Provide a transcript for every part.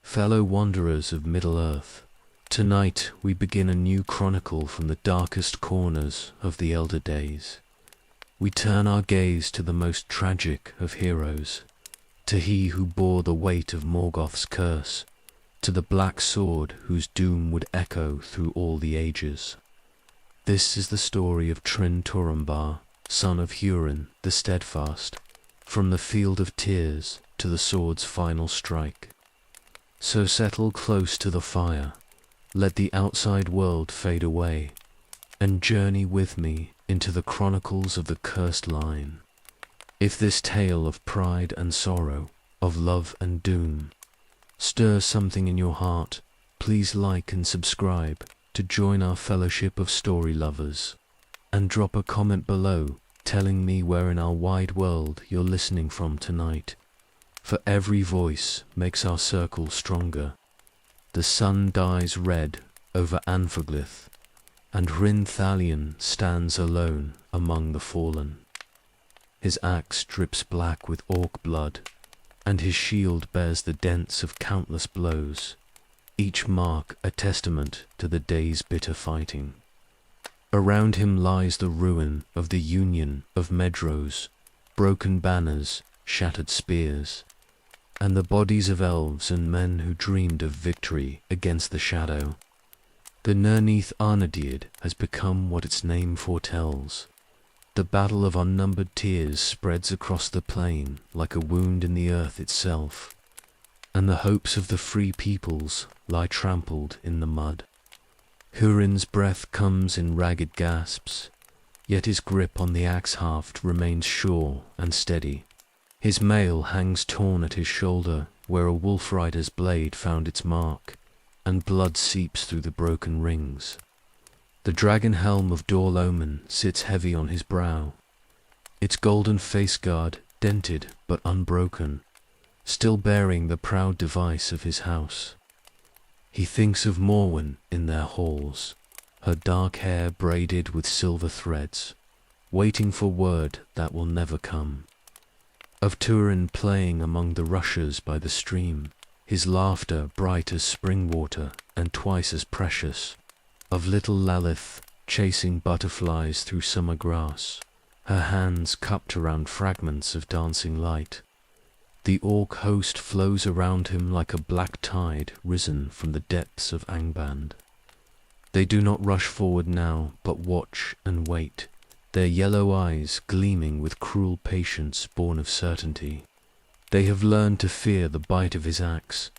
Fellow wanderers of Middle-earth, tonight we begin a new chronicle from the darkest corners of the elder days. We turn our gaze to the most tragic of heroes, to he who bore the weight of Morgoth's curse, to the black sword whose doom would echo through all the ages. This is the story of Trin Turambar, son of Hurin the Steadfast, from the field of tears to the sword's final strike. So settle close to the fire, let the outside world fade away, and journey with me into the chronicles of the cursed line. If this tale of pride and sorrow, of love and doom, stirs something in your heart, please like and subscribe to join our fellowship of story lovers, and drop a comment below telling me where in our wide world you're listening from tonight. For every voice makes our circle stronger. The sun dies red over Anfaglith, and Rinthalion stands alone among the fallen. His axe drips black with orc blood, and his shield bears the dents of countless blows, each mark a testament to the day's bitter fighting. Around him lies the ruin of the union of Medros, broken banners, shattered spears, and the bodies of elves and men who dreamed of victory against the shadow. The Nirneath Arnadiad has become what its name foretells. The battle of unnumbered tears spreads across the plain like a wound in the earth itself, and the hopes of the free peoples lie trampled in the mud. Hurin's breath comes in ragged gasps, yet his grip on the axe haft remains sure and steady. His mail hangs torn at his shoulder where a wolf rider's blade found its mark, and blood seeps through the broken rings. The dragon helm of Dor-lomin sits heavy on his brow, its golden face guard dented but unbroken, still bearing the proud device of his house. He thinks of Morwen in their halls, her dark hair braided with silver threads, waiting for word that will never come. Of Turin playing among the rushes by the stream, his laughter bright as spring water and twice as precious. Of little Lalith chasing butterflies through summer grass, her hands cupped around fragments of dancing light. The orc host flows around him like a black tide risen from the depths of Angband. They do not rush forward now, but watch and wait, their yellow eyes gleaming with cruel patience born of certainty. They have learned to fear the bite of his axe,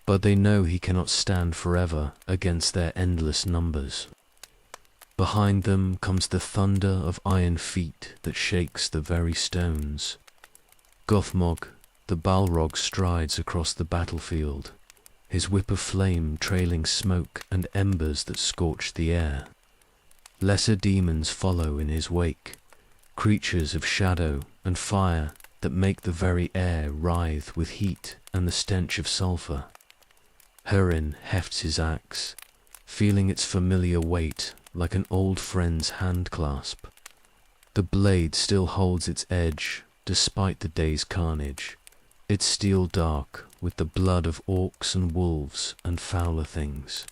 but they know he cannot stand forever against their endless numbers. Behind them comes the thunder of iron feet that shakes the very stones. Gothmog, the Balrog, strides across the battlefield, his whip of flame trailing smoke and embers that scorch the air. Lesser demons follow in his wake, creatures of shadow and fire that make the very air writhe with heat and the stench of sulphur. Hurin hefts his axe, feeling its familiar weight like an old friend's handclasp. The blade still holds its edge despite the day's carnage, its steel dark with the blood of orcs and wolves and fouler things.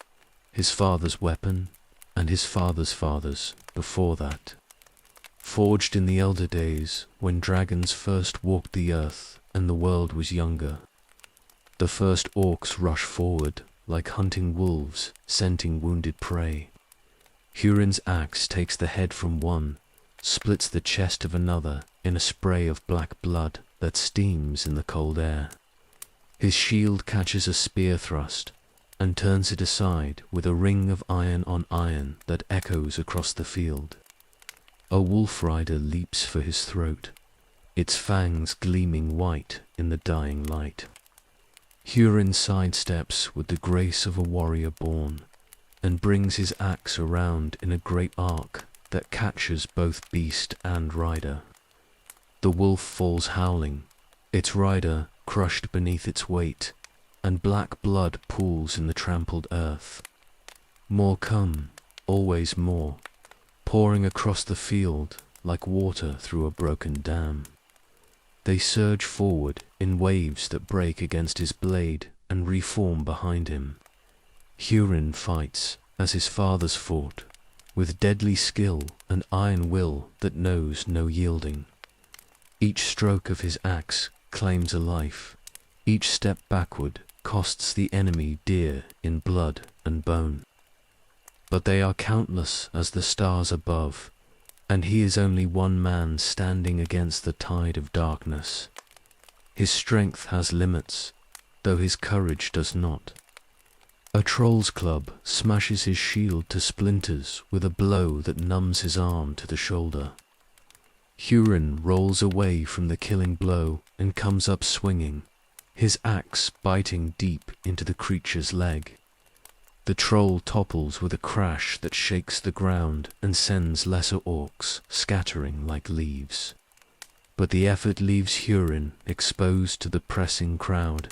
His father's weapon, and his father's fathers before that. Forged in the elder days when dragons first walked the earth and the world was younger. The first orcs rush forward like hunting wolves scenting wounded prey. Hurin's axe takes the head from one, splits the chest of another in a spray of black blood that steams in the cold air. His shield catches a spear thrust and turns it aside with a ring of iron on iron that echoes across the field. A wolf rider leaps for his throat, its fangs gleaming white in the dying light. Hurin sidesteps with the grace of a warrior born, and brings his axe around in a great arc that catches both beast and rider. The wolf falls howling, its rider crushed beneath its weight, and black blood pools in the trampled earth. More come, always more, pouring across the field like water through a broken dam. They surge forward in waves that break against his blade and reform behind him. Hurin fights, as his fathers fought, with deadly skill and iron will that knows no yielding. Each stroke of his axe claims a life. Each step backward costs the enemy dear in blood and bone. But they are countless as the stars above, and he is only one man standing against the tide of darkness. His strength has limits, though his courage does not. A troll's club smashes his shield to splinters with a blow that numbs his arm to the shoulder. Hurin rolls away from the killing blow and comes up swinging, his axe biting deep into the creature's leg. The troll topples with a crash that shakes the ground and sends lesser orcs scattering like leaves. But the effort leaves Hurin exposed to the pressing crowd.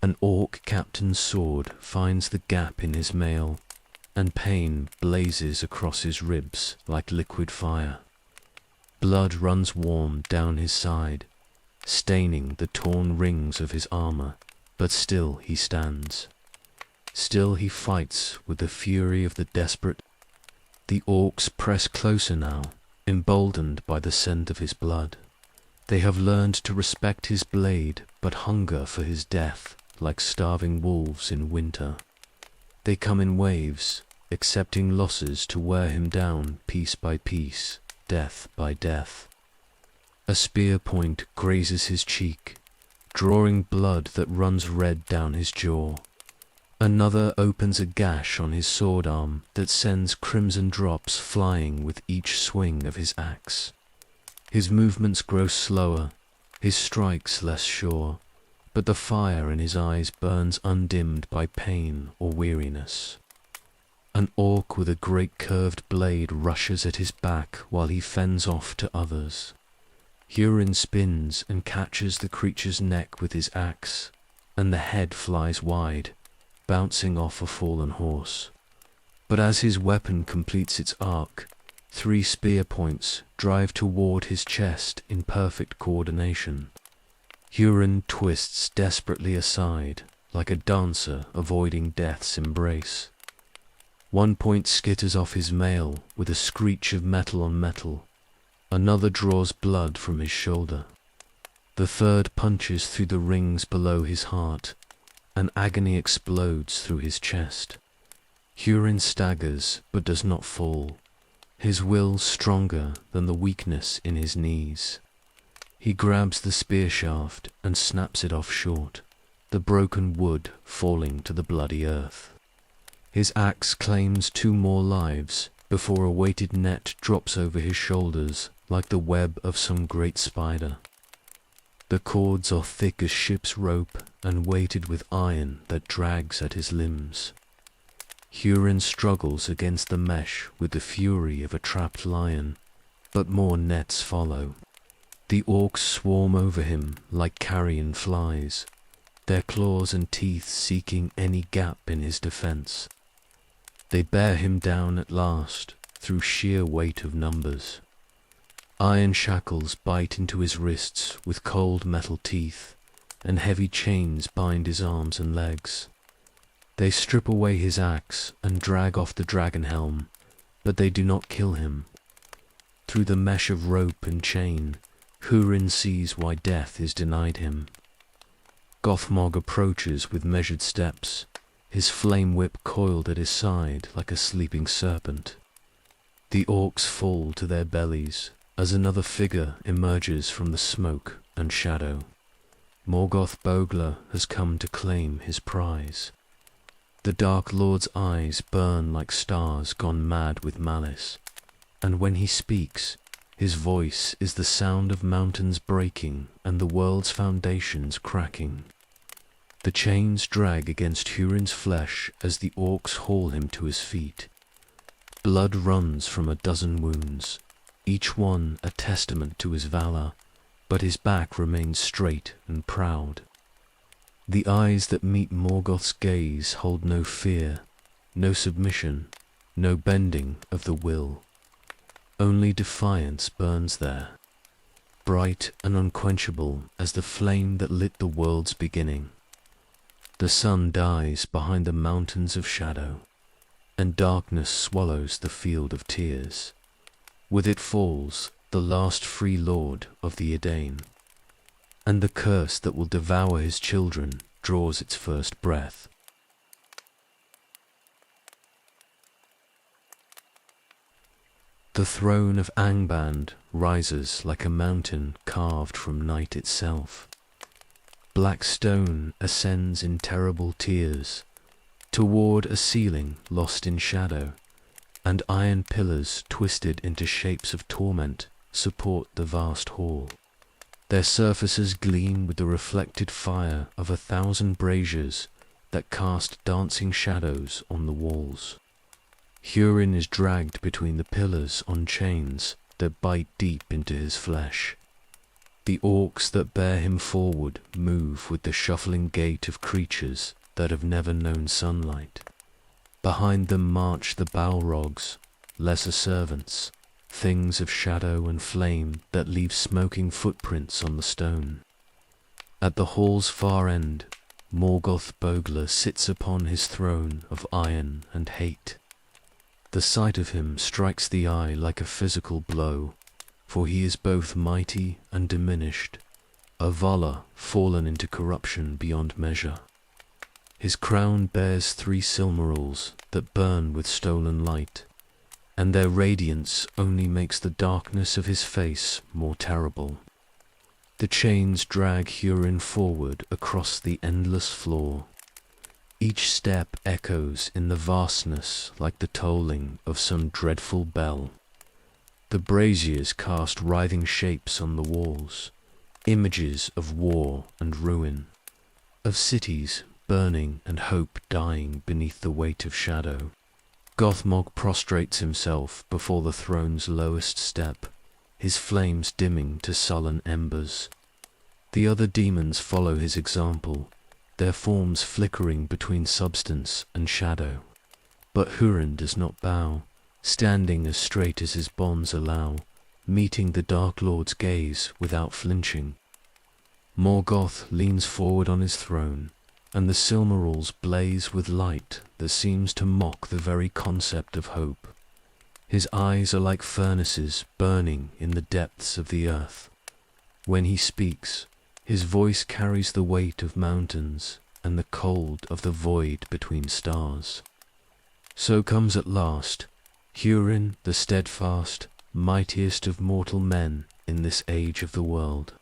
An orc captain's sword finds the gap in his mail, and pain blazes across his ribs like liquid fire. Blood runs warm down his side, staining the torn rings of his armor, but still he stands. Still he fights with the fury of the desperate. The orcs press closer now, emboldened by the scent of his blood. They have learned to respect his blade, but hunger for his death, like starving wolves in winter. They come in waves, accepting losses to wear him down piece by piece, death by death. A spear point grazes his cheek, drawing blood that runs red down his jaw. Another opens a gash on his sword arm that sends crimson drops flying with each swing of his axe. His movements grow slower, his strikes less sure, but the fire in his eyes burns undimmed by pain or weariness. An orc with a great curved blade rushes at his back while he fends off to others. Hurin spins and catches the creature's neck with his axe, and the head flies wide, bouncing off a fallen horse. But as his weapon completes its arc, 3 spear points drive toward his chest in perfect coordination. Hurin twists desperately aside, like a dancer avoiding death's embrace. 1 point skitters off his mail with a screech of metal on metal. Another draws blood from his shoulder. The third punches through the rings below his heart, and agony explodes through his chest. Hurin staggers but does not fall, his will stronger than the weakness in his knees. He grabs the spear shaft and snaps it off short, the broken wood falling to the bloody earth. His axe claims 2 more lives before a weighted net drops over his shoulders like the web of some great spider. The cords are thick as ship's rope and weighted with iron that drags at his limbs. Hurin struggles against the mesh with the fury of a trapped lion, but more nets follow. The orcs swarm over him like carrion flies, their claws and teeth seeking any gap in his defense. They bear him down at last through sheer weight of numbers. Iron shackles bite into his wrists with cold metal teeth, and heavy chains bind his arms and legs. They strip away his axe and drag off the dragon helm, but they do not kill him. Through the mesh of rope and chain, Hurin sees why death is denied him. Gothmog approaches with measured steps, his flame whip coiled at his side like a sleeping serpent. The orcs fall to their bellies as another figure emerges from the smoke and shadow. Morgoth Bogler has come to claim his prize. The Dark Lord's eyes burn like stars gone mad with malice, and when he speaks, his voice is the sound of mountains breaking and the world's foundations cracking. The chains drag against Hurin's flesh as the orcs haul him to his feet. Blood runs from a dozen wounds, each one a testament to his valor, but his back remains straight and proud. The eyes that meet Morgoth's gaze hold no fear, no submission, no bending of the will. Only defiance burns there, bright and unquenchable as the flame that lit the world's beginning. The sun dies behind the mountains of shadow, and darkness swallows the field of tears. With it falls the last free lord of the Edain, and the curse that will devour his children draws its first breath. The throne of Angband rises like a mountain carved from night itself. Black stone ascends in terrible tiers toward a ceiling lost in shadow, and iron pillars twisted into shapes of torment support the vast hall. Their surfaces gleam with the reflected fire of 1,000 braziers that cast dancing shadows on the walls. Hurin is dragged between the pillars on chains that bite deep into his flesh. The orcs that bear him forward move with the shuffling gait of creatures that have never known sunlight. Behind them march the Balrogs, lesser servants, things of shadow and flame that leave smoking footprints on the stone. At the hall's far end, Morgoth Bogler sits upon his throne of iron and hate. The sight of him strikes the eye like a physical blow, for he is both mighty and diminished, a Valar fallen into corruption beyond measure. His crown bears 3 Silmarils that burn with stolen light, and their radiance only makes the darkness of his face more terrible. The chains drag Hurin forward across the endless floor. Each step echoes in the vastness like the tolling of some dreadful bell. The braziers cast writhing shapes on the walls, images of war and ruin, of cities burning and hope dying beneath the weight of shadow. Gothmog prostrates himself before the throne's lowest step, his flames dimming to sullen embers. The other demons follow his example, their forms flickering between substance and shadow. But Hurin does not bow, standing as straight as his bonds allow, meeting the Dark Lord's gaze without flinching. Morgoth leans forward on his throne, and the Silmarils blaze with light that seems to mock the very concept of hope. His eyes are like furnaces burning in the depths of the earth. When he speaks, his voice carries the weight of mountains and the cold of the void between stars. So comes at last Hurin the steadfast, mightiest of mortal men in this age of the world.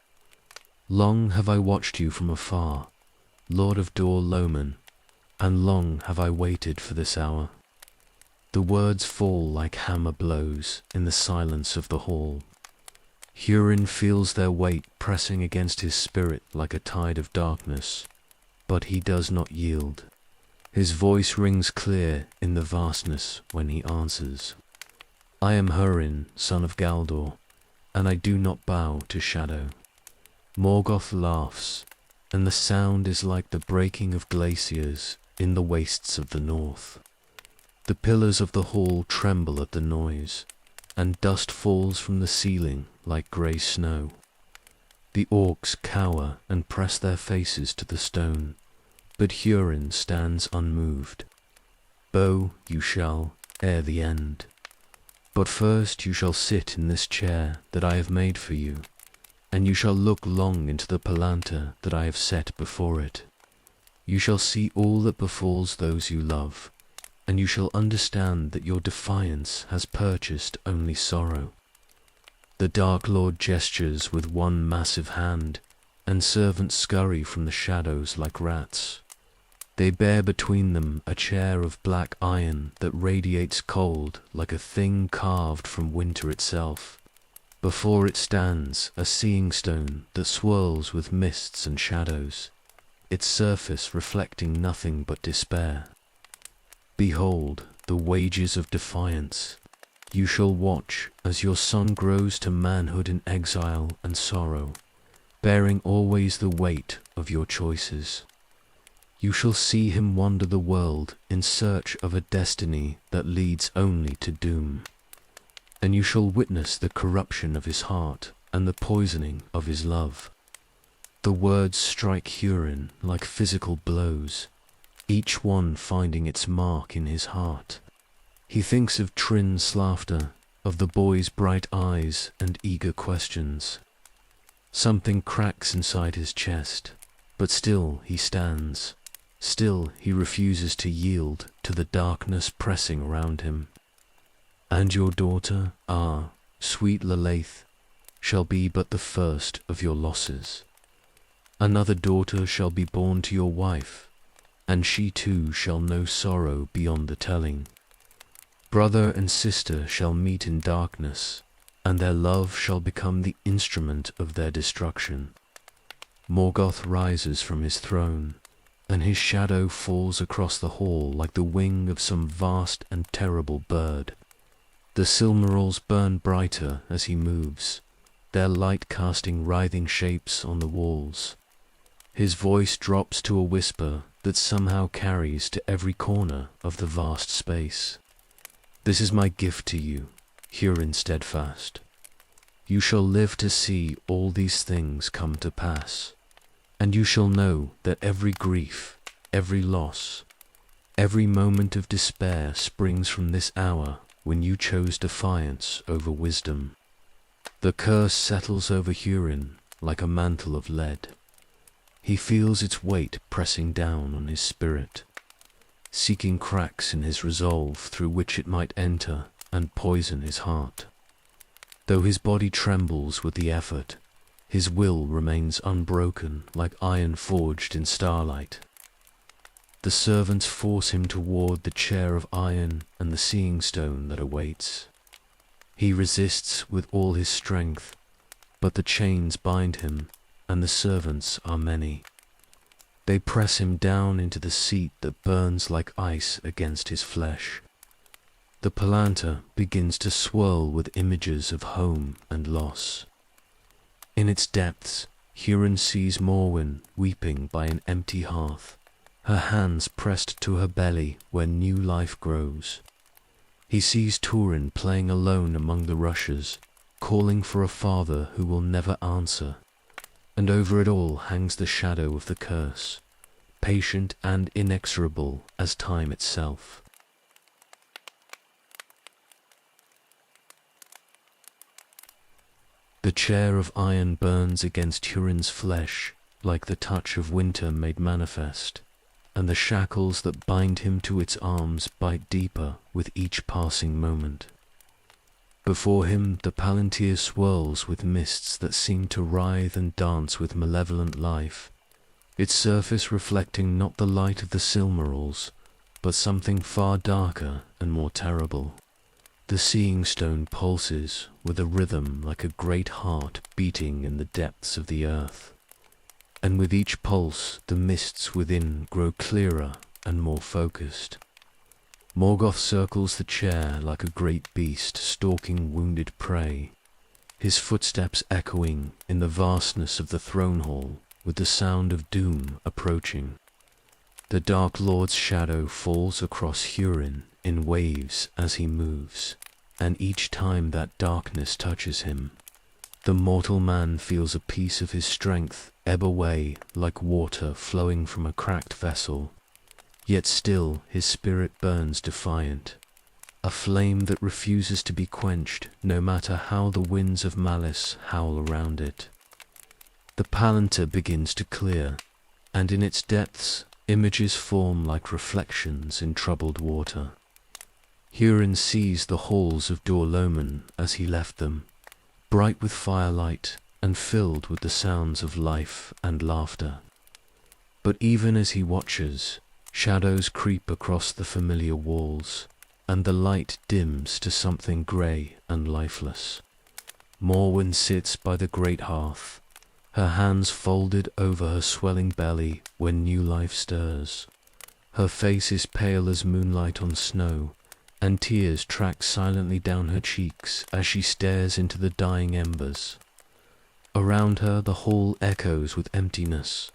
Long have I watched you from afar, Lord of Dor-lomin, and long have I waited for this hour. The words fall like hammer blows in the silence of the hall. Hurin feels their weight pressing against his spirit like a tide of darkness, but he does not yield. His voice rings clear in the vastness when he answers. I am Hurin, son of Galdor, and I do not bow to shadow. Morgoth laughs, and the sound is like the breaking of glaciers in the wastes of the north. The pillars of the hall tremble at the noise, and dust falls from the ceiling like grey snow. The orcs cower and press their faces to the stone, but Hurin stands unmoved. Bow you shall, ere the end. But first you shall sit in this chair that I have made for you, and you shall look long into the Palantir that I have set before it. You shall see all that befalls those you love, and you shall understand that your defiance has purchased only sorrow. The Dark Lord gestures with one massive hand, and servants scurry from the shadows like rats. They bear between them a chair of black iron that radiates cold like a thing carved from winter itself. Before it stands a seeing stone that swirls with mists and shadows, its surface reflecting nothing but despair. Behold the wages of defiance. You shall watch as your son grows to manhood in exile and sorrow, bearing always the weight of your choices. You shall see him wander the world in search of a destiny that leads only to doom. And you shall witness the corruption of his heart and the poisoning of his love. The words strike Hurin like physical blows, each one finding its mark in his heart. He thinks of Trin's laughter, of the boy's bright eyes and eager questions. Something cracks inside his chest, but still he stands. Still he refuses to yield to the darkness pressing around him. And your daughter, sweet Lalaith, shall be but the first of your losses. Another daughter shall be born to your wife, and she too shall know sorrow beyond the telling. Brother and sister shall meet in darkness, and their love shall become the instrument of their destruction. Morgoth rises from his throne, and his shadow falls across the hall like the wing of some vast and terrible bird. The Silmarils burn brighter as he moves, their light casting writhing shapes on the walls. His voice drops to a whisper that somehow carries to every corner of the vast space. This is my gift to you, Hurin steadfast. You shall live to see all these things come to pass, and you shall know that every grief, every loss, every moment of despair springs from this hour when you chose defiance over wisdom. The curse settles over Hurin like a mantle of lead. He feels its weight pressing down on his spirit, seeking cracks in his resolve through which it might enter and poison his heart. Though his body trembles with the effort, his will remains unbroken like iron forged in starlight. The servants force him toward the chair of iron and the seeing stone that awaits. He resists with all his strength, but the chains bind him, and the servants are many. They press him down into the seat that burns like ice against his flesh. The Palantir begins to swirl with images of home and loss. In its depths, Hurin sees Morwen weeping by an empty hearth, her hands pressed to her belly where new life grows. He sees Turin playing alone among the rushes, calling for a father who will never answer. And over it all hangs the shadow of the curse, patient and inexorable as time itself. The chair of iron burns against Hurin's flesh like the touch of winter made manifest, and the shackles that bind him to its arms bite deeper with each passing moment. Before him the Palantir swirls with mists that seem to writhe and dance with malevolent life, its surface reflecting not the light of the Silmarils, but something far darker and more terrible. The seeing stone pulses with a rhythm like a great heart beating in the depths of the earth, and with each pulse the mists within grow clearer and more focused. Morgoth circles the chair like a great beast stalking wounded prey, his footsteps echoing in the vastness of the throne hall with the sound of doom approaching. The Dark Lord's shadow falls across Hurin in waves as he moves, and each time that darkness touches him, the mortal man feels a piece of his strength ebb away like water flowing from a cracked vessel. Yet still his spirit burns defiant, a flame that refuses to be quenched no matter how the winds of malice howl around it. The Palantir begins to clear, and in its depths images form like reflections in troubled water. Hurin sees the halls of Dor-lomin as he left them, bright with firelight and filled with the sounds of life and laughter. But even as he watches, shadows creep across the familiar walls, and the light dims to something grey and lifeless. Morwen sits by the great hearth, her hands folded over her swelling belly when new life stirs. Her face is pale as moonlight on snow, and tears track silently down her cheeks as she stares into the dying embers. Around her the hall echoes with emptiness,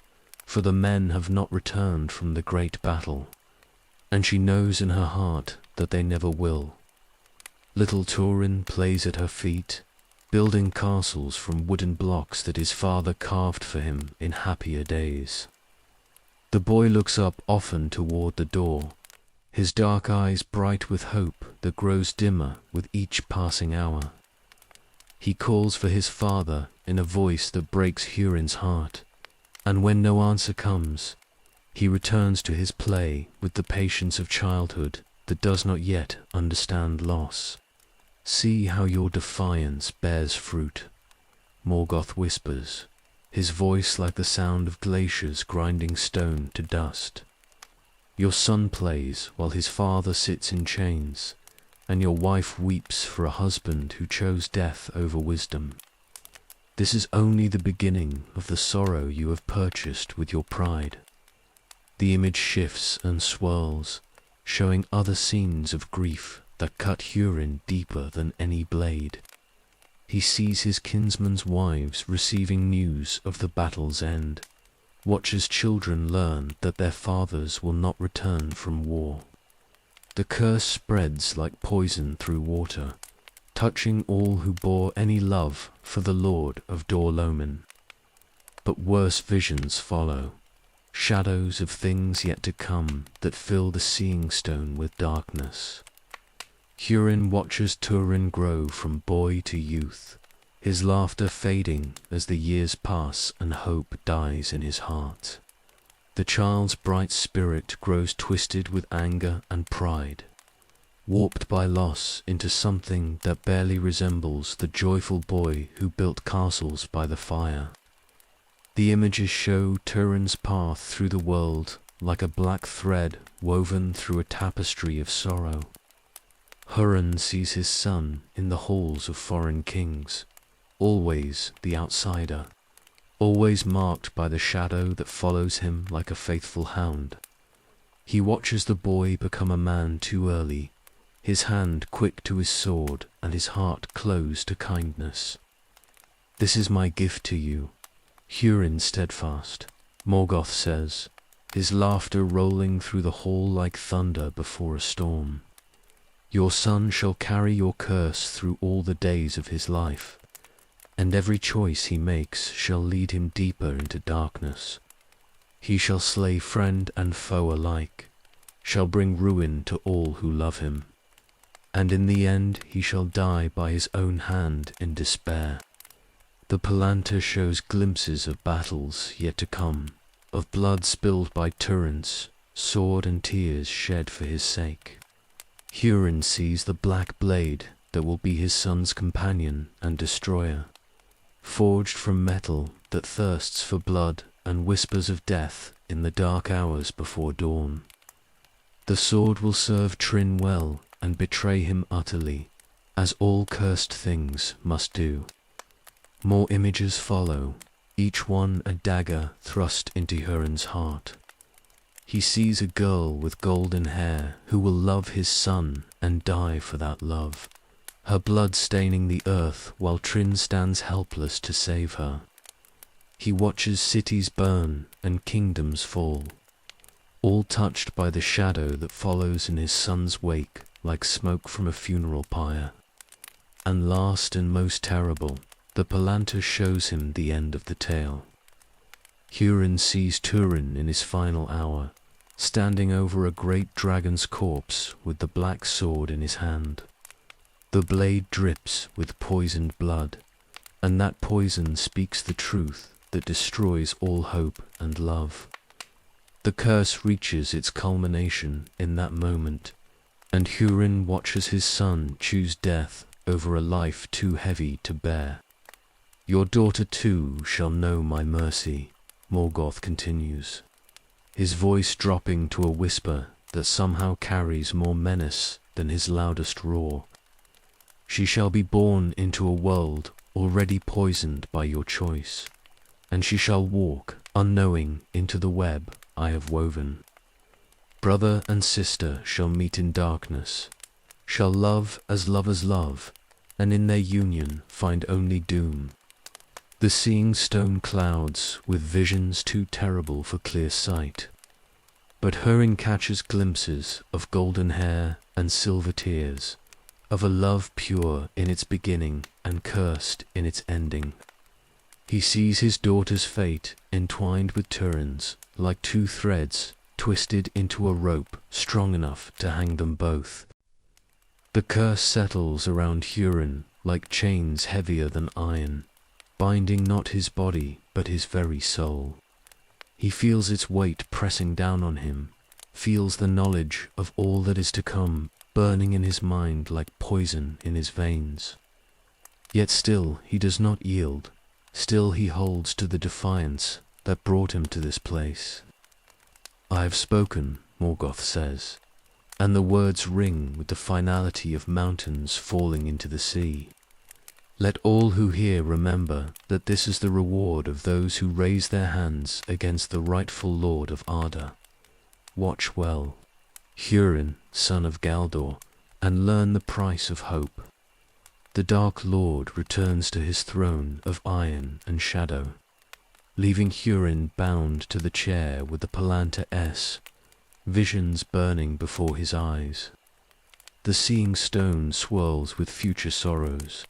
for the men have not returned from the great battle, and she knows in her heart that they never will. Little Turin plays at her feet, building castles from wooden blocks that his father carved for him in happier days. The boy looks up often toward the door, his dark eyes bright with hope that grows dimmer with each passing hour. He calls for his father in a voice that breaks Hurin's heart, and when no answer comes, he returns to his play with the patience of childhood that does not yet understand loss. "See how your defiance bears fruit," Morgoth whispers, his voice like the sound of glaciers grinding stone to dust. "Your son plays while his father sits in chains, and your wife weeps for a husband who chose death over wisdom. This is only the beginning of the sorrow you have purchased with your pride." The image shifts and swirls, showing other scenes of grief that cut Hurin deeper than any blade. He sees his kinsmen's wives receiving news of the battle's end, watches children learn that their fathers will not return from war. The curse spreads like poison through water, touching all who bore any love for the Lord of Dor-lomin. But worse visions follow, shadows of things yet to come that fill the seeing stone with darkness. Hurin watches Turin grow from boy to youth, his laughter fading as the years pass and hope dies in his heart. The child's bright spirit grows twisted with anger and pride, warped by loss into something that barely resembles the joyful boy who built castles by the fire. The images show Turin's path through the world like a black thread woven through a tapestry of sorrow. Hurin sees his son in the halls of foreign kings, always the outsider, always marked by the shadow that follows him like a faithful hound. He watches the boy become a man too early, his hand quick to his sword and his heart closed to kindness. "This is my gift to you, Hurin steadfast," Morgoth says, his laughter rolling through the hall like thunder before a storm. "Your son shall carry your curse through all the days of his life, and every choice he makes shall lead him deeper into darkness. He shall slay friend and foe alike, shall bring ruin to all who love him, and in the end he shall die by his own hand in despair." The Palantir shows glimpses of battles yet to come, of blood spilled by Turin's, sword and tears shed for his sake. Hurin sees the black blade that will be his son's companion and destroyer, forged from metal that thirsts for blood and whispers of death in the dark hours before dawn. The sword will serve Trin well and betray him utterly, as all cursed things must do. More images follow, each one a dagger thrust into Hurin's heart. He sees a girl with golden hair who will love his son and die for that love, her blood staining the earth while Trin stands helpless to save her. He watches cities burn and kingdoms fall, all touched by the shadow that follows in his son's wake like smoke from a funeral pyre. And last and most terrible, the Palantir shows him the end of the tale. Hurin sees Turin in his final hour, standing over a great dragon's corpse with the black sword in his hand. The blade drips with poisoned blood, and that poison speaks the truth that destroys all hope and love. The curse reaches its culmination in that moment, and Hurin watches his son choose death over a life too heavy to bear. "Your daughter too shall know my mercy," Morgoth continues, his voice dropping to a whisper that somehow carries more menace than his loudest roar. "She shall be born into a world already poisoned by your choice, and she shall walk, unknowing, into the web I have woven. Brother and sister shall meet in darkness, shall love as lovers love, and in their union find only doom. The seeing stone clouds with visions too terrible for clear sight, but Hurin catches glimpses of golden hair and silver tears, of a love pure in its beginning and cursed in its ending. He sees his daughter's fate entwined with Turin's, like two threads twisted into a rope strong enough to hang them both. The curse settles around Hurin like chains heavier than iron, binding not his body but his very soul. He feels its weight pressing down on him, feels the knowledge of all that is to come burning in his mind like poison in his veins. Yet still he does not yield, still he holds to the defiance that brought him to this place. "I have spoken," Morgoth says, and the words ring with the finality of mountains falling into the sea. "Let all who hear remember that this is the reward of those who raise their hands against the rightful Lord of Arda. Watch well, Hurin, son of Galdor, and learn the price of hope. The Dark Lord returns to his throne of iron and shadow, leaving Hurin bound to the chair with the Palantir S, visions burning before his eyes. The seeing stone swirls with future sorrows,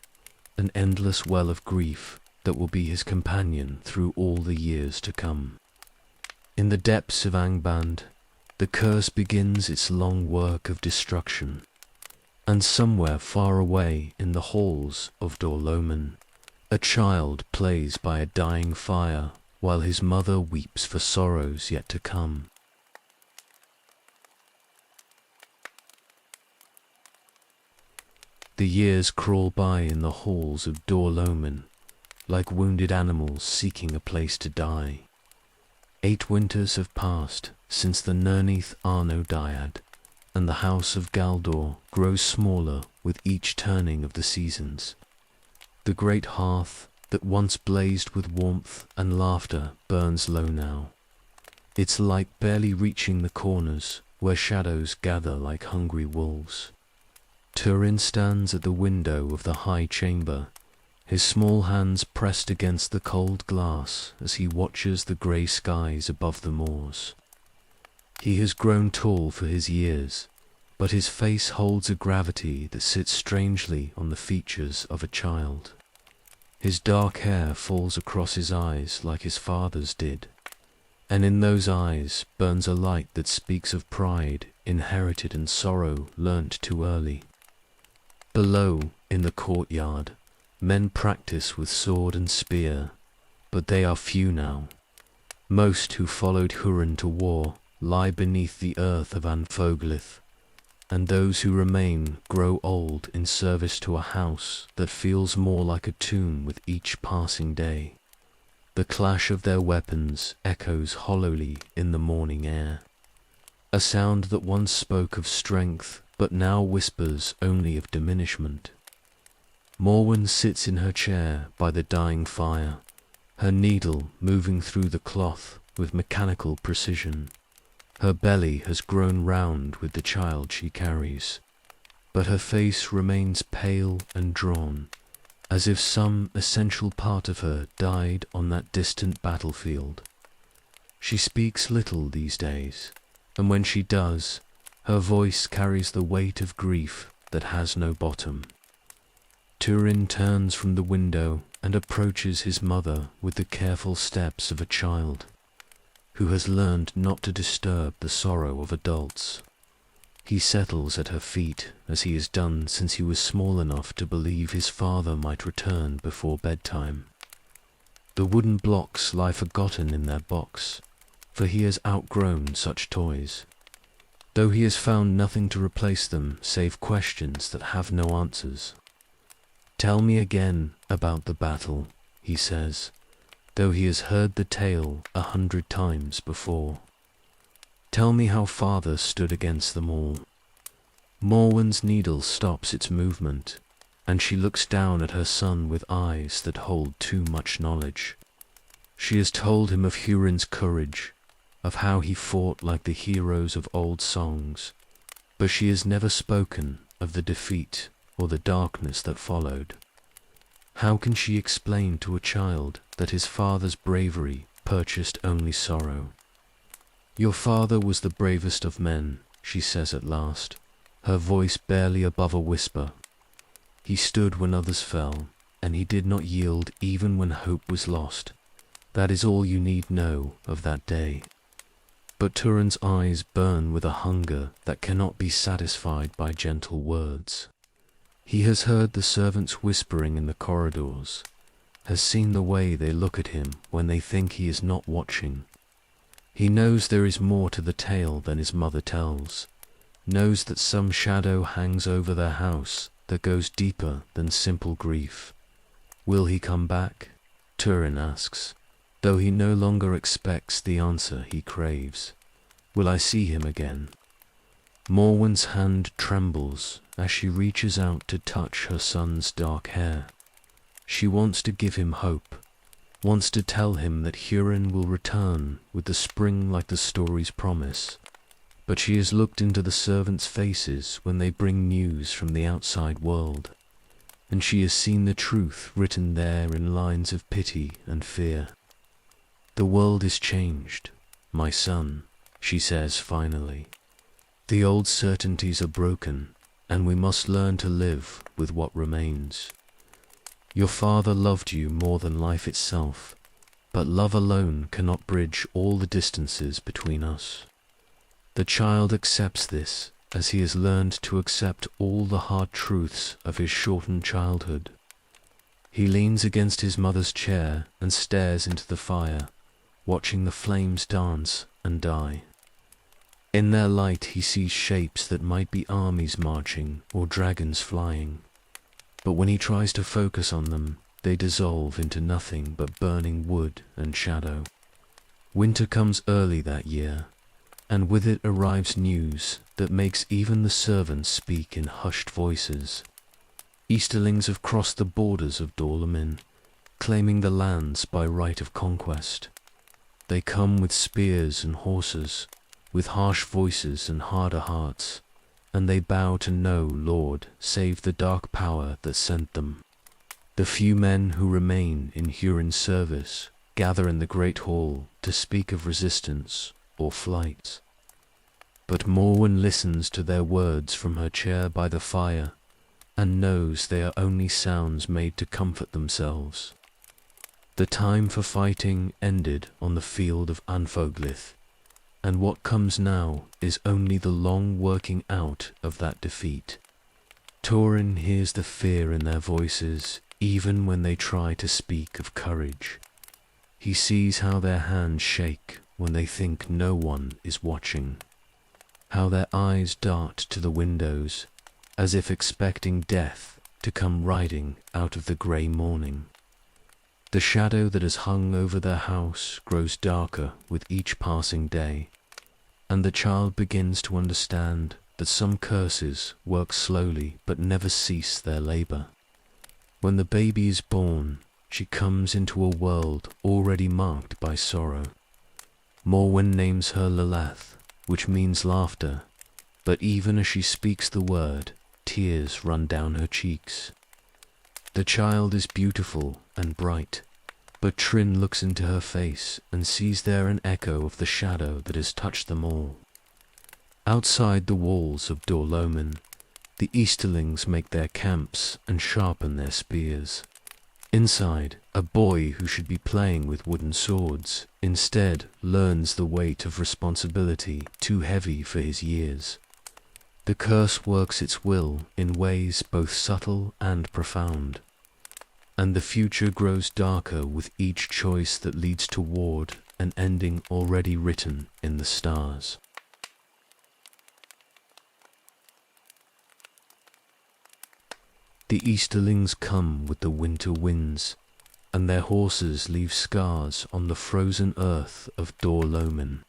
an endless well of grief that will be his companion through all the years to come. In the depths of Angband, the curse begins its long work of destruction, and somewhere far away in the halls of Dor-lomin, a child plays by a dying fire while his mother weeps for sorrows yet to come. The years crawl by in the halls of Dor-lomin, like wounded animals seeking a place to die. 8 winters have passed since the Nerneath Arno died, and the house of Galdor grows smaller with each turning of the seasons. The great hearth that once blazed with warmth and laughter burns low now, its light barely reaching the corners where shadows gather like hungry wolves. Turin stands at the window of the high chamber, his small hands pressed against the cold glass as he watches the grey skies above the moors. He has grown tall for his years, but his face holds a gravity that sits strangely on the features of a child. His dark hair falls across his eyes like his father's did, and in those eyes burns a light that speaks of pride inherited and sorrow learnt too early. Below, in the courtyard, men practice with sword and spear, but they are few now. Most who followed Hurin to war lie beneath the earth of Anfoglith, and those who remain grow old in service to a house that feels more like a tomb with each passing day. The clash of their weapons echoes hollowly in the morning air, a sound that once spoke of strength but now whispers only of diminishment. Morwen sits in her chair by the dying fire, her needle moving through the cloth with mechanical precision. Her belly has grown round with the child she carries, but her face remains pale and drawn, as if some essential part of her died on that distant battlefield. She speaks little these days, and when she does, her voice carries the weight of grief that has no bottom. Turin turns from the window and approaches his mother with the careful steps of a child who has learned not to disturb the sorrow of adults. He settles at her feet as he has done since he was small enough to believe his father might return before bedtime. The wooden blocks lie forgotten in their box, for he has outgrown such toys, though he has found nothing to replace them save questions that have no answers. "Tell me again about the battle," he says, though he has heard the tale 100 times before. "Tell me how father stood against them all." Morwen's needle stops its movement, and she looks down at her son with eyes that hold too much knowledge. She has told him of Hurin's courage, of how he fought like the heroes of old songs, but she has never spoken of the defeat or the darkness that followed. How can she explain to a child that his father's bravery purchased only sorrow? "Your father was the bravest of men," she says at last, her voice barely above a whisper, He stood when others fell, and he did not yield even when hope was lost. That is all you need know of that day. But Turin's eyes burn with a hunger that cannot be satisfied by gentle words. He has heard the servants whispering in the corridors, has seen the way they look at him when they think he is not watching. He knows there is more to the tale than his mother tells, knows that some shadow hangs over their house that goes deeper than simple grief. Will he come back? Turin asks, though he no longer expects the answer he craves. Will I see him again? Morwen's hand trembles as she reaches out to touch her son's dark hair. She wants to give him hope, wants to tell him that Hurin will return with the spring like the stories promise. But she has looked into the servants' faces when they bring news from the outside world, and she has seen the truth written there in lines of pity and fear. The world is changed, my son, she says finally. The old certainties are broken, and we must learn to live with what remains. Your father loved you more than life itself, but love alone cannot bridge all the distances between us. The child accepts this as he has learned to accept all the hard truths of his shortened childhood. He leans against his mother's chair and stares into the fire, watching the flames dance and die. In their light he sees shapes that might be armies marching or dragons flying. But when he tries to focus on them, they dissolve into nothing but burning wood and shadow. Winter comes early that year, and with it arrives news that makes even the servants speak in hushed voices. Easterlings have crossed the borders of Dor-lomin, claiming the lands by right of conquest. They come with spears and horses, with harsh voices and harder hearts, and they bow to no lord save the dark power that sent them. The few men who remain in Hurin's service gather in the great hall to speak of resistance or flight. But Morwen listens to their words from her chair by the fire, and knows they are only sounds made to comfort themselves. The time for fighting ended on the field of Anfoglith, and what comes now is only the long working out of that defeat. Turin hears the fear in their voices, even when they try to speak of courage. He sees how their hands shake when they think no one is watching, how their eyes dart to the windows, as if expecting death to come riding out of the grey morning. The shadow that has hung over their house grows darker with each passing day, and the child begins to understand that some curses work slowly but never cease their labour. When the baby is born, she comes into a world already marked by sorrow. Morwen names her Lalath, which means laughter, but even as she speaks the word, tears run down her cheeks. The child is beautiful and bright, but Trin looks into her face and sees there an echo of the shadow that has touched them all. Outside the walls of Dor-lomin, the Easterlings make their camps and sharpen their spears. Inside, a boy who should be playing with wooden swords instead learns the weight of responsibility too heavy for his years. The curse works its will in ways both subtle and profound, and the future grows darker with each choice that leads toward an ending already written in the stars. The Easterlings come with the winter winds, and their horses leave scars on the frozen earth of Dor-lomin.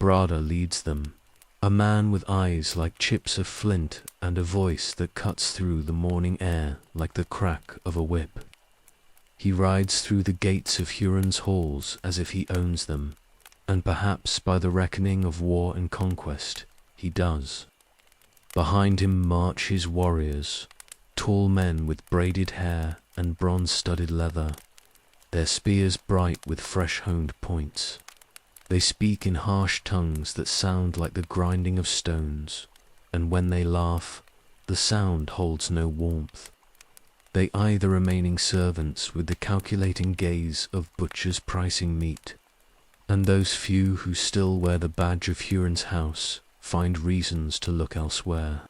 Brada leads them, a man with eyes like chips of flint and a voice that cuts through the morning air like the crack of a whip. He rides through the gates of Hurin's halls as if he owns them, and perhaps by the reckoning of war and conquest, he does. Behind him march his warriors, tall men with braided hair and bronze-studded leather, their spears bright with fresh-honed points. They speak in harsh tongues that sound like the grinding of stones, and when they laugh, the sound holds no warmth, They eye the remaining servants with the calculating gaze of butchers pricing meat, and those few who still wear the badge of Hurin's house find reasons to look elsewhere.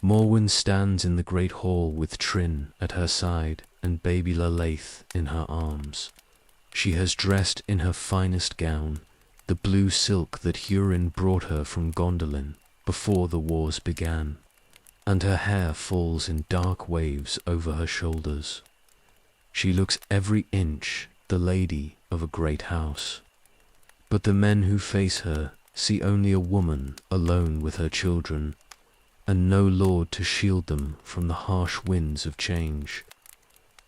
Morwen stands in the great hall with Trin at her side and baby Lalaith in her arms. She has dressed in her finest gown, the blue silk that Hurin brought her from Gondolin before the wars began, and her hair falls in dark waves over her shoulders. She looks every inch the lady of a great house. But the men who face her see only a woman alone with her children, and no lord to shield them from the harsh winds of change.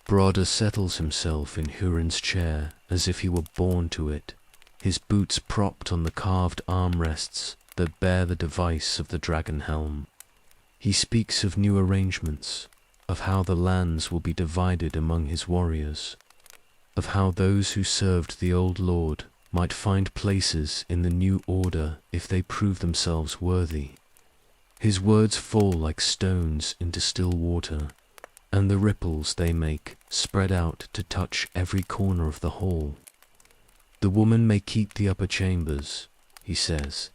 Broder settles himself in Hurin's chair as if he were born to it, his boots propped on the carved armrests that bear the device of the dragon helm. He speaks of new arrangements, of how the lands will be divided among his warriors, of how those who served the old lord might find places in the new order if they prove themselves worthy. His words fall like stones into still water, and the ripples they make spread out to touch every corner of the hall. The woman may keep the upper chambers, he says,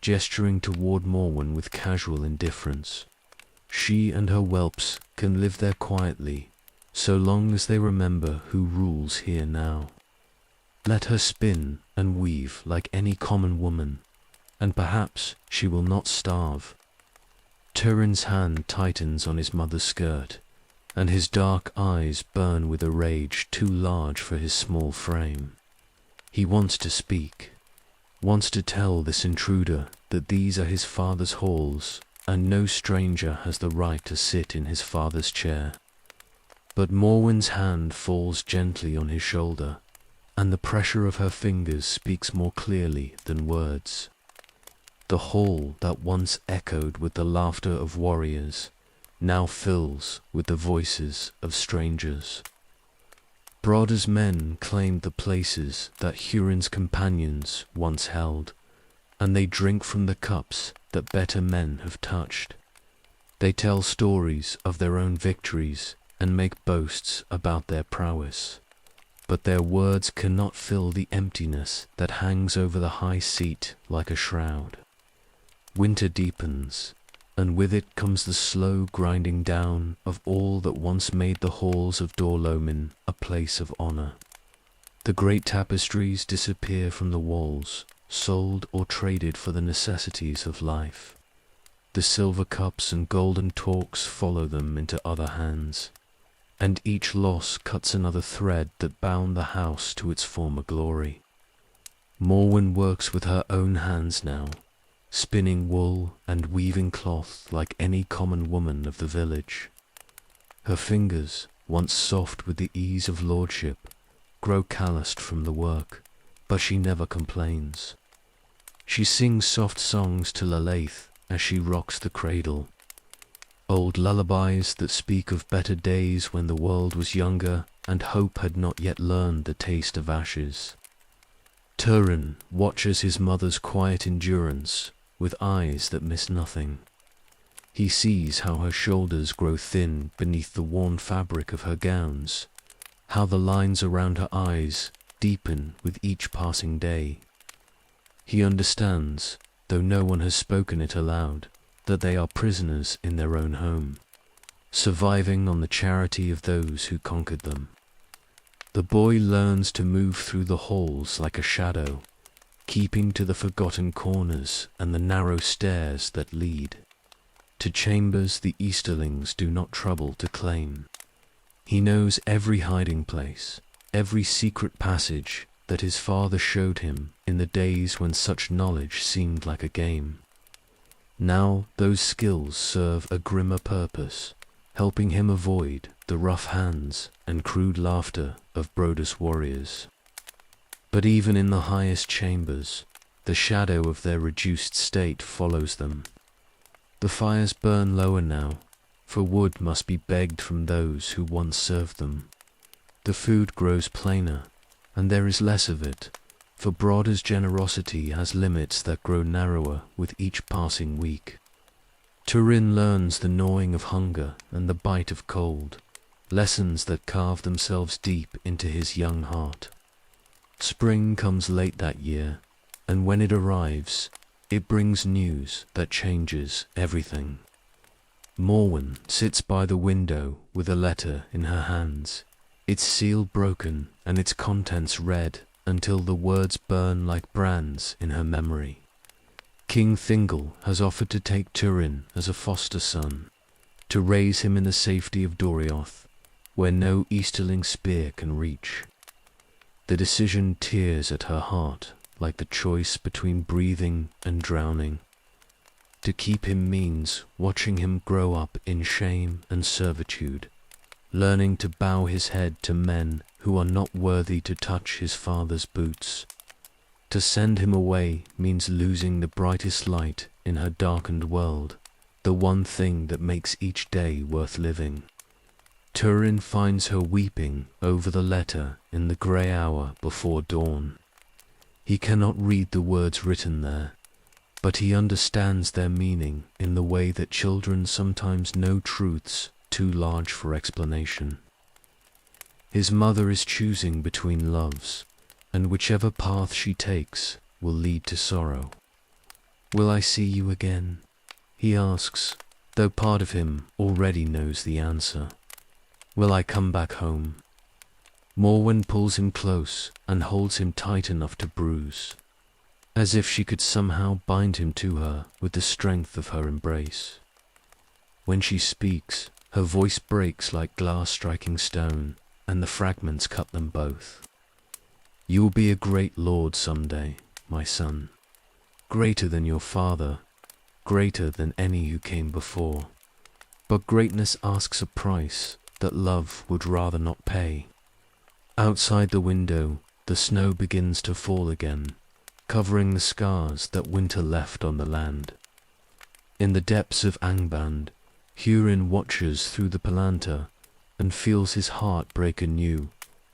gesturing toward Morwen with casual indifference. She and her whelps can live there quietly, so long as they remember who rules here now. Let her spin and weave like any common woman, and perhaps she will not starve. Turin's hand tightens on his mother's skirt, and his dark eyes burn with a rage too large for his small frame. He wants to speak, wants to tell this intruder that these are his father's halls, and no stranger has the right to sit in his father's chair. But Morwen's hand falls gently on his shoulder, and the pressure of her fingers speaks more clearly than words. The hall that once echoed with the laughter of warriors now fills with the voices of strangers. Broder's men claimed the places that Hurin's companions once held, and they drink from the cups that better men have touched. They tell stories of their own victories and make boasts about their prowess. But their words cannot fill the emptiness that hangs over the high seat like a shroud. Winter deepens, and with it comes the slow grinding down of all that once made the halls of Dor-lomin a place of honor. The great tapestries disappear from the walls, sold or traded for the necessities of life. The silver cups and golden torques follow them into other hands, and each loss cuts another thread that bound the house to its former glory. Morwen works with her own hands now, spinning wool and weaving cloth like any common woman of the village. Her fingers, once soft with the ease of lordship, grow calloused from the work, but she never complains. She sings soft songs to Lalaith as she rocks the cradle, old lullabies that speak of better days when the world was younger and hope had not yet learned the taste of ashes. Turin watches his mother's quiet endurance with eyes that miss nothing. He sees how her shoulders grow thin beneath the worn fabric of her gowns, how the lines around her eyes deepen with each passing day. He understands, though no one has spoken it aloud, that they are prisoners in their own home, surviving on the charity of those who conquered them. The boy learns to move through the halls like a shadow, keeping to the forgotten corners and the narrow stairs that lead to chambers the Easterlings do not trouble to claim. He knows every hiding place, every secret passage that his father showed him in the days when such knowledge seemed like a game. Now those skills serve a grimmer purpose, helping him avoid the rough hands and crude laughter of Broder's warriors. But even in the highest chambers, the shadow of their reduced state follows them. The fires burn lower now, for wood must be begged from those who once served them. The food grows plainer, and there is less of it, for Broder's generosity has limits that grow narrower with each passing week. Turin learns the gnawing of hunger and the bite of cold, lessons that carve themselves deep into his young heart. Spring comes late that year, and when it arrives, it brings news that changes everything. Morwen sits by the window with a letter in her hands, its seal broken and its contents read until the words burn like brands in her memory. King Thingol has offered to take Turin as a foster son, to raise him in the safety of Doriath, where no Easterling spear can reach. The decision tears at her heart like the choice between breathing and drowning. To keep him means watching him grow up in shame and servitude, learning to bow his head to men who are not worthy to touch his father's boots. To send him away means losing the brightest light in her darkened world, the one thing that makes each day worth living. Turin finds her weeping over the letter in the grey hour before dawn. He cannot read the words written there, but he understands their meaning in the way that children sometimes know truths too large for explanation. His mother is choosing between loves, and whichever path she takes will lead to sorrow. "Will I see you again?" he asks, though part of him already knows the answer. "Will I come back home?" Morwen pulls him close and holds him tight enough to bruise, as if she could somehow bind him to her with the strength of her embrace. When she speaks, her voice breaks like glass striking stone, and the fragments cut them both. "You will be a great lord someday, my son. Greater than your father, greater than any who came before. But greatness asks a price that love would rather not pay." Outside the window, the snow begins to fall again, covering the scars that winter left on the land. In the depths of Angband, Hurin watches through the palantir and feels his heart break anew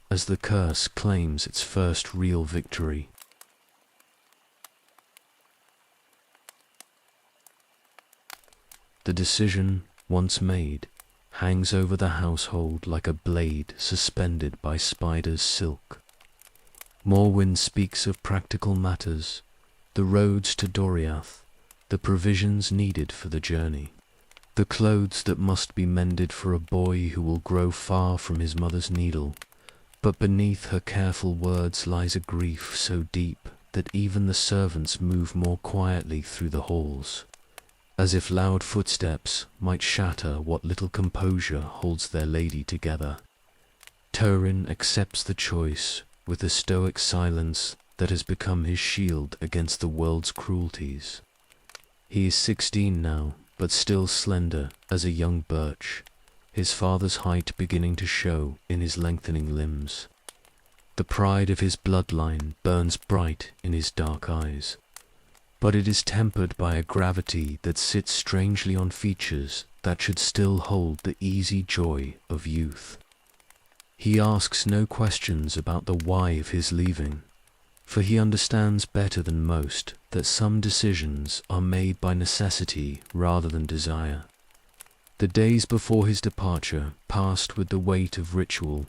as the curse claims its first real victory. The decision, once made, hangs over the household like a blade suspended by spider's silk. Morwen speaks of practical matters, the roads to Doriath, the provisions needed for the journey, the clothes that must be mended for a boy who will grow far from his mother's needle. But beneath her careful words lies a grief so deep that even the servants move more quietly through the halls, as if loud footsteps might shatter what little composure holds their lady together. Turin accepts the choice with a stoic silence that has become his shield against the world's cruelties. He is 16 now, but still slender as a young birch, his father's height beginning to show in his lengthening limbs. The pride of his bloodline burns bright in his dark eyes, but it is tempered by a gravity that sits strangely on features that should still hold the easy joy of youth. He asks no questions about the why of his leaving, for he understands better than most that some decisions are made by necessity rather than desire. The days before his departure passed with the weight of ritual,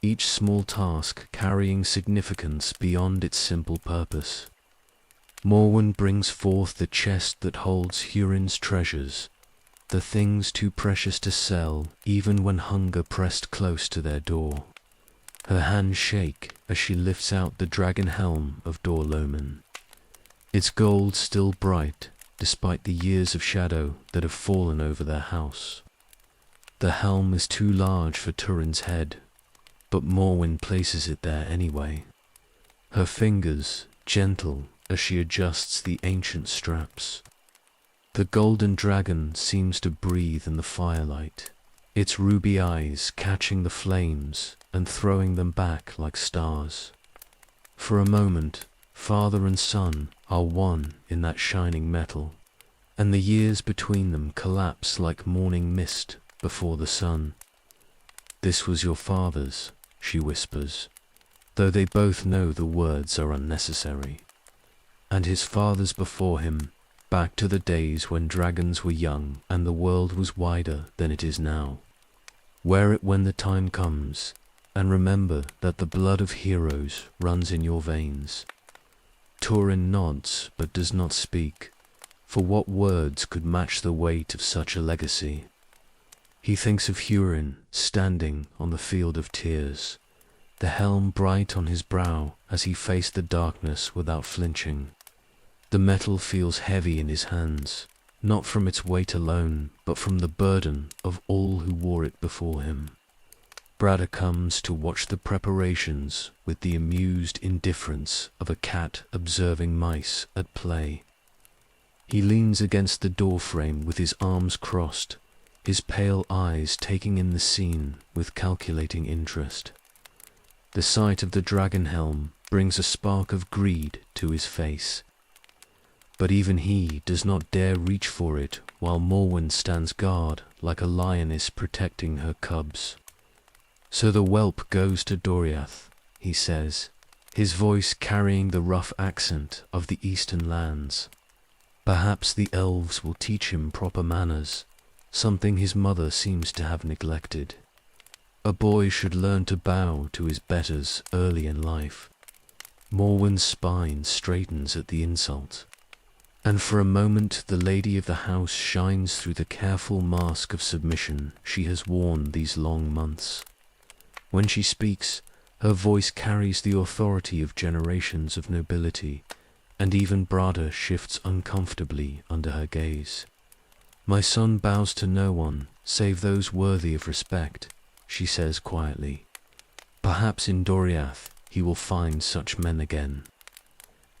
each small task carrying significance beyond its simple purpose. Morwen brings forth the chest that holds Hurin's treasures, the things too precious to sell even when hunger pressed close to their door. Her hands shake as she lifts out the dragon helm of Dor-lomin, its gold still bright despite the years of shadow that have fallen over their house. The helm is too large for Turin's head, but Morwen places it there anyway. Her fingers gentle as she adjusts the ancient straps. The golden dragon seems to breathe in the firelight, its ruby eyes catching the flames and throwing them back like stars. For a moment, father and son are one in that shining metal, and the years between them collapse like morning mist before the sun. "This was your father's," she whispers, though they both know the words are unnecessary. And his father's before him, back to the days when dragons were young and the world was wider than it is now. Wear it when the time comes, and remember that the blood of heroes runs in your veins." Turin nods but does not speak, for what words could match the weight of such a legacy? He thinks of Hurin standing on the field of tears, the helm bright on his brow as he faced the darkness without flinching. The metal feels heavy in his hands, not from its weight alone, but from the burden of all who wore it before him. Brada comes to watch the preparations with the amused indifference of a cat observing mice at play. He leans against the door frame with his arms crossed, his pale eyes taking in the scene with calculating interest. The sight of the dragon helm brings a spark of greed to his face. But even he does not dare reach for it while Morwen stands guard like a lioness protecting her cubs. "So the whelp goes to Doriath," he says, his voice carrying the rough accent of the eastern lands. "Perhaps the elves will teach him proper manners, something his mother seems to have neglected. A boy should learn to bow to his betters early in life." Morwen's spine straightens at the insult, and for a moment the lady of the house shines through the careful mask of submission she has worn these long months. When she speaks, her voice carries the authority of generations of nobility, and even Brada shifts uncomfortably under her gaze. "My son bows to no one, save those worthy of respect," she says quietly. "Perhaps in Doriath he will find such men again."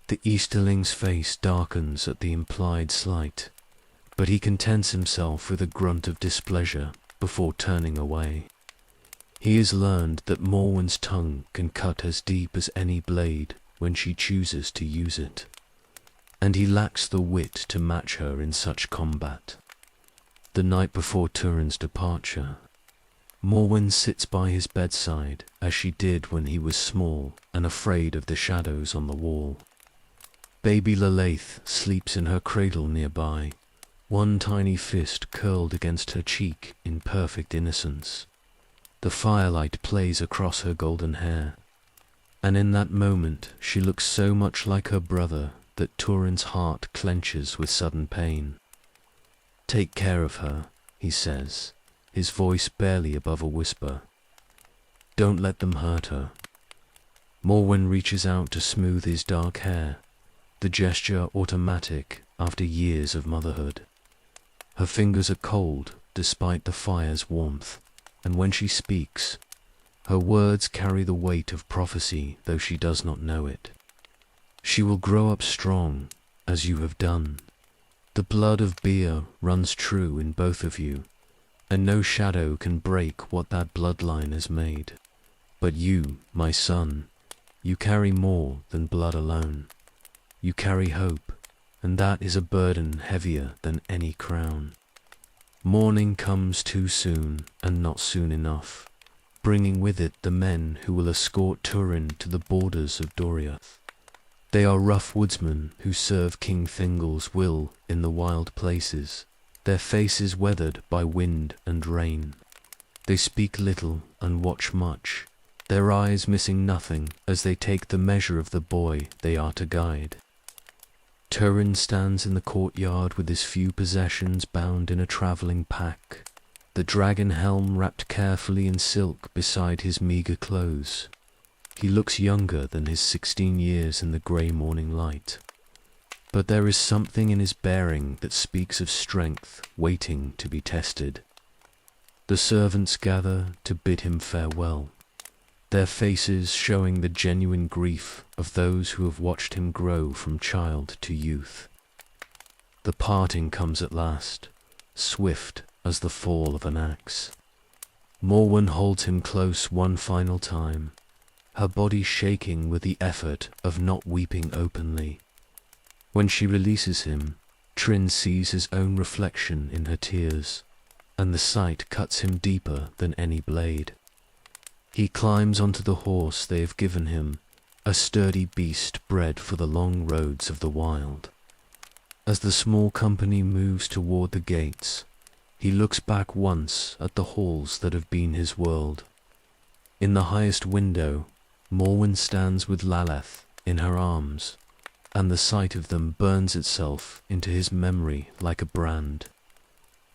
The Easterling's face darkens at the implied slight, but he contents himself with a grunt of displeasure before turning away. He has learned that Morwen's tongue can cut as deep as any blade when she chooses to use it, and he lacks the wit to match her in such combat. The night before Turin's departure, Morwen sits by his bedside as she did when he was small and afraid of the shadows on the wall. Baby Lalaith sleeps in her cradle nearby, one tiny fist curled against her cheek in perfect innocence. The firelight plays across her golden hair, and in that moment she looks so much like her brother that Turin's heart clenches with sudden pain. "Take care of her," he says, his voice barely above a whisper. "Don't let them hurt her." Morwen reaches out to smooth his dark hair, the gesture automatic after years of motherhood. Her fingers are cold despite the fire's warmth, and when she speaks, her words carry the weight of prophecy, though she does not know it. "She will grow up strong, as you have done. The blood of Beer runs true in both of you, and no shadow can break what that bloodline has made. But you, my son, you carry more than blood alone. You carry hope, and that is a burden heavier than any crown. Morning comes too soon, and not soon enough, bringing with it the men who will escort Turin to the borders of Doriath. They are rough woodsmen who serve King Thingol's will in the wild places, their faces weathered by wind and rain. They speak little and watch much, their eyes missing nothing as they take the measure of the boy they are to guide. Turin stands in the courtyard with his few possessions bound in a travelling pack, the dragon helm wrapped carefully in silk beside his meagre clothes. He looks younger than his 16 years in the grey morning light, but there is something in his bearing that speaks of strength waiting to be tested. The servants gather to bid him farewell, their faces showing the genuine grief of those who have watched him grow from child to youth. The parting comes at last, swift as the fall of an axe. Morwen holds him close one final time, her body shaking with the effort of not weeping openly. When she releases him, Trin sees his own reflection in her tears, and the sight cuts him deeper than any blade. He climbs onto the horse they have given him, a sturdy beast bred for the long roads of the wild. As the small company moves toward the gates, he looks back once at the halls that have been his world. In the highest window, Morwen stands with Laleth in her arms, and the sight of them burns itself into his memory like a brand.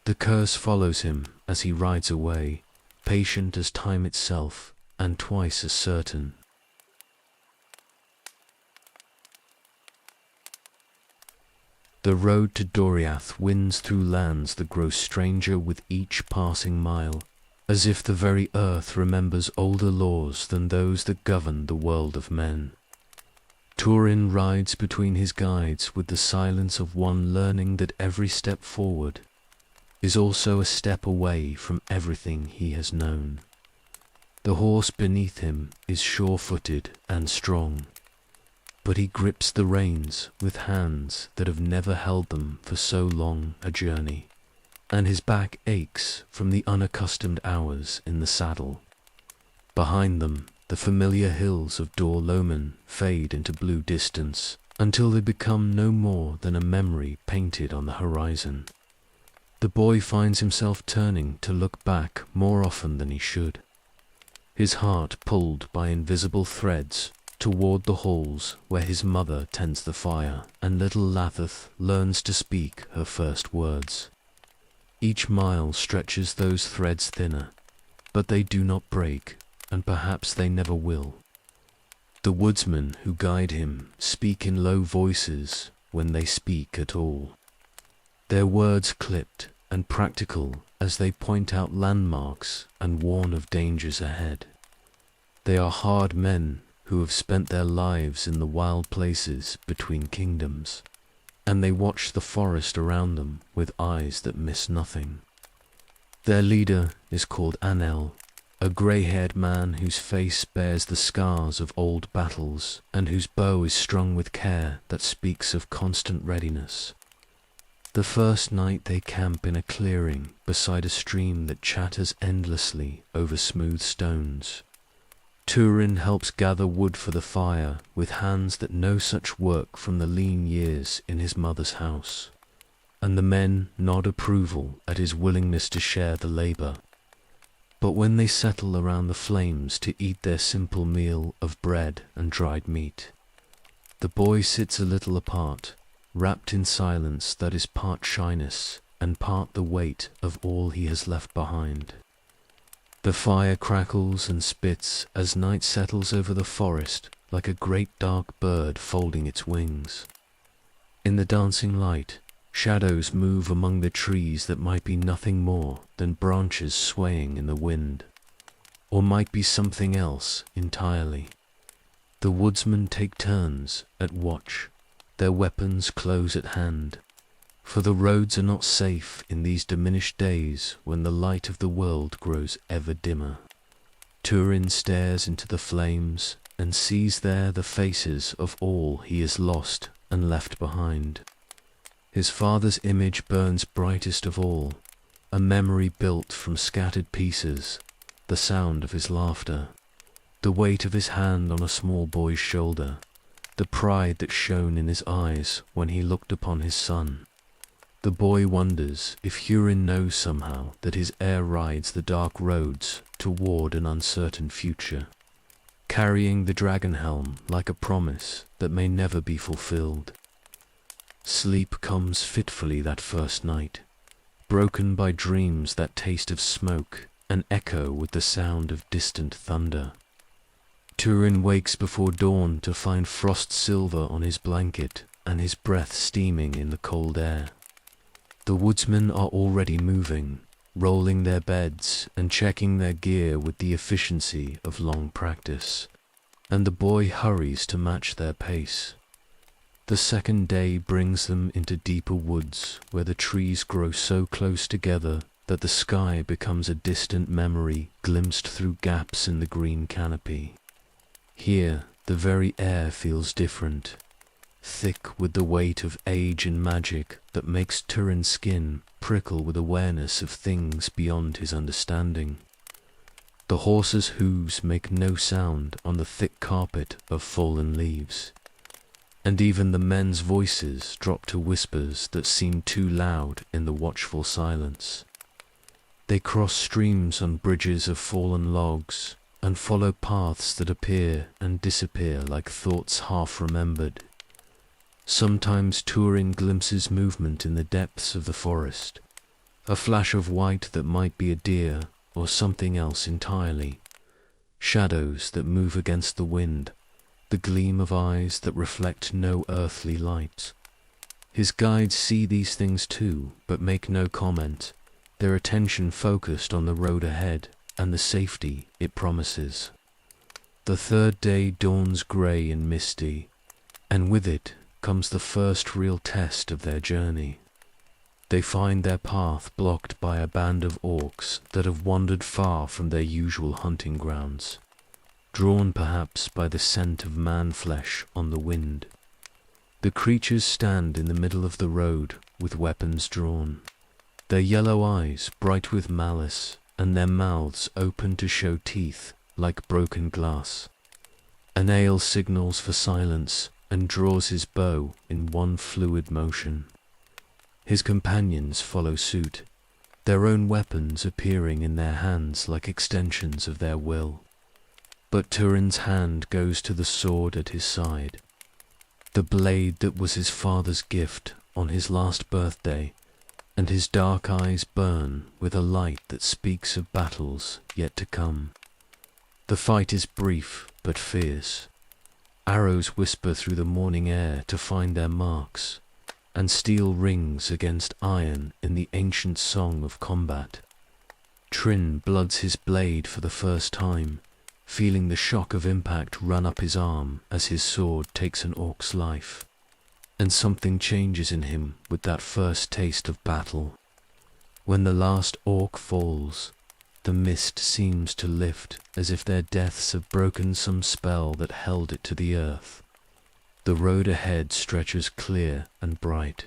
The curse follows him as he rides away, patient as time itself, and twice as certain. The road to Doriath winds through lands that grow stranger with each passing mile, as if the very earth remembers older laws than those that govern the world of men. Turin rides between his guides with the silence of one learning that every step forward is also a step away from everything he has known. The horse beneath him is sure-footed and strong, but he grips the reins with hands that have never held them for so long a journey, and his back aches from the unaccustomed hours in the saddle. Behind them, the familiar hills of Dor-lomin fade into blue distance until they become no more than a memory painted on the horizon. The boy finds himself turning to look back more often than he should, his heart pulled by invisible threads toward the halls where his mother tends the fire and little Laleth learns to speak her first words. Each mile stretches those threads thinner, but they do not break, and perhaps they never will. The woodsmen who guide him speak in low voices when they speak at all, their words clipped and practical as they point out landmarks and warn of dangers ahead. They are hard men who have spent their lives in the wild places between kingdoms, and they watch the forest around them with eyes that miss nothing. Their leader is called Anel, a grey-haired man whose face bears the scars of old battles and whose bow is strung with care that speaks of constant readiness. The first night they camp in a clearing beside a stream that chatters endlessly over smooth stones. Turin helps gather wood for the fire with hands that know such work from the lean years in his mother's house, and the men nod approval at his willingness to share the labor. But when they settle around the flames to eat their simple meal of bread and dried meat, the boy sits a little apart, wrapped in silence that is part shyness and part the weight of all he has left behind. The fire crackles and spits as night settles over the forest like a great dark bird folding its wings. In the dancing light, shadows move among the trees that might be nothing more than branches swaying in the wind, or might be something else entirely. The woodsmen take turns at watch, their weapons close at hand, for the roads are not safe in these diminished days when the light of the world grows ever dimmer. Turin stares into the flames and sees there the faces of all he has lost and left behind. His father's image burns brightest of all, a memory built from scattered pieces, the sound of his laughter, the weight of his hand on a small boy's shoulder, the pride that shone in his eyes when he looked upon his son. The boy wonders if Hurin knows somehow that his heir rides the dark roads toward an uncertain future, carrying the dragon helm like a promise that may never be fulfilled. Sleep comes fitfully that first night, broken by dreams that taste of smoke and echo with the sound of distant thunder. Turin wakes before dawn to find frost silver on his blanket and his breath steaming in the cold air. The woodsmen are already moving, rolling their beds and checking their gear with the efficiency of long practice, and the boy hurries to match their pace. The second day brings them into deeper woods where the trees grow so close together that the sky becomes a distant memory glimpsed through gaps in the green canopy. Here, the very air feels different, thick with the weight of age and magic that makes Turin's skin prickle with awareness of things beyond his understanding. The horses' hooves make no sound on the thick carpet of fallen leaves, and even the men's voices drop to whispers that seem too loud in the watchful silence. They cross streams on bridges of fallen logs, and follow paths that appear and disappear like thoughts half remembered. Sometimes Turin glimpses movement in the depths of the forest, a flash of white that might be a deer or something else entirely, shadows that move against the wind, the gleam of eyes that reflect no earthly light. His guides see these things too, but make no comment, their attention focused on the road ahead and the safety it promises. The third day dawns grey and misty, and with it comes the first real test of their journey. They find their path blocked by a band of orcs that have wandered far from their usual hunting grounds, drawn perhaps by the scent of man-flesh on the wind. The creatures stand in the middle of the road with weapons drawn, their yellow eyes bright with malice, and their mouths open to show teeth like broken glass. Anael signals for silence and draws his bow in one fluid motion. His companions follow suit, their own weapons appearing in their hands like extensions of their will. But Turin's hand goes to the sword at his side, the blade that was his father's gift on his last birthday, and his dark eyes burn with a light that speaks of battles yet to come. The fight is brief but fierce. Arrows whisper through the morning air to find their marks, and steel rings against iron in the ancient song of combat. Trin bloods his blade for the first time, feeling the shock of impact run up his arm as his sword takes an orc's life. And something changes in him with that first taste of battle. When the last orc falls, the mist seems to lift as if their deaths have broken some spell that held it to the earth. The road ahead stretches clear and bright,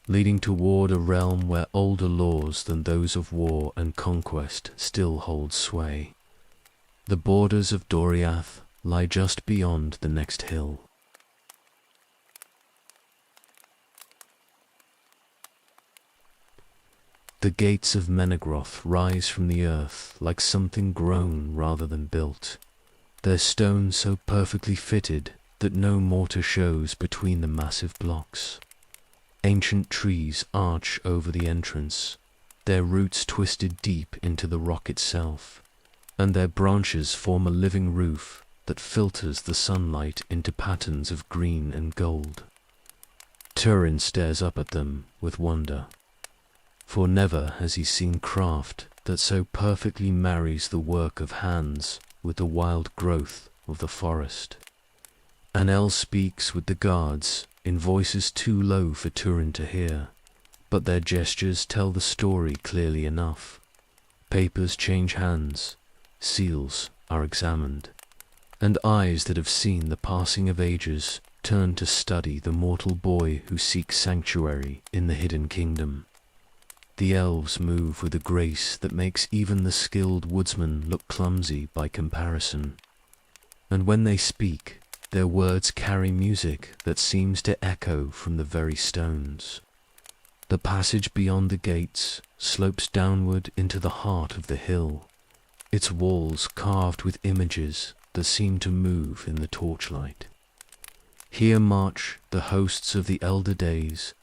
leading toward a realm where older laws than those of war and conquest still hold sway. The borders of Doriath lie just beyond the next hill. The gates of Morgoth rise from the earth like something grown rather than built, their stone so perfectly fitted that no mortar shows between the massive blocks. Ancient trees arch over the entrance, their roots twisted deep into the rock itself, and their branches form a living roof that filters the sunlight into patterns of green and gold. Turin stares up at them with wonder, for never has he seen craft that so perfectly marries the work of hands with the wild growth of the forest. Anael speaks with the guards in voices too low for Turin to hear, but their gestures tell the story clearly enough. Papers change hands, seals are examined, and eyes that have seen the passing of ages turn to study the mortal boy who seeks sanctuary in the hidden kingdom. The elves move with a grace that makes even the skilled woodsman look clumsy by comparison. And when they speak, their words carry music that seems to echo from the very stones. The passage beyond the gates slopes downward into the heart of the hill, its walls carved with images that seem to move in the torchlight. Here march the hosts of the elder days,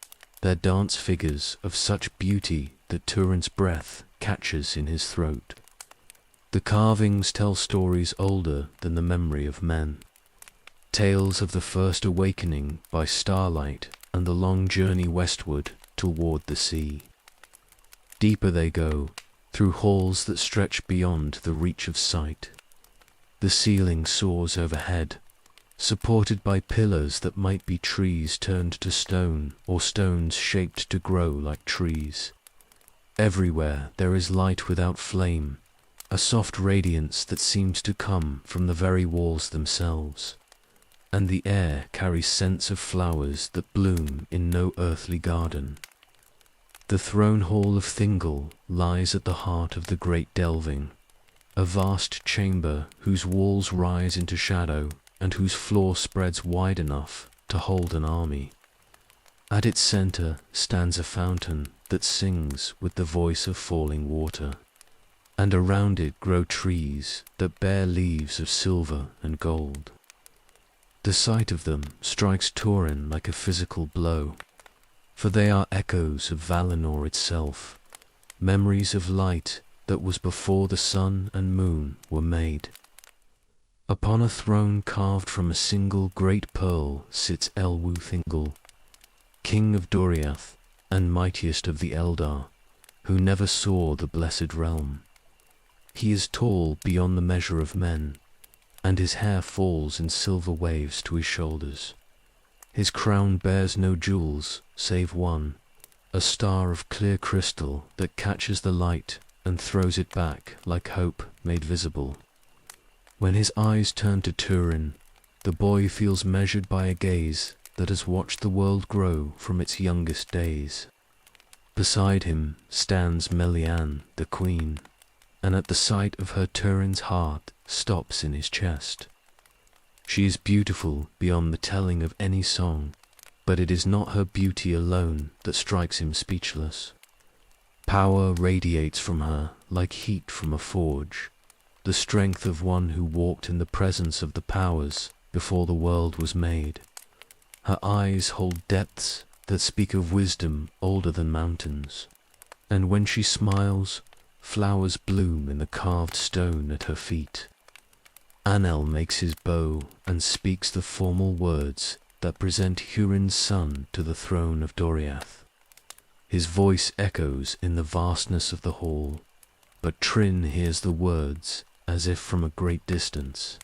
their dance figures of such beauty that Turin's breath catches in his throat. The carvings tell stories older than the memory of men, tales of the first awakening by starlight and the long journey westward toward the sea. Deeper they go, through halls that stretch beyond the reach of sight. The ceiling soars overhead, supported by pillars that might be trees turned to stone or stones shaped to grow like trees. Everywhere there is light without flame, a soft radiance that seems to come from the very walls themselves, and the air carries scents of flowers that bloom in no earthly garden. The throne hall of Thingol lies at the heart of the great delving, a vast chamber whose walls rise into shadow and whose floor spreads wide enough to hold an army. At its center stands a fountain that sings with the voice of falling water, and around it grow trees that bear leaves of silver and gold. The sight of them strikes Turin like a physical blow, for they are echoes of Valinor itself, memories of light that was before the sun and moon were made. Upon a throne carved from a single great pearl sits Elwulf, king of Doriath and mightiest of the Eldar, who never saw the blessed realm. He is tall beyond the measure of men, and his hair falls in silver waves to his shoulders. His crown bears no jewels save one, a star of clear crystal that catches the light and throws it back like hope made visible. When his eyes turn to Turin, the boy feels measured by a gaze that has watched the world grow from its youngest days. Beside him stands Melian, the queen, and at the sight of her Turin's heart stops in his chest. She is beautiful beyond the telling of any song, but it is not her beauty alone that strikes him speechless. Power radiates from her like heat from a forge, the strength of one who walked in the presence of the powers before the world was made. Her eyes hold depths that speak of wisdom older than mountains, and when she smiles, flowers bloom in the carved stone at her feet. Anel makes his bow and speaks the formal words that present Hurin's son to the throne of Doriath. His voice echoes in the vastness of the hall, but Trin hears the words as if from a great distance.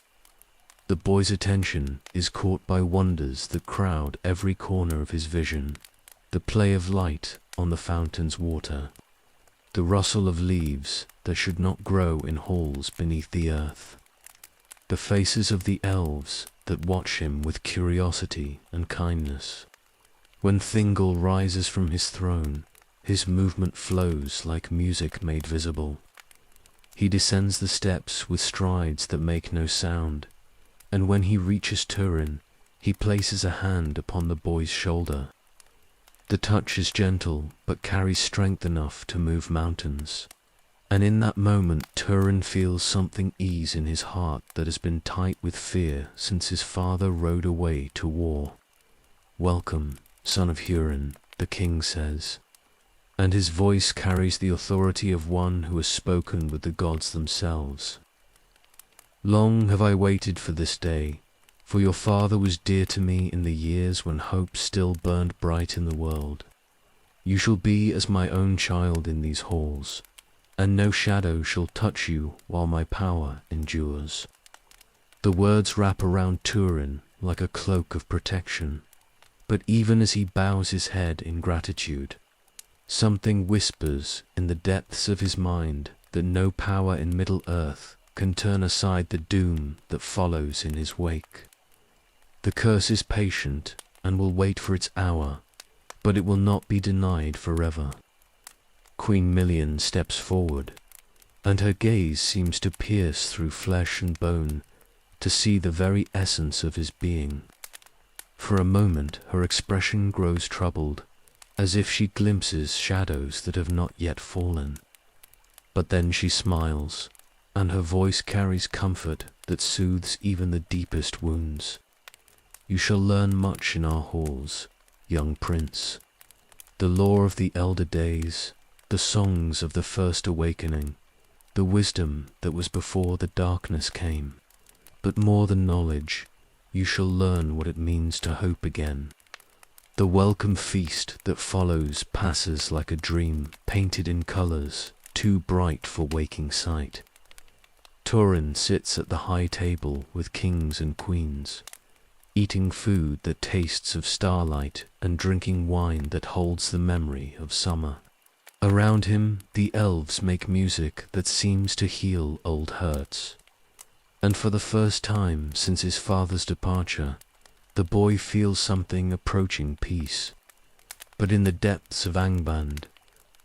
The boy's attention is caught by wonders that crowd every corner of his vision, the play of light on the fountain's water, the rustle of leaves that should not grow in halls beneath the earth, the faces of the elves that watch him with curiosity and kindness. When Thingol rises from his throne, his movement flows like music made visible. He descends the steps with strides that make no sound, and when he reaches Turin, he places a hand upon the boy's shoulder. The touch is gentle, but carries strength enough to move mountains. And in that moment Turin feels something ease in his heart that has been tight with fear since his father rode away to war. "Welcome, son of Hurin," the king says, and his voice carries the authority of one who has spoken with the gods themselves. "Long have I waited for this day, for your father was dear to me in the years when hope still burned bright in the world. You shall be as my own child in these halls, and no shadow shall touch you while my power endures." The words wrap around Turin like a cloak of protection, but even as he bows his head in gratitude, something whispers in the depths of his mind that no power in Middle-earth can turn aside the doom that follows in his wake. The curse is patient and will wait for its hour, but it will not be denied forever. Queen Million steps forward, and her gaze seems to pierce through flesh and bone to see the very essence of his being. For a moment her expression grows troubled, as if she glimpses shadows that have not yet fallen. But then she smiles, and her voice carries comfort that soothes even the deepest wounds. "You shall learn much in our halls, young prince. The lore of the elder days, the songs of the first awakening, the wisdom that was before the darkness came. But more than knowledge, you shall learn what it means to hope again. The welcome feast that follows passes like a dream painted in colors too bright for waking sight." Turin sits at the high table with kings and queens, eating food that tastes of starlight and drinking wine that holds the memory of summer. Around him the elves make music that seems to heal old hurts, and for the first time since his father's departure, the boy feels something approaching peace. But in the depths of Angband,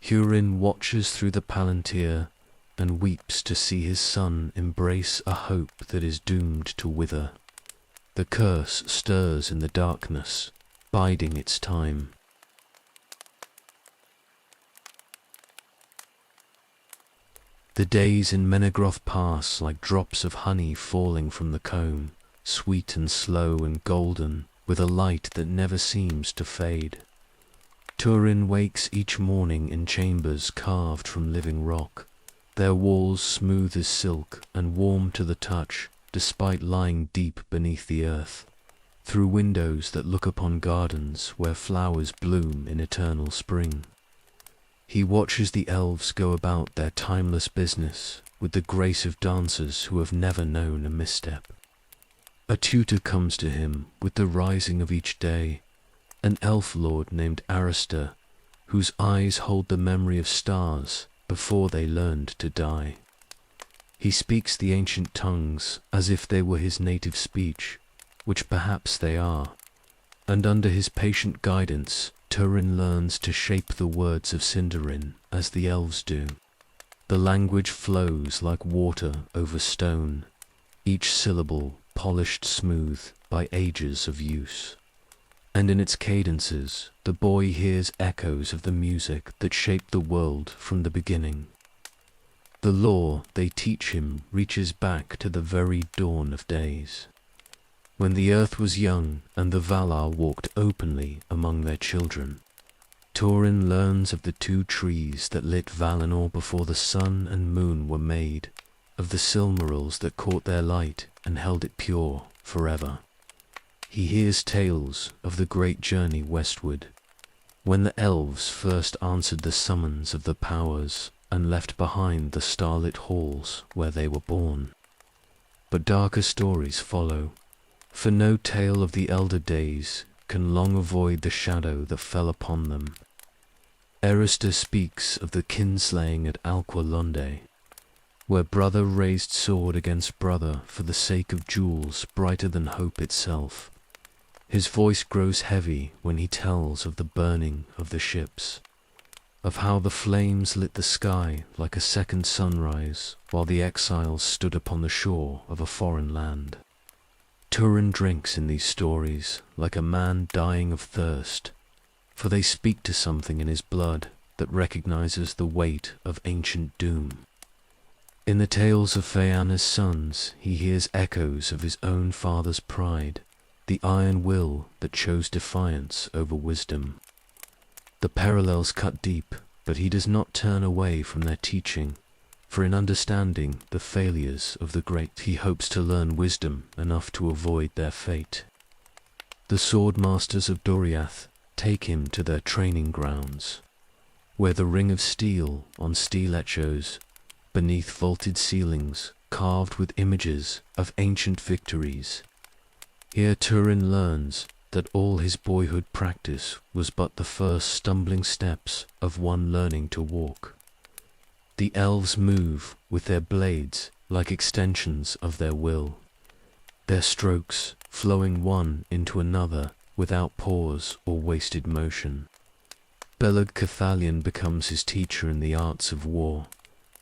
Hurin watches through the palantir and weeps to see his son embrace a hope that is doomed to wither. The curse stirs in the darkness, biding its time. The days in Morgoth pass like drops of honey falling from the comb, sweet and slow and golden, with a light that never seems to fade. Turin wakes each morning in chambers carved from living rock, their walls smooth as silk and warm to the touch, despite lying deep beneath the earth, through windows that look upon gardens where flowers bloom in eternal spring. He watches the elves go about their timeless business with the grace of dancers who have never known a misstep. A tutor comes to him with the rising of each day, an elf lord named Arister, whose eyes hold the memory of stars before they learned to die. He speaks the ancient tongues as if they were his native speech, which perhaps they are, and under his patient guidance, Turin learns to shape the words of Sindarin as the elves do. The language flows like water over stone, each syllable polished smooth by ages of use. And in its cadences, the boy hears echoes of the music that shaped the world from the beginning. The lore they teach him reaches back to the very dawn of days, when the earth was young and the Valar walked openly among their children. Turin learns of the two trees that lit Valinor before the sun and moon were made, of the Silmarils that caught their light and held it pure forever. He hears tales of the great journey westward, when the elves first answered the summons of the powers and left behind the starlit halls where they were born. But darker stories follow, for no tale of the elder days can long avoid the shadow that fell upon them. Arister speaks of the kinslaying at Alqualonde, where brother raised sword against brother for the sake of jewels brighter than hope itself. His voice grows heavy when he tells of the burning of the ships, of how the flames lit the sky like a second sunrise while the exiles stood upon the shore of a foreign land. Turin drinks in these stories like a man dying of thirst, for they speak to something in his blood that recognizes the weight of ancient doom. In the tales of Feanna's sons, he hears echoes of his own father's pride, the iron will that chose defiance over wisdom. The parallels cut deep, but he does not turn away from their teaching, for in understanding the failures of the great, he hopes to learn wisdom enough to avoid their fate. The sword masters of Doriath take him to their training grounds, where the ring of steel on steel echoes, beneath vaulted ceilings carved with images of ancient victories. Here Turin learns that all his boyhood practice was but the first stumbling steps of one learning to walk. The elves move with their blades like extensions of their will, their strokes flowing one into another without pause or wasted motion. Beleg Cathalion becomes his teacher in the arts of war,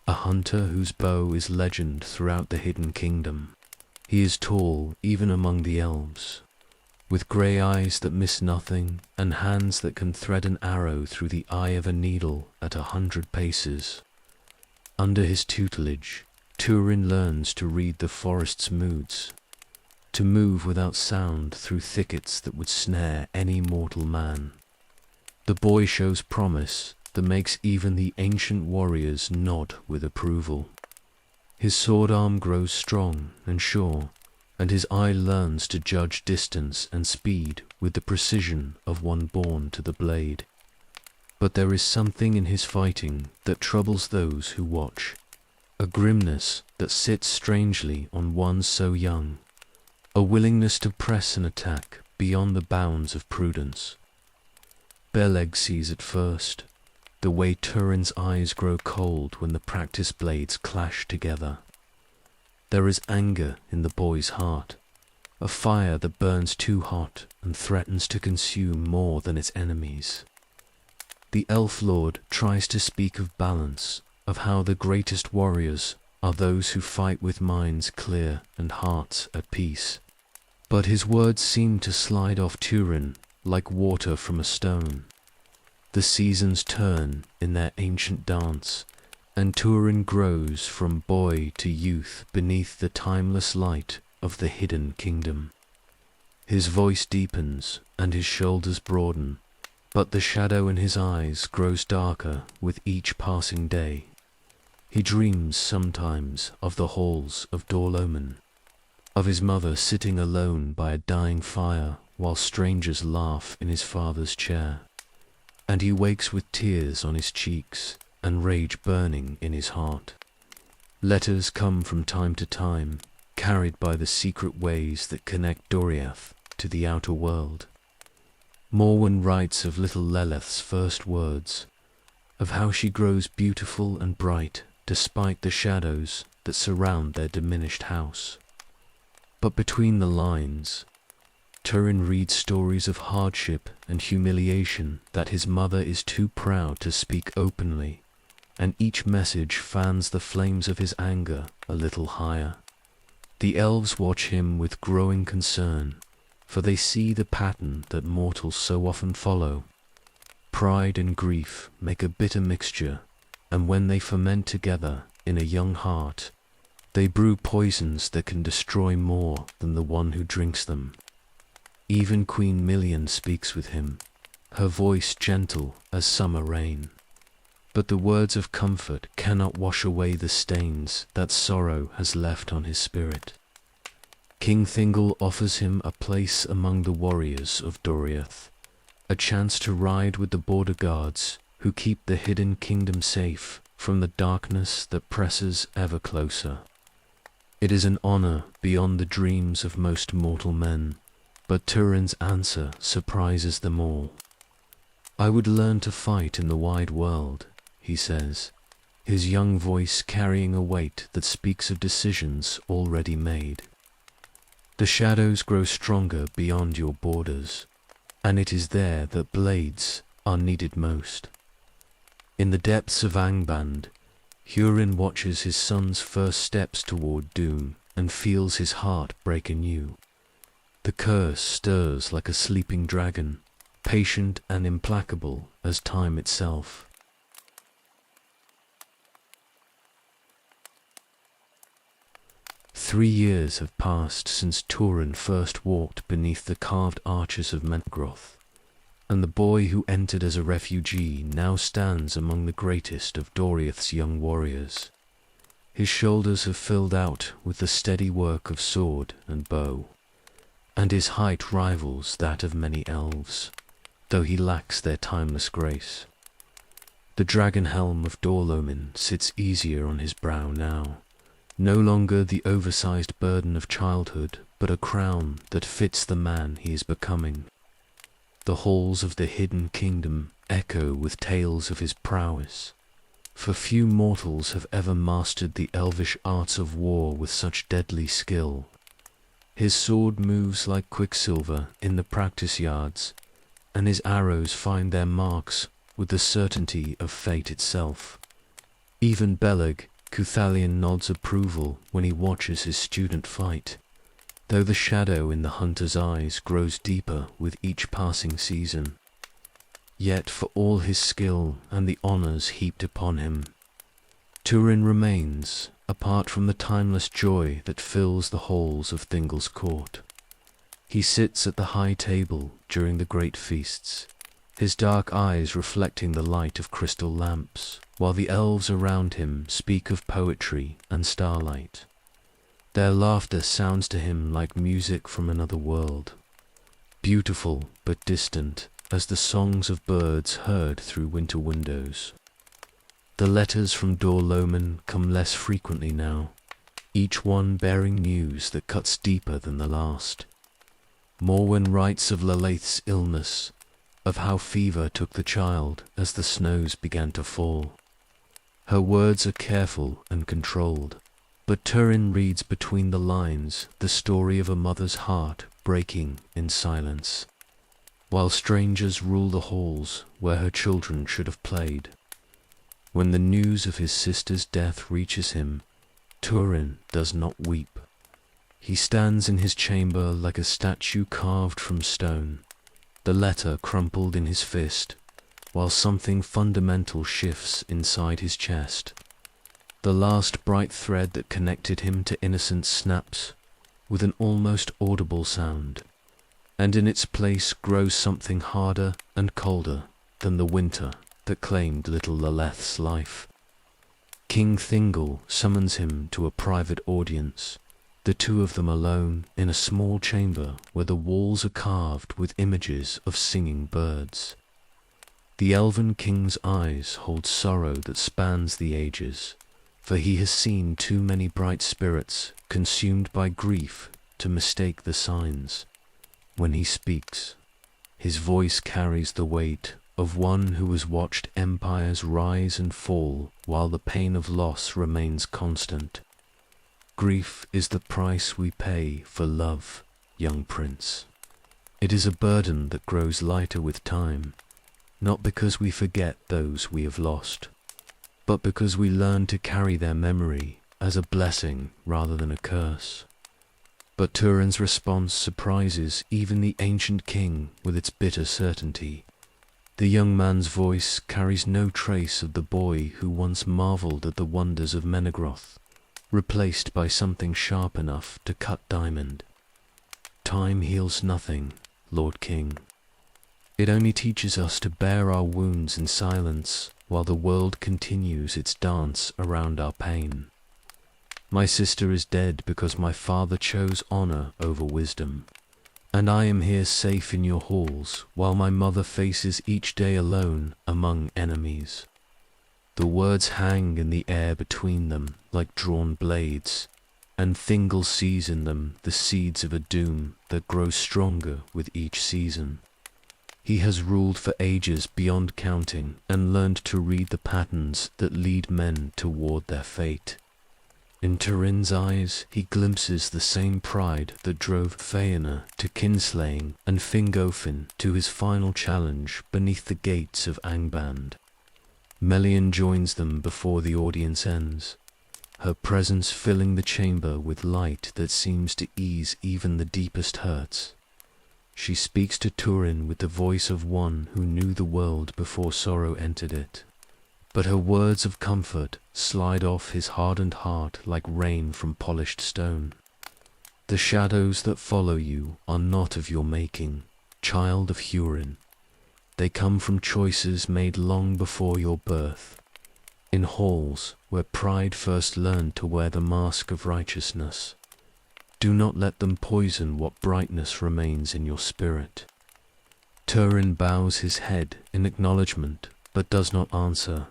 a hunter whose bow is legend throughout the hidden kingdom. He is tall even among the elves, with grey eyes that miss nothing and hands that can thread an arrow through the eye of a needle at 100 paces. Under his tutelage, Turin learns to read the forest's moods, to move without sound through thickets that would snare any mortal man. The boy shows promise that makes even the ancient warriors nod with approval. His sword arm grows strong and sure, and his eye learns to judge distance and speed with the precision of one born to the blade. But there is something in his fighting that troubles those who watch, a grimness that sits strangely on one so young, a willingness to press an attack beyond the bounds of prudence. Beleg sees it first, the way Turin's eyes grow cold when the practiced blades clash together. There is anger in the boy's heart, a fire that burns too hot and threatens to consume more than its enemies. The elf lord tries to speak of balance, of how the greatest warriors are those who fight with minds clear and hearts at peace. But his words seem to slide off Turin like water from a stone. The seasons turn in their ancient dance, and Turin grows from boy to youth beneath the timeless light of the hidden kingdom. His voice deepens and his shoulders broaden, but the shadow in his eyes grows darker with each passing day. He dreams sometimes of the halls of Dor-lomin, of his mother sitting alone by a dying fire while strangers laugh in his father's chair, and he wakes with tears on his cheeks and rage burning in his heart. Letters come from time to time, carried by the secret ways that connect Doriath to the outer world. Morwen writes of little Leleth's first words, of how she grows beautiful and bright despite the shadows that surround their diminished house. But between the lines, Turin reads stories of hardship and humiliation that his mother is too proud to speak openly, and each message fans the flames of his anger a little higher. The elves watch him with growing concern, for they see the pattern that mortals so often follow. Pride and grief make a bitter mixture, and when they ferment together in a young heart, they brew poisons that can destroy more than the one who drinks them. Even Queen Million speaks with him, her voice gentle as summer rain. But the words of comfort cannot wash away the stains that sorrow has left on his spirit. King Thingol offers him a place among the warriors of Doriath, a chance to ride with the border guards who keep the hidden kingdom safe from the darkness that presses ever closer. It is an honor beyond the dreams of most mortal men, but Turin's answer surprises them all. "I would learn to fight in the wide world," he says, his young voice carrying a weight that speaks of decisions already made. "The shadows grow stronger beyond your borders, and it is there that blades are needed most." In the depths of Angband, Hurin watches his son's first steps toward doom and feels his heart break anew. The curse stirs like a sleeping dragon, patient and implacable as time itself. "3 years have passed since Turin first walked beneath the carved arches of Morgoth, and the boy who entered as a refugee now stands among the greatest of Doriath's young warriors. His shoulders have filled out with the steady work of sword and bow, and his height rivals that of many elves, though he lacks their timeless grace. The dragon helm of Dor-lomin sits easier on his brow now, no longer the oversized burden of childhood, but a crown that fits the man he is becoming. The halls of the hidden kingdom echo with tales of his prowess, for few mortals have ever mastered the elvish arts of war with such deadly skill. His sword moves like quicksilver in the practice yards, and his arrows find their marks with the certainty of fate itself. Even Beleg, Cuthalion, nods approval when he watches his student fight, though the shadow in the hunter's eyes grows deeper with each passing season. Yet for all his skill and the honors heaped upon him, Turin remains, apart from the timeless joy that fills the halls of Thingol's court. He sits at the high table during the great feasts, his dark eyes reflecting the light of crystal lamps, while the elves around him speak of poetry and starlight. Their laughter sounds to him like music from another world, beautiful but distant as the songs of birds heard through winter windows. The letters from Dor-lomin come less frequently now, each one bearing news that cuts deeper than the last. Morwen writes of Leleth's illness, of how fever took the child as the snows began to fall. Her words are careful and controlled, but Turin reads between the lines the story of a mother's heart breaking in silence, while strangers rule the halls where her children should have played. When the news of his sister's death reaches him, Turin does not weep. He stands in his chamber like a statue carved from stone, the letter crumpled in his fist, while something fundamental shifts inside his chest. The last bright thread that connected him to innocence snaps with an almost audible sound, and in its place grows something harder and colder than the winter that claimed little Leleth's life. King Thingol summons him to a private audience, the two of them alone in a small chamber where the walls are carved with images of singing birds. The elven king's eyes hold sorrow that spans the ages, for he has seen too many bright spirits consumed by grief to mistake the signs. When he speaks, his voice carries the weight of one who has watched empires rise and fall while the pain of loss remains constant. Grief is the price we pay for love, young prince. It is a burden that grows lighter with time, not because we forget those we have lost, but because we learn to carry their memory as a blessing rather than a curse. But Turin's response surprises even the ancient king with its bitter certainty. The young man's voice carries no trace of the boy who once marveled at the wonders of Morgoth, replaced by something sharp enough to cut diamond. Time heals nothing, Lord King. It only teaches us to bear our wounds in silence while the world continues its dance around our pain. My sister is dead because my father chose honor over wisdom, and I am here safe in your halls while my mother faces each day alone among enemies. The words hang in the air between them like drawn blades, and Thingol sees in them the seeds of a doom that grows stronger with each season. He has ruled for ages beyond counting and learned to read the patterns that lead men toward their fate. In Turin's eyes he glimpses the same pride that drove Fëanor to kinslaying and Fingolfin to his final challenge beneath the gates of Angband. Melian joins them before the audience ends, her presence filling the chamber with light that seems to ease even the deepest hurts. She speaks to Turin with the voice of one who knew the world before sorrow entered it, but her words of comfort slide off his hardened heart like rain from polished stone. The shadows that follow you are not of your making, child of Hurin. They come from choices made long before your birth, in halls where pride first learned to wear the mask of righteousness. Do not let them poison what brightness remains in your spirit. Turin bows his head in acknowledgement, but does not answer,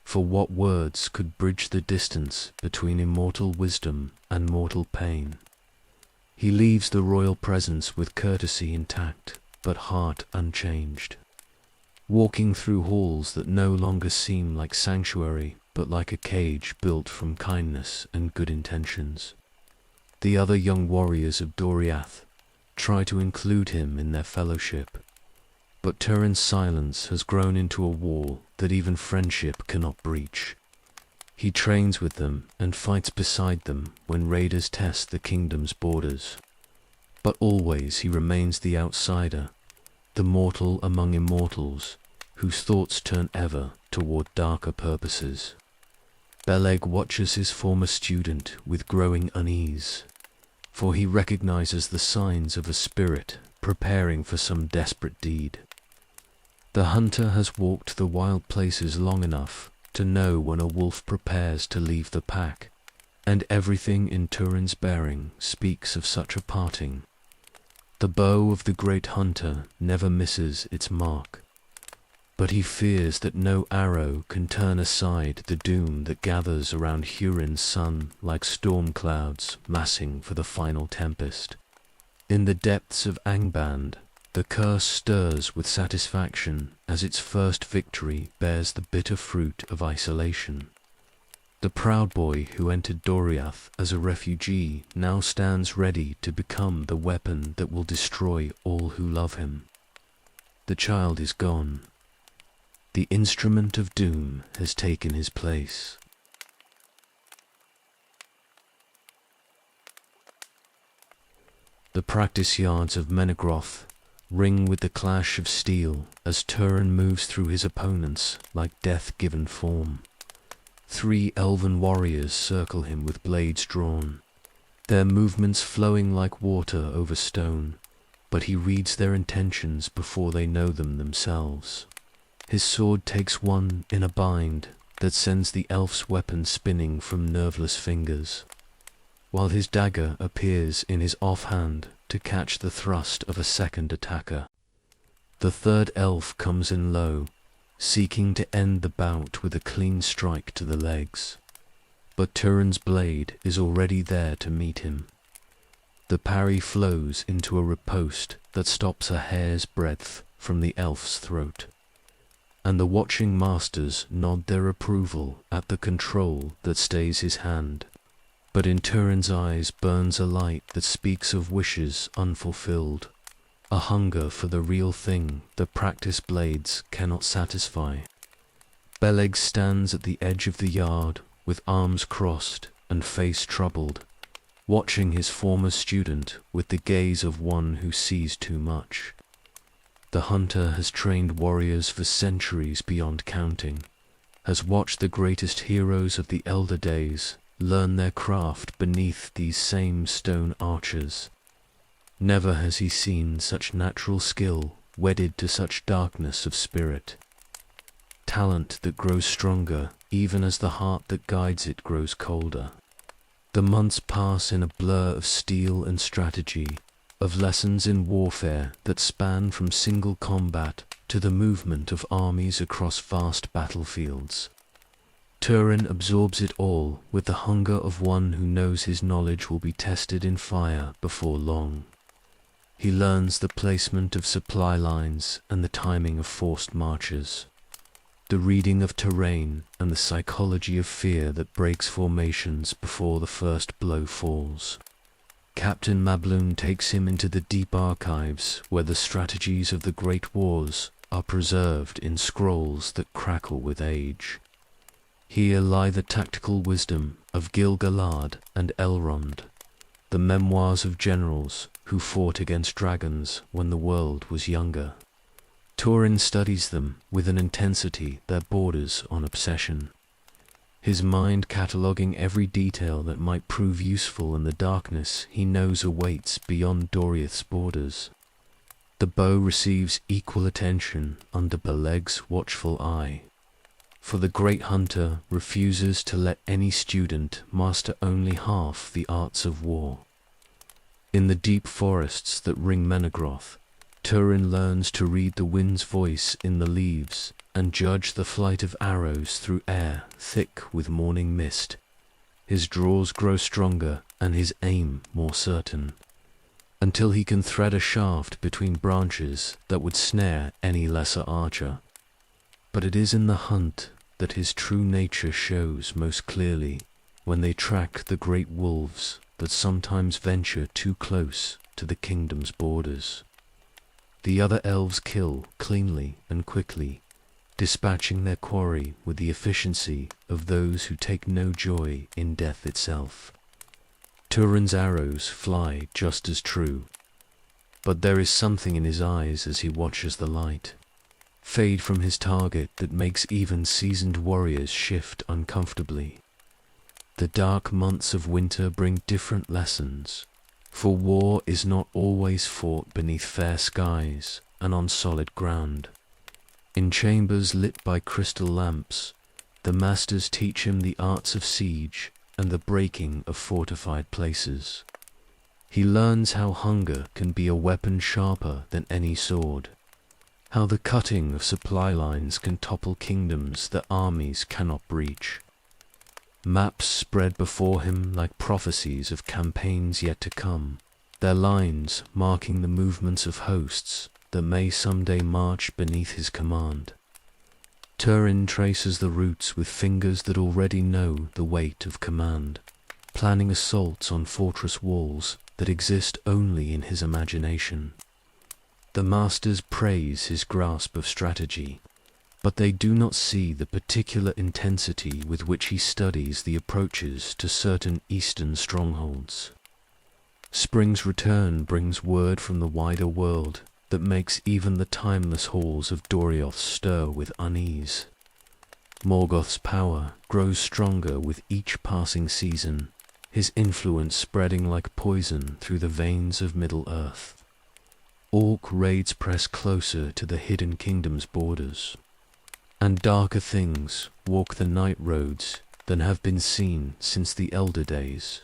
for what words could bridge the distance between immortal wisdom and mortal pain? He leaves the royal presence with courtesy intact, but heart unchanged, walking through halls that no longer seem like sanctuary, but like a cage built from kindness and good intentions. The other young warriors of Doriath try to include him in their fellowship, but Turin's silence has grown into a wall that even friendship cannot breach. He trains with them and fights beside them when raiders test the kingdom's borders, but always he remains the outsider, the mortal among immortals, whose thoughts turn ever toward darker purposes. Beleg watches his former student with growing unease, for he recognizes the signs of a spirit preparing for some desperate deed. The hunter has walked the wild places long enough to know when a wolf prepares to leave the pack, and everything in Turin's bearing speaks of such a parting. The bow of the great hunter never misses its mark, but he fears that no arrow can turn aside the doom that gathers around Hurin's sun like storm clouds massing for the final tempest. In the depths of Angband, the curse stirs with satisfaction as its first victory bears the bitter fruit of isolation. The proud boy who entered Doriath as a refugee now stands ready to become the weapon that will destroy all who love him. The child is gone. The instrument of doom has taken his place. The practice yards of Morgoth ring with the clash of steel as Turin moves through his opponents like death-given form. 3 elven warriors circle him with blades drawn, their movements flowing like water over stone, but he reads their intentions before they know them themselves. His sword takes one in a bind that sends the elf's weapon spinning from nerveless fingers, while his dagger appears in his offhand to catch the thrust of a second attacker. The third elf comes in low, seeking to end the bout with a clean strike to the legs, but Turin's blade is already there to meet him. The parry flows into a riposte that stops a hair's breadth from the elf's throat, and the watching masters nod their approval at the control that stays his hand. But in Turin's eyes burns a light that speaks of wishes unfulfilled, a hunger for the real thing that practiced blades cannot satisfy. Beleg stands at the edge of the yard with arms crossed and face troubled, watching his former student with the gaze of one who sees too much. The hunter has trained warriors for centuries beyond counting, has watched the greatest heroes of the elder days learn their craft beneath these same stone archers. Never has he seen such natural skill wedded to such darkness of spirit. Talent that grows stronger even as the heart that guides it grows colder. The months pass in a blur of steel and strategy, of lessons in warfare that span from single combat to the movement of armies across vast battlefields. Turin absorbs it all with the hunger of one who knows his knowledge will be tested in fire before long. He learns the placement of supply lines and the timing of forced marches, the reading of terrain and the psychology of fear that breaks formations before the first blow falls. Captain Mabloon takes him into the deep archives where the strategies of the great wars are preserved in scrolls that crackle with age. Here lie the tactical wisdom of Gil-galad and Elrond, the memoirs of generals who fought against dragons when the world was younger. Turin studies them with an intensity that borders on obsession, his mind cataloguing every detail that might prove useful in the darkness he knows awaits beyond Doriath's borders. The bow receives equal attention under Beleg's watchful eye, for the great hunter refuses to let any student master only half the arts of war. In the deep forests that ring Morgoth, Turin learns to read the wind's voice in the leaves and judge the flight of arrows through air thick with morning mist. His draws grow stronger and his aim more certain, until he can thread a shaft between branches that would snare any lesser archer. But it is in the hunt that his true nature shows most clearly, when they track the great wolves that sometimes venture too close to the kingdom's borders. The other elves kill cleanly and quickly, dispatching their quarry with the efficiency of those who take no joy in death itself. Turin's arrows fly just as true, but there is something in his eyes as he watches the light fade from his target that makes even seasoned warriors shift uncomfortably. The dark months of winter bring different lessons, for war is not always fought beneath fair skies and on solid ground. In chambers lit by crystal lamps, the masters teach him the arts of siege and the breaking of fortified places. He learns how hunger can be a weapon sharper than any sword, how the cutting of supply lines can topple kingdoms that armies cannot breach. Maps spread before him like prophecies of campaigns yet to come, their lines marking the movements of hosts that may someday march beneath his command. Turin traces the routes with fingers that already know the weight of command, planning assaults on fortress walls that exist only in his imagination. The masters praise his grasp of strategy, but they do not see the particular intensity with which he studies the approaches to certain eastern strongholds. Spring's return brings word from the wider world that makes even the timeless halls of Doriath stir with unease. Morgoth's power grows stronger with each passing season, his influence spreading like poison through the veins of Middle-earth. Orc raids press closer to the hidden kingdom's borders, and darker things walk the night roads than have been seen since the elder days.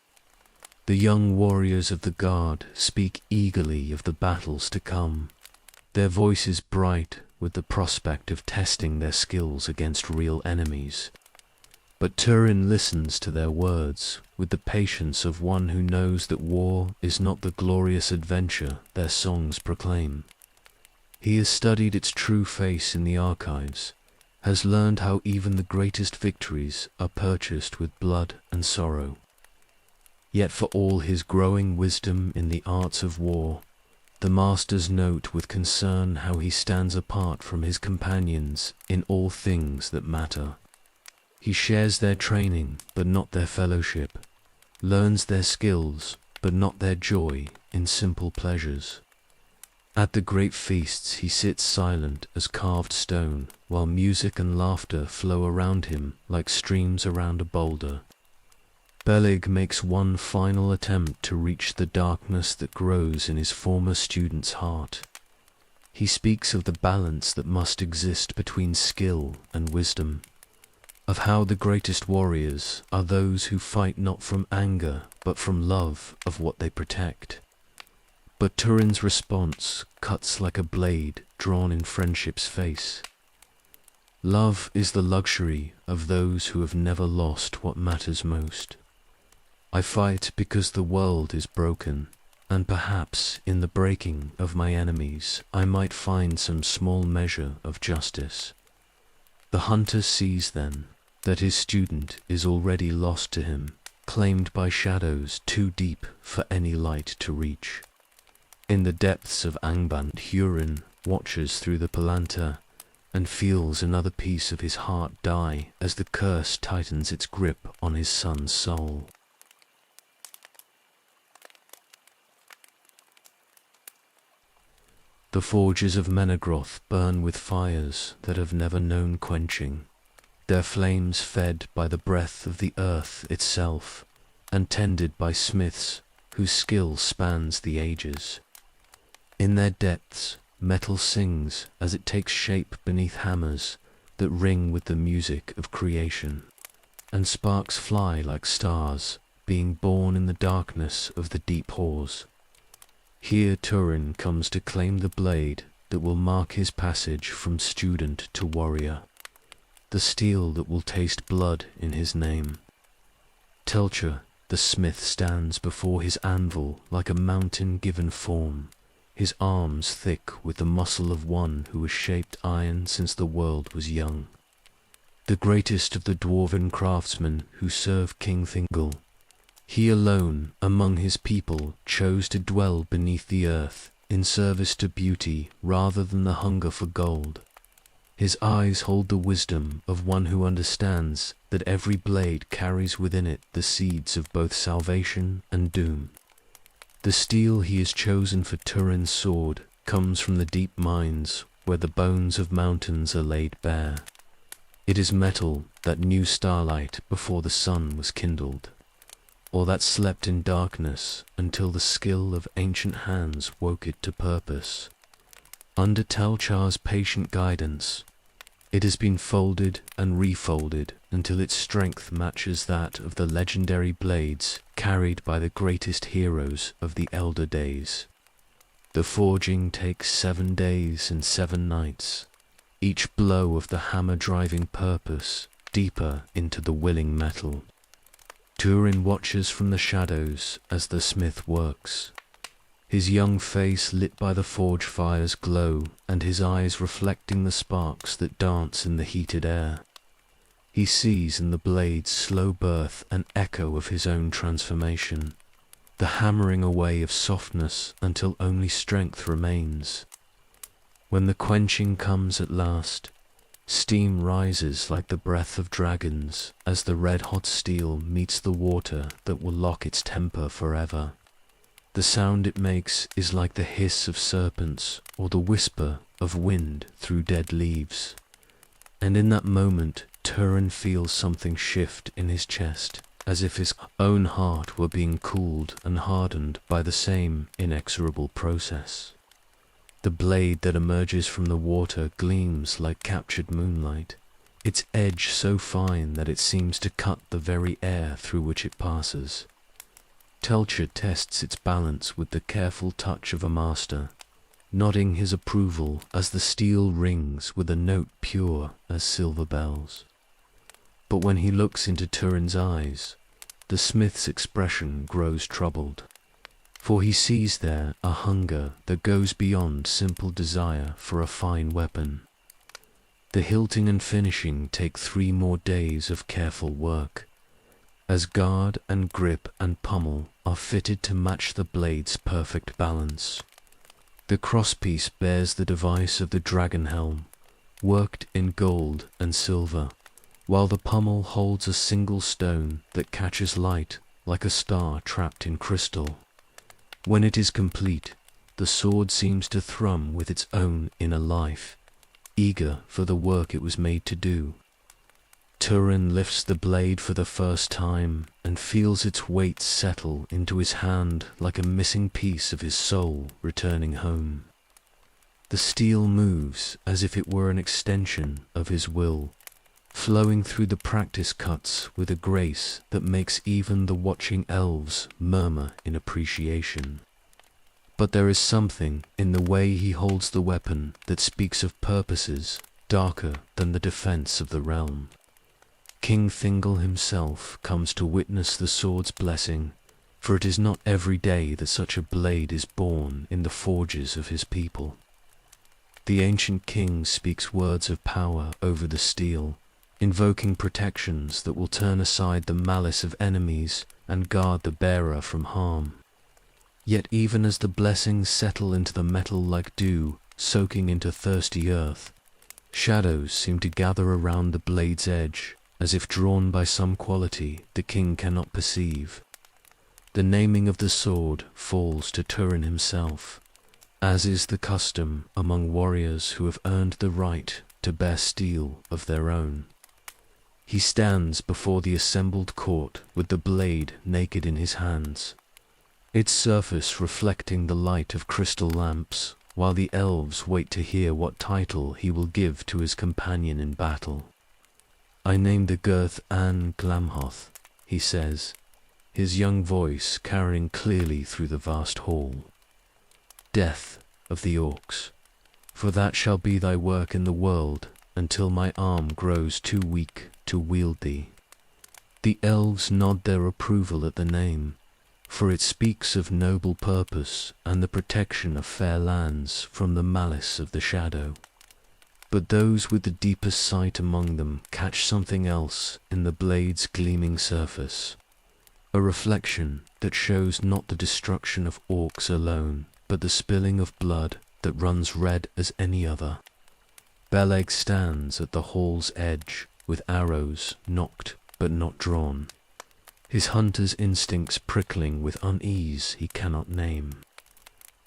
The young warriors of the Guard speak eagerly of the battles to come, their voices bright with the prospect of testing their skills against real enemies. But Turin listens to their words with the patience of one who knows that war is not the glorious adventure their songs proclaim. He has studied its true face in the archives, has learned how even the greatest victories are purchased with blood and sorrow. Yet for all his growing wisdom in the arts of war, the masters note with concern how he stands apart from his companions in all things that matter. He shares their training, but not their fellowship, learns their skills, but not their joy in simple pleasures. At the great feasts he sits silent as carved stone, while music and laughter flow around him like streams around a boulder. Beleg makes one final attempt to reach the darkness that grows in his former student's heart. He speaks of the balance that must exist between skill and wisdom, of how the greatest warriors are those who fight not from anger but from love of what they protect. But Turin's response cuts like a blade drawn in friendship's face. Love is the luxury of those who have never lost what matters most. I fight because the world is broken, and perhaps in the breaking of my enemies I might find some small measure of justice. The hunter sees then that his student is already lost to him, claimed by shadows too deep for any light to reach. In the depths of Angband, Hurin watches through the Palantir and feels another piece of his heart die as the curse tightens its grip on his son's soul. The forges of Nargothrond burn with fires that have never known quenching, their flames fed by the breath of the earth itself, and tended by smiths whose skill spans the ages. In their depths, metal sings as it takes shape beneath hammers that ring with the music of creation, and sparks fly like stars, being born in the darkness of the deep halls. Here Turin comes to claim the blade that will mark his passage from student to warrior, the steel that will taste blood in his name. Telcher, the smith, stands before his anvil like a mountain given form, his arms thick with the muscle of one who has shaped iron since the world was young. The greatest of the dwarven craftsmen who serve King Thingol, he alone among his people chose to dwell beneath the earth in service to beauty rather than the hunger for gold. His eyes hold the wisdom of one who understands that every blade carries within it the seeds of both salvation and doom. The steel he has chosen for Turin's sword comes from the deep mines where the bones of mountains are laid bare. It is metal that knew starlight before the sun was kindled, or that slept in darkness until the skill of ancient hands woke it to purpose. Under Telchar's patient guidance, it has been folded and refolded until its strength matches that of the legendary blades carried by the greatest heroes of the elder days. The forging takes 7 days and 7 nights, each blow of the hammer driving purpose deeper into the willing metal. Turin watches from the shadows as the smith works, his young face lit by the forge fire's glow and his eyes reflecting the sparks that dance in the heated air. He sees in the blade's slow birth an echo of his own transformation, the hammering away of softness until only strength remains. When the quenching comes at last, steam rises like the breath of dragons as the red-hot steel meets the water that will lock its temper forever. The sound it makes is like the hiss of serpents or the whisper of wind through dead leaves. And in that moment, Turin feels something shift in his chest, as if his own heart were being cooled and hardened by the same inexorable process. The blade that emerges from the water gleams like captured moonlight, its edge so fine that it seems to cut the very air through which it passes. Telcher tests its balance with the careful touch of a master, nodding his approval as the steel rings with a note pure as silver bells. But when he looks into Turin's eyes, the smith's expression grows troubled, for he sees there a hunger that goes beyond simple desire for a fine weapon. The hilting and finishing take 3 more days of careful work, as guard and grip and pommel are fitted to match the blade's perfect balance. The crosspiece bears the device of the dragon helm, worked in gold and silver, while the pommel holds a single stone that catches light like a star trapped in crystal. When it is complete, the sword seems to thrum with its own inner life, eager for the work it was made to do. Turin lifts the blade for the first time and feels its weight settle into his hand like a missing piece of his soul returning home. The steel moves as if it were an extension of his will, flowing through the practice cuts with a grace that makes even the watching elves murmur in appreciation. But there is something in the way he holds the weapon that speaks of purposes darker than the defense of the realm. King Thingol himself comes to witness the sword's blessing, for it is not every day that such a blade is born in the forges of his people. The ancient king speaks words of power over the steel, invoking protections that will turn aside the malice of enemies and guard the bearer from harm. Yet even as the blessings settle into the metal like dew, soaking into thirsty earth, shadows seem to gather around the blade's edge, as if drawn by some quality the king cannot perceive. The naming of the sword falls to Turin himself, as is the custom among warriors who have earned the right to bear steel of their own. He stands before the assembled court with the blade naked in his hands, its surface reflecting the light of crystal lamps, while the elves wait to hear what title he will give to his companion in battle. "I name the girth An Glamhoth," he says, his young voice carrying clearly through the vast hall. "Death of the orcs, for that shall be thy work in the world until my arm grows too weak to wield thee." The elves nod their approval at the name, for it speaks of noble purpose and the protection of fair lands from the malice of the shadow. But those with the deepest sight among them catch something else in the blade's gleaming surface, a reflection that shows not the destruction of orcs alone, but the spilling of blood that runs red as any other. Beleg stands at the hall's edge with arrows nocked but not drawn, his hunter's instincts prickling with unease he cannot name.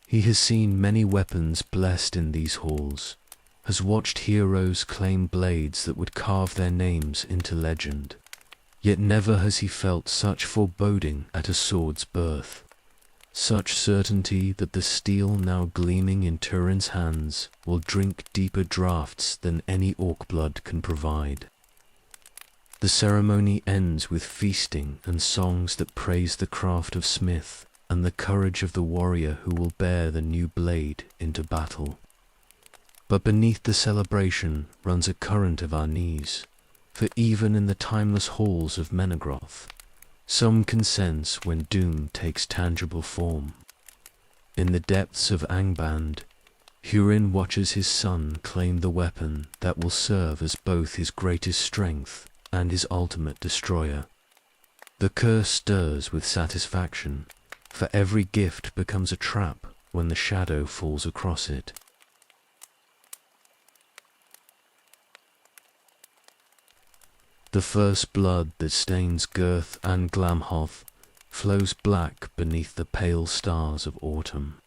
He has seen many weapons blessed in these halls, has watched heroes claim blades that would carve their names into legend, yet never has he felt such foreboding at a sword's birth, such certainty that the steel now gleaming in Turin's hands will drink deeper draughts than any orc blood can provide. The ceremony ends with feasting and songs that praise the craft of smith and the courage of the warrior who will bear the new blade into battle. But beneath the celebration runs a current of unease, for even in the timeless halls of Morgoth, some can sense when doom takes tangible form. In the depths of Angband, Hurin watches his son claim the weapon that will serve as both his greatest strength and his ultimate destroyer. The curse stirs with satisfaction, for every gift becomes a trap when the shadow falls across it. The first blood that stains Girth and Glamhoth flows black beneath the pale stars of autumn.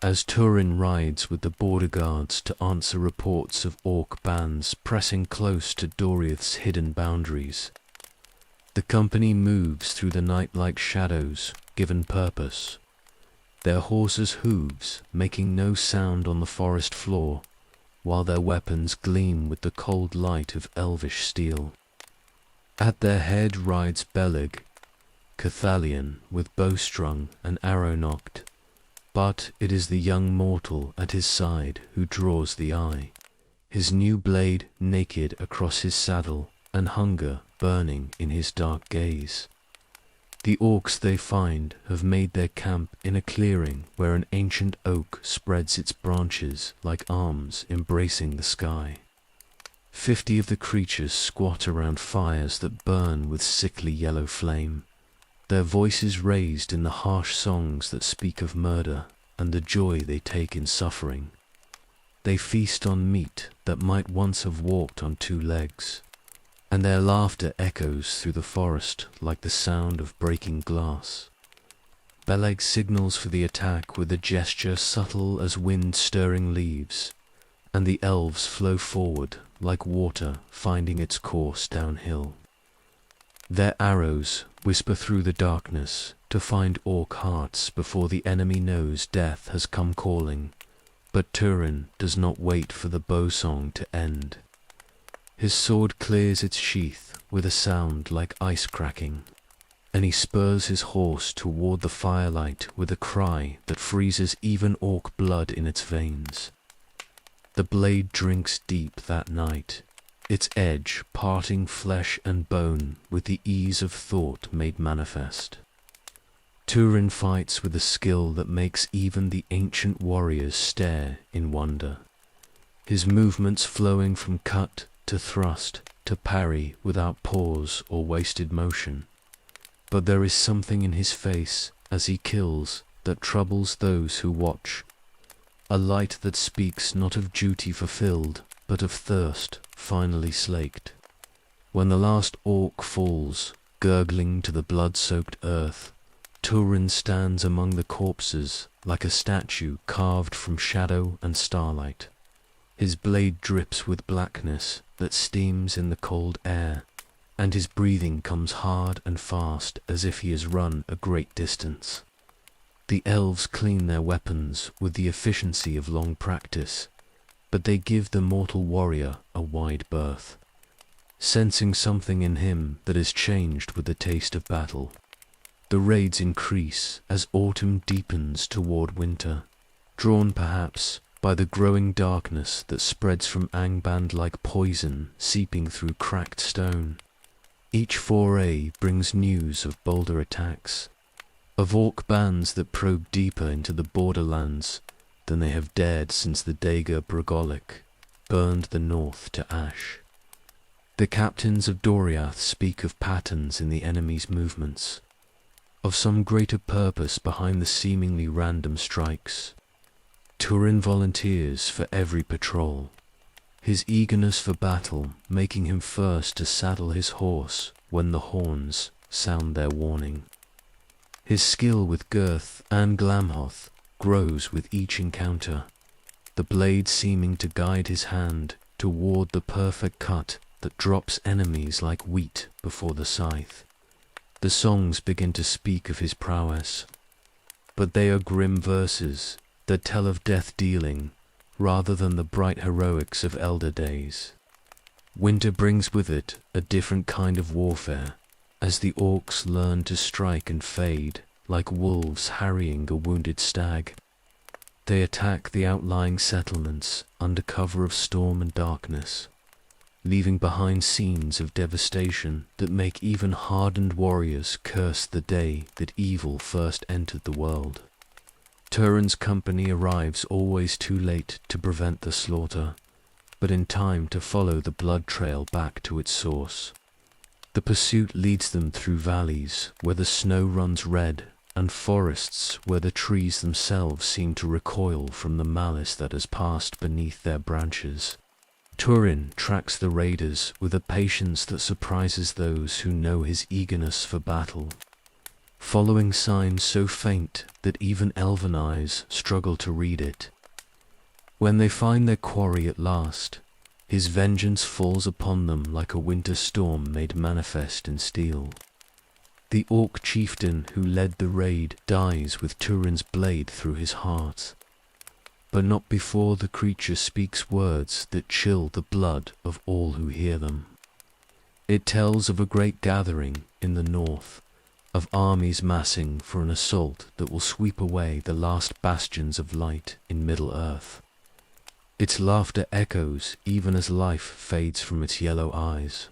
as Turin rides with the border guards to answer reports of orc bands pressing close to Doriath's hidden boundaries. The company moves through the night like shadows, given purpose, their horses' hooves making no sound on the forest floor, while their weapons gleam with the cold light of elvish steel. At their head rides Beleg, Cathalion, with bowstrung and arrow nocked, but it is the young mortal at his side who draws the eye, his new blade naked across his saddle and hunger burning in his dark gaze. The orcs they find have made their camp in a clearing where an ancient oak spreads its branches like arms embracing the sky. 50 of the creatures squat around fires that burn with sickly yellow flame, their voices raised in the harsh songs that speak of murder and the joy they take in suffering. They feast on meat that might once have walked on 2 legs, and their laughter echoes through the forest like the sound of breaking glass. Beleg signals for the attack with a gesture subtle as wind stirring leaves, and the elves flow forward like water finding its course downhill. Their arrows whisper through the darkness to find orc hearts before the enemy knows death has come calling, but Turin does not wait for the bow song to end. His sword clears its sheath with a sound like ice cracking, and he spurs his horse toward the firelight with a cry that freezes even orc blood in its veins. The blade drinks deep that night, its edge parting flesh and bone with the ease of thought made manifest. Turin fights with a skill that makes even the ancient warriors stare in wonder, his movements flowing from cut to thrust to parry without pause or wasted motion. But there is something in his face as he kills that troubles those who watch, a light that speaks not of duty fulfilled, but of thirst finally slaked. When the last orc falls, gurgling to the blood-soaked earth, Turin stands among the corpses like a statue carved from shadow and starlight. His blade drips with blackness that steams in the cold air, and his breathing comes hard and fast as if he has run a great distance. The elves clean their weapons with the efficiency of long practice, but they give the mortal warrior a wide berth, sensing something in him that is changed with the taste of battle. The raids increase as autumn deepens toward winter, drawn perhaps by the growing darkness that spreads from Angband like poison seeping through cracked stone. Each foray brings news of bolder attacks, of orc bands that probe deeper into the borderlands than they have dared since the Dagor Bragolic burned the north to ash. The captains of Doriath speak of patterns in the enemy's movements, of some greater purpose behind the seemingly random strikes. Turin volunteers for every patrol, his eagerness for battle making him first to saddle his horse when the horns sound their warning. His skill with girth and Glamhoth grows with each encounter, the blade seeming to guide his hand toward the perfect cut that drops enemies like wheat before the scythe. The songs begin to speak of his prowess, but they are grim verses that tell of death dealing rather than the bright heroics of elder days. Winter brings with it a different kind of warfare, as the orcs learn to strike and fade like wolves harrying a wounded stag. They attack the outlying settlements under cover of storm and darkness, leaving behind scenes of devastation that make even hardened warriors curse the day that evil first entered the world. Turin's company arrives always too late to prevent the slaughter, but in time to follow the blood trail back to its source. The pursuit leads them through valleys where the snow runs red and forests where the trees themselves seem to recoil from the malice that has passed beneath their branches. Turin tracks the raiders with a patience that surprises those who know his eagerness for battle. following signs so faint that even elven eyes struggle to read it. When they find their quarry at last, his vengeance falls upon them like a winter storm made manifest in steel. The orc chieftain who led the raid dies with Turin's blade through his heart, but not before the creature speaks words that chill the blood of all who hear them. It tells of a great gathering in the north, of armies massing for an assault that will sweep away the last bastions of light in Middle-earth. Its laughter echoes even as life fades from its yellow eyes,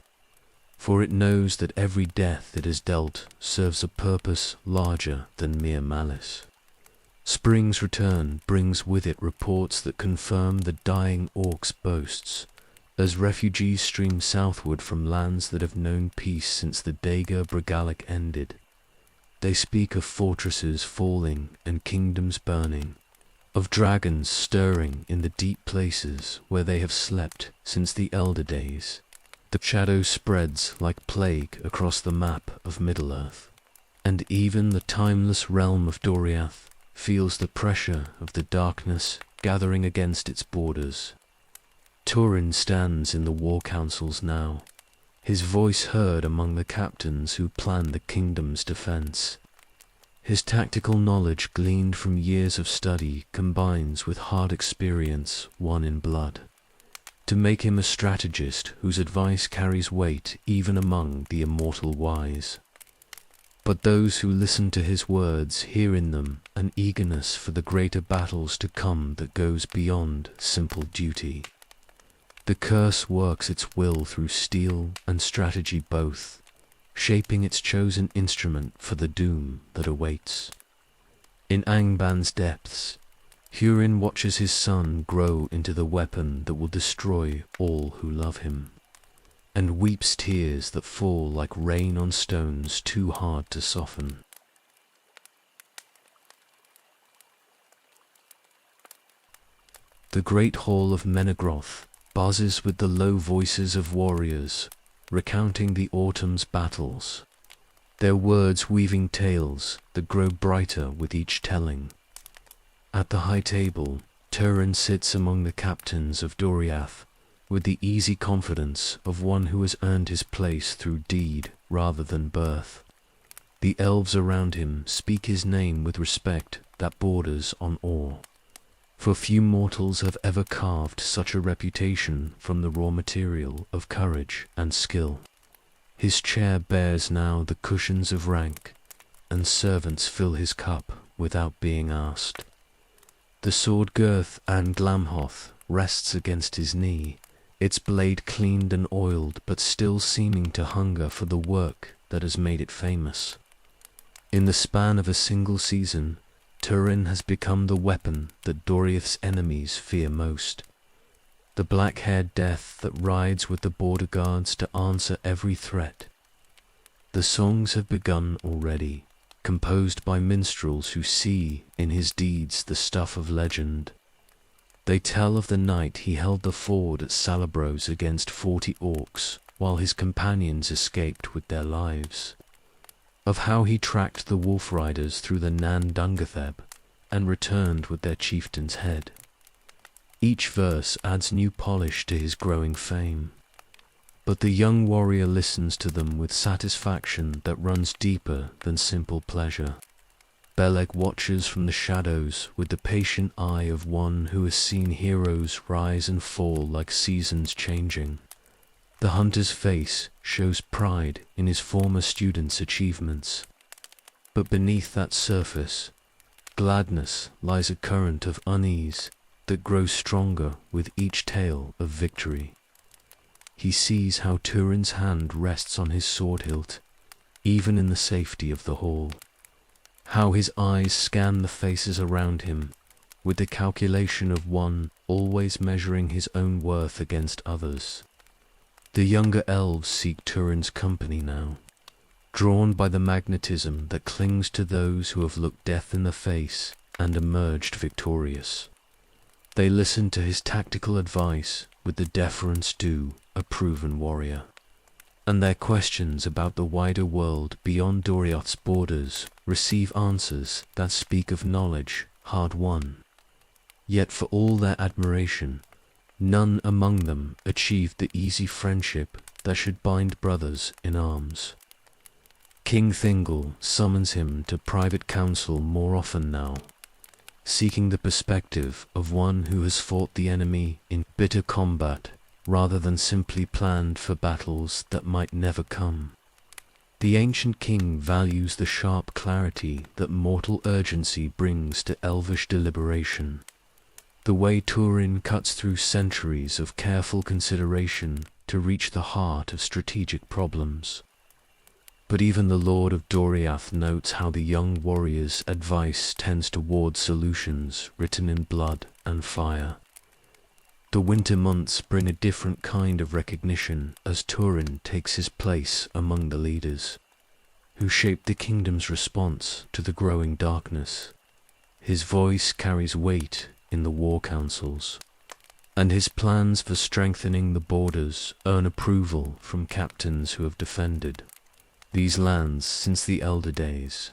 for it knows that every death it has dealt serves a purpose larger than mere malice. Spring's return brings with it reports that confirm the dying orc's boasts, as refugees stream southward from lands that have known peace since the Dagor Brigalic ended. They speak of fortresses falling and kingdoms burning, of dragons stirring in the deep places where they have slept since the elder days. The shadow spreads like plague across the map of Middle-earth, and even the timeless realm of Doriath feels the pressure of the darkness gathering against its borders. Turin stands in the war councils now, his voice heard among the captains who plan the kingdom's defense. His tactical knowledge gleaned from years of study combines with hard experience won in blood, to make him a strategist whose advice carries weight even among the immortal wise. But those who listen to his words hear in them an eagerness for the greater battles to come that goes beyond simple duty. The curse works its will through steel and strategy both, shaping its chosen instrument for the doom that awaits. In Angban's depths, Hurin watches his son grow into the weapon that will destroy all who love him, and weeps tears that fall like rain on stones too hard to soften. The great hall of Morgoth buzzes with the low voices of warriors, recounting the autumn's battles, their words weaving tales that grow brighter with each telling. At the high table, Turin sits among the captains of Doriath with the easy confidence of one who has earned his place through deed rather than birth. The elves around him speak his name with respect that borders on awe, for few mortals have ever carved such a reputation from the raw material of courage and skill. His chair bears now the cushions of rank, and servants fill his cup without being asked. The sword girth and Glamhoth rests against his knee, its blade cleaned and oiled but still seeming to hunger for the work that has made it famous. In the span of a single season, Turin has become the weapon that Doriath's enemies fear most, the black-haired death that rides with the border guards to answer every threat. The songs have begun already, composed by minstrels who see in his deeds the stuff of legend. They tell of the night he held the ford at Salabros against 40 orcs, while his companions escaped with their lives, of how he tracked the wolf riders through the Nan Dungatheb and returned with their chieftain's head. Each verse adds new polish to his growing fame, but the young warrior listens to them with satisfaction that runs deeper than simple pleasure. Beleg watches from the shadows with the patient eye of one who has seen heroes rise and fall like seasons changing. The hunter's face shows pride in his former students' achievements, but beneath that surface, gladness lies a current of unease that grows stronger with each tale of victory. He sees how Turin's hand rests on his sword hilt, even in the safety of the hall, how his eyes scan the faces around him with the calculation of one always measuring his own worth against others. The younger elves seek Turin's company now, drawn by the magnetism that clings to those who have looked death in the face and emerged victorious. They listen to his tactical advice with the deference due a proven warrior. and their questions about the wider world beyond Doriath's borders receive answers that speak of knowledge hard won. Yet for all their admiration, none among them achieved the easy friendship that should bind brothers in arms. King Thingol summons him to private council more often now, seeking the perspective of one who has fought the enemy in bitter combat rather than simply planned for battles that might never come. The ancient king values the sharp clarity that mortal urgency brings to elvish deliberation, the way Turin cuts through centuries of careful consideration to reach the heart of strategic problems. But even the Lord of Doriath notes how the young warrior's advice tends toward solutions written in blood and fire. The winter months bring a different kind of recognition as Turin takes his place among the leaders, who shaped the kingdom's response to the growing darkness. His voice carries weight in the war councils, and his plans for strengthening the borders earn approval from captains who have defended these lands since the elder days.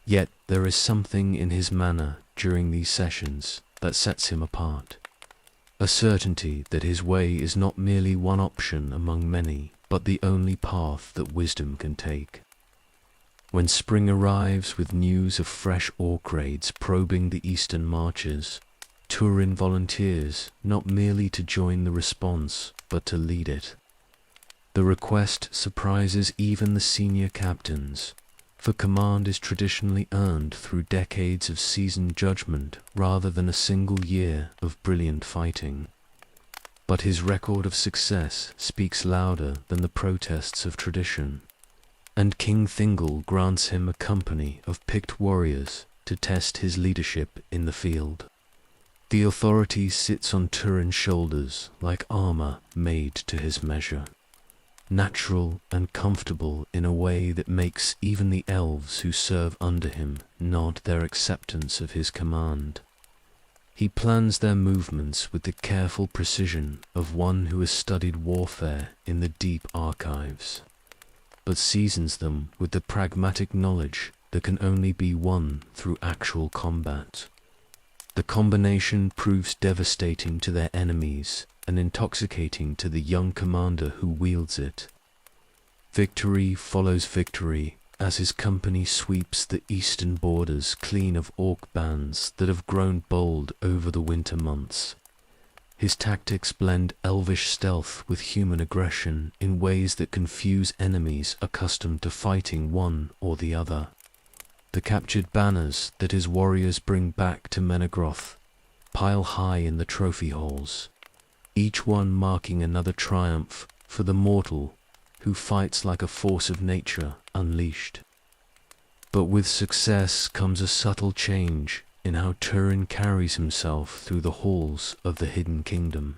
Yet there is something in his manner during these sessions that sets him apart, a certainty that his way is not merely one option among many, but the only path that wisdom can take. When spring arrives with news of fresh orc raids probing the eastern marches, Turin volunteers not merely to join the response, but to lead it. The request surprises even the senior captains, for command is traditionally earned through decades of seasoned judgment rather than a single year of brilliant fighting. But his record of success speaks louder than the protests of tradition, and King Thingol grants him a company of picked warriors to test his leadership in the field. The authority sits on Turin's shoulders like armor made to his measure, natural and comfortable in a way that makes even the elves who serve under him nod their acceptance of his command. He plans their movements with the careful precision of one who has studied warfare in the deep archives, but seasons them with the pragmatic knowledge that can only be won through actual combat. The combination proves devastating to their enemies and intoxicating to the young commander who wields it. Victory follows victory as his company sweeps the eastern borders clean of orc bands that have grown bold over the winter months. His tactics blend elvish stealth with human aggression in ways that confuse enemies accustomed to fighting one or the other. The captured banners that his warriors bring back to Morgoth pile high in the trophy halls, each one marking another triumph for the mortal who fights like a force of nature unleashed. But with success comes a subtle change in how Turin carries himself through the halls of the hidden kingdom.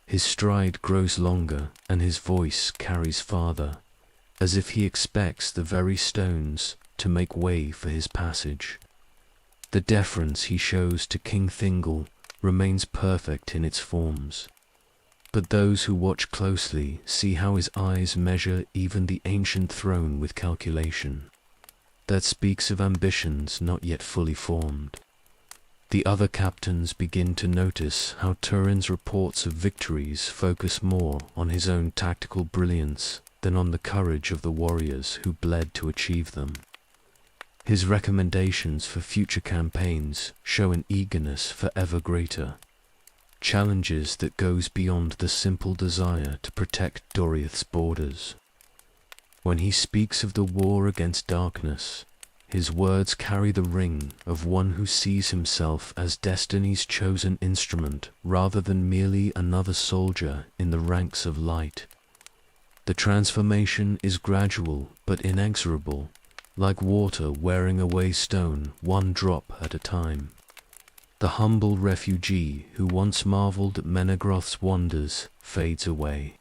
His stride grows longer and his voice carries farther, as if he expects the very stones to make way for his passage. The deference he shows to King Thingol remains perfect in its forms, but those who watch closely see how his eyes measure even the ancient throne with calculation that speaks of ambitions not yet fully formed. The other captains begin to notice how Turin's reports of victories focus more on his own tactical brilliance than on the courage of the warriors who bled to achieve them. His recommendations for future campaigns show an eagerness for ever greater challenges that goes beyond the simple desire to protect Doriath's borders. When he speaks of the war against darkness, his words carry the ring of one who sees himself as destiny's chosen instrument rather than merely another soldier in the ranks of light. The transformation is gradual but inexorable, like water wearing away stone one drop at a time. The humble refugee who once marveled at Morgoth's wonders fades away,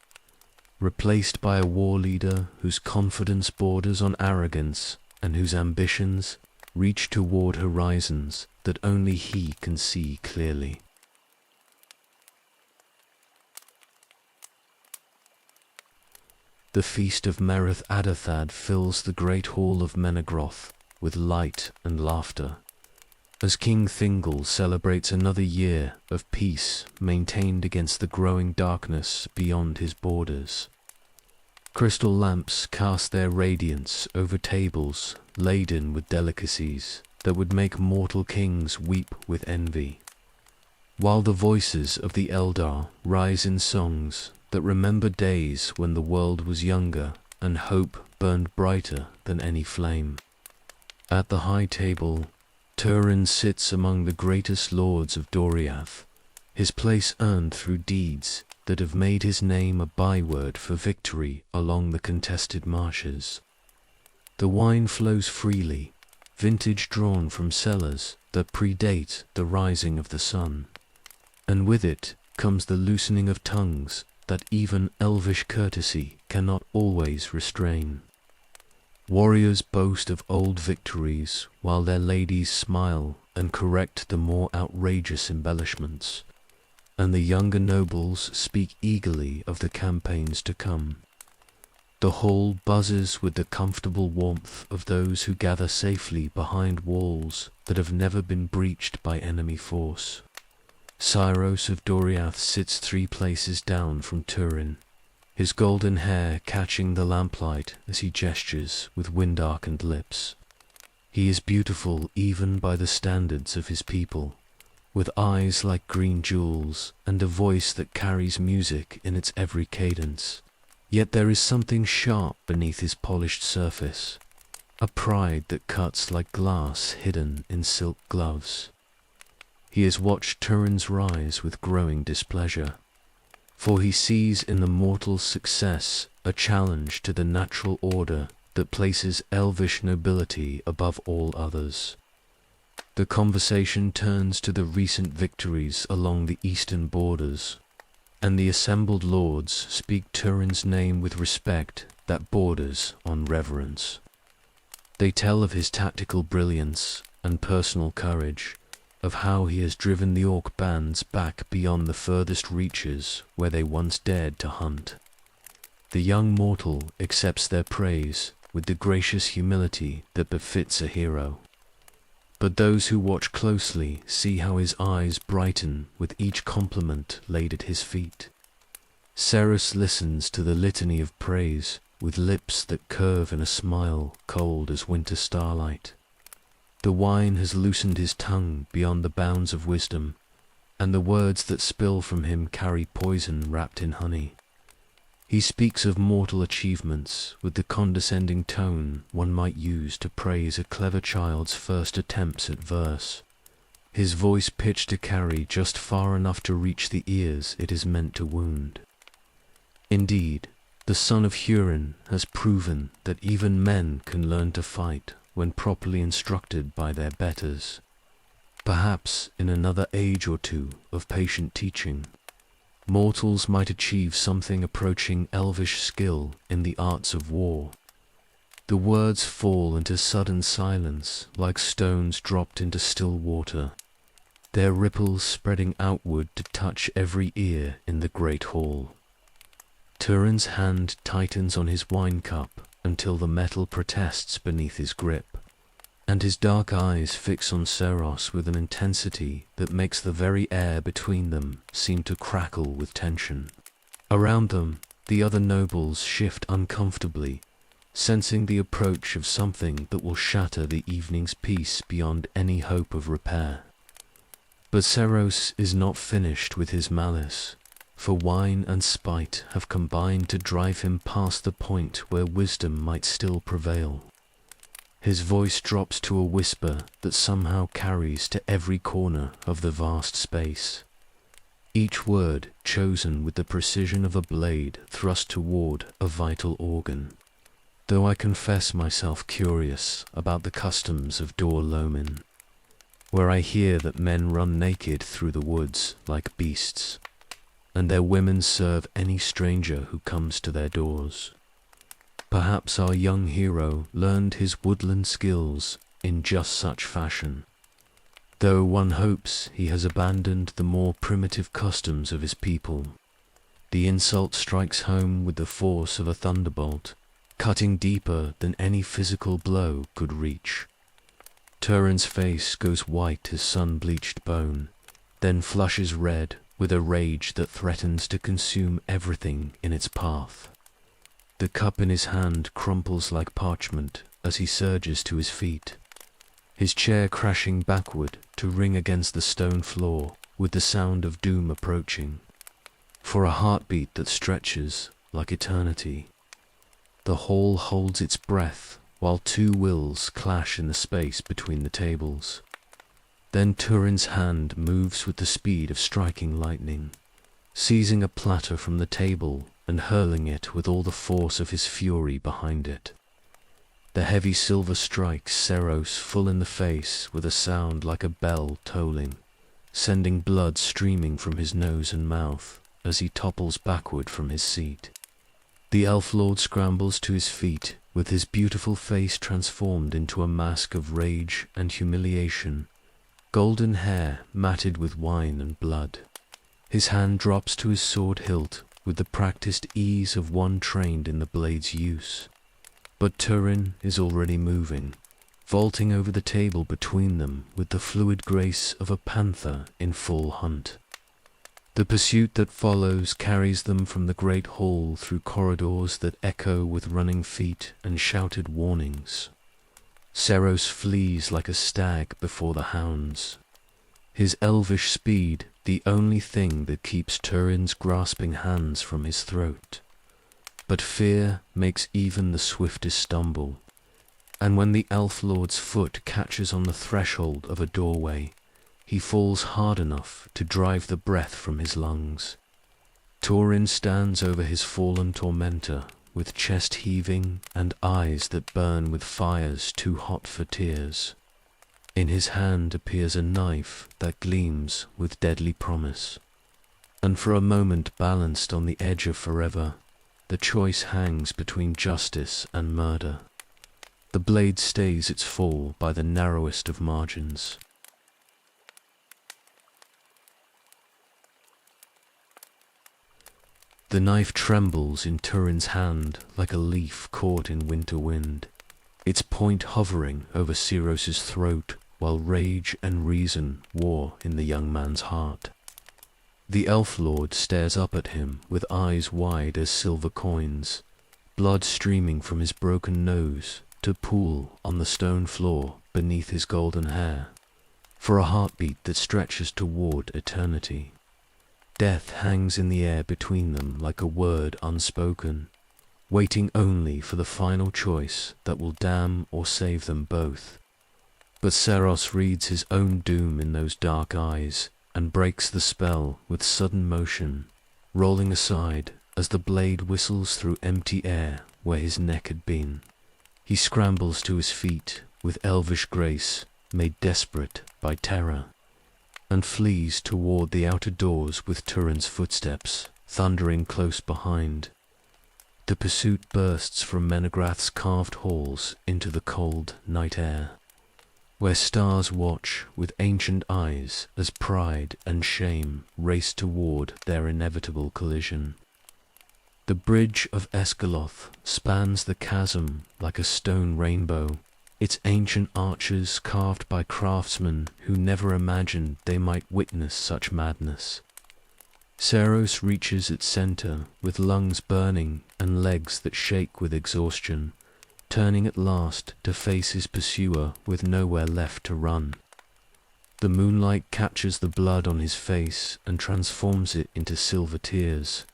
replaced by a war leader whose confidence borders on arrogance and whose ambitions reach toward horizons that only he can see clearly. the feast of Merith Adathad fills the great hall of Menegroth with light and laughter, as King Thingol celebrates another year of peace maintained against the growing darkness beyond his borders. Crystal lamps cast their radiance over tables laden with delicacies that would make mortal kings weep with envy, while the voices of the Eldar rise in songs that remember days when the world was younger and hope burned brighter than any flame. At the high table, Turin sits among the greatest lords of Doriath, his place earned through deeds that have made his name a byword for victory along the contested marshes. The wine flows freely, vintage drawn from cellars that predate the rising of the sun, and with it comes the loosening of tongues that even elvish courtesy cannot always restrain. Warriors boast of old victories, while their ladies smile and correct the more outrageous embellishments, and the younger nobles speak eagerly of the campaigns to come. The hall buzzes with the comfortable warmth of those who gather safely behind walls that have never been breached by enemy force. Saeros of Doriath sits 3 places down from Turin, his golden hair catching the lamplight as he gestures with wind-darkened lips. He is beautiful even by the standards of his people, with eyes like green jewels and a voice that carries music in its every cadence. Yet there is something sharp beneath his polished surface, a pride that cuts like glass hidden in silk gloves. He has watched Turin's rise with growing displeasure, for he sees in the mortal's success a challenge to the natural order that places elvish nobility above all others. The conversation turns to the recent victories along the eastern borders, and the assembled lords speak Turin's name with respect that borders on reverence. They tell of his tactical brilliance and personal courage, of how he has driven the orc bands back beyond the furthest reaches where they once dared to hunt. The young mortal accepts their praise with the gracious humility that befits a hero. But those who watch closely see how his eyes brighten with each compliment laid at his feet. Saeros listens to the litany of praise with lips that curve in a smile cold as winter starlight. The wine has loosened his tongue beyond the bounds of wisdom, and the words that spill from him carry poison wrapped in honey. He speaks of mortal achievements with the condescending tone one might use to praise a clever child's first attempts at verse, his voice pitched to carry just far enough to reach the ears it is meant to wound. Indeed, the son of Hurin has proven that even men can learn to fight when properly instructed by their betters. Perhaps in another age or two of patient teaching, mortals might achieve something approaching elvish skill in the arts of war. The words fall into sudden silence like stones dropped into still water, their ripples spreading outward to touch every ear in the great hall. Turin's hand tightens on his wine cup until the metal protests beneath his grip, and his dark eyes fix on Saeros with an intensity that makes the very air between them seem to crackle with tension. Around them, the other nobles shift uncomfortably, sensing the approach of something that will shatter the evening's peace beyond any hope of repair. But Saeros is not finished with his malice, for wine and spite have combined to drive him past the point where wisdom might still prevail. His voice drops to a whisper that somehow carries to every corner of the vast space, each word chosen with the precision of a blade thrust toward a vital organ. Though I confess myself curious about the customs of Dor-lomin, where I hear that men run naked through the woods like beasts, and their women serve any stranger who comes to their doors. Perhaps our young hero learned his woodland skills in just such fashion, though one hopes he has abandoned the more primitive customs of his people. The insult strikes home with the force of a thunderbolt, cutting deeper than any physical blow could reach. Turin's face goes white as sun-bleached bone, then flushes red with a rage that threatens to consume everything in its path. The cup in his hand crumples like parchment as he surges to his feet, his chair crashing backward to ring against the stone floor with the sound of doom approaching, for a heartbeat that stretches like eternity. The hall holds its breath while two wills clash in the space between the tables. Then Turin's hand moves with the speed of striking lightning, seizing a platter from the table and hurling it with all the force of his fury behind it. The heavy silver strikes Saeros full in the face with a sound like a bell tolling, sending blood streaming from his nose and mouth as he topples backward from his seat. The elf lord scrambles to his feet, with his beautiful face transformed into a mask of rage and humiliation, golden hair matted with wine and blood. His hand drops to his sword hilt with the practiced ease of one trained in the blade's use. But Turin is already moving, vaulting over the table between them with the fluid grace of a panther in full hunt. The pursuit that follows carries them from the great hall through corridors that echo with running feet and shouted warnings. Saeros flees like a stag before the hounds, his elvish speed the only thing that keeps Turin's grasping hands from his throat. But fear makes even the swiftest stumble, and when the elf lord's foot catches on the threshold of a doorway, he falls hard enough to drive the breath from his lungs. Turin stands over his fallen tormentor with chest heaving and eyes that burn with fires too hot for tears. In his hand appears a knife that gleams with deadly promise, and for a moment balanced on the edge of forever, the choice hangs between justice and murder. The blade stays its fall by the narrowest of margins. The knife trembles in Turin's hand like a leaf caught in winter wind, its point hovering over Saeros' throat while rage and reason war in the young man's heart. The elf lord stares up at him with eyes wide as silver coins, blood streaming from his broken nose to pool on the stone floor beneath his golden hair, for a heartbeat that stretches toward eternity. Death hangs in the air between them like a word unspoken, waiting only for the final choice that will damn or save them both. But Saeros reads his own doom in those dark eyes and breaks the spell with sudden motion, rolling aside as the blade whistles through empty air where his neck had been. He scrambles to his feet with elvish grace, made desperate by terror, and flees toward the outer doors with Turin's footsteps thundering close behind. The pursuit bursts from Menegrath's carved halls into the cold night air, where stars watch with ancient eyes as pride and shame race toward their inevitable collision. The bridge of Escaloth spans the chasm like a stone rainbow, its ancient arches carved by craftsmen who never imagined they might witness such madness. Saeros reaches its center with lungs burning and legs that shake with exhaustion, turning at last to face his pursuer with nowhere left to run. The moonlight captures the blood on his face and transforms it into silver tears,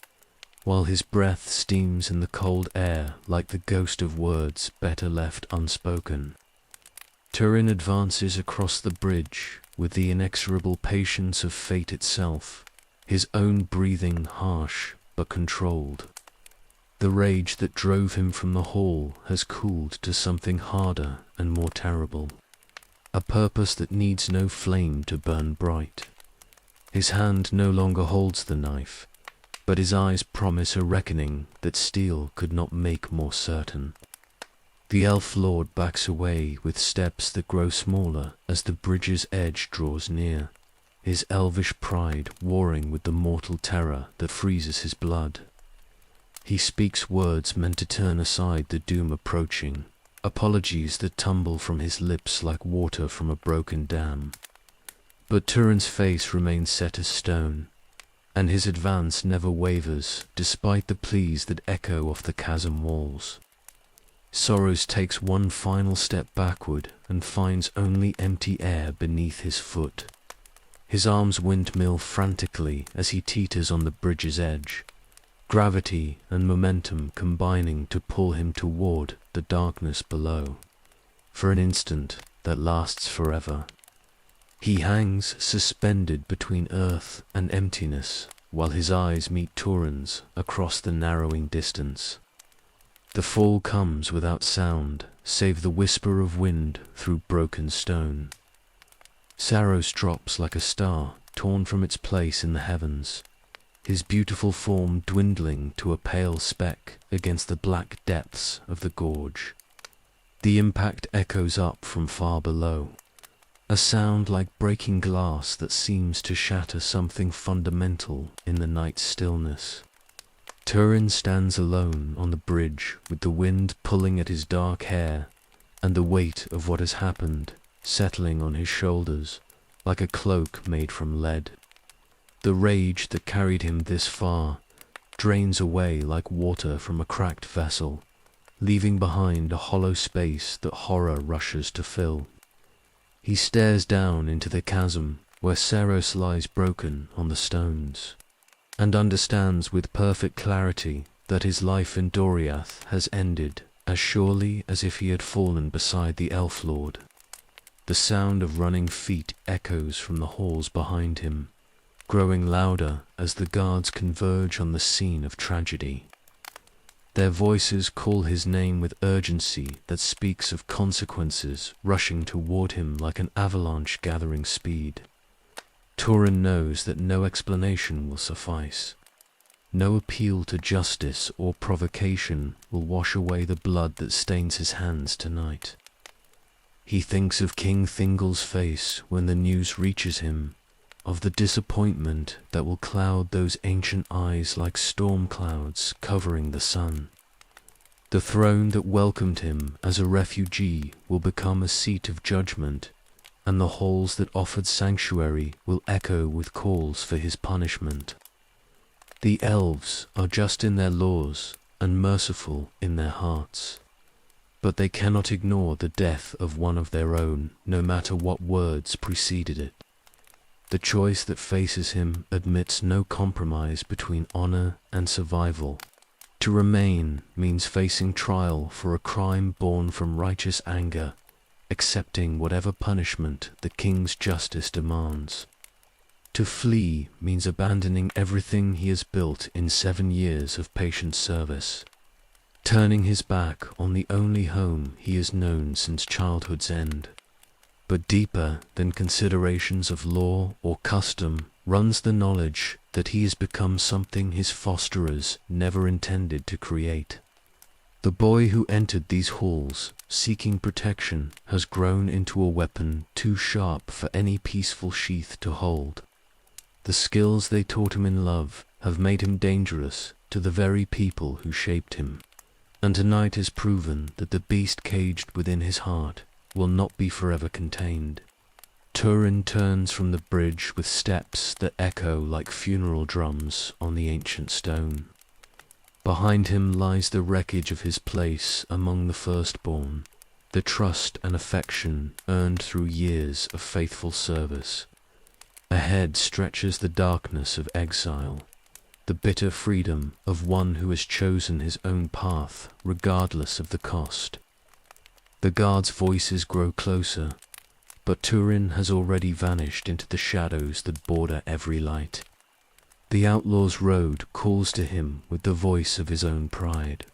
while his breath steams in the cold air like the ghost of words better left unspoken. Turin advances across the bridge with the inexorable patience of fate itself, his own breathing harsh but controlled. The rage that drove him from the hall has cooled to something harder and more terrible, a purpose that needs no flame to burn bright. His hand no longer holds the knife, but his eyes promise a reckoning that steel could not make more certain. The elf lord backs away with steps that grow smaller as the bridge's edge draws near, his elvish pride warring with the mortal terror that freezes his blood. He speaks words meant to turn aside the doom approaching, apologies that tumble from his lips like water from a broken dam. But Turin's face remains set as stone, and his advance never wavers despite the pleas that echo off the chasm walls. Saeros takes one final step backward and finds only empty air beneath his foot. His arms windmill frantically as he teeters on the bridge's edge, gravity and momentum combining to pull him toward the darkness below, for an instant that lasts forever. He hangs suspended between earth and emptiness while his eyes meet Turin's across the narrowing distance. The fall comes without sound, save the whisper of wind through broken stone. Saeros drops like a star torn from its place in the heavens, his beautiful form dwindling to a pale speck against the black depths of the gorge. The impact echoes up from far below, a sound like breaking glass that seems to shatter something fundamental in the night's stillness. Turin stands alone on the bridge with the wind pulling at his dark hair and the weight of what has happened settling on his shoulders like a cloak made from lead. The rage that carried him this far drains away like water from a cracked vessel, leaving behind a hollow space that horror rushes to fill. He stares down into the chasm where Saeros lies broken on the stones, and understands with perfect clarity that his life in Doriath has ended as surely as if he had fallen beside the elf lord. The sound of running feet echoes from the halls behind him, growing louder as the guards converge on the scene of tragedy. Their voices call his name with urgency that speaks of consequences rushing toward him like an avalanche gathering speed. Turin knows that no explanation will suffice. No appeal to justice or provocation will wash away the blood that stains his hands tonight. He thinks of King Thingol's face when the news reaches him, of the disappointment that will cloud those ancient eyes like storm clouds covering the sun. The throne that welcomed him as a refugee will become a seat of judgment, and the halls that offered sanctuary will echo with calls for his punishment. The elves are just in their laws and merciful in their hearts, but they cannot ignore the death of one of their own, no matter what words preceded it. The choice that faces him admits no compromise between honor and survival. To remain means facing trial for a crime born from righteous anger, accepting whatever punishment the king's justice demands. To flee means abandoning everything he has built in 7 years of patient service, turning his back on the only home he has known since childhood's end. But deeper than considerations of law or custom runs the knowledge that he has become something his fosterers never intended to create. The boy who entered these halls, seeking protection, has grown into a weapon too sharp for any peaceful sheath to hold. The skills they taught him in love have made him dangerous to the very people who shaped him, and tonight has proven that the beast caged within his heart will not be forever contained. Turin turns from the bridge with steps that echo like funeral drums on the ancient stone. Behind him lies the wreckage of his place among the firstborn, the trust and affection earned through years of faithful service. Ahead stretches the darkness of exile, the bitter freedom of one who has chosen his own path regardless of the cost. The guards' voices grow closer, but Turin has already vanished into the shadows that border every light. The outlaw's road calls to him with the voice of his own pride,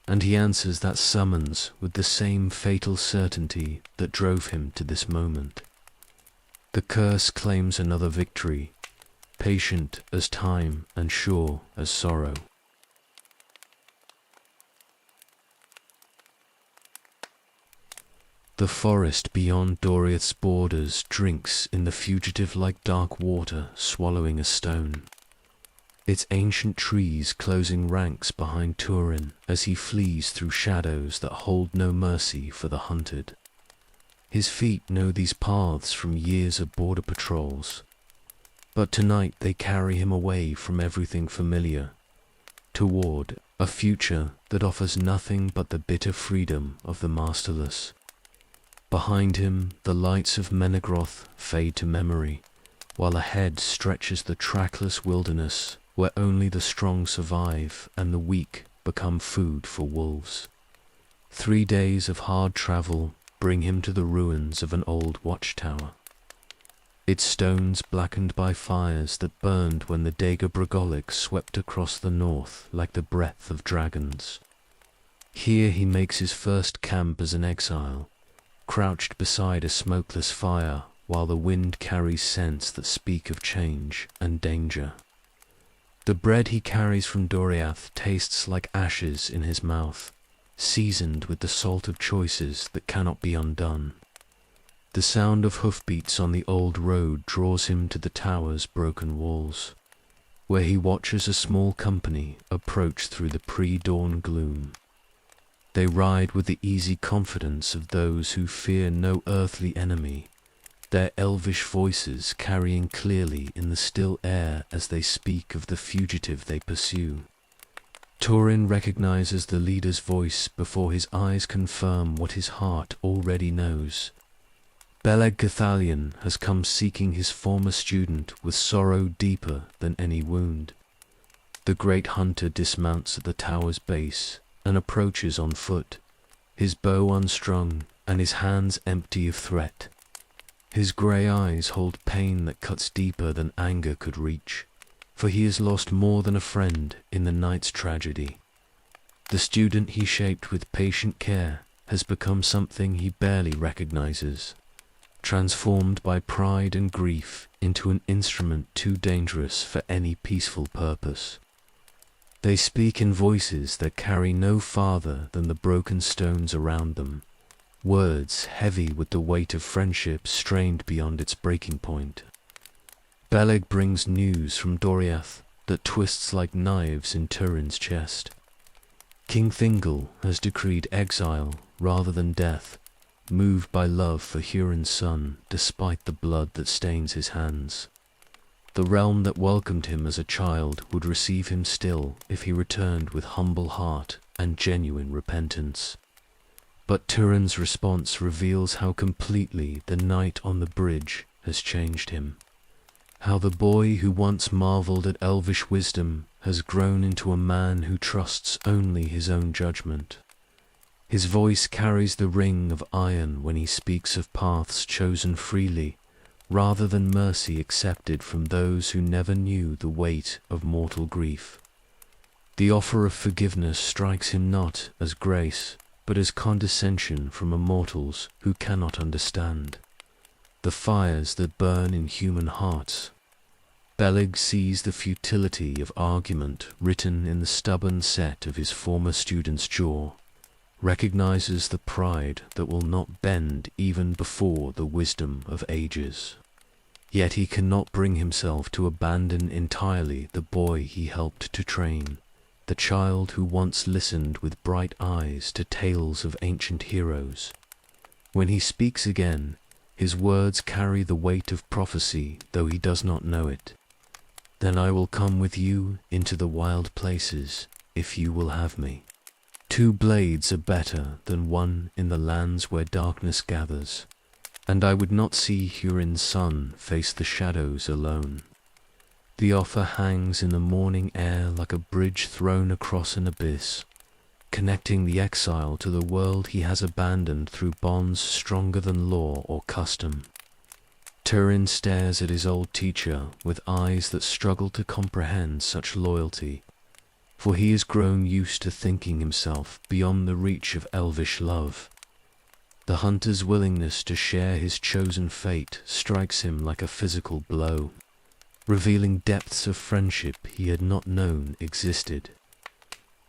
and he answers that summons with the same fatal certainty that drove him to this moment. The curse claims another victory, patient as time and sure as sorrow. The forest beyond Doriath's borders drinks in the fugitive like dark water swallowing a stone. Its ancient trees closing ranks behind Turin as he flees through shadows that hold no mercy for the hunted. His feet know these paths from years of border patrols, but tonight they carry him away from everything familiar, toward a future that offers nothing but the bitter freedom of the masterless. Behind him, the lights of Morgoth fade to memory, while ahead stretches the trackless wilderness where only the strong survive and the weak become food for wolves. 3 days of hard travel bring him to the ruins of an old watchtower, its stones blackened by fires that burned when the Dagor Bragolik swept across the north like the breath of dragons. Here he makes his first camp as an exile, crouched beside a smokeless fire while the wind carries scents that speak of change and danger. The bread he carries from Doriath tastes like ashes in his mouth, seasoned with the salt of choices that cannot be undone. The sound of hoofbeats on the old road draws him to the tower's broken walls, where he watches a small company approach through the pre-dawn gloom. They ride with the easy confidence of those who fear no earthly enemy, their elvish voices carrying clearly in the still air as they speak of the fugitive they pursue. Turin recognizes the leader's voice before his eyes confirm what his heart already knows. Beleg has come seeking his former student with sorrow deeper than any wound. The great hunter dismounts at the tower's base and approaches on foot, his bow unstrung and his hands empty of threat. His grey eyes hold pain that cuts deeper than anger could reach, for he has lost more than a friend in the night's tragedy. The student he shaped with patient care has become something he barely recognizes, transformed by pride and grief into an instrument too dangerous for any peaceful purpose. They speak in voices that carry no farther than the broken stones around them, words heavy with the weight of friendship strained beyond its breaking point. Beleg brings news from Doriath that twists like knives in Turin's chest. King Thingol has decreed exile rather than death, moved by love for Hurin's son despite the blood that stains his hands. The realm that welcomed him as a child would receive him still if he returned with humble heart and genuine repentance. But Turin's response reveals how completely the night on the bridge has changed him. How the boy who once marveled at elvish wisdom has grown into a man who trusts only his own judgment. His voice carries the ring of iron when he speaks of paths chosen freely, rather than mercy accepted from those who never knew the weight of mortal grief. The offer of forgiveness strikes him not as grace, but as condescension from immortals who cannot understand the fires that burn in human hearts. Beleg sees the futility of argument written in the stubborn set of his former student's jaw, recognizes the pride that will not bend even before the wisdom of ages. Yet he cannot bring himself to abandon entirely the boy he helped to train, the child who once listened with bright eyes to tales of ancient heroes. When he speaks again, his words carry the weight of prophecy, though he does not know it. Then I will come with you into the wild places, if you will have me. 2 blades are better than one in the lands where darkness gathers, and I would not see Hurin's son face the shadows alone. The offer hangs in the morning air like a bridge thrown across an abyss, connecting the exile to the world he has abandoned through bonds stronger than law or custom. Turin stares at his old teacher with eyes that struggle to comprehend such loyalty, for he has grown used to thinking himself beyond the reach of elvish love. The hunter's willingness to share his chosen fate strikes him like a physical blow, revealing depths of friendship he had not known existed.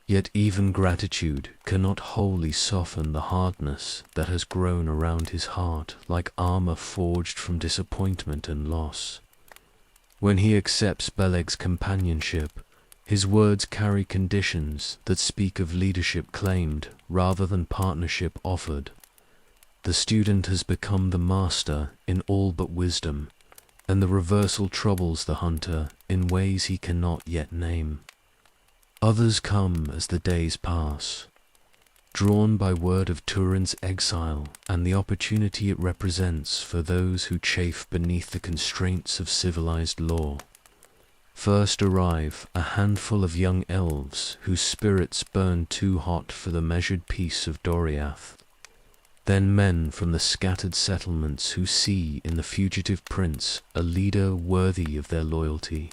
Yet even gratitude cannot wholly soften the hardness that has grown around his heart like armor forged from disappointment and loss. When he accepts Beleg's companionship, his words carry conditions that speak of leadership claimed rather than partnership offered. The student has become the master in all but wisdom, and the reversal troubles the hunter in ways he cannot yet name. Others come as the days pass, drawn by word of Turin's exile and the opportunity it represents for those who chafe beneath the constraints of civilized law. First arrive a handful of young elves whose spirits burn too hot for the measured peace of Doriath. Then men from the scattered settlements who see in the fugitive prince a leader worthy of their loyalty.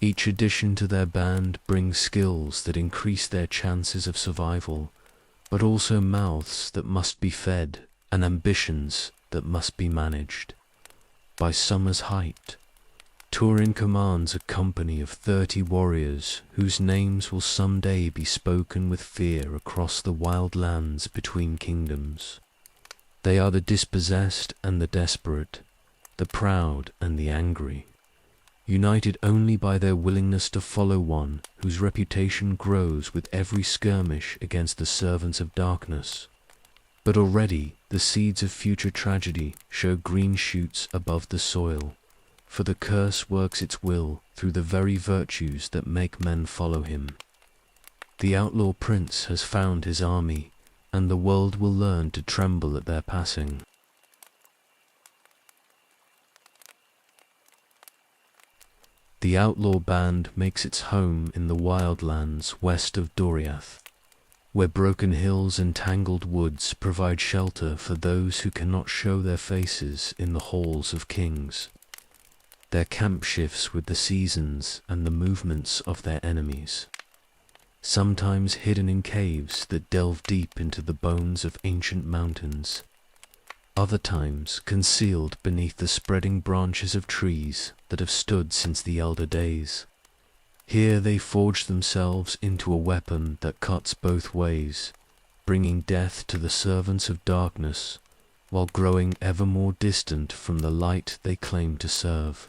Each addition to their band brings skills that increase their chances of survival, but also mouths that must be fed and ambitions that must be managed. By summer's height, Turin commands a company of 30 warriors whose names will someday be spoken with fear across the wild lands between kingdoms. They are the dispossessed and the desperate, the proud and the angry, united only by their willingness to follow one whose reputation grows with every skirmish against the servants of darkness. But already the seeds of future tragedy show green shoots above the soil, for the curse works its will through the very virtues that make men follow him. The outlaw prince has found his army, and the world will learn to tremble at their passing. The outlaw band makes its home in the wildlands west of Doriath, where broken hills and tangled woods provide shelter for those who cannot show their faces in the halls of kings. Their camp shifts with the seasons and the movements of their enemies, sometimes hidden in caves that delve deep into the bones of ancient mountains, other times concealed beneath the spreading branches of trees that have stood since the elder days. Here they forge themselves into a weapon that cuts both ways, bringing death to the servants of darkness, while growing ever more distant from the light they claim to serve.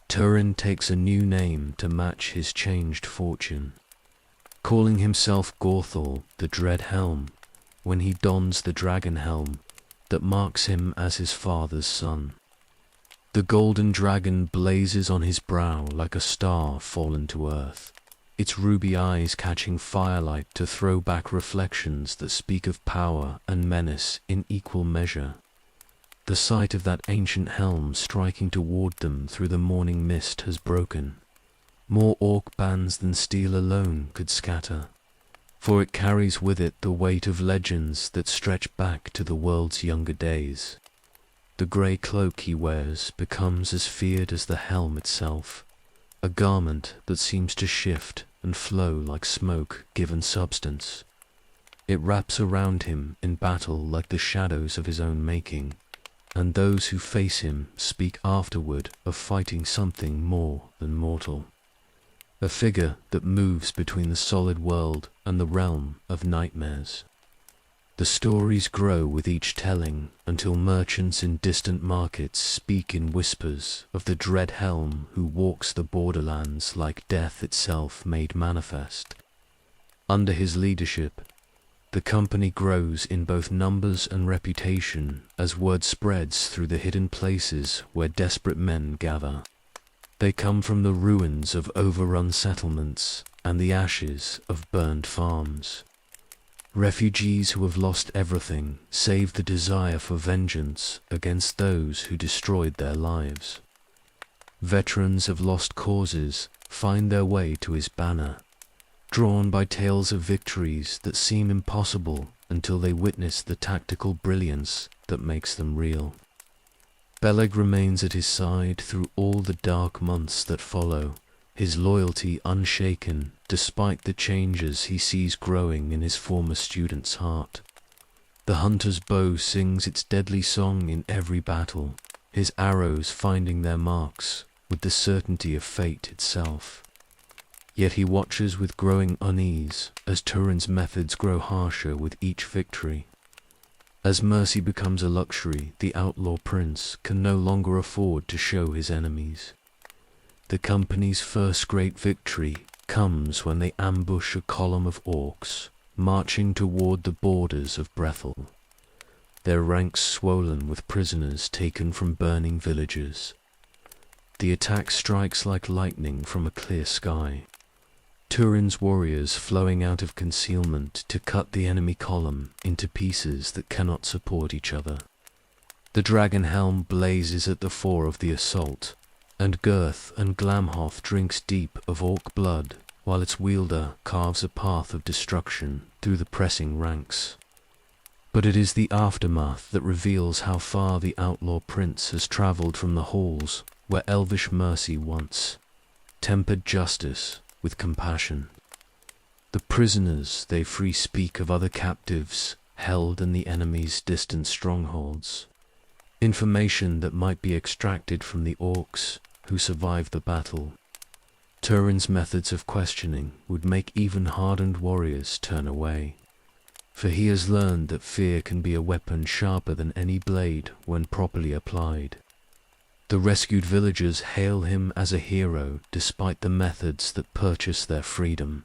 Turin takes a new name to match his changed fortune, calling himself Gorthal, the Dread Helm, when he dons the dragon helm that marks him as his father's son. The golden dragon blazes on his brow like a star fallen to earth, its ruby eyes catching firelight to throw back reflections that speak of power and menace in equal measure. The sight of that ancient helm striking toward them through the morning mist has broken. More orc bands than steel alone could scatter, for it carries with it the weight of legends that stretch back to the world's younger days. The grey cloak he wears becomes as feared as the helm itself, a garment that seems to shift and flow like smoke given substance. It wraps around him in battle like the shadows of his own making, and those who face him speak afterward of fighting something more than mortal. A figure that moves between the solid world and the realm of nightmares. The stories grow with each telling until merchants in distant markets speak in whispers of the dread helm who walks the borderlands like death itself made manifest. Under his leadership, the company grows in both numbers and reputation as word spreads through the hidden places where desperate men gather. They come from the ruins of overrun settlements and the ashes of burned farms. Refugees who have lost everything save the desire for vengeance against those who destroyed their lives. Veterans of lost causes find their way to his banner, drawn by tales of victories that seem impossible until they witness the tactical brilliance that makes them real. Beleg remains at his side through all the dark months that follow, his loyalty unshaken despite the changes he sees growing in his former student's heart. The hunter's bow sings its deadly song in every battle, his arrows finding their marks with the certainty of fate itself. Yet he watches with growing unease as Turin's methods grow harsher with each victory. As mercy becomes a luxury, the outlaw prince can no longer afford to show his enemies. The company's first great victory comes when they ambush a column of orcs marching toward the borders of Brethil, their ranks swollen with prisoners taken from burning villages. The attack strikes like lightning from a clear sky, Turin's warriors flowing out of concealment to cut the enemy column into pieces that cannot support each other. The dragon helm blazes at the fore of the assault, and Girth and Glamhoth drinks deep of orc blood while its wielder carves a path of destruction through the pressing ranks. But it is the aftermath that reveals how far the outlaw prince has travelled from the halls where elvish mercy once tempered justice with compassion. The prisoners they free speak of other captives held in the enemy's distant strongholds, information that might be extracted from the orcs who survived the battle. Turin's methods of questioning would make even hardened warriors turn away, for he has learned that fear can be a weapon sharper than any blade when properly applied. The rescued villagers hail him as a hero despite the methods that purchase their freedom,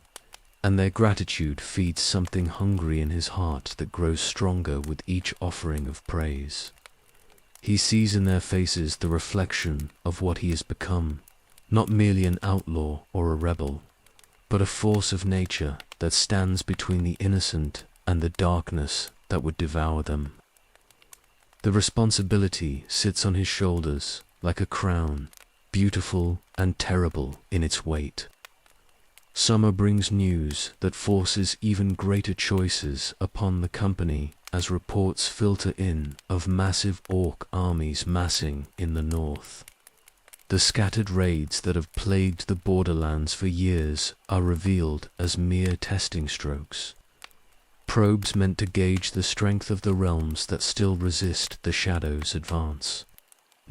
and their gratitude feeds something hungry in his heart that grows stronger with each offering of praise. He sees in their faces the reflection of what he has become, not merely an outlaw or a rebel, but a force of nature that stands between the innocent and the darkness that would devour them. The responsibility sits on his shoulders like a crown, beautiful and terrible in its weight. Summer brings news that forces even greater choices upon the company as reports filter in of massive orc armies massing in the north. The scattered raids that have plagued the borderlands for years are revealed as mere testing strokes, probes meant to gauge the strength of the realms that still resist the Shadow's advance.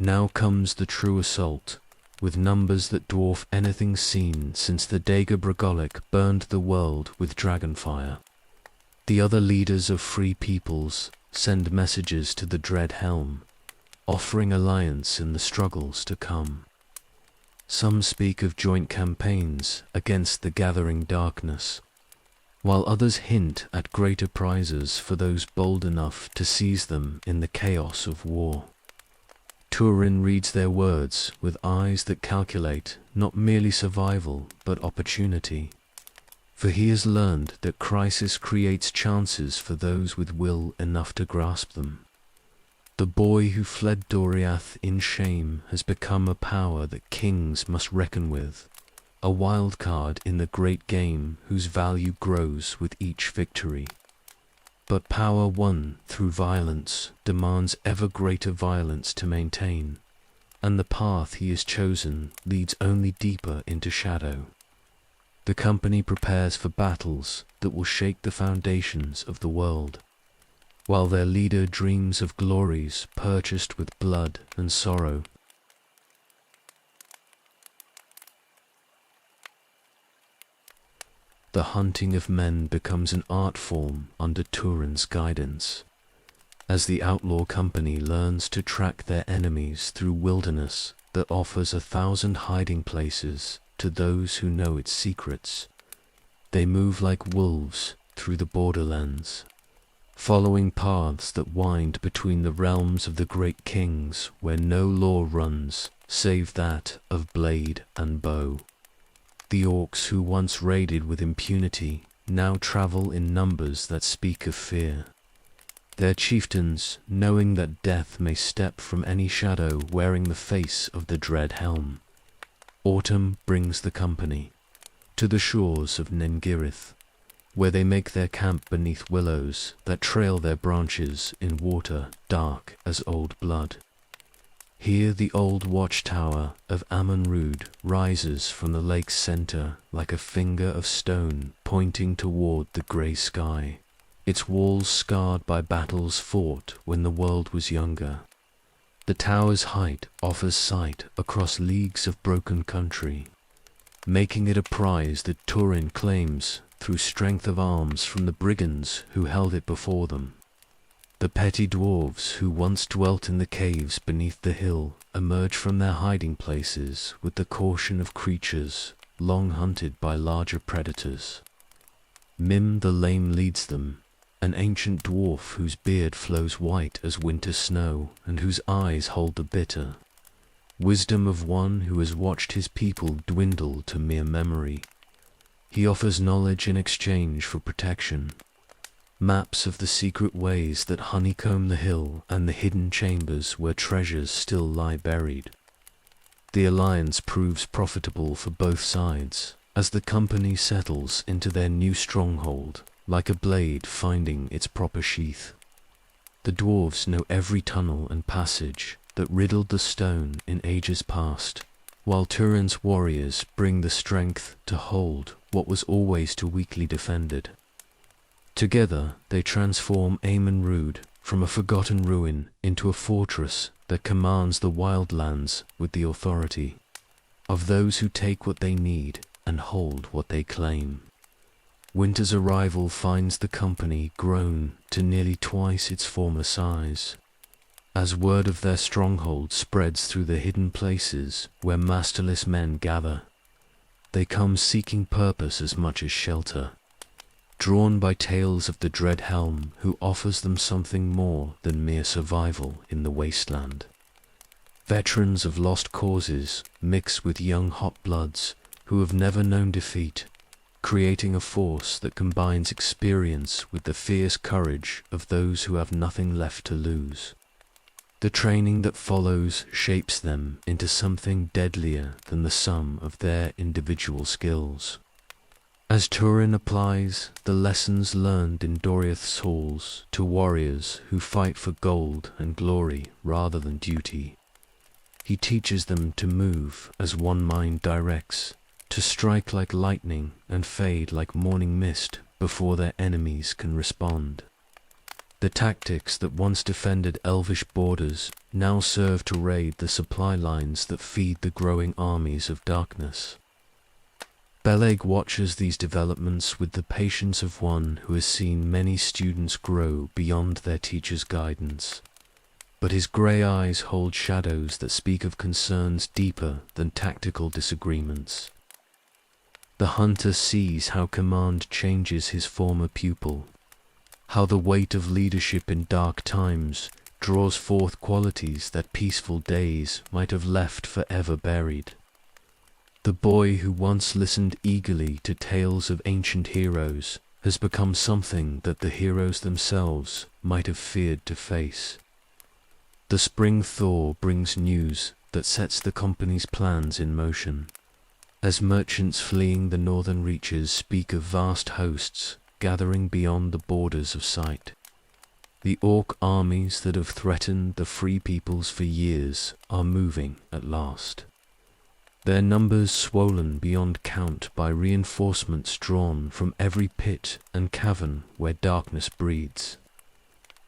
Now comes the true assault, with numbers that dwarf anything seen since the Dagor Bragolik burned the world with dragonfire. The other leaders of free peoples send messages to the dread helm, offering alliance in the struggles to come. Some speak of joint campaigns against the gathering darkness, while others hint at greater prizes for those bold enough to seize them in the chaos of war. Turin reads their words with eyes that calculate not merely survival but opportunity, for he has learned that crisis creates chances for those with will enough to grasp them. The boy who fled Doriath in shame has become a power that kings must reckon with, a wild card in the great game whose value grows with each victory. But power won through violence demands ever greater violence to maintain, and the path he has chosen leads only deeper into shadow. The company prepares for battles that will shake the foundations of the world, while their leader dreams of glories purchased with blood and sorrow. The hunting of men becomes an art form under Turin's guidance, as the outlaw company learns to track their enemies through wilderness that offers 1,000 hiding places to those who know its secrets. They move like wolves through the borderlands, following paths that wind between the realms of the great kings where no law runs save that of blade and bow. The orcs who once raided with impunity now travel in numbers that speak of fear. Their chieftains, knowing that death may step from any shadow wearing the face of the dread helm. Autumn brings the company to the shores of Nengirith, where they make their camp beneath willows that trail their branches in water dark as old blood. Here the old watchtower of Amon-Rud rises from the lake's center like a finger of stone pointing toward the grey sky, its walls scarred by battles fought when the world was younger. The tower's height offers sight across leagues of broken country. making it a prize that Turin claims through strength of arms from the brigands who held it before them. The petty dwarves who once dwelt in the caves beneath the hill emerge from their hiding places with the caution of creatures long hunted by larger predators. Mim the Lame leads them, an ancient dwarf whose beard flows white as winter snow and whose eyes hold the bitter wisdom of one who has watched his people dwindle to mere memory. He offers knowledge in exchange for protection, maps of the secret ways that honeycomb the hill and the hidden chambers where treasures still lie buried. The alliance proves profitable for both sides, as the company settles into their new stronghold, like a blade finding its proper sheath. The dwarves know every tunnel and passage that riddled the stone in ages past, while Turin's warriors bring the strength to hold what was always too weakly defended. Together they transform Amon Rud from a forgotten ruin into a fortress that commands the wildlands with the authority of those who take what they need and hold what they claim. Winter's arrival finds the company grown to nearly twice its former size. As word of their stronghold spreads through the hidden places where masterless men gather, they come seeking purpose as much as shelter, drawn by tales of the dread helm who offers them something more than mere survival in the wasteland. Veterans of lost causes mix with young hot bloods who have never known defeat, creating a force that combines experience with the fierce courage of those who have nothing left to lose. The training that follows shapes them into something deadlier than the sum of their individual skills. As Turin applies the lessons learned in Doriath's halls to warriors who fight for gold and glory rather than duty, he teaches them to move as one mind directs, to strike like lightning and fade like morning mist before their enemies can respond. The tactics that once defended elvish borders now serve to raid the supply lines that feed the growing armies of darkness. Beleg watches these developments with the patience of one who has seen many students grow beyond their teacher's guidance, but his grey eyes hold shadows that speak of concerns deeper than tactical disagreements. The hunter sees how command changes his former pupil, how the weight of leadership in dark times draws forth qualities that peaceful days might have left forever buried. The boy who once listened eagerly to tales of ancient heroes has become something that the heroes themselves might have feared to face. The spring thaw brings news that sets the company's plans in motion, as merchants fleeing the northern reaches speak of vast hosts gathering beyond the borders of sight. The orc armies that have threatened the free peoples for years are moving at last, their numbers swollen beyond count by reinforcements drawn from every pit and cavern where darkness breeds.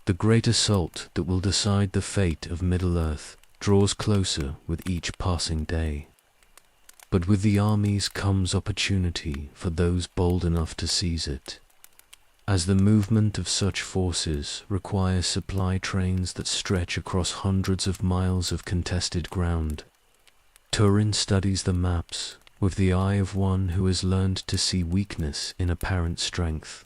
The great assault that will decide the fate of Middle-earth draws closer with each passing day. But with the armies comes opportunity for those bold enough to seize it, as the movement of such forces requires supply trains that stretch across hundreds of miles of contested ground. Turin studies the maps with the eye of one who has learned to see weakness in apparent strength,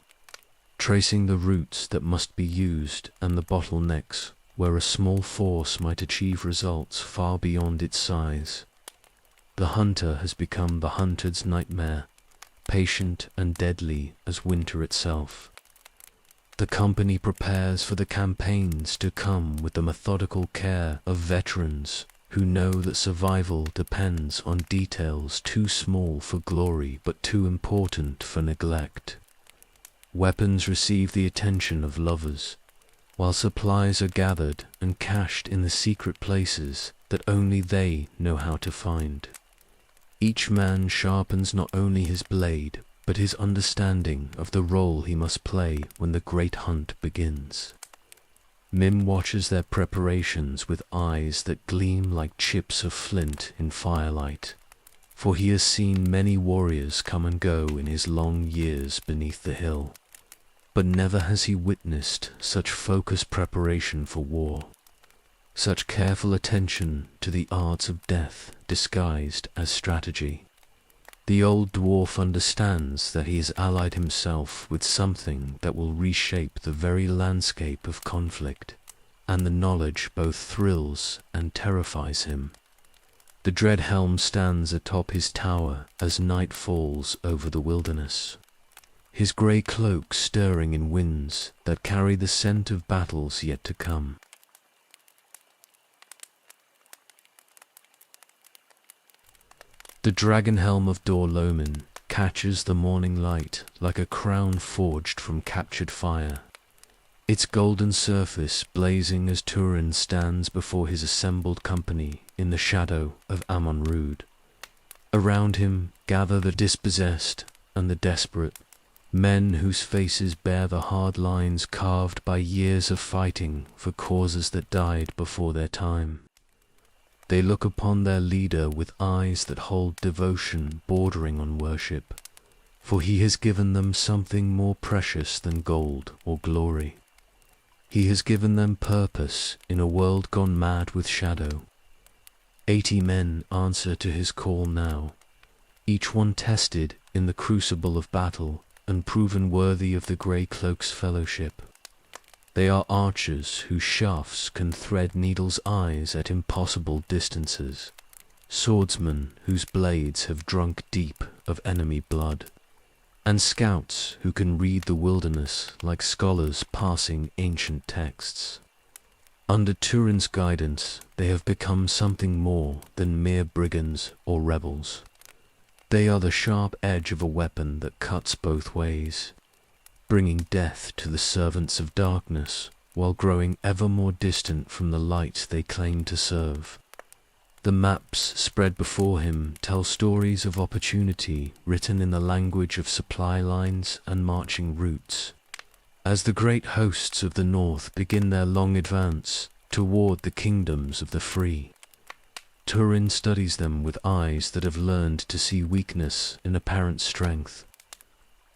tracing the routes that must be used and the bottlenecks where a small force might achieve results far beyond its size. The hunter has become the hunter's nightmare, patient and deadly as winter itself. The company prepares for the campaigns to come with the methodical care of veterans who know that survival depends on details too small for glory but too important for neglect. Weapons receive the attention of lovers, while supplies are gathered and cached in the secret places that only they know how to find. Each man sharpens not only his blade, but his understanding of the role he must play when the great hunt begins. Mim watches their preparations with eyes that gleam like chips of flint in firelight, for he has seen many warriors come and go in his long years beneath the hill. But never has he witnessed such focused preparation for war, such careful attention to the arts of death disguised as strategy. The old dwarf understands that he has allied himself with something that will reshape the very landscape of conflict, and the knowledge both thrills and terrifies him. The dread helm stands atop his tower as night falls over the wilderness, his grey cloak stirring in winds that carry the scent of battles yet to come. The dragon helm of Dor-lomin catches the morning light like a crown forged from captured fire, its golden surface blazing as Turin stands before his assembled company in the shadow of Amon-Rud. Around him gather the dispossessed and the desperate, men whose faces bear the hard lines carved by years of fighting for causes that died before their time. They look upon their leader with eyes that hold devotion bordering on worship, for he has given them something more precious than gold or glory. He has given them purpose in a world gone mad with shadow. 80 men answer to his call now, each one tested in the crucible of battle and proven worthy of the grey cloak's fellowship. They are archers whose shafts can thread needles' eyes at impossible distances, swordsmen whose blades have drunk deep of enemy blood, and scouts who can read the wilderness like scholars parsing ancient texts. Under Turin's guidance, they have become something more than mere brigands or rebels. They are the sharp edge of a weapon that cuts both ways, bringing death to the servants of darkness, while growing ever more distant from the light they claim to serve. The maps spread before him tell stories of opportunity written in the language of supply lines and marching routes. As the great hosts of the north begin their long advance toward the kingdoms of the free, Turin studies them with eyes that have learned to see weakness in apparent strength,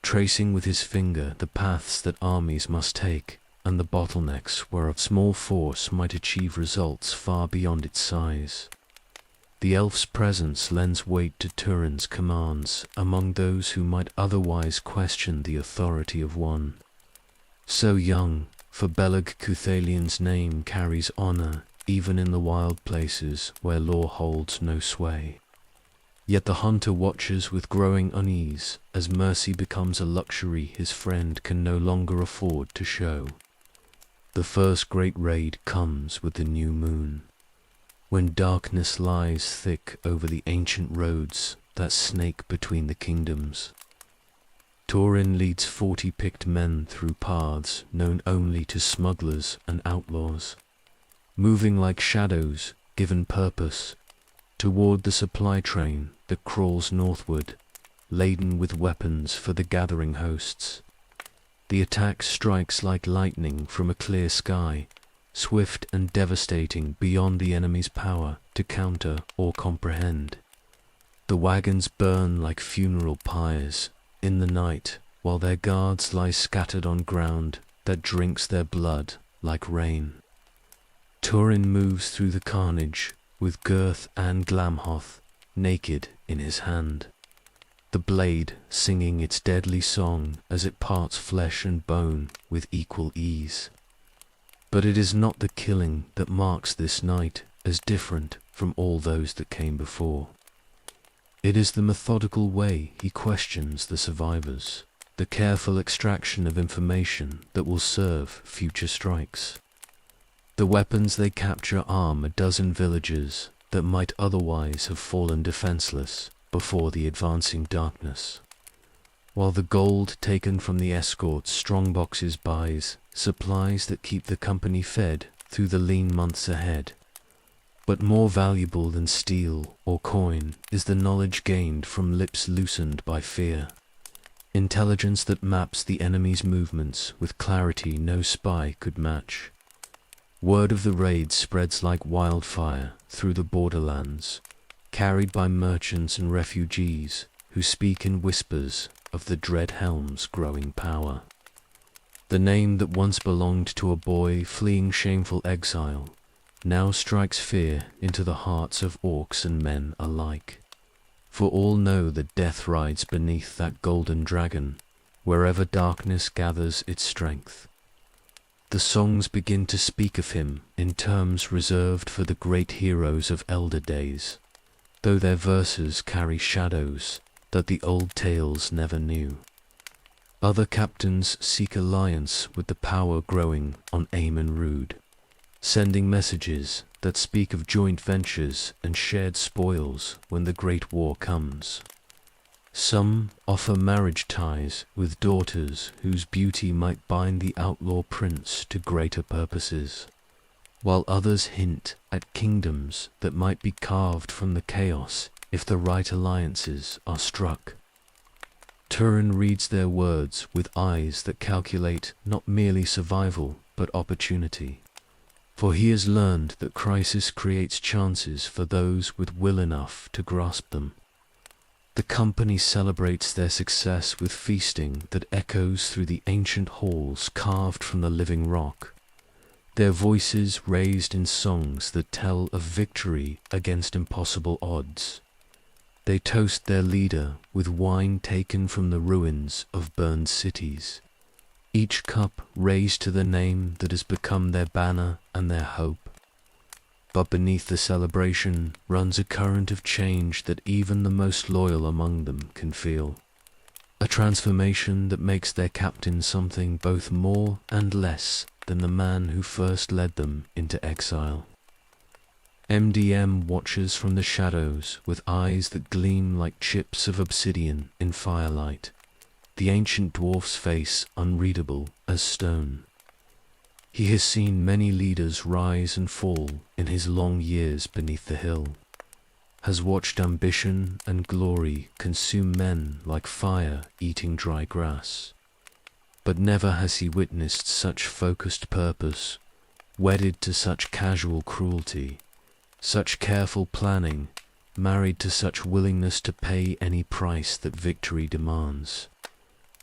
tracing with his finger the paths that armies must take and the bottlenecks where a small force might achieve results far beyond its size. The elf's presence lends weight to Turin's commands among those who might otherwise question the authority of one so young, for Beleg Cuthalian's name carries honor even in the wild places where law holds no sway. Yet the hunter watches with growing unease as mercy becomes a luxury his friend can no longer afford to show. The first great raid comes with the new moon, when darkness lies thick over the ancient roads that snake between the kingdoms. Turin leads 40 picked men through paths known only to smugglers and outlaws, moving like shadows given purpose toward the supply train that crawls northward, laden with weapons for the gathering hosts. The attack strikes like lightning from a clear sky, swift and devastating beyond the enemy's power to counter or comprehend. The wagons burn like funeral pyres in the night, while their guards lie scattered on ground that drinks their blood like rain. Turin moves through the carnage with Girth and Glamhoth naked in his hand, the blade singing its deadly song as it parts flesh and bone with equal ease. But it is not the killing that marks this night as different from all those that came before. It is the methodical way he questions the survivors, the careful extraction of information that will serve future strikes. The weapons they capture arm a dozen villagers that might otherwise have fallen defenseless before the advancing darkness, while the gold taken from the escort's strongboxes buys supplies that keep the company fed through the lean months ahead. But more valuable than steel or coin is the knowledge gained from lips loosened by fear, intelligence that maps the enemy's movements with clarity no spy could match. Word of the raid spreads like wildfire through the borderlands, carried by merchants and refugees who speak in whispers of the dread helm's growing power. The name that once belonged to a boy fleeing shameful exile now strikes fear into the hearts of orcs and men alike. For all know that death rides beneath that golden dragon, wherever darkness gathers its strength. The songs begin to speak of him in terms reserved for the great heroes of elder days, though their verses carry shadows that the old tales never knew. Other captains seek alliance with the power growing on Aemon Rude, sending messages that speak of joint ventures and shared spoils when the great war comes. Some offer marriage ties with daughters whose beauty might bind the outlaw prince to greater purposes, while others hint at kingdoms that might be carved from the chaos if the right alliances are struck. Turin reads their words with eyes that calculate not merely survival but opportunity, for he has learned that crisis creates chances for those with will enough to grasp them. The company celebrates their success with feasting that echoes through the ancient halls carved from the living rock, their voices raised in songs that tell of victory against impossible odds. They toast their leader with wine taken from the ruins of burned cities, each cup raised to the name that has become their banner and their hope. But beneath the celebration runs a current of change that even the most loyal among them can feel. A transformation that makes their captain something both more and less than the man who first led them into exile. MDM watches from the shadows with eyes that gleam like chips of obsidian in firelight, the ancient dwarf's face unreadable as stone. He has seen many leaders rise and fall in his long years beneath the hill, has watched ambition and glory consume men like fire eating dry grass. But never has he witnessed such focused purpose, wedded to such casual cruelty, such careful planning, married to such willingness to pay any price that victory demands.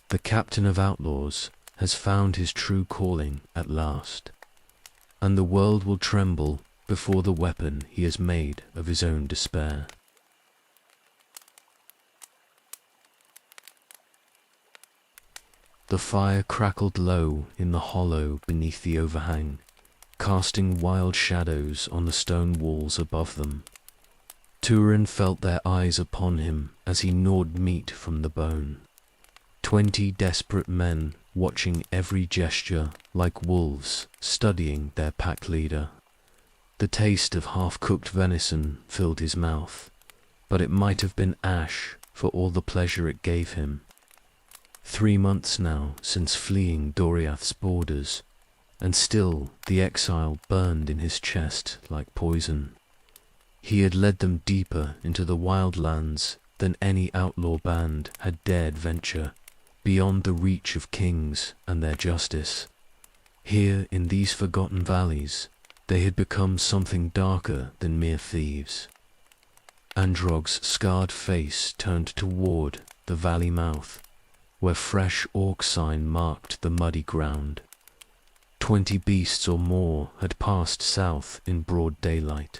The captain of outlaws has found his true calling at last, and the world will tremble before the weapon he has made of his own despair. The fire crackled low in the hollow beneath the overhang, casting wild shadows on the stone walls above them. Turin felt their eyes upon him as he gnawed meat from the bone. 20 desperate men watching every gesture like wolves studying their pack leader. The taste of half-cooked venison filled his mouth, but it might have been ash for all the pleasure it gave him. 3 months now since fleeing Doriath's borders, and still the exile burned in his chest like poison. He had led them deeper into the wildlands than any outlaw band had dared venture, beyond the reach of kings and their justice. Here in these forgotten valleys, they had become something darker than mere thieves. Androg's scarred face turned toward the valley mouth, where fresh orc sign marked the muddy ground. 20 beasts or more had passed south in broad daylight,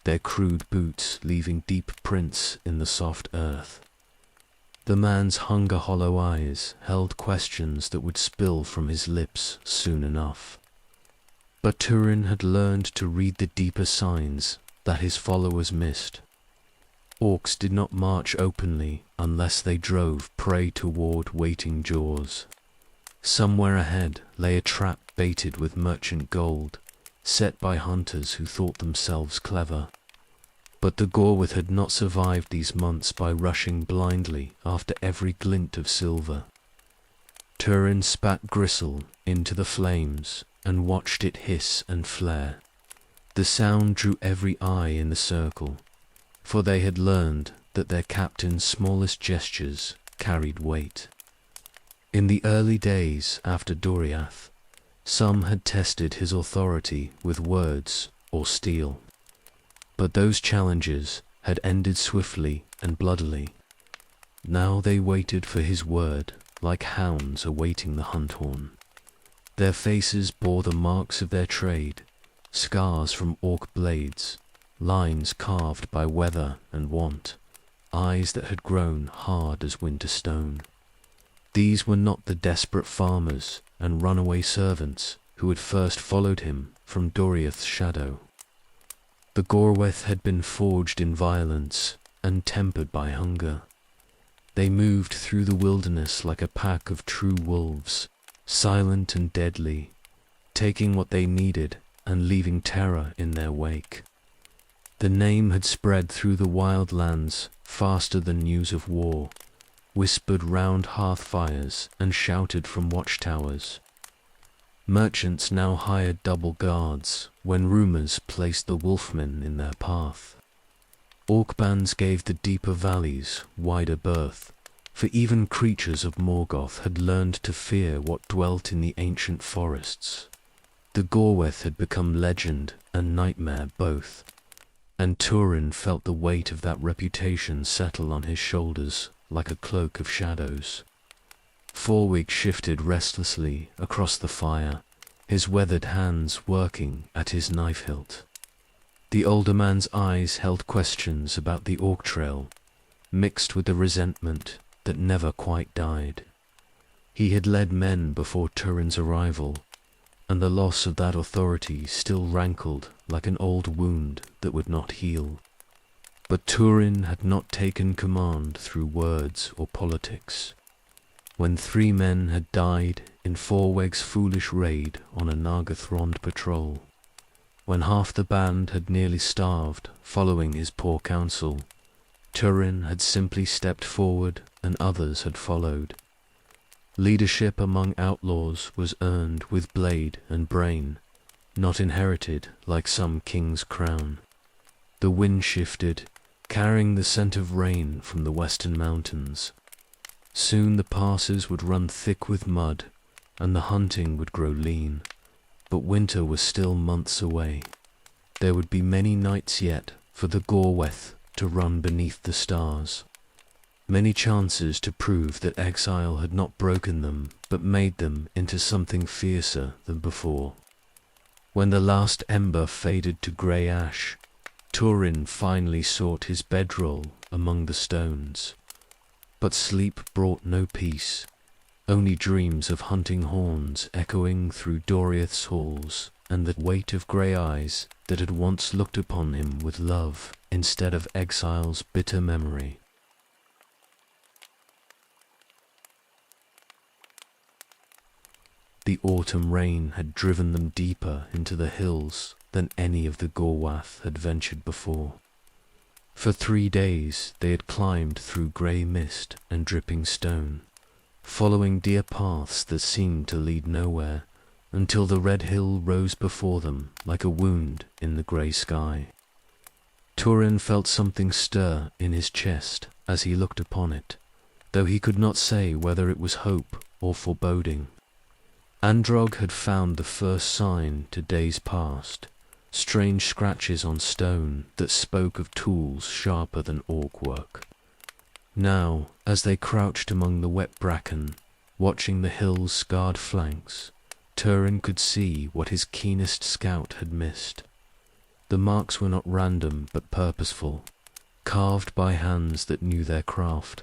their crude boots leaving deep prints in the soft earth. The man's hunger-hollow eyes held questions that would spill from his lips soon enough. But Turin had learned to read the deeper signs that his followers missed. Orcs did not march openly unless they drove prey toward waiting jaws. Somewhere ahead lay a trap baited with merchant gold, set by hunters who thought themselves clever. But the Gorwith had not survived these months by rushing blindly after every glint of silver. Turin spat gristle into the flames and watched it hiss and flare. The sound drew every eye in the circle, for they had learned that their captain's smallest gestures carried weight. In the early days after Doriath, some had tested his authority with words or steel. But those challenges had ended swiftly and bloodily. Now they waited for his word, like hounds awaiting the hunt horn. Their faces bore the marks of their trade, scars from orc blades, lines carved by weather and want, eyes that had grown hard as winter stone. These were not the desperate farmers and runaway servants who had first followed him from Doriath's shadow. The Glaurung had been forged in violence and tempered by hunger. They moved through the wilderness like a pack of true wolves, silent and deadly, taking what they needed and leaving terror in their wake. The name had spread through the wild lands faster than news of war, whispered round hearth fires and shouted from watchtowers. Merchants now hired double guards when rumours placed the wolfmen in their path. Orc bands gave the deeper valleys wider berth, for even creatures of Morgoth had learned to fear what dwelt in the ancient forests. The Glaurung had become legend and nightmare both, and Turin felt the weight of that reputation settle on his shoulders like a cloak of shadows. Forwig shifted restlessly across the fire, his weathered hands working at his knife hilt. The older man's eyes held questions about the orc trail, mixed with the resentment that never quite died. He had led men before Turin's arrival, and the loss of that authority still rankled like an old wound that would not heal. But Turin had not taken command through words or politics. When 3 men had died in Forweg's foolish raid on a Nargothrond patrol, when half the band had nearly starved following his poor counsel, Turin had simply stepped forward and others had followed. Leadership among outlaws was earned with blade and brain, not inherited like some king's crown. The wind shifted, carrying the scent of rain from the western mountains. Soon the passes would run thick with mud, and the hunting would grow lean. But winter was still months away. There would be many nights yet for the Glaurung to run beneath the stars. Many chances to prove that exile had not broken them, but made them into something fiercer than before. When the last ember faded to grey ash, Turin finally sought his bedroll among the stones. But sleep brought no peace, only dreams of hunting horns echoing through Doriath's halls, and the weight of grey eyes that had once looked upon him with love instead of exile's bitter memory. The autumn rain had driven them deeper into the hills than any of the Glaurung had ventured before. For 3 days they had climbed through grey mist and dripping stone, following deer paths that seemed to lead nowhere, until the red hill rose before them like a wound in the grey sky. Turin felt something stir in his chest as he looked upon it, though he could not say whether it was hope or foreboding. Androg had found the first sign to days past, strange scratches on stone that spoke of tools sharper than orc work. Now, as they crouched among the wet bracken, watching the hill's scarred flanks, Turin could see what his keenest scout had missed. The marks were not random but purposeful, carved by hands that knew their craft.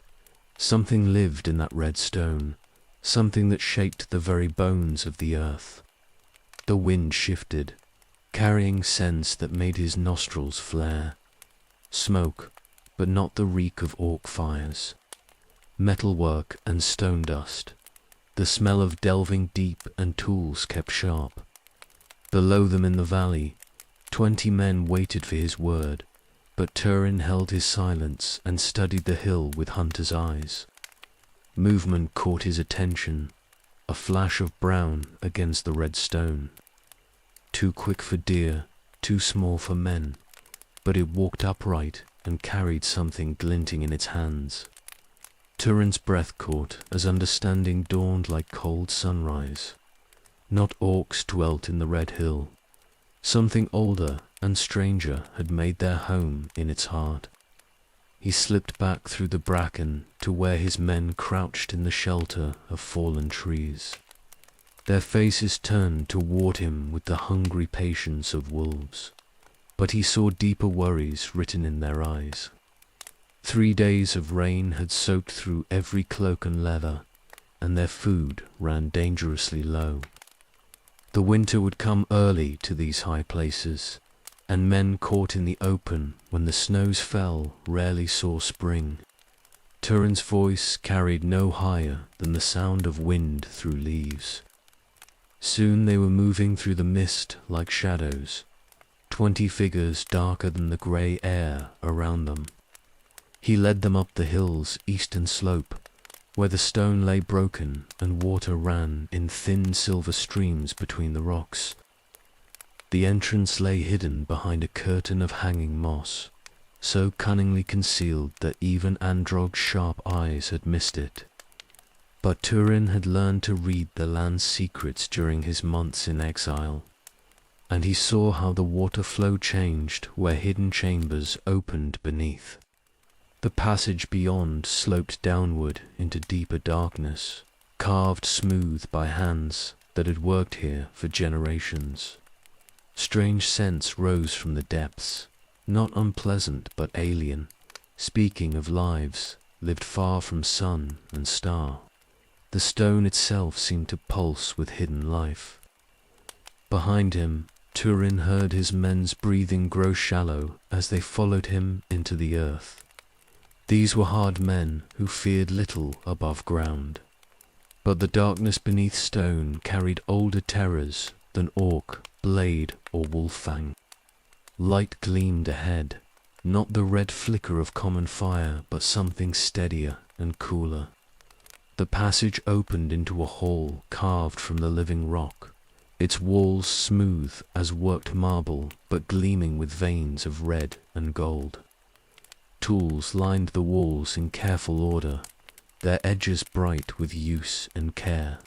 Something lived in that red stone, something that shaped the very bones of the earth. The wind shifted, carrying scents that made his nostrils flare. Smoke, but not the reek of orc fires. Metalwork and stone dust. The smell of delving deep and tools kept sharp. Below them in the valley, 20 men waited for his word, but Turin held his silence and studied the hill with hunter's eyes. Movement caught his attention, a flash of brown against the red stone. Too quick for deer, too small for men, but it walked upright and carried something glinting in its hands. Turin's breath caught as understanding dawned like cold sunrise. Not orcs dwelt in the red hill. Something older and stranger had made their home in its heart. He slipped back through the bracken to where his men crouched in the shelter of fallen trees. Their faces turned toward him with the hungry patience of wolves, but he saw deeper worries written in their eyes. 3 days of rain had soaked through every cloak and leather, and their food ran dangerously low. The winter would come early to these high places, and men caught in the open when the snows fell rarely saw spring. Turin's voice carried no higher than the sound of wind through leaves. Soon they were moving through the mist like shadows, 20 figures darker than the grey air around them. He led them up the hill's eastern slope, where the stone lay broken and water ran in thin silver streams between the rocks. The entrance lay hidden behind a curtain of hanging moss, so cunningly concealed that even Androg's sharp eyes had missed it. But Turin had learned to read the land's secrets during his months in exile, and he saw how the water flow changed where hidden chambers opened beneath. The passage beyond sloped downward into deeper darkness, carved smooth by hands that had worked here for generations. Strange scents rose from the depths, not unpleasant but alien, speaking of lives lived far from sun and star. The stone itself seemed to pulse with hidden life. Behind him, Turin heard his men's breathing grow shallow as they followed him into the earth. These were hard men who feared little above ground, but the darkness beneath stone carried older terrors than orc, blade, or wolf-fang. Light gleamed ahead, not the red flicker of common fire, but something steadier and cooler. The passage opened into a hall carved from the living rock, its walls smooth as worked marble, but gleaming with veins of red and gold. Tools lined the walls in careful order, their edges bright with use and care.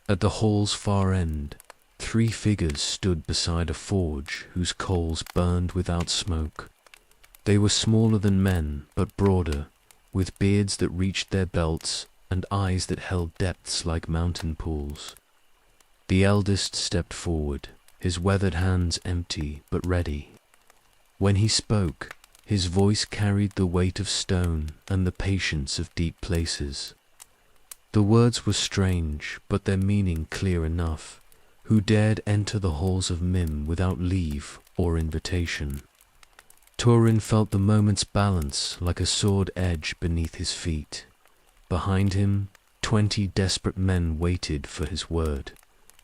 At the hall's far end, 3 figures stood beside a forge whose coals burned without smoke. They were smaller than men, but broader, with beards that reached their belts and eyes that held depths like mountain pools. The eldest stepped forward, his weathered hands empty but ready. When he spoke, his voice carried the weight of stone and the patience of deep places. The words were strange, but their meaning clear enough. Who dared enter the halls of Mim without leave or invitation? Turin felt the moment's balance like a sword edge beneath his feet. Behind him, 20 desperate men waited for his word,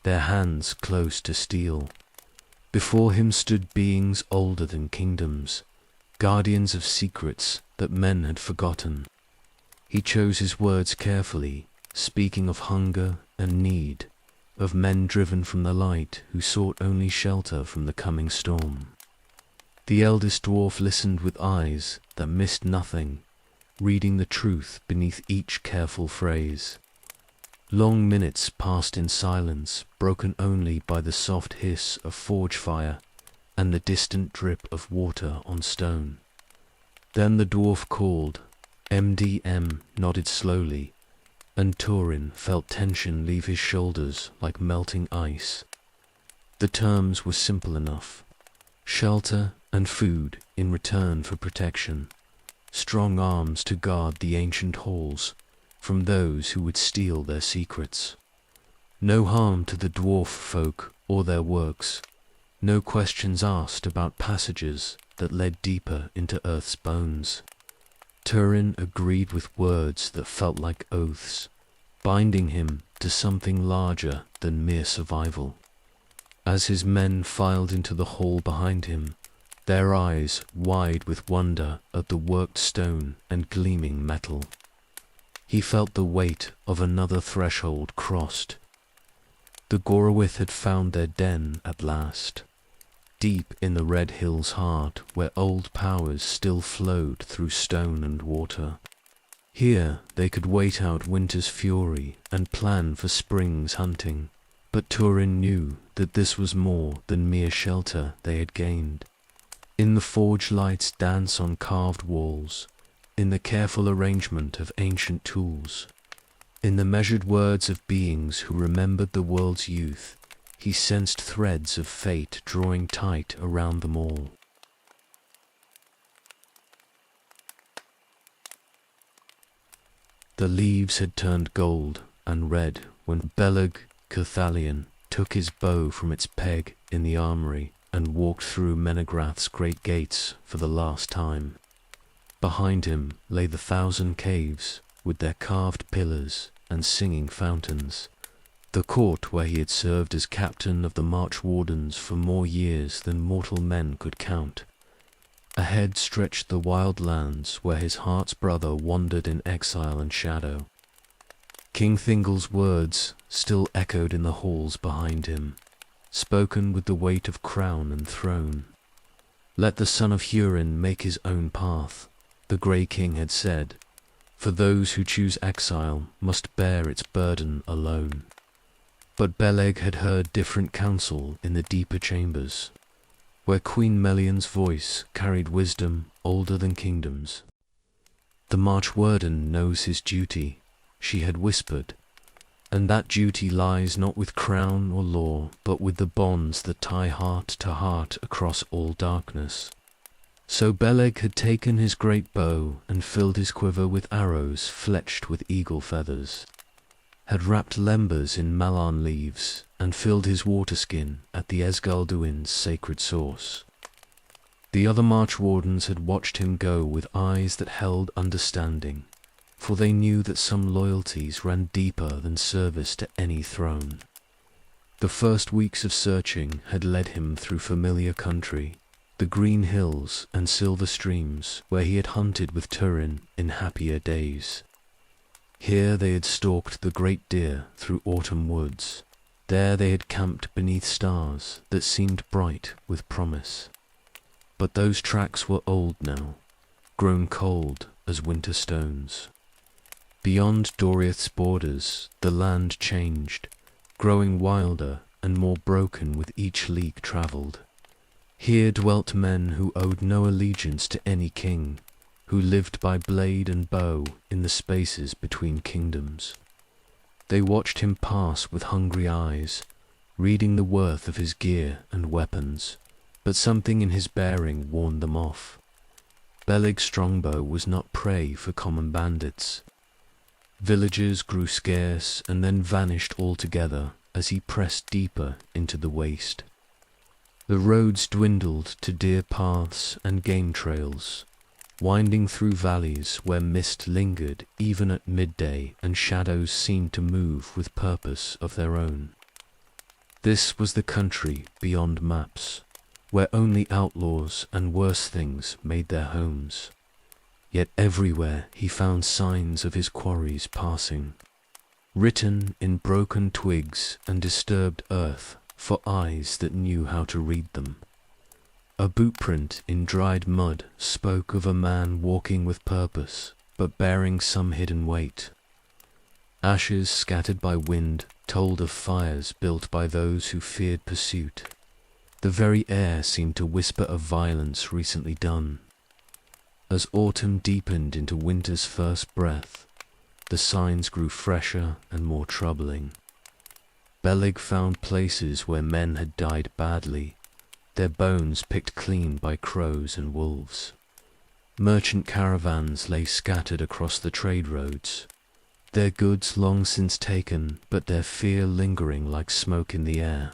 their hands close to steel. Before him stood beings older than kingdoms, guardians of secrets that men had forgotten. He chose his words carefully, speaking of hunger and need, of men driven from the light who sought only shelter from the coming storm. The eldest dwarf listened with eyes that missed nothing, reading the truth beneath each careful phrase. Long minutes passed in silence, broken only by the soft hiss of forge fire and the distant drip of water on stone. Then the dwarf called. MDM nodded slowly, and Turin felt tension leave his shoulders like melting ice. The terms were simple enough: shelter and food in return for protection, strong arms to guard the ancient halls from those who would steal their secrets. No harm to the dwarf folk or their works, no questions asked about passages that led deeper into Earth's bones. Turin agreed with words that felt like oaths, binding him to something larger than mere survival. As his men filed into the hall behind him, their eyes wide with wonder at the worked stone and gleaming metal, he felt the weight of another threshold crossed. The Duel had found their den at last, deep in the Red Hill's heart, where old powers still flowed through stone and water. Here they could wait out winter's fury and plan for spring's hunting, but Turin knew that this was more than mere shelter they had gained. In the forge light's dance on carved walls, in the careful arrangement of ancient tools, in the measured words of beings who remembered the world's youth. He sensed threads of fate drawing tight around them all. The leaves had turned gold and red when Beleg Cuthalion took his bow from its peg in the armory and walked through Menegrath's great gates for the last time. Behind him lay the 1,000 caves with their carved pillars and singing fountains, the court where he had served as captain of the March Wardens for more years than mortal men could count. Ahead stretched the wild lands where his heart's brother wandered in exile and shadow. King Thingol's words still echoed in the halls behind him, spoken with the weight of crown and throne. "Let the son of Hurin make his own path," the Grey King had said, "for those who choose exile must bear its burden alone." But Beleg had heard different counsel in the deeper chambers, where Queen Melion's voice carried wisdom older than kingdoms. "The March Warden knows his duty," she had whispered, "and that duty lies not with crown or law, but with the bonds that tie heart to heart across all darkness." So Beleg had taken his great bow and filled his quiver with arrows fletched with eagle feathers, had wrapped lembas in malarn leaves, and filled his waterskin at the Esgalduin's sacred source. The other March Wardens had watched him go with eyes that held understanding, for they knew that some loyalties ran deeper than service to any throne. The first weeks of searching had led him through familiar country, the green hills and silver streams where he had hunted with Turin in happier days. Here they had stalked the great deer through autumn woods. There they had camped beneath stars that seemed bright with promise. But those tracks were old now, grown cold as winter stones. Beyond Doriath's borders, the land changed, growing wilder and more broken with each league travelled. Here dwelt men who owed no allegiance to any king, who lived by blade and bow in the spaces between kingdoms. They watched him pass with hungry eyes, reading the worth of his gear and weapons, but something in his bearing warned them off. Beleg's strongbow was not prey for common bandits. Villages grew scarce and then vanished altogether as he pressed deeper into the waste. The roads dwindled to deer paths and game trails, winding through valleys where mist lingered even at midday and shadows seemed to move with purpose of their own. This was the country beyond maps, where only outlaws and worse things made their homes. Yet everywhere he found signs of his quarries passing, written in broken twigs and disturbed earth for eyes that knew how to read them. A bootprint in dried mud spoke of a man walking with purpose, but bearing some hidden weight. Ashes scattered by wind told of fires built by those who feared pursuit. The very air seemed to whisper of violence recently done. As autumn deepened into winter's first breath, the signs grew fresher and more troubling. Beleg found places where men had died badly, their bones picked clean by crows and wolves. Merchant caravans lay scattered across the trade roads, their goods long since taken, but their fear lingering like smoke in the air.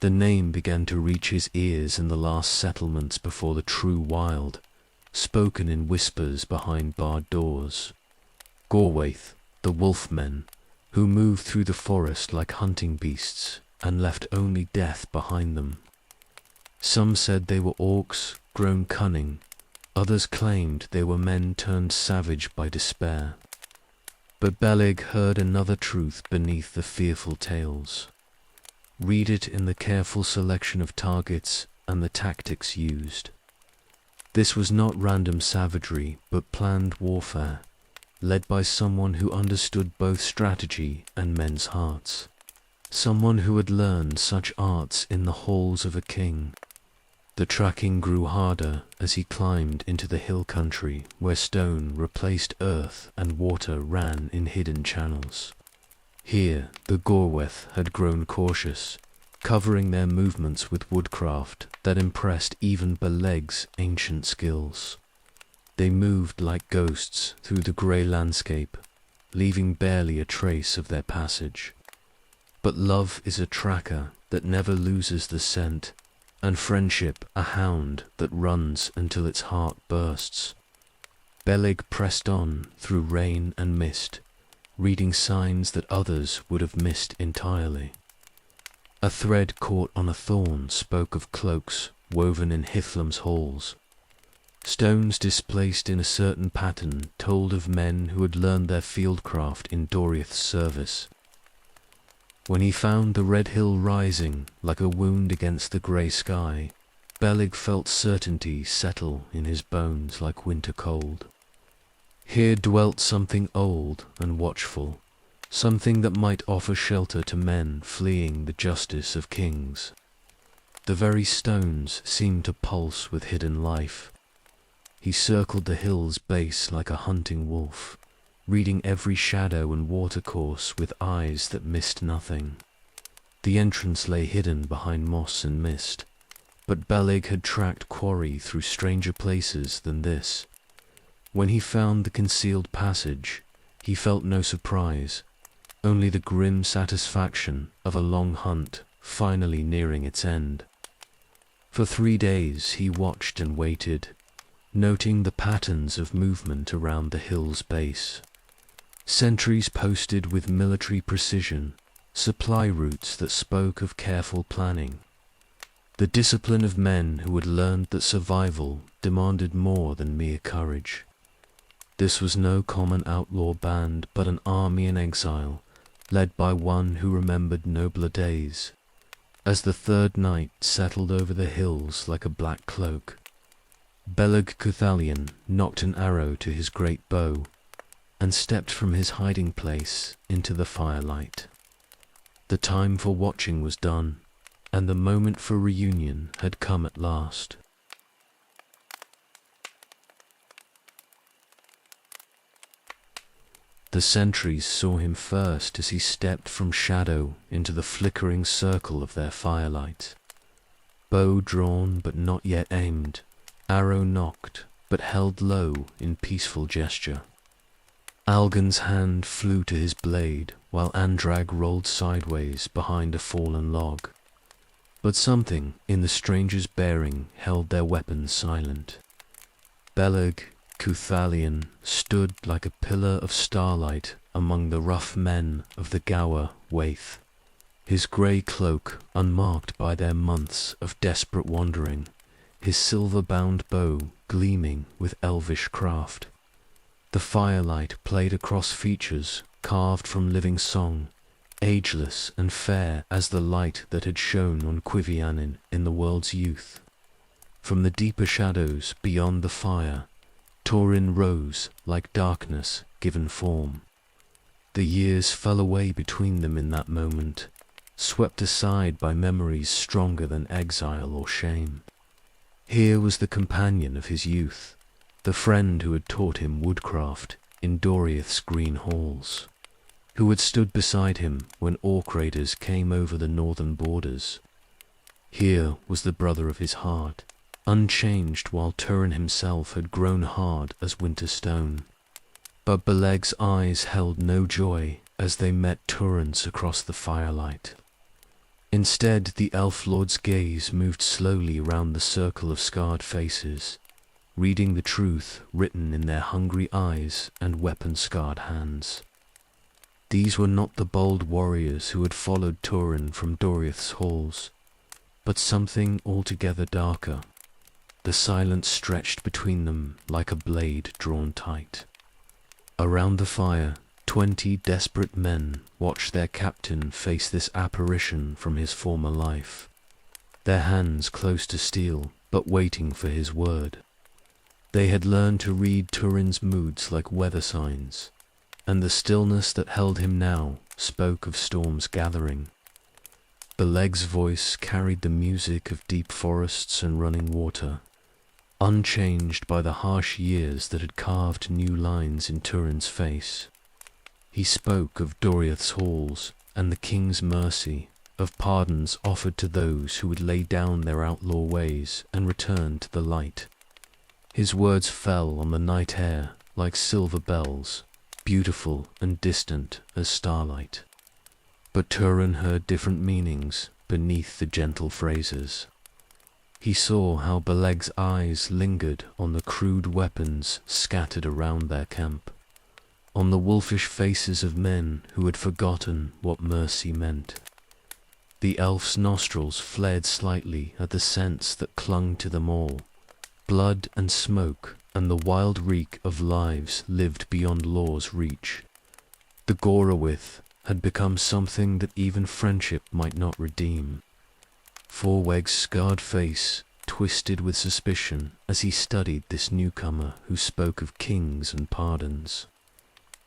The name began to reach his ears in the last settlements before the true wild, spoken in whispers behind barred doors. Gorwaith, the wolfmen, who moved through the forest like hunting beasts and left only death behind them. Some said they were orcs grown cunning, others claimed they were men turned savage by despair. But Beleg heard another truth beneath the fearful tales. Read it in the careful selection of targets and the tactics used. This was not random savagery, but planned warfare, led by someone who understood both strategy and men's hearts. Someone who had learned such arts in the halls of a king. The tracking grew harder as he climbed into the hill country where stone replaced earth and water ran in hidden channels. Here the Gorweth had grown cautious, covering their movements with woodcraft that impressed even Beleg's ancient skills. They moved like ghosts through the grey landscape, leaving barely a trace of their passage. But love is a tracker that never loses the scent, and friendship a hound that runs until its heart bursts. Beleg pressed on through rain and mist, reading signs that others would have missed entirely. A thread caught on a thorn spoke of cloaks woven in Hithlum's halls. Stones displaced in a certain pattern told of men who had learned their fieldcraft in Doriath's service. When he found the red hill rising like a wound against the grey sky, Beleg felt certainty settle in his bones like winter cold. Here dwelt something old and watchful, something that might offer shelter to men fleeing the justice of kings. The very stones seemed to pulse with hidden life. He circled the hill's base like a hunting wolf, reading every shadow and watercourse with eyes that missed nothing. The entrance lay hidden behind moss and mist, but Beleg had tracked quarry through stranger places than this. When he found the concealed passage, he felt no surprise, only the grim satisfaction of a long hunt finally nearing its end. For 3 days he watched and waited, noting the patterns of movement around the hill's base. Sentries posted with military precision, supply routes that spoke of careful planning. The discipline of men who had learned that survival demanded more than mere courage. This was no common outlaw band, but an army in exile, led by one who remembered nobler days. As the third night settled over the hills like a black cloak, Beleg Cuthalion knocked an arrow to his great bow and stepped from his hiding place into the firelight. The time for watching was done, and the moment for reunion had come at last. The sentries saw him first as he stepped from shadow into the flickering circle of their firelight. Bow drawn but not yet aimed, arrow nocked but held low in peaceful gesture. Algan's hand flew to his blade while Andrag rolled sideways behind a fallen log. But something in the stranger's bearing held their weapons silent. Beleg Cuthalion stood like a pillar of starlight among the rough men of the Gower Waith, his grey cloak unmarked by their months of desperate wandering, his silver-bound bow gleaming with elvish craft. The firelight played across features carved from living song, ageless and fair as the light that had shone on Quivianin in the world's youth. From the deeper shadows beyond the fire, Turin rose like darkness given form. The years fell away between them in that moment, swept aside by memories stronger than exile or shame. Here was the companion of his youth, the friend who had taught him woodcraft in Doriath's green halls, who had stood beside him when orc raiders came over the northern borders. Here was the brother of his heart, unchanged while Turin himself had grown hard as winter stone. But Beleg's eyes held no joy as they met Turin's across the firelight. Instead, the elf lord's gaze moved slowly round the circle of scarred faces, reading the truth written in their hungry eyes and weapon-scarred hands. These were not the bold warriors who had followed Turin from Doriath's halls, but something altogether darker. The silence stretched between them like a blade drawn tight. Around the fire, 20 desperate men watched their captain face this apparition from his former life, their hands close to steel, but waiting for his word. They had learned to read Turin's moods like weather signs, and the stillness that held him now spoke of storms gathering. Beleg's voice carried the music of deep forests and running water, unchanged by the harsh years that had carved new lines in Turin's face. He spoke of Doriath's halls and the king's mercy, of pardons offered to those who would lay down their outlaw ways and return to the light. His words fell on the night air like silver bells, beautiful and distant as starlight. But Turin heard different meanings beneath the gentle phrases. He saw how Beleg's eyes lingered on the crude weapons scattered around their camp, on the wolfish faces of men who had forgotten what mercy meant. The elf's nostrils flared slightly at the scents that clung to them all, blood and smoke and the wild reek of lives lived beyond law's reach. The Glaurung had become something that even friendship might not redeem. Forweg's scarred face twisted with suspicion as he studied this newcomer who spoke of kings and pardons.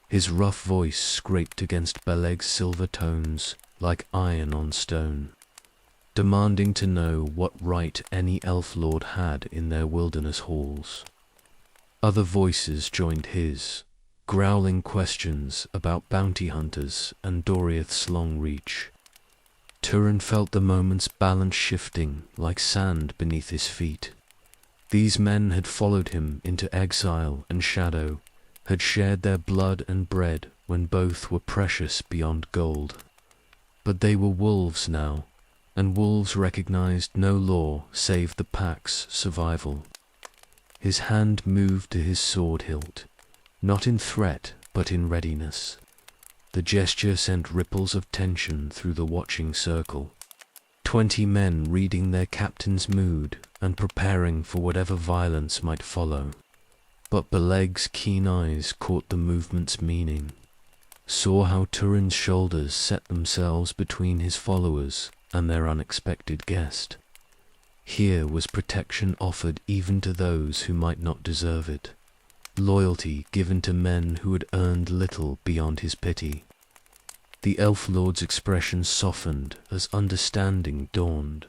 His rough voice scraped against Beleg's silver tones like iron on stone, demanding to know what right any elf lord had in their wilderness halls. Other voices joined his, growling questions about bounty hunters and Doriath's long reach. Turin felt the moment's balance shifting like sand beneath his feet. These men had followed him into exile and shadow, had shared their blood and bread when both were precious beyond gold. But they were wolves now, and wolves recognized no law save the pack's survival. His hand moved to his sword hilt, not in threat but in readiness. The gesture sent ripples of tension through the watching circle. 20 men reading their captain's mood and preparing for whatever violence might follow. But Beleg's keen eyes caught the movement's meaning, saw how Turin's shoulders set themselves between his followers and their unexpected guest. Here was protection offered even to those who might not deserve it, loyalty given to men who had earned little beyond his pity. The elf lord's expression softened as understanding dawned.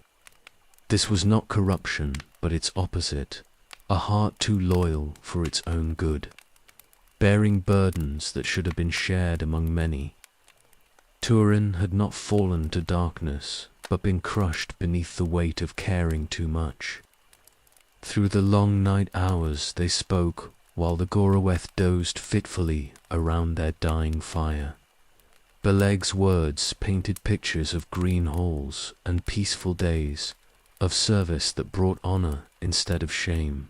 This was not corruption, but its opposite, a heart too loyal for its own good, bearing burdens that should have been shared among many. Turin had not fallen to darkness, but been crushed beneath the weight of caring too much. Through the long night hours they spoke, while the Glaurung dozed fitfully around their dying fire. Beleg's words painted pictures of green halls and peaceful days, of service that brought honor instead of shame.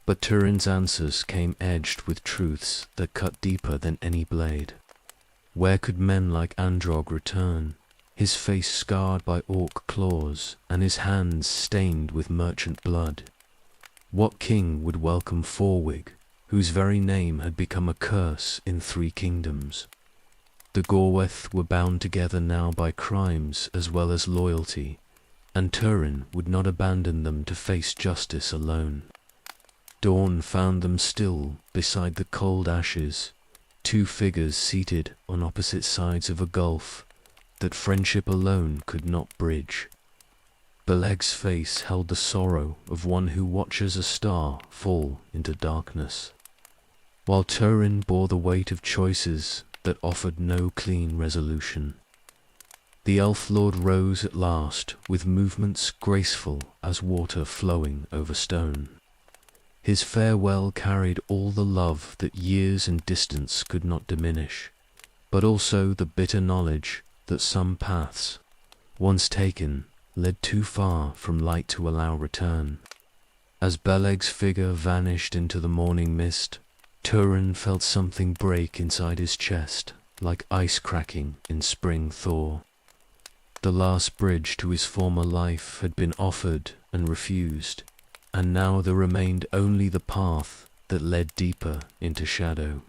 But Turin's answers came edged with truths that cut deeper than any blade. Where could men like Androg return, his face scarred by orc claws and his hands stained with merchant blood? What king would welcome Forweg, whose very name had become a curse in 3 kingdoms? The Glaurung were bound together now by crimes as well as loyalty, and Turin would not abandon them to face justice alone. Dawn found them still beside the cold ashes, 2 figures seated on opposite sides of a gulf that friendship alone could not bridge. Beleg's face held the sorrow of one who watches a star fall into darkness, while Turin bore the weight of choices that offered no clean resolution. The elf lord rose at last with movements graceful as water flowing over stone. His farewell carried all the love that years and distance could not diminish, but also the bitter knowledge that some paths, once taken, led too far from light to allow return. As Beleg's figure vanished into the morning mist, Turin felt something break inside his chest, like ice cracking in spring thaw. The last bridge to his former life had been offered and refused, and now there remained only the path that led deeper into shadow.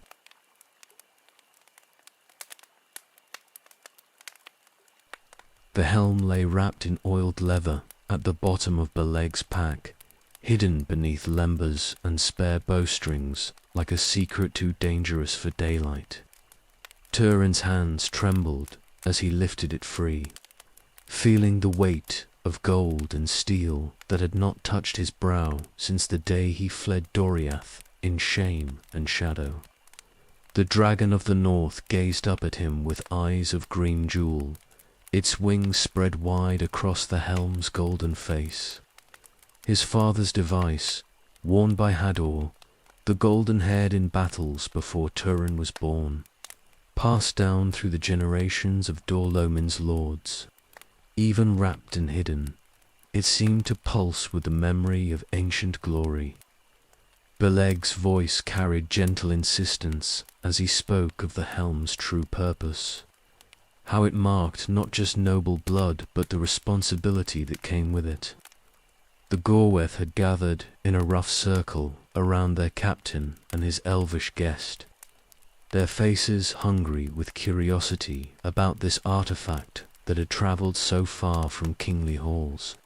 The helm lay wrapped in oiled leather at the bottom of Beleg's pack, hidden beneath lembers and spare bowstrings like a secret too dangerous for daylight. Turin's hands trembled as he lifted it free. feeling the weight of gold and steel that had not touched his brow since the day he fled Doriath in shame and shadow. The dragon of the north gazed up at him with eyes of green jewel, its wings spread wide across the helm's golden face. His father's device, worn by Hador, the golden-haired in battles before Turin was born, passed down through the generations of Dor-lomin's lords. Even wrapped and hidden, it seemed to pulse with the memory of ancient glory. Beleg's voice carried gentle insistence as he spoke of the helm's true purpose, how it marked not just noble blood but the responsibility that came with it. The Glaurung had gathered in a rough circle around their captain and his elvish guest, their faces hungry with curiosity about this artifact that had travelled so far from kingly halls.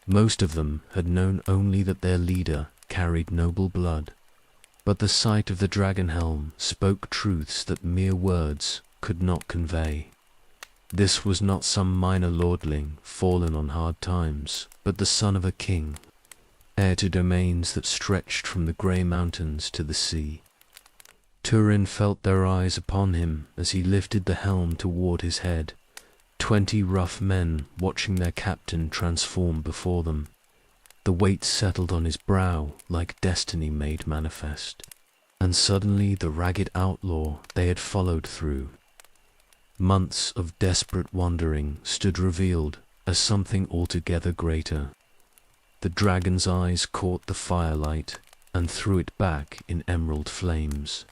Most of them had known only that their leader carried noble blood, but the sight of the dragon helm spoke truths that mere words could not convey. This was not some minor lordling fallen on hard times, but the son of a king, heir to domains that stretched from the grey mountains to the sea. Turin felt their eyes upon him as he lifted the helm toward his head, 20 rough men watching their captain transform before them. The weight settled on his brow like destiny made manifest, and suddenly the ragged outlaw they had followed through months of desperate wandering stood revealed as something altogether greater. The dragon's eyes caught the firelight and threw it back in emerald flames.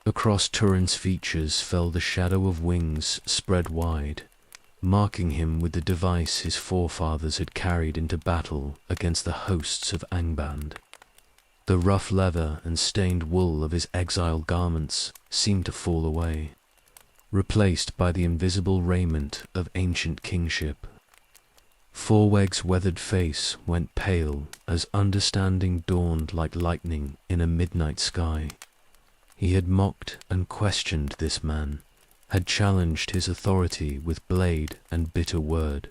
Across Turin's features fell the shadow of wings spread wide, marking him with the device his forefathers had carried into battle against the hosts of Angband. The rough leather and stained wool of his exile garments seemed to fall away, replaced by the invisible raiment of ancient kingship. Forweg's weathered face went pale as understanding dawned like lightning in a midnight sky. He had mocked and questioned this man, had challenged his authority with blade and bitter word,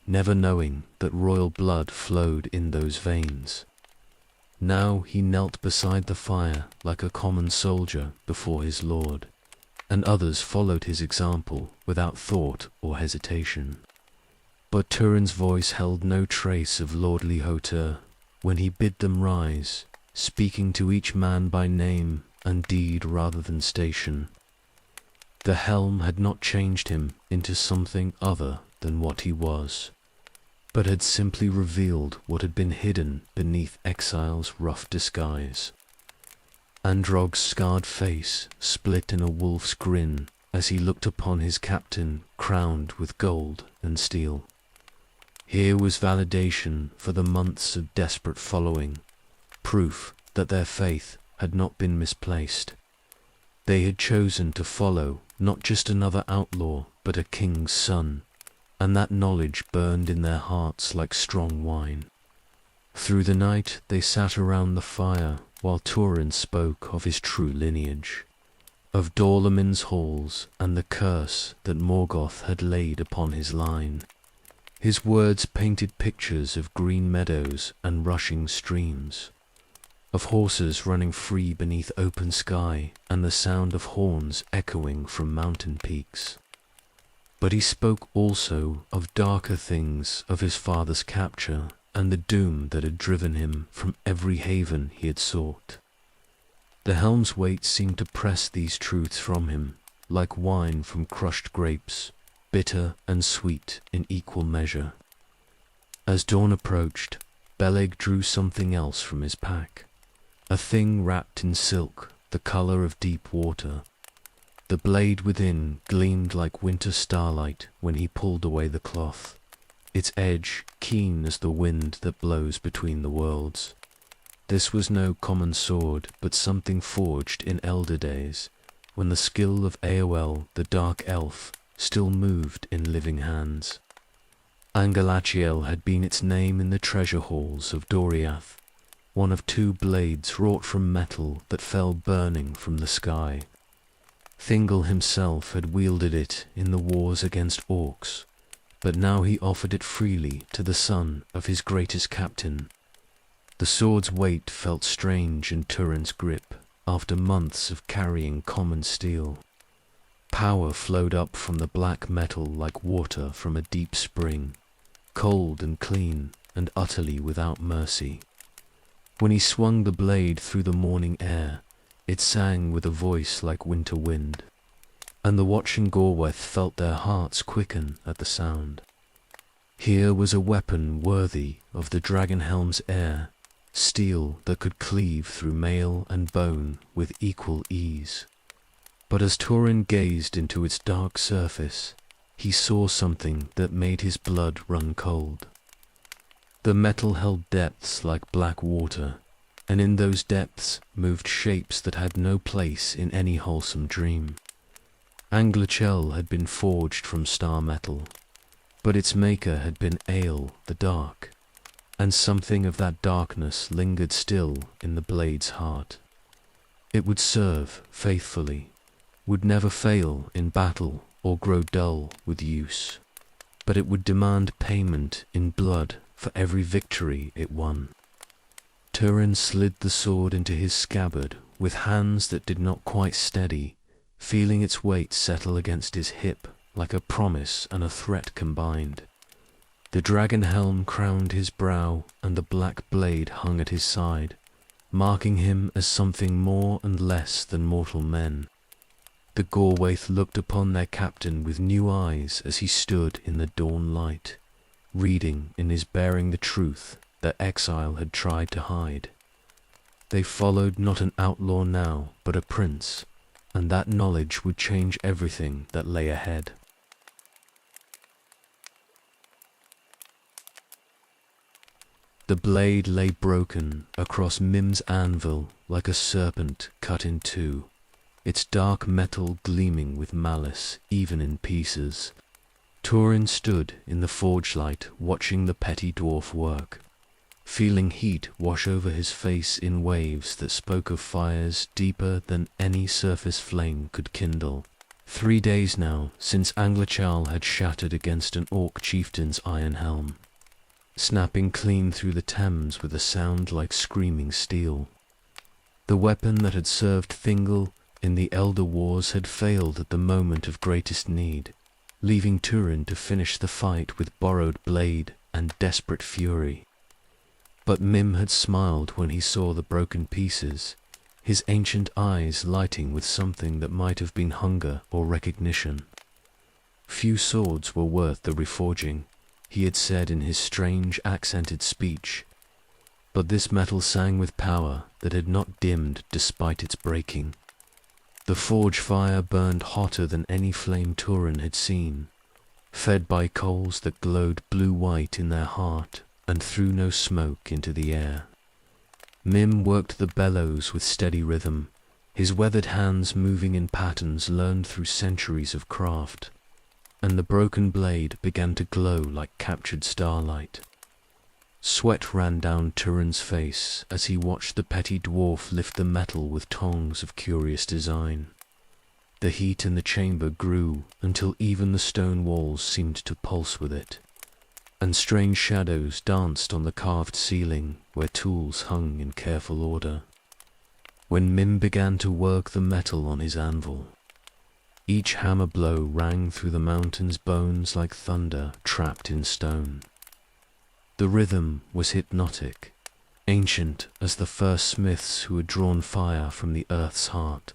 never knowing that royal blood flowed in those veins. Now he knelt beside the fire like a common soldier before his lord, and others followed his example without thought or hesitation. But Turin's voice held no trace of lordly hauteur when he bid them rise, speaking to each man by name and deed rather than station. The helm had not changed him into something other than what he was, but had simply revealed what had been hidden beneath Exile's rough disguise. Androg's scarred face split in a wolf's grin as he looked upon his captain crowned with gold and steel. Here was validation for the months of desperate following, proof that their faith had not been misplaced. They had chosen to follow not just another outlaw, but a king's son, and that knowledge burned in their hearts like strong wine. Through the night they sat around the fire while Turin spoke of his true lineage, of Dor-lomin's halls and the curse that Morgoth had laid upon his line. His words painted pictures of green meadows and rushing streams, of horses running free beneath open sky and the sound of horns echoing from mountain peaks. But he spoke also of darker things, of his father's capture and the doom that had driven him from every haven he had sought. The helm's weight seemed to press these truths from him, like wine from crushed grapes, bitter and sweet in equal measure. As dawn approached, Beleg drew something else from his pack, a thing wrapped in silk, the colour of deep water. The blade within gleamed like winter starlight when he pulled away the cloth, its edge keen as the wind that blows between the worlds. This was no common sword, but something forged in elder days, when the skill of Aol, the dark elf, still moved in living hands. Angalachiel had been its name in the treasure halls of Doriath, one of 2 blades wrought from metal that fell burning from the sky. Thingol himself had wielded it in the wars against orcs, but now he offered it freely to the son of his greatest captain. The sword's weight felt strange in Turin's grip after months of carrying common steel. Power flowed up from the black metal like water from a deep spring, cold and clean and utterly without mercy. When he swung the blade through the morning air, it sang with a voice like winter wind, and the watching Glaurung felt their hearts quicken at the sound. Here was a weapon worthy of the dragon helm's heir, steel that could cleave through mail and bone with equal ease. But as Turin gazed into its dark surface, he saw something that made his blood run cold. The metal held depths like black water, and in those depths moved shapes that had no place in any wholesome dream. Anglachel had been forged from star metal, but its maker had been Ale the Dark, and something of that darkness lingered still in the blade's heart. It would serve faithfully, would never fail in battle or grow dull with use, but it would demand payment in blood for every victory it won. Turin slid the sword into his scabbard with hands that did not quite steady, feeling its weight settle against his hip like a promise and a threat combined. The dragon helm crowned his brow, and the black blade hung at his side, marking him as something more and less than mortal men. The Glaurung looked upon their captain with new eyes as he stood in the dawn light, reading in his bearing the truth that Exile had tried to hide. They followed not an outlaw now, but a prince, and that knowledge would change everything that lay ahead. The blade lay broken across Mim's anvil like a serpent cut in two, its dark metal gleaming with malice even in pieces. Turin stood in the forge light watching the petty dwarf work, feeling heat wash over his face in waves that spoke of fires deeper than any surface flame could kindle. 3 days now since Anglachel had shattered against an orc chieftain's iron helm, snapping clean through the Thames with a sound like screaming steel. The weapon that had served Thingol in the Elder Wars had failed at the moment of greatest need, leaving Turin to finish the fight with borrowed blade and desperate fury. But Mim had smiled when he saw the broken pieces, his ancient eyes lighting with something that might have been hunger or recognition. Few swords were worth the reforging, he had said in his strange accented speech, but this metal sang with power that had not dimmed despite its breaking. The forge fire burned hotter than any flame Turin had seen, fed by coals that glowed blue-white in their heart and threw no smoke into the air. Mim worked the bellows with steady rhythm, his weathered hands moving in patterns learned through centuries of craft, and the broken blade began to glow like captured starlight. Sweat ran down Turin's face as he watched the petty dwarf lift the metal with tongs of curious design. The heat in the chamber grew until even the stone walls seemed to pulse with it, and strange shadows danced on the carved ceiling where tools hung in careful order. When Mim began to work the metal on his anvil, each hammer blow rang through the mountain's bones like thunder trapped in stone. The rhythm was hypnotic, ancient as the first smiths who had drawn fire from the earth's heart,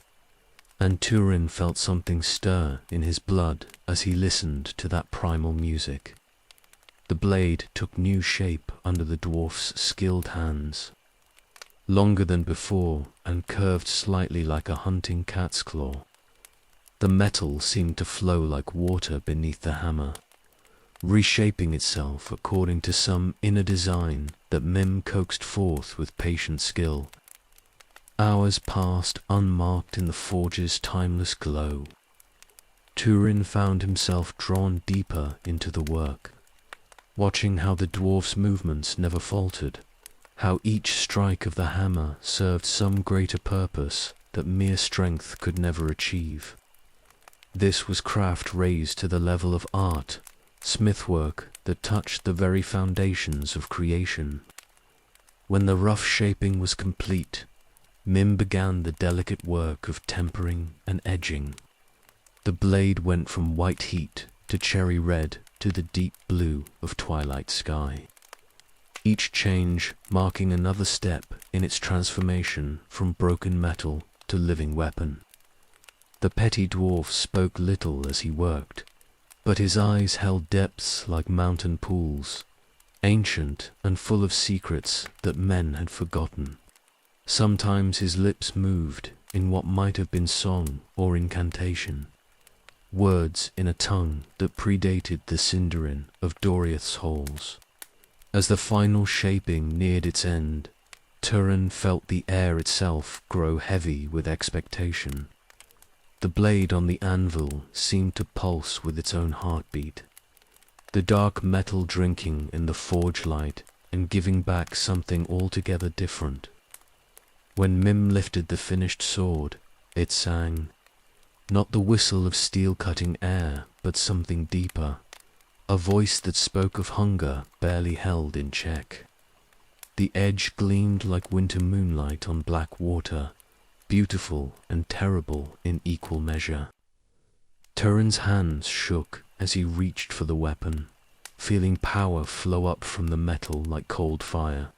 and Turin felt something stir in his blood as he listened to that primal music. The blade took new shape under the dwarf's skilled hands, longer than before and curved slightly like a hunting cat's claw. The metal seemed to flow like water beneath the hammer, reshaping itself according to some inner design that Mim coaxed forth with patient skill. Hours passed unmarked in the forge's timeless glow. Turin found himself drawn deeper into the work, watching how the dwarf's movements never faltered, how each strike of the hammer served some greater purpose that mere strength could never achieve. This was craft raised to the level of art, smithwork that touched the very foundations of creation. When the rough shaping was complete, Mim began the delicate work of tempering and edging. The blade went from white heat to cherry red to the deep blue of twilight sky, each change marking another step in its transformation from broken metal to living weapon. The petty dwarf spoke little as he worked, but his eyes held depths like mountain pools, ancient and full of secrets that men had forgotten. Sometimes his lips moved in what might have been song or incantation, words in a tongue that predated the Sindarin of Doriath's halls. As the final shaping neared its end, Turin felt the air itself grow heavy with expectation. The blade on the anvil seemed to pulse with its own heartbeat, the dark metal drinking in the forge light and giving back something altogether different. When Mim lifted the finished sword, it sang, not the whistle of steel-cutting air, but something deeper, a voice that spoke of hunger barely held in check. The edge gleamed like winter moonlight on black water, beautiful and terrible in equal measure. Turin's hands shook as he reached for the weapon, feeling power flow up from the metal like cold fire.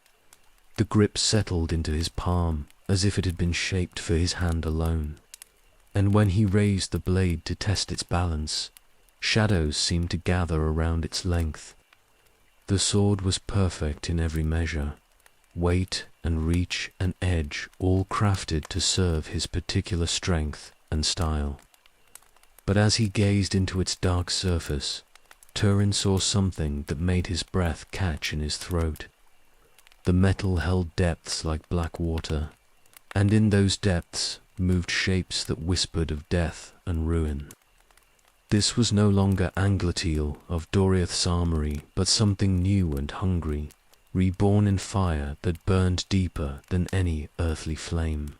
The grip settled into his palm as if it had been shaped for his hand alone, and when he raised the blade to test its balance, shadows seemed to gather around its length. The sword was perfect in every measure, weight and reach and edge all crafted to serve his particular strength and style. But as he gazed into its dark surface, Turin saw something that made his breath catch in his throat. The metal held depths like black water, and in those depths moved shapes that whispered of death and ruin. This was no longer Angleteal of Doriath's armory, but something new and hungry, reborn in fire that burned deeper than any earthly flame.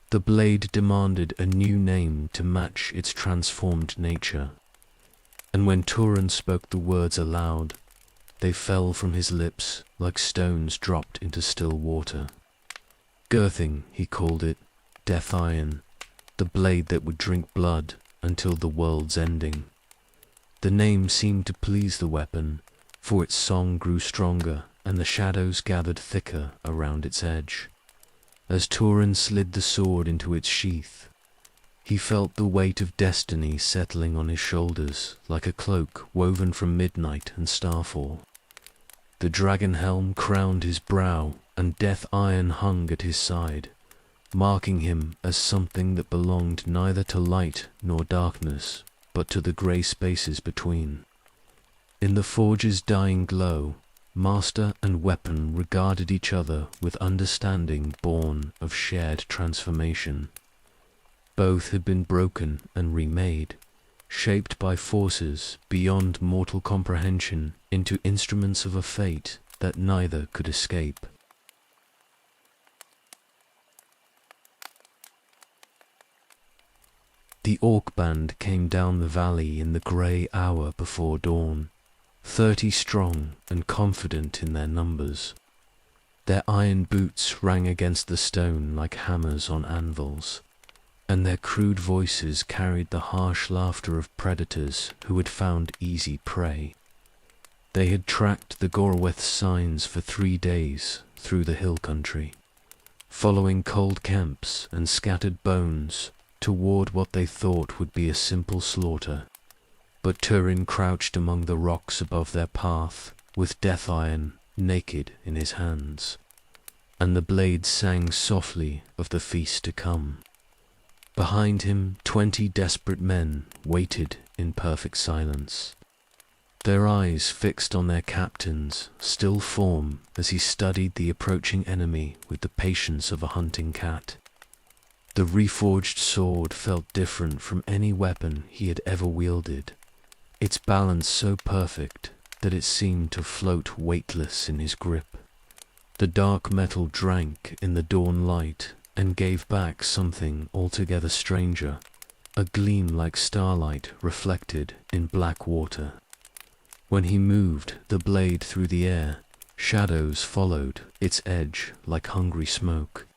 The blade demanded a new name to match its transformed nature, and when Turin spoke the words aloud, they fell from his lips like stones dropped into still water. Girthing, he called it, death iron, the blade that would drink blood until the world's ending. The name seemed to please the weapon, for its song grew stronger and the shadows gathered thicker around its edge. As Turin slid the sword into its sheath, he felt the weight of destiny settling on his shoulders like a cloak woven from midnight and starfall. The dragon helm crowned his brow, and death iron hung at his side, marking him as something that belonged neither to light nor darkness, but to the grey spaces between. In the forge's dying glow, master and weapon regarded each other with understanding born of shared transformation. Both had been broken and remade, shaped by forces beyond mortal comprehension into instruments of a fate that neither could escape. The orc band came down the valley in the grey hour before dawn, 30 strong and confident in their numbers. Their iron boots rang against the stone like hammers on anvils, and their crude voices carried the harsh laughter of predators who had found easy prey. They had tracked the Gorweth's signs for 3 days through the hill country, following cold camps and scattered bones toward what they thought would be a simple slaughter. But Turin crouched among the rocks above their path, with death iron naked in his hands, and the blade sang softly of the feast to come. Behind him 20 desperate men waited in perfect silence, their eyes fixed on their captain's still form as he studied the approaching enemy with the patience of a hunting cat. The reforged sword felt different from any weapon he had ever wielded, its balance so perfect that it seemed to float weightless in his grip. The dark metal drank in the dawn light and gave back something altogether stranger, a gleam like starlight reflected in black water. When he moved the blade through the air, shadows followed its edge like hungry smoke.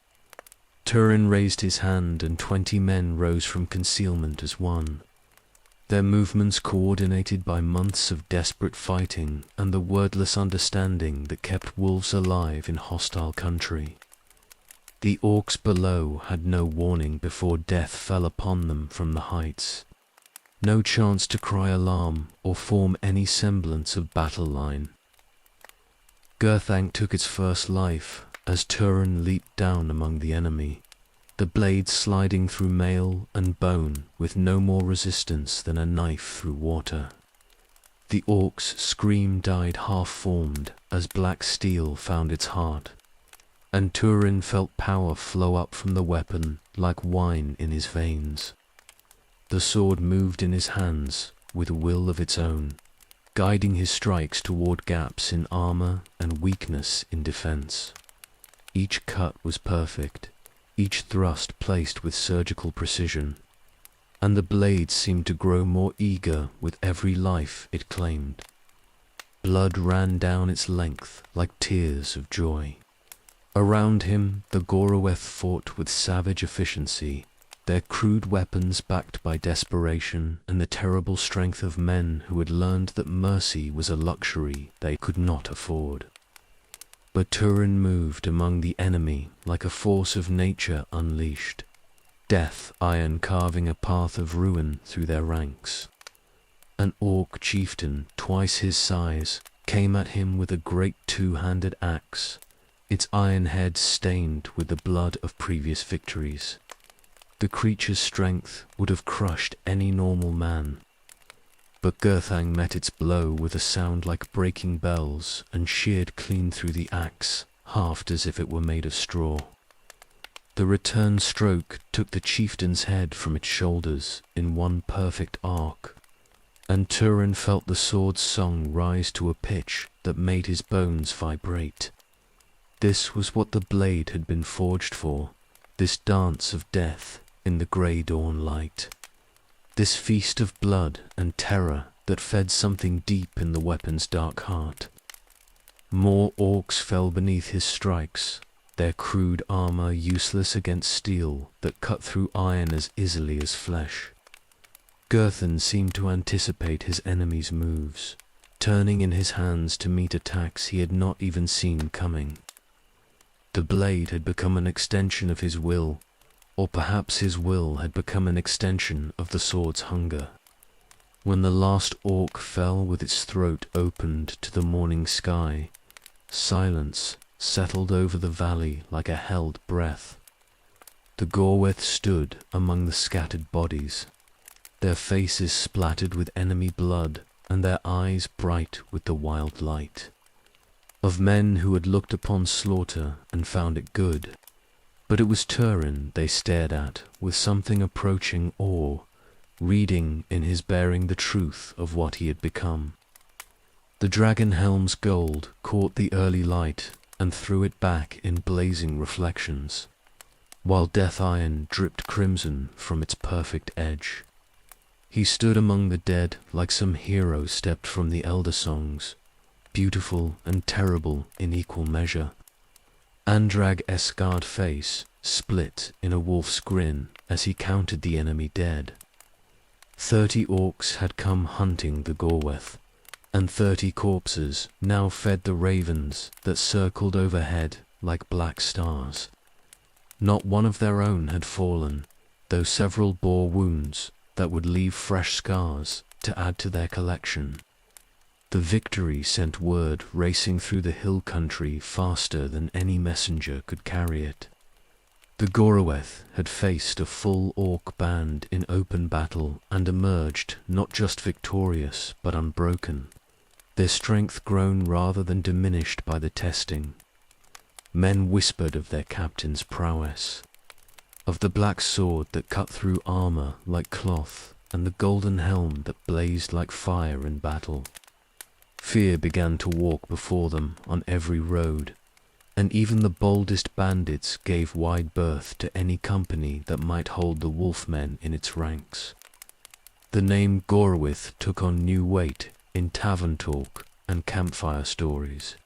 Turin raised his hand, and 20 men rose from concealment as one, their movements coordinated by months of desperate fighting and the wordless understanding that kept wolves alive in hostile country. The orcs below had no warning before death fell upon them from the heights. No chance to cry alarm or form any semblance of battle line. Gurthanc took its first life as Turin leaped down among the enemy, the blade sliding through mail and bone with no more resistance than a knife through water. The orc's scream died half-formed as black steel found its heart, and Turin felt power flow up from the weapon like wine in his veins. The sword moved in his hands with a will of its own, guiding his strikes toward gaps in armor and weakness in defense. Each cut was perfect, each thrust placed with surgical precision, and the blade seemed to grow more eager with every life it claimed. Blood ran down its length like tears of joy. Around him the Goriath fought with savage efficiency, their crude weapons backed by desperation and the terrible strength of men who had learned that mercy was a luxury they could not afford. But Turin moved among the enemy like a force of nature unleashed, death iron carving a path of ruin through their ranks. An orc chieftain twice his size came at him with a great two-handed axe, its iron head stained with the blood of previous victories. The creature's strength would have crushed any normal man, but Gurthanc met its blow with a sound like breaking bells and sheared clean through the axe, halved as if it were made of straw. The return stroke took the chieftain's head from its shoulders in one perfect arc, and Turin felt the sword's song rise to a pitch that made his bones vibrate. This was what the blade had been forged for, this dance of death in the grey dawn light. This feast of blood and terror that fed something deep in the weapon's dark heart. More orcs fell beneath his strikes, their crude armor useless against steel that cut through iron as easily as flesh. Gurthanc seemed to anticipate his enemy's moves, turning in his hands to meet attacks he had not even seen coming. The blade had become an extension of his will, or perhaps his will had become an extension of the sword's hunger. When the last orc fell with its throat opened to the morning sky, silence settled over the valley like a held breath. The Goriath stood among the scattered bodies, their faces splattered with enemy blood and their eyes bright with the wild light. Of men who had looked upon slaughter and found it good, but it was Turin they stared at with something approaching awe, reading in his bearing the truth of what he had become. The dragon helm's gold caught the early light and threw it back in blazing reflections, while death iron dripped crimson from its perfect edge. He stood among the dead like some hero stepped from the elder songs, beautiful and terrible in equal measure. Andrag's scarred face split in a wolf's grin as he counted the enemy dead. 30 orcs had come hunting the Goriath, and 30 corpses now fed the ravens that circled overhead like black stars. Not one of their own had fallen, though several bore wounds that would leave fresh scars to add to their collection. The victory sent word racing through the hill country faster than any messenger could carry it. The Goriath had faced a full orc band in open battle and emerged not just victorious but unbroken, their strength grown rather than diminished by the testing. Men whispered of their captain's prowess, of the black sword that cut through armor like cloth and the golden helm that blazed like fire in battle. Fear began to walk before them on every road, and even the boldest bandits gave wide berth to any company that might hold the wolfmen in its ranks. The name Goriath took on new weight in tavern talk and campfire stories,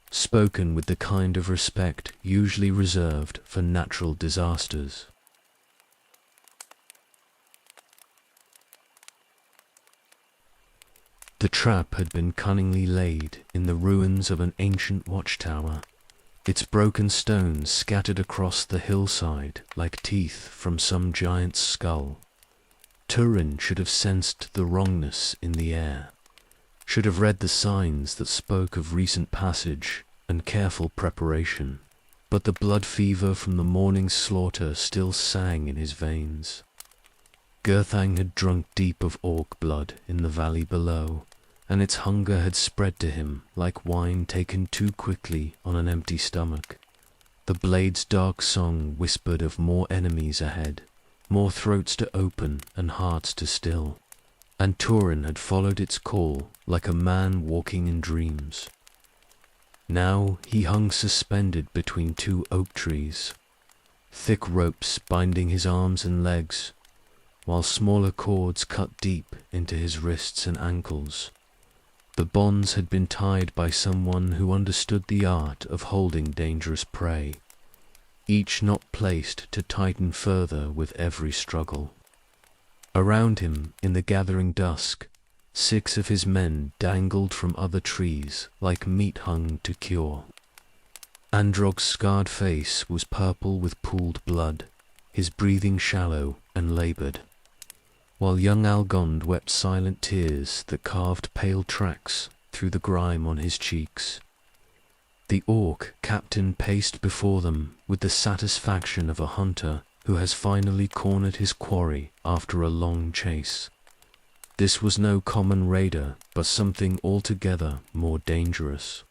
spoken with the kind of respect usually reserved for natural disasters. The trap had been cunningly laid in the ruins of an ancient watchtower, its broken stones scattered across the hillside like teeth from some giant's skull. Turin should have sensed the wrongness in the air, should have read the signs that spoke of recent passage and careful preparation, but the blood fever from the morning's slaughter still sang in his veins. Gurthang had drunk deep of orc blood in the valley below, and its hunger had spread to him like wine taken too quickly on an empty stomach. The blade's dark song whispered of more enemies ahead, more throats to open and hearts to still, and Turin had followed its call like a man walking in dreams. Now he hung suspended between two oak trees, thick ropes binding his arms and legs, while smaller cords cut deep into his wrists and ankles. The bonds had been tied by someone who understood the art of holding dangerous prey, each knot placed to tighten further with every struggle. Around him, in the gathering dusk, 6 of his men dangled from other trees like meat hung to cure. Androg's scarred face was purple with pooled blood, his breathing shallow and laboured, while young Algond wept silent tears that carved pale tracks through the grime on his cheeks. The orc captain paced before them with the satisfaction of a hunter who has finally cornered his quarry after a long chase. This was no common raider, but something altogether more dangerous.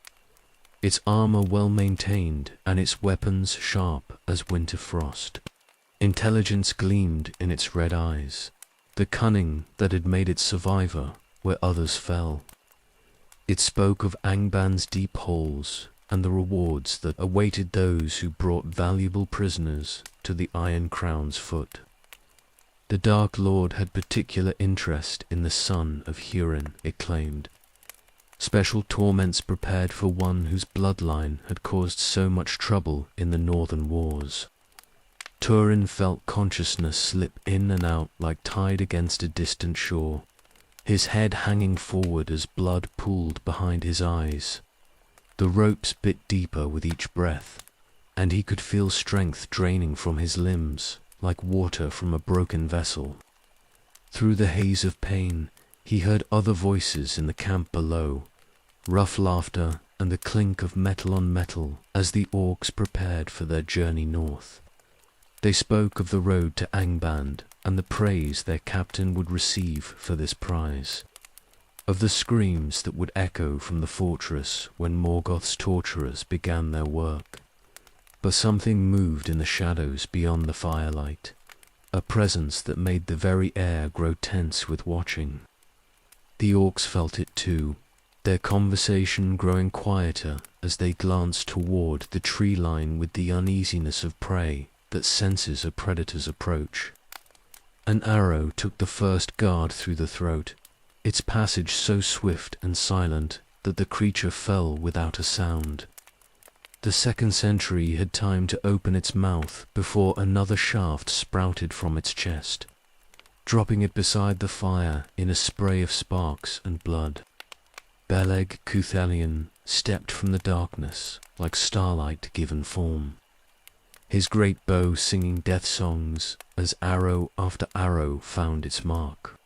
Its armor well maintained and its weapons sharp as winter frost. Intelligence gleamed in its red eyes, the cunning that had made it survivor where others fell. It spoke of Angban's deep holes and the rewards that awaited those who brought valuable prisoners to the Iron Crown's foot. The Dark Lord had particular interest in the son of Hurin, it claimed. Special torments prepared for one whose bloodline had caused so much trouble in the northern wars. Turin felt consciousness slip in and out like tide against a distant shore, his head hanging forward as blood pooled behind his eyes. The ropes bit deeper with each breath, and he could feel strength draining from his limbs like water from a broken vessel. Through the haze of pain, he heard other voices in the camp below, rough laughter and the clink of metal on metal as the orcs prepared for their journey north. They spoke of the road to Angband and the praise their captain would receive for this prize, of the screams that would echo from the fortress when Morgoth's torturers began their work. But something moved in the shadows beyond the firelight, a presence that made the very air grow tense with watching. The orcs felt it too, their conversation growing quieter as they glanced toward the tree line with the uneasiness of prey that senses a predator's approach. An arrow took the first guard through the throat, its passage so swift and silent that the creature fell without a sound. The second sentry had time to open its mouth before another shaft sprouted from its chest, dropping it beside the fire in a spray of sparks and blood. Beleg Cuthelion stepped from the darkness like starlight given form, his great bow singing death songs as arrow after arrow found its mark.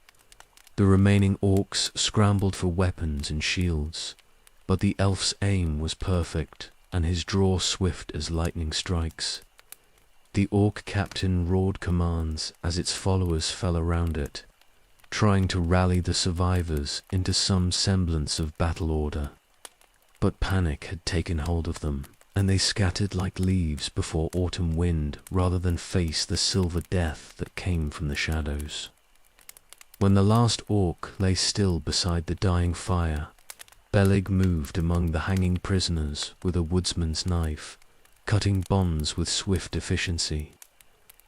The remaining orcs scrambled for weapons and shields, but the elf's aim was perfect and his draw swift as lightning strikes. The orc captain roared commands as its followers fell around it, trying to rally the survivors into some semblance of battle order. But panic had taken hold of them, and they scattered like leaves before autumn wind rather than face the silver death that came from the shadows. When the last orc lay still beside the dying fire, Beleg moved among the hanging prisoners with a woodsman's knife, cutting bonds with swift efficiency.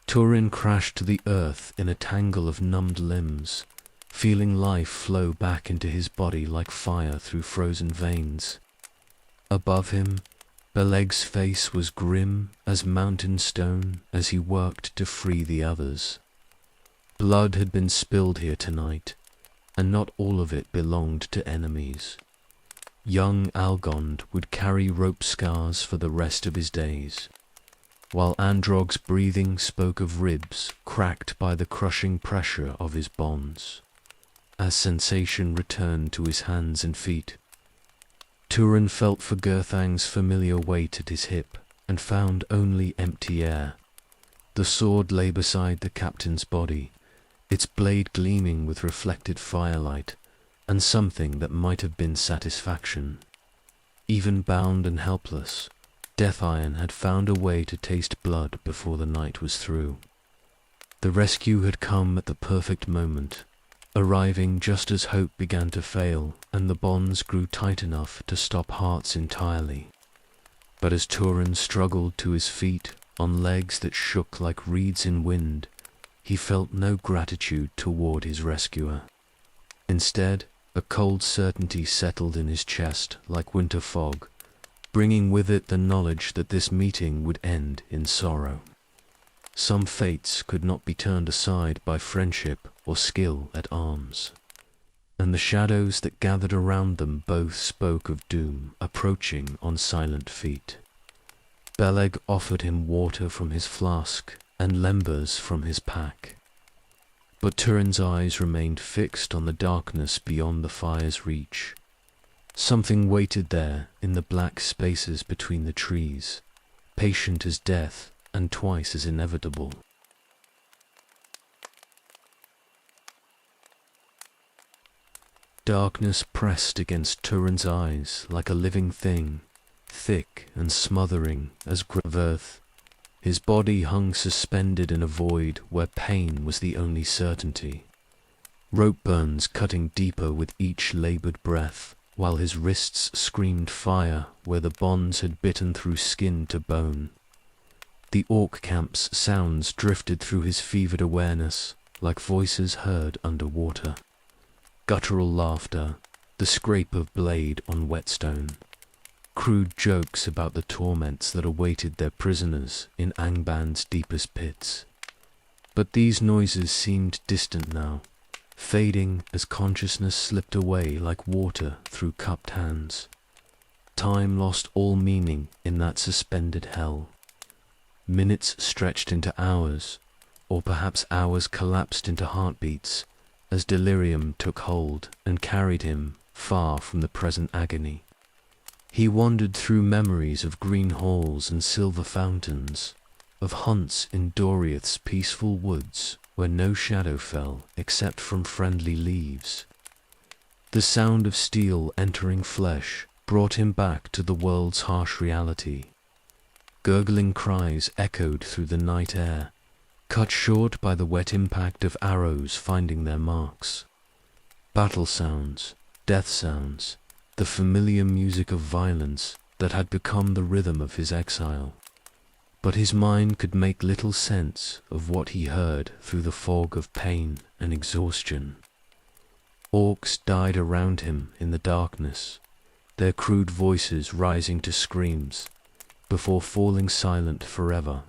Turin crashed to the earth in a tangle of numbed limbs, feeling life flow back into his body like fire through frozen veins. Above him, Beleg's face was grim as mountain stone as he worked to free the others. Blood had been spilled here tonight, and not all of it belonged to enemies. Young Algond would carry rope scars for the rest of his days, while Androg's breathing spoke of ribs cracked by the crushing pressure of his bonds. As sensation returned to his hands and feet, Turin felt for Gurthang's familiar weight at his hip and found only empty air. The sword lay beside the captain's body, its blade gleaming with reflected firelight, and something that might have been satisfaction. Even bound and helpless, Death Iron had found a way to taste blood before the night was through. The rescue had come at the perfect moment, arriving just as hope began to fail and the bonds grew tight enough to stop hearts entirely. But as Turin struggled to his feet on legs that shook like reeds in wind, he felt no gratitude toward his rescuer. Instead, a cold certainty settled in his chest like winter fog, bringing with it the knowledge that this meeting would end in sorrow. Some fates could not be turned aside by friendship or skill at arms, and the shadows that gathered around them both spoke of doom approaching on silent feet. Beleg offered him water from his flask and lembers from his pack, but Turin's eyes remained fixed on the darkness beyond the fire's reach. Something waited there in the black spaces between the trees, patient as death and twice as inevitable. Darkness pressed against Turin's eyes like a living thing, thick and smothering as earth. His body hung suspended in a void where pain was the only certainty. Rope burns cutting deeper with each labored breath, while his wrists screamed fire where the bonds had bitten through skin to bone. The orc camp's sounds drifted through his fevered awareness like voices heard underwater. Guttural laughter, the scrape of blade on whetstone, crude jokes about the torments that awaited their prisoners in Angband's deepest pits. But these noises seemed distant now, fading as consciousness slipped away like water through cupped hands. Time lost all meaning in that suspended hell. Minutes stretched into hours, or perhaps hours collapsed into heartbeats, as delirium took hold and carried him far from the present agony. He wandered through memories of green halls and silver fountains, of hunts in Doriath's peaceful woods where no shadow fell except from friendly leaves. The sound of steel entering flesh brought him back to the world's harsh reality. Gurgling cries echoed through the night air, cut short by the wet impact of arrows finding their marks. Battle sounds, death sounds, the familiar music of violence that had become the rhythm of his exile. But his mind could make little sense of what he heard through the fog of pain and exhaustion. Orcs died around him in the darkness, their crude voices rising to screams, before falling silent forever.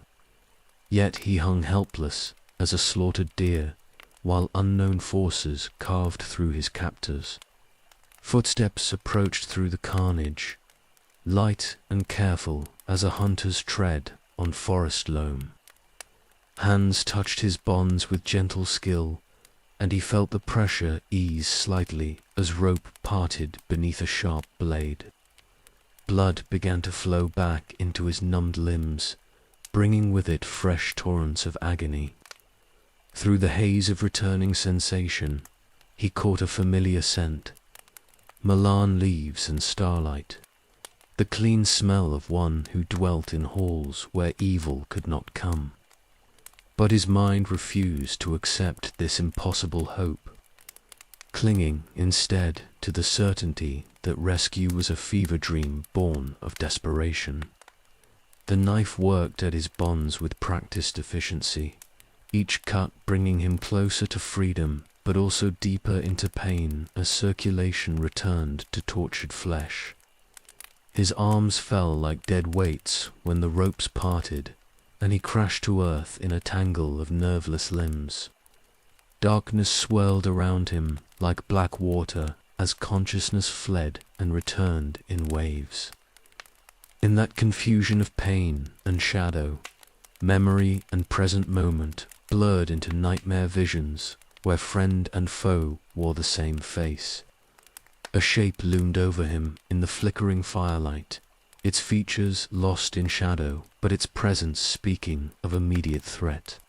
Yet he hung helpless as a slaughtered deer, while unknown forces carved through his captors. Footsteps approached through the carnage, light and careful as a hunter's tread on forest loam. Hands touched his bonds with gentle skill, and he felt the pressure ease slightly as rope parted beneath a sharp blade. Blood began to flow back into his numbed limbs, bringing with it fresh torrents of agony. Through the haze of returning sensation, he caught a familiar scent. Malarn leaves and starlight, the clean smell of one who dwelt in halls where evil could not come. But his mind refused to accept this impossible hope, clinging instead to the certainty that rescue was a fever dream born of desperation. The knife worked at his bonds with practiced efficiency, each cut bringing him closer to freedom but also deeper into pain as circulation returned to tortured flesh. His arms fell like dead weights when the ropes parted, and he crashed to earth in a tangle of nerveless limbs. Darkness swirled around him like black water as consciousness fled and returned in waves. In that confusion of pain and shadow, memory and present moment blurred into nightmare visions where friend and foe wore the same face. A shape loomed over him in the flickering firelight, its features lost in shadow, but its presence speaking of immediate threat.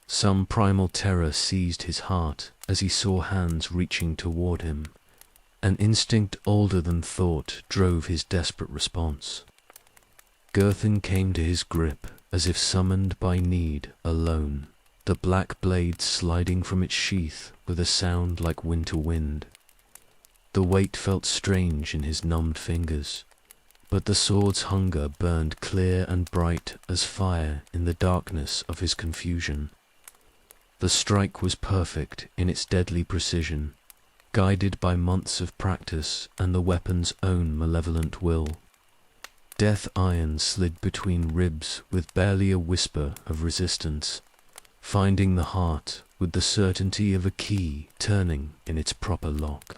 Some primal terror seized his heart as he saw hands reaching toward him. An instinct older than thought drove his desperate response. Gurthon came to his grip as if summoned by need alone, the black blade sliding from its sheath with a sound like winter wind. The weight felt strange in his numbed fingers, but the sword's hunger burned clear and bright as fire in the darkness of his confusion. The strike was perfect in its deadly precision, guided by months of practice and the weapon's own malevolent will. Death iron slid between ribs with barely a whisper of resistance, finding the heart with the certainty of a key turning in its proper lock.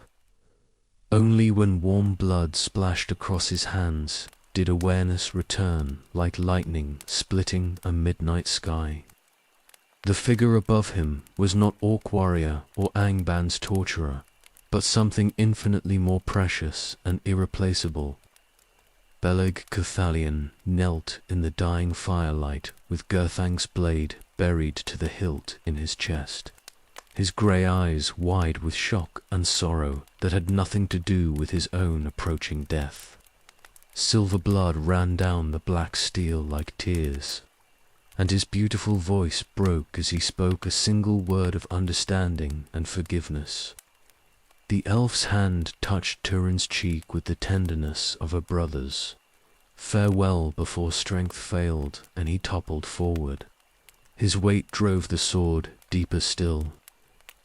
Only when warm blood splashed across his hands did awareness return like lightning splitting a midnight sky. The figure above him was not Orc warrior or Angban's torturer, but something infinitely more precious and irreplaceable. Beleg Cuthalion knelt in the dying firelight with Gurthang's blade buried to the hilt in his chest, his grey eyes wide with shock and sorrow that had nothing to do with his own approaching death. Silver blood ran down the black steel like tears, and his beautiful voice broke as he spoke a single word of understanding and forgiveness. The elf's hand touched Turin's cheek with the tenderness of a brother's. Farewell before strength failed, and he toppled forward. His weight drove the sword deeper still,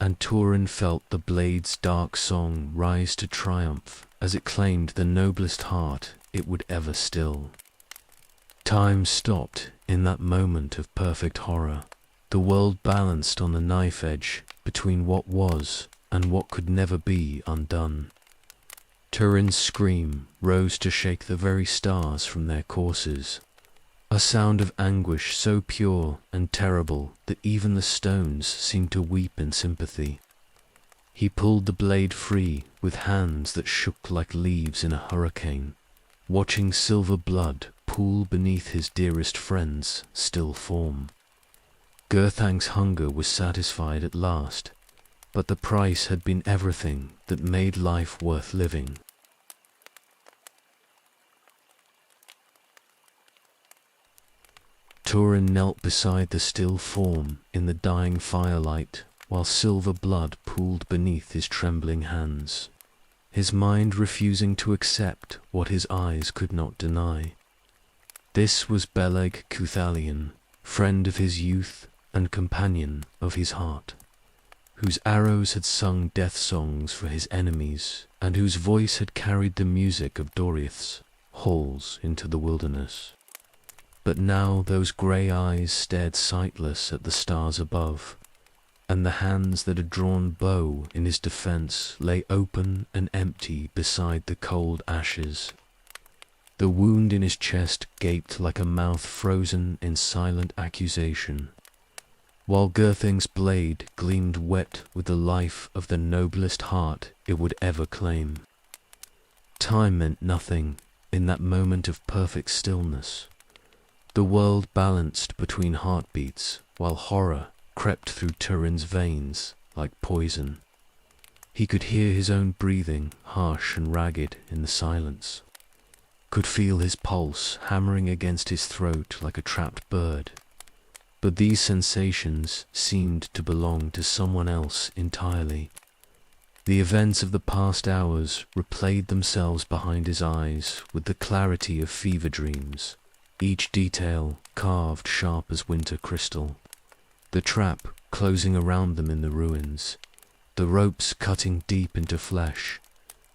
and Turin felt the blade's dark song rise to triumph as it claimed the noblest heart it would ever still. Time stopped in that moment of perfect horror. The world balanced on the knife edge between what was and what could never be undone. Turin's scream rose to shake the very stars from their courses, a sound of anguish so pure and terrible that even the stones seemed to weep in sympathy. He pulled the blade free with hands that shook like leaves in a hurricane, watching silver blood pool beneath his dearest friend's still form. Gurthang's hunger was satisfied at last, but the price had been everything that made life worth living. Turin knelt beside the still form in the dying firelight, while silver blood pooled beneath his trembling hands, his mind refusing to accept what his eyes could not deny. This was Beleg Cuthalion, friend of his youth and companion of his heart, whose arrows had sung death songs for his enemies, and whose voice had carried the music of Doriath's halls into the wilderness. But now those grey eyes stared sightless at the stars above, and the hands that had drawn bow in his defence lay open and empty beside the cold ashes. The wound in his chest gaped like a mouth frozen in silent accusation, while Gurthang's blade gleamed wet with the life of the noblest heart it would ever claim. Time meant nothing in that moment of perfect stillness. The world balanced between heartbeats, while horror crept through Turin's veins like poison. He could hear his own breathing, harsh and ragged in the silence, could feel his pulse hammering against his throat like a trapped bird. But these sensations seemed to belong to someone else entirely. The events of the past hours replayed themselves behind his eyes with the clarity of fever dreams, each detail carved sharp as winter crystal. The trap closing around them in the ruins, the ropes cutting deep into flesh,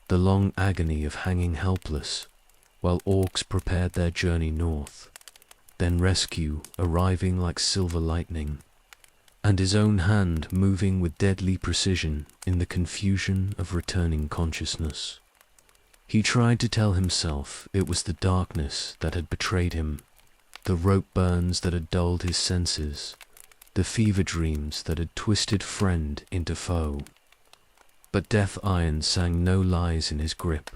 the long agony of hanging helpless, while orcs prepared their journey north, then rescue arriving like silver lightning, and his own hand moving with deadly precision in the confusion of returning consciousness. He tried to tell himself it was the darkness that had betrayed him, the rope burns that had dulled his senses, the fever dreams that had twisted friend into foe. But death iron sang no lies in his grip,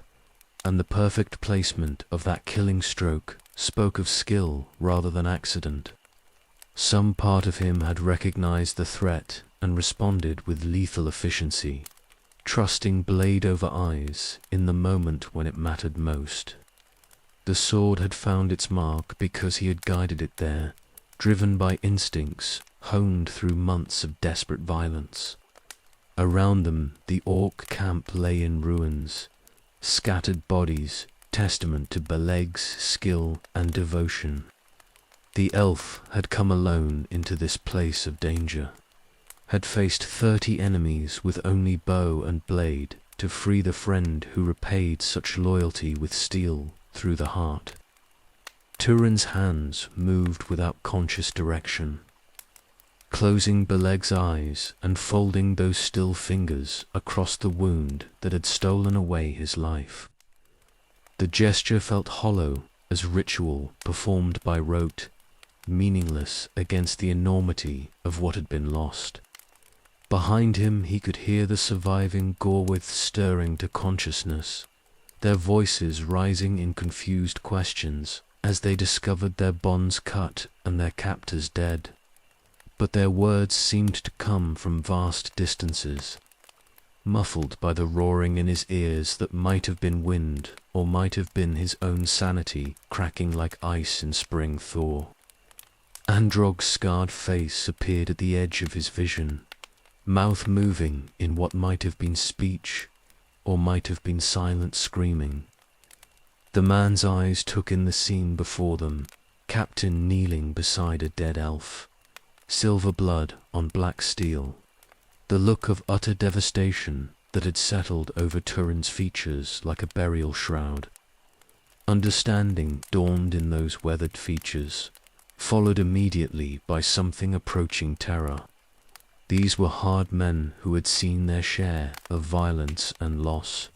and the perfect placement of that killing stroke spoke of skill rather than accident. Some part of him had recognized the threat and responded with lethal efficiency, trusting blade over eyes in the moment when it mattered most. The sword had found its mark because he had guided it there, driven by instincts honed through months of desperate violence. Around them the orc camp lay in ruins, scattered bodies, testament to Beleg's skill and devotion. The elf had come alone into this place of danger, had faced 30 enemies with only bow and blade to free the friend who repaid such loyalty with steel through the heart. Turin's hands moved without conscious direction, closing Beleg's eyes and folding those still fingers across the wound that had stolen away his life. The gesture felt hollow as ritual performed by rote, meaningless against the enormity of what had been lost. Behind him he could hear the surviving Gorwith stirring to consciousness, their voices rising in confused questions as they discovered their bonds cut and their captors dead. But their words seemed to come from vast distances, muffled by the roaring in his ears that might have been wind or might have been his own sanity cracking like ice in spring thaw. Androg's scarred face appeared at the edge of his vision, mouth moving in what might have been speech or might have been silent screaming. The man's eyes took in the scene before them, Captain kneeling beside a dead elf, silver blood on black steel, the look of utter devastation that had settled over Turin's features like a burial shroud. Understanding dawned in those weathered features, followed immediately by something approaching terror. These were hard men who had seen their share of violence and loss,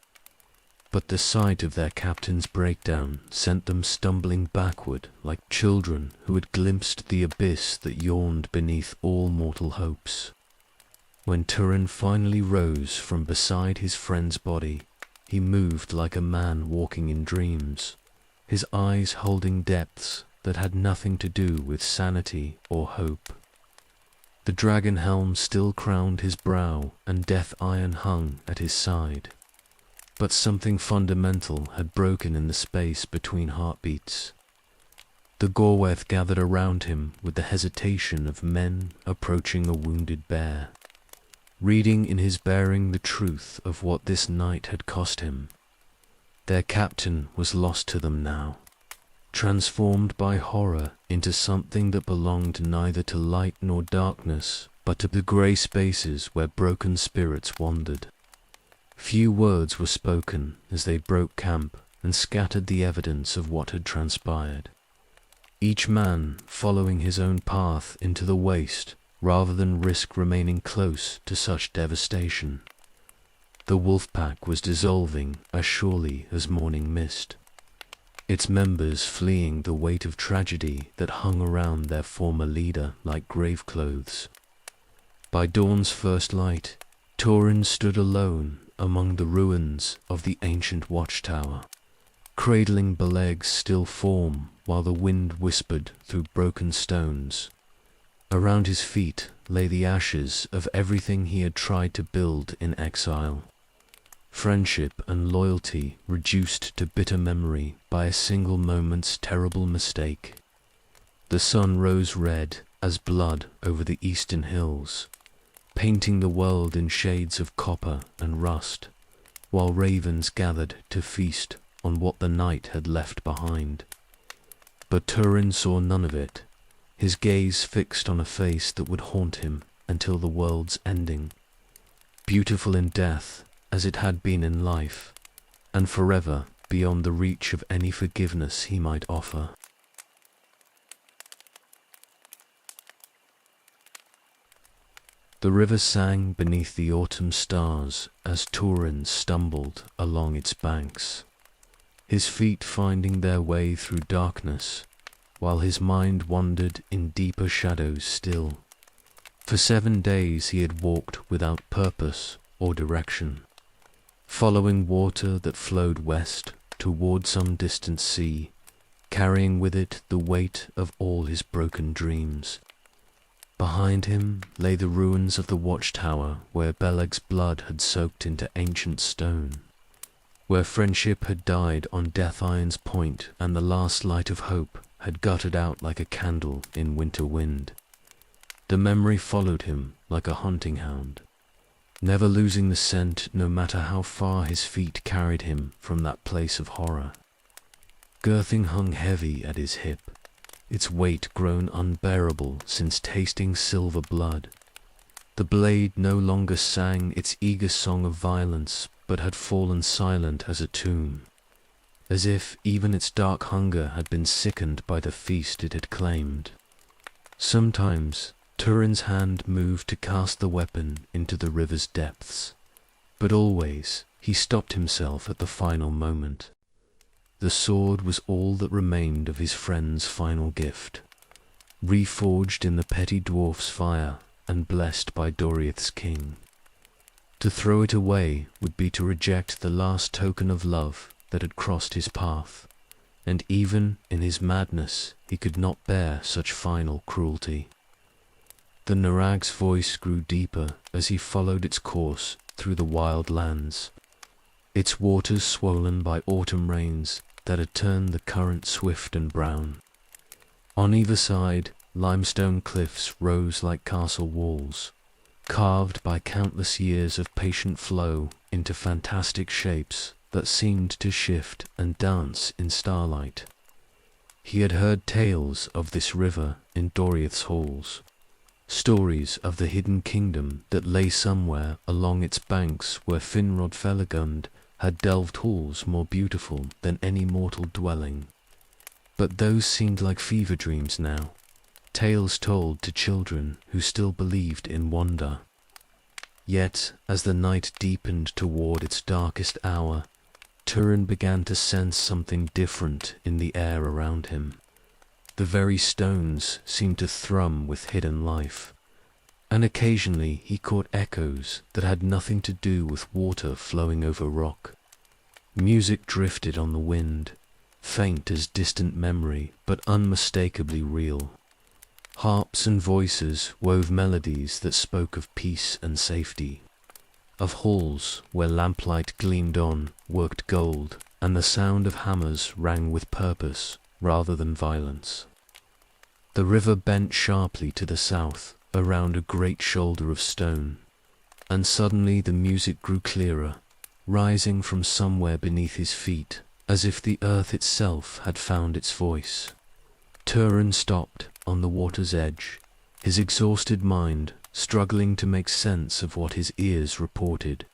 but the sight of their captain's breakdown sent them stumbling backward like children who had glimpsed the abyss that yawned beneath all mortal hopes. When Turin finally rose from beside his friend's body, he moved like a man walking in dreams, his eyes holding depths that had nothing to do with sanity or hope. The dragon helm still crowned his brow and death iron hung at his side. But something fundamental had broken in the space between heartbeats. The Gorweth gathered around him with the hesitation of men approaching a wounded bear, reading in his bearing the truth of what this night had cost him. Their captain was lost to them now, transformed by horror into something that belonged neither to light nor darkness, but to the grey spaces where broken spirits wandered. Few words were spoken as they broke camp and scattered the evidence of what had transpired, each man following his own path into the waste rather than risk remaining close to such devastation. The wolf pack was dissolving as surely as morning mist, its members fleeing the weight of tragedy that hung around their former leader like grave clothes. By dawn's first light, Turin stood alone among the ruins of the ancient watchtower, cradling Beleg's still form while the wind whispered through broken stones. Around his feet lay the ashes of everything he had tried to build in exile. Friendship and loyalty reduced to bitter memory by a single moment's terrible mistake. The sun rose red as blood over the eastern hills, painting the world in shades of copper and rust, while ravens gathered to feast on what the night had left behind. But Turin saw none of it, his gaze fixed on a face that would haunt him until the world's ending. beautiful in death as it had been in life, and forever beyond the reach of any forgiveness he might offer. The river sang beneath the autumn stars as Turin stumbled along its banks, his feet finding their way through darkness, while his mind wandered in deeper shadows still. For 7 days he had walked without purpose or direction, following water that flowed west toward some distant sea, carrying with it the weight of all his broken dreams. Behind him lay the ruins of the watchtower where Beleg's blood had soaked into ancient stone, where friendship had died on Death Iron's point and the last light of hope had guttered out like a candle in winter wind. The memory followed him like a hunting hound, never losing the scent no matter how far his feet carried him from that place of horror. Girthing hung heavy at his hip, its weight grown unbearable since tasting silver blood. The blade no longer sang its eager song of violence, but had fallen silent as a tomb, as if even its dark hunger had been sickened by the feast it had claimed. Sometimes Turin's hand moved to cast the weapon into the river's depths, but always he stopped himself at the final moment. The sword was all that remained of his friend's final gift, reforged in the petty dwarf's fire and blessed by Doriath's king. To throw it away would be to reject the last token of love that had crossed his path, and even in his madness he could not bear such final cruelty. The Narag's voice grew deeper as he followed its course through the wild lands, its waters swollen by autumn rains that had turned the current swift and brown. On either side, limestone cliffs rose like castle walls, carved by countless years of patient flow into fantastic shapes that seemed to shift and dance in starlight. He had heard tales of this river in Doriath's halls, stories of the hidden kingdom that lay somewhere along its banks where Finrod Felagund had delved halls more beautiful than any mortal dwelling. But those seemed like fever dreams now, tales told to children who still believed in wonder. Yet, as the night deepened toward its darkest hour, Turin began to sense something different in the air around him. The very stones seemed to thrum with hidden life, and occasionally he caught echoes that had nothing to do with water flowing over rock. Music drifted on the wind, faint as distant memory, but unmistakably real. Harps and voices wove melodies that spoke of peace and safety, of halls where lamplight gleamed on worked gold, and the sound of hammers rang with purpose rather than violence. The river bent sharply to the south around a great shoulder of stone, and suddenly the music grew clearer, rising from somewhere beneath his feet, as if the earth itself had found its voice. Turin stopped on the water's edge, his exhausted mind struggling to make sense of what his ears reported.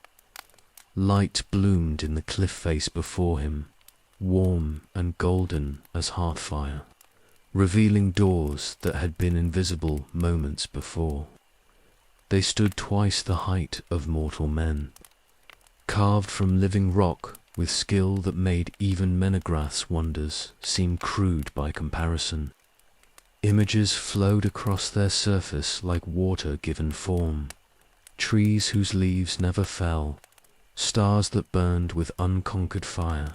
Light bloomed in the cliff face before him, warm and golden as hearthfire, revealing doors that had been invisible moments before. They stood twice the height of mortal men, carved from living rock with skill that made even Menegrath's wonders seem crude by comparison. Images flowed across their surface like water given form, trees whose leaves never fell, stars that burned with unconquered fire,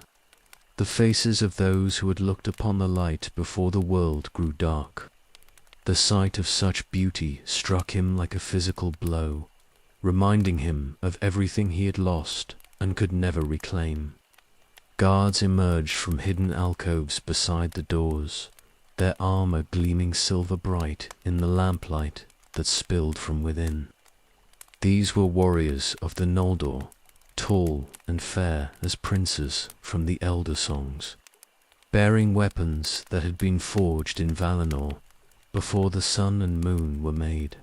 the faces of those who had looked upon the light before the world grew dark. The sight of such beauty struck him like a physical blow, reminding him of everything he had lost and could never reclaim. Guards emerged from hidden alcoves beside the doors, their armor gleaming silver bright in the lamplight that spilled from within. These were warriors of the Noldor, tall and fair as princes from the Elder Songs, bearing weapons that had been forged in Valinor before the sun and moon were made.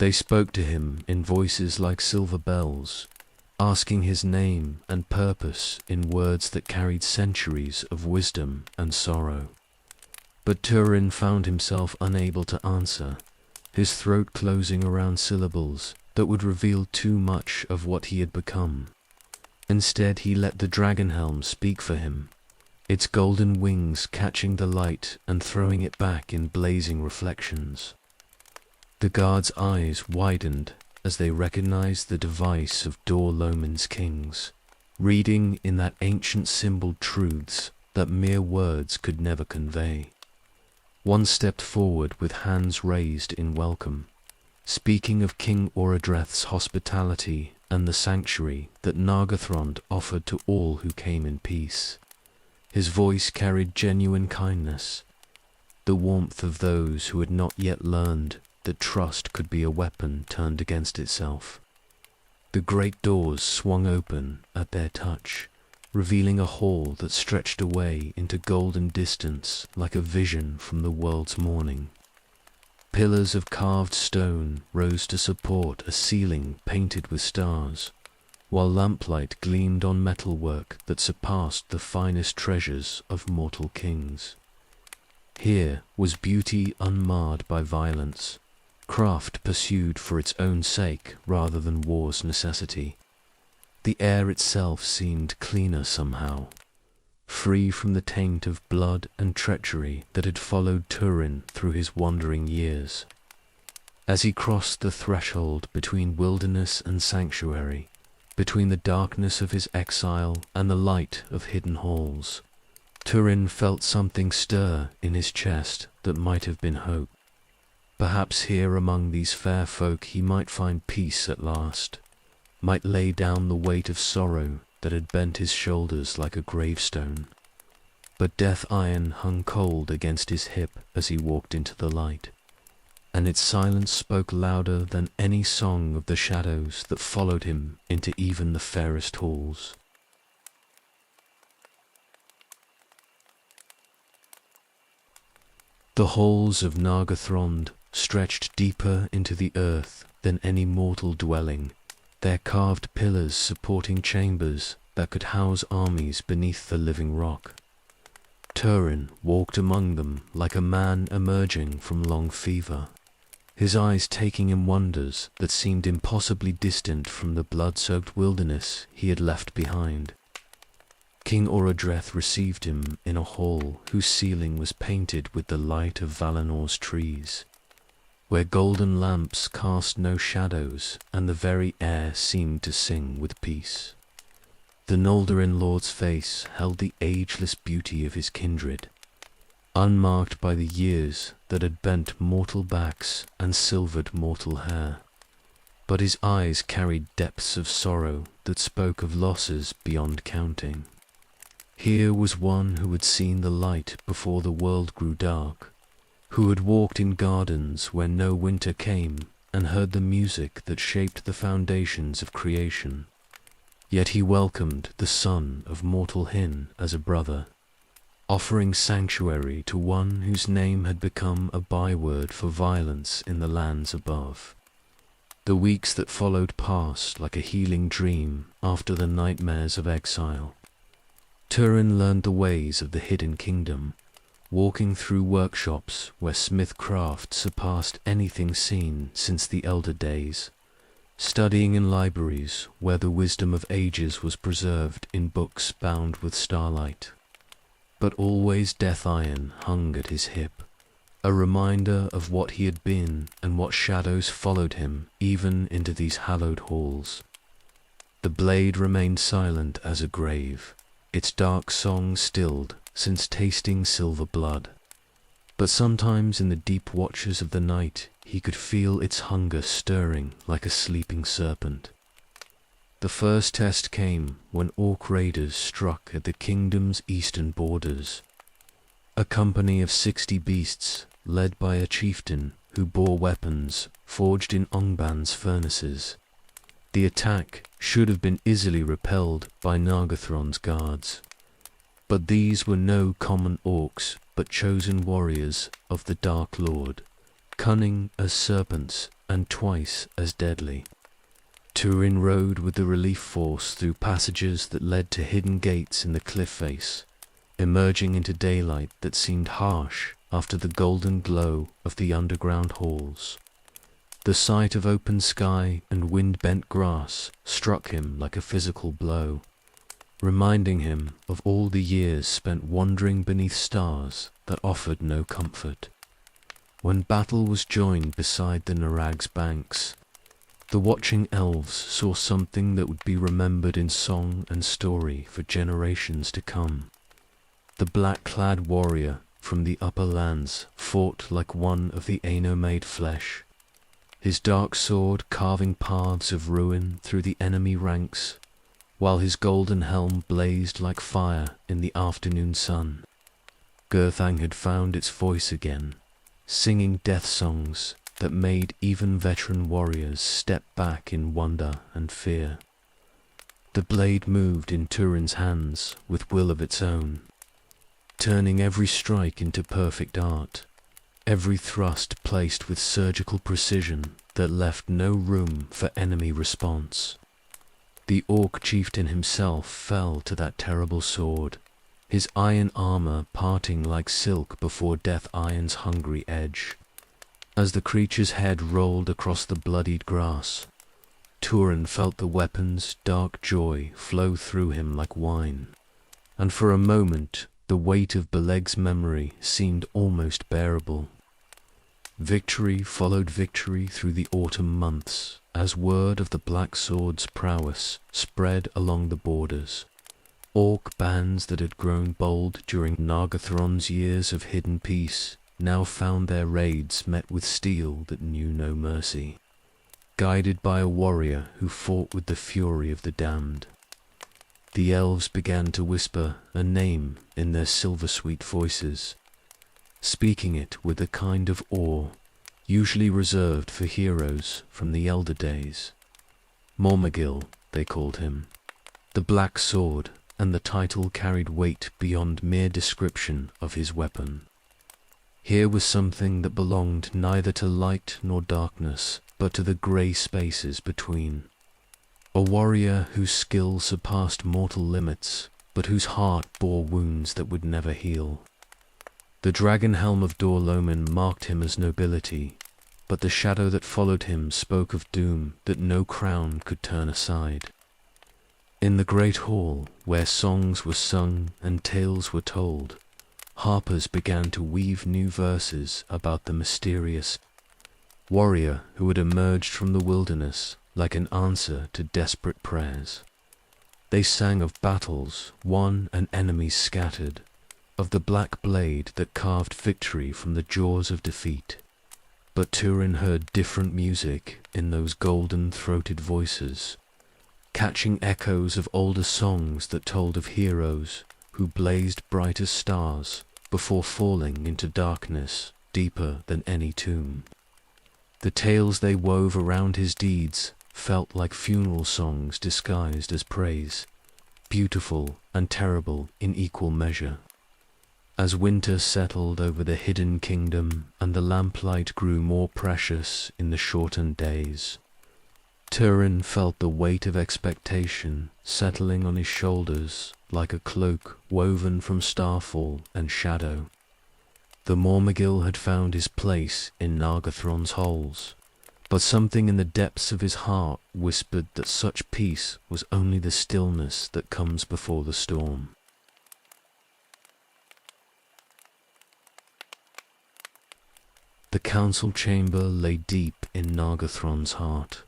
They spoke to him in voices like silver bells, asking his name and purpose in words that carried centuries of wisdom and sorrow. But Turin found himself unable to answer, his throat closing around syllables that would reveal too much of what he had become. Instead, he let the dragon helm speak for him, its golden wings catching the light and throwing it back in blazing reflections. The guard's eyes widened as they recognized the device of Dor-lomin's kings, reading in that ancient symbol truths that mere words could never convey. One stepped forward with hands raised in welcome, speaking of King Orodreth's hospitality and the sanctuary that Nargothrond offered to all who came in peace. His voice carried genuine kindness, the warmth of those who had not yet learned that trust could be a weapon turned against itself. The great doors swung open at their touch, revealing a hall that stretched away into golden distance like a vision from the world's morning. Pillars of carved stone rose to support a ceiling painted with stars, while lamplight gleamed on metalwork that surpassed the finest treasures of mortal kings. Here was beauty unmarred by violence, craft pursued for its own sake rather than war's necessity. The air itself seemed cleaner somehow, free from the taint of blood and treachery that had followed Turin through his wandering years. As he crossed the threshold between wilderness and sanctuary, between the darkness of his exile and the light of hidden halls, Turin felt something stir in his chest that might have been hope. Perhaps here among these fair folk he might find peace at last, might lay down the weight of sorrow that had bent his shoulders like a gravestone. But death iron hung cold against his hip as he walked into the light, and its silence spoke louder than any song of the shadows that followed him into even the fairest halls. The halls of Nargothrond stretched deeper into the earth than any mortal dwelling, their carved pillars supporting chambers that could house armies beneath the living rock. Turin walked among them like a man emerging from long fever, his eyes taking in wonders that seemed impossibly distant from the blood-soaked wilderness he had left behind. King Orodreth received him in a hall whose ceiling was painted with the light of Valinor's trees, where golden lamps cast no shadows and the very air seemed to sing with peace. The Noldorin lord's face held the ageless beauty of his kindred, unmarked by the years that had bent mortal backs and silvered mortal hair. But his eyes carried depths of sorrow that spoke of losses beyond counting. Here was one who had seen the light before the world grew dark, who had walked in gardens where no winter came and heard the music that shaped the foundations of creation. Yet he welcomed the son of mortal Hin as a brother, offering sanctuary to one whose name had become a byword for violence in the lands above. The weeks that followed passed like a healing dream after the nightmares of exile. Turin learned the ways of the hidden kingdom, walking through workshops where smithcraft surpassed anything seen since the elder days, studying in libraries where the wisdom of ages was preserved in books bound with starlight. But always death iron hung at his hip, a reminder of what he had been and what shadows followed him even into these hallowed halls. The blade remained silent as a grave, its dark song stilled since tasting silver blood. But sometimes in the deep watches of the night he could feel its hunger stirring like a sleeping serpent. The first test came when orc raiders struck at the kingdom's eastern borders. A company of 60 beasts, led by a chieftain who bore weapons forged in Ongban's furnaces. The attack should have been easily repelled by Nargothrond's guards. But these were no common orcs, but chosen warriors of the Dark Lord, cunning as serpents and twice as deadly. Turin rode with the relief force through passages that led to hidden gates in the cliff face, emerging into daylight that seemed harsh after the golden glow of the underground halls. The sight of open sky and wind-bent grass struck him like a physical blow, reminding him of all the years spent wandering beneath stars that offered no comfort. When battle was joined beside the Narag's banks, the watching elves saw something that would be remembered in song and story for generations to come. The black-clad warrior from the upper lands fought like one of the Aino-made flesh, his dark sword carving paths of ruin through the enemy ranks, while his golden helm blazed like fire in the afternoon sun. Gurthang had found its voice again, singing death songs that made even veteran warriors step back in wonder and fear. The blade moved in Turin's hands with will of its own, turning every strike into perfect art, every thrust placed with surgical precision that left no room for enemy response. The orc chieftain himself fell to that terrible sword, his iron armor parting like silk before Death Iron's hungry edge. As the creature's head rolled across the bloodied grass, Turin felt the weapon's dark joy flow through him like wine, and for a moment the weight of Beleg's memory seemed almost bearable. Victory followed victory through the autumn months, as word of the Black Sword's prowess spread along the borders. Orc bands that had grown bold during Nargothrond's years of hidden peace now found their raids met with steel that knew no mercy, guided by a warrior who fought with the fury of the damned. The elves began to whisper a name in their silver-sweet voices, speaking it with a kind of awe usually reserved for heroes from the elder days. Morgoth, they called him. The Black Sword, and the title carried weight beyond mere description of his weapon. Here was something that belonged neither to light nor darkness, but to the grey spaces between. A warrior whose skill surpassed mortal limits, but whose heart bore wounds that would never heal. The dragon helm of Dor-lomin marked him as nobility, but the shadow that followed him spoke of doom that no crown could turn aside. In the great hall, where songs were sung and tales were told, harpers began to weave new verses about the mysterious warrior who had emerged from the wilderness like an answer to desperate prayers. They sang of battles won and enemies scattered, of the black blade that carved victory from the jaws of defeat. But Turin heard different music in those golden-throated voices, catching echoes of older songs that told of heroes who blazed bright as stars before falling into darkness deeper than any tomb. The tales they wove around his deeds felt like funeral songs disguised as praise, beautiful and terrible in equal measure. As winter settled over the hidden kingdom and the lamplight grew more precious in the shortened days, Turin felt the weight of expectation settling on his shoulders like a cloak woven from starfall and shadow. The Morgoth had found his place in Nargothrond's halls, but something in the depths of his heart whispered that such peace was only the stillness that comes before the storm. The council chamber lay deep in Nargothrond's heart,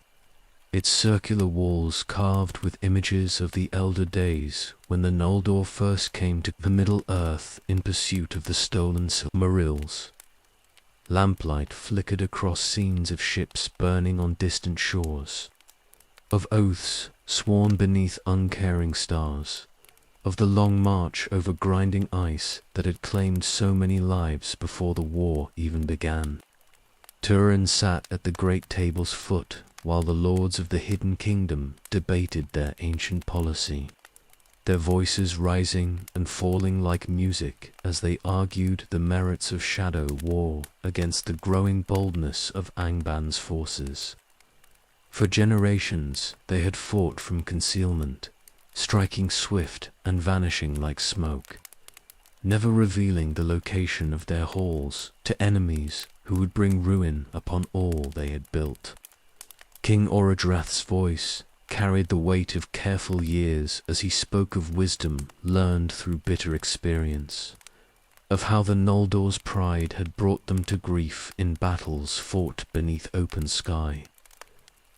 its circular walls carved with images of the elder days when the Noldor first came to the Middle-earth in pursuit of the stolen Silmarils. Lamplight flickered across scenes of ships burning on distant shores, of oaths sworn beneath uncaring stars, of the long march over grinding ice that had claimed so many lives before the war even began. Turin sat at the great table's foot while the lords of the hidden kingdom debated their ancient policy. their voices rising and falling like music as they argued the merits of shadow war against the growing boldness of Angban's forces. For generations they had fought from concealment, striking swift and vanishing like smoke, never revealing the location of their halls to enemies who would bring ruin upon all they had built. King Orodreth's voice carried the weight of careful years as he spoke of wisdom learned through bitter experience, of how the Noldor's pride had brought them to grief in battles fought beneath open sky.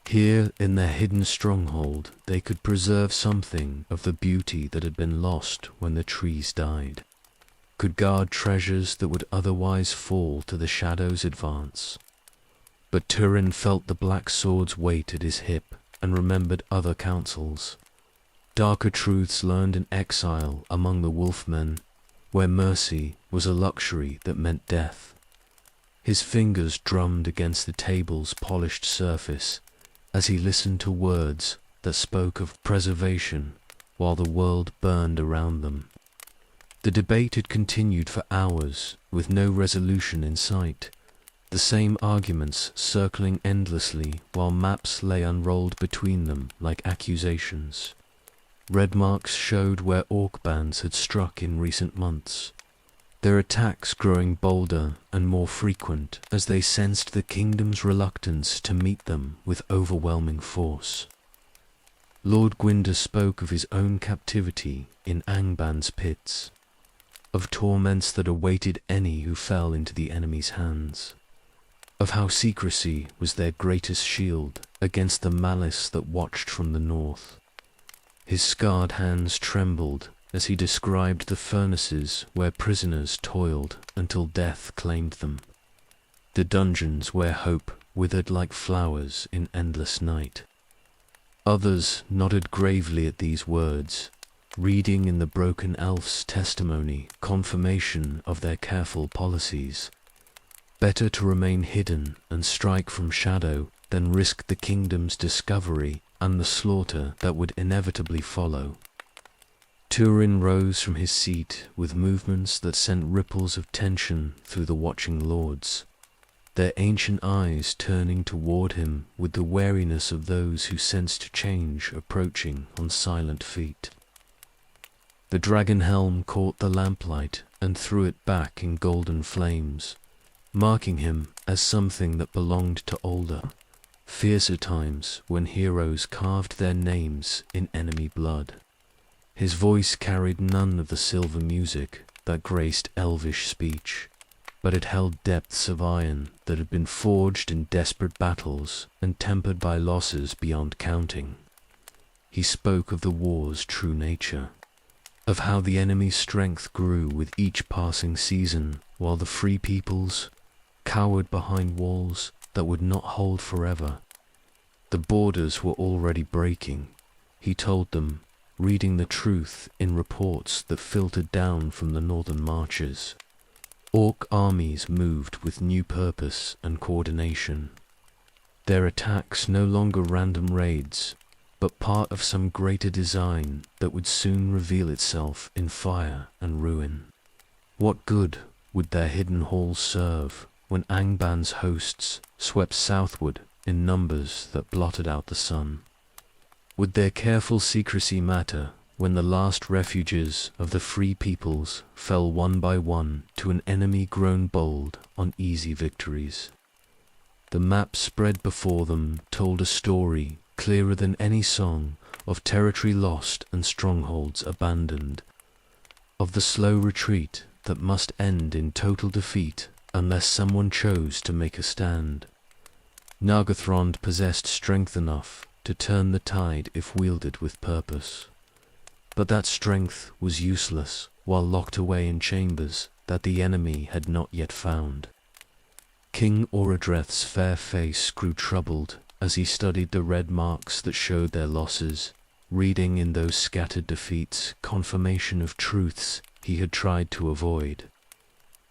Here in their hidden stronghold they could preserve something of the beauty that had been lost when the trees died, could guard treasures that would otherwise fall to the shadow's advance. But Turin felt the black sword's weight at his hip and remembered other counsels, darker truths learned in exile among the wolfmen, where mercy was a luxury that meant death. His fingers drummed against the table's polished surface as he listened to words that spoke of preservation while the world burned around them. The debate had continued for hours with no resolution in sight, the same arguments circling endlessly while maps lay unrolled between them like accusations. Red marks showed where orc bands had struck in recent months, their attacks growing bolder and more frequent as they sensed the kingdom's reluctance to meet them with overwhelming force. Lord Gwynder spoke of his own captivity in Angban's pits, of torments that awaited any who fell into the enemy's hands, of how secrecy was their greatest shield against the malice that watched from the north. His scarred hands trembled as he described the furnaces where prisoners toiled until death claimed them, the dungeons where hope withered like flowers in endless night. Others nodded gravely at these words, reading in the broken elf's testimony confirmation of their careful policies. Better to remain hidden and strike from shadow than risk the kingdom's discovery and the slaughter that would inevitably follow. Turin rose from his seat with movements that sent ripples of tension through the watching lords, their ancient eyes turning toward him with the wariness of those who sensed change approaching on silent feet. The dragon helm caught the lamplight and threw it back in golden flames, marking him as something that belonged to older, fiercer times when heroes carved their names in enemy blood. His voice carried none of the silver music that graced elvish speech, but it held depths of iron that had been forged in desperate battles and tempered by losses beyond counting. He spoke of the war's true nature, of how the enemy's strength grew with each passing season, while the free peoples cowered behind walls that would not hold forever. The borders were already breaking, he told them, reading the truth in reports that filtered down from the northern marches. Orc armies moved with new purpose and coordination, their attacks no longer random raids, but part of some greater design that would soon reveal itself in fire and ruin. What good would their hidden halls serve when Angban's hosts swept southward in numbers that blotted out the sun? Would their careful secrecy matter when the last refuges of the free peoples fell one by one to an enemy grown bold on easy victories? The map spread before them told a story clearer than any song of territory lost and strongholds abandoned, of the slow retreat that must end in total defeat unless someone chose to make a stand. Nargothrond possessed strength enough to turn the tide if wielded with purpose, but that strength was useless while locked away in chambers that the enemy had not yet found. King Orodreth's fair face grew troubled as he studied the red marks that showed their losses, reading in those scattered defeats confirmation of truths he had tried to avoid.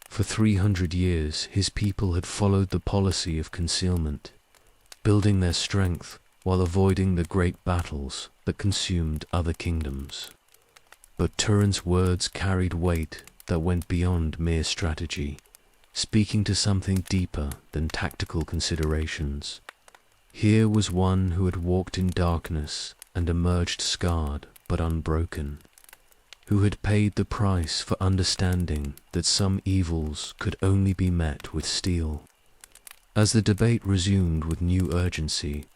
For 300 years his people had followed the policy of concealment, building their strength while avoiding the great battles that consumed other kingdoms. But Turin's words carried weight that went beyond mere strategy, speaking to something deeper than tactical considerations. Here was one who had walked in darkness and emerged scarred but unbroken, who had paid the price for understanding that some evils could only be met with steel. As the debate resumed with new urgency,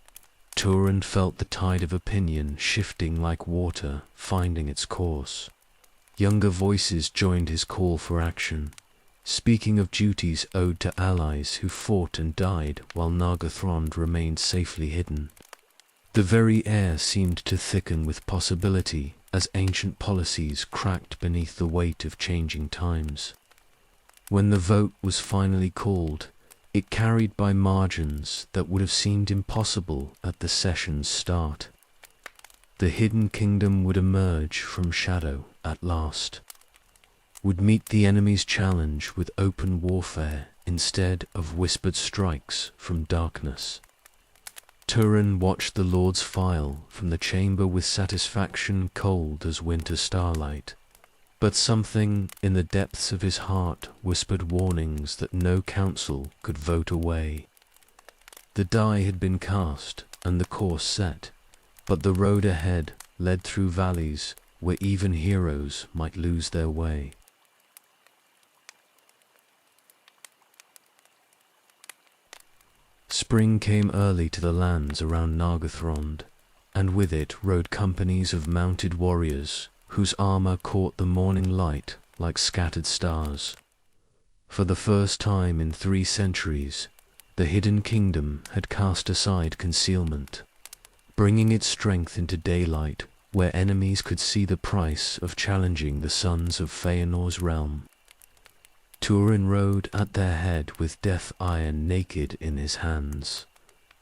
Turin felt the tide of opinion shifting like water, finding its course. Younger voices joined his call for action, speaking of duties owed to allies who fought and died while Nargothrond remained safely hidden. The very air seemed to thicken with possibility as ancient policies cracked beneath the weight of changing times. When the vote was finally called, it carried by margins that would have seemed impossible at the session's start. The hidden kingdom would emerge from shadow at last, would meet the enemy's challenge with open warfare instead of whispered strikes from darkness. Turin watched the Lords file from the chamber with satisfaction cold as winter starlight, but something in the depths of his heart whispered warnings that no council could vote away. The die had been cast and the course set, but the road ahead led through valleys where even heroes might lose their way. Spring came early to the lands around Nargothrond, and with it rode companies of mounted warriors whose armor caught the morning light like scattered stars. For the first time in 3 centuries, the hidden kingdom had cast aside concealment, bringing its strength into daylight where enemies could see the price of challenging the sons of Feanor's realm. Turin rode at their head with death iron naked in his hands,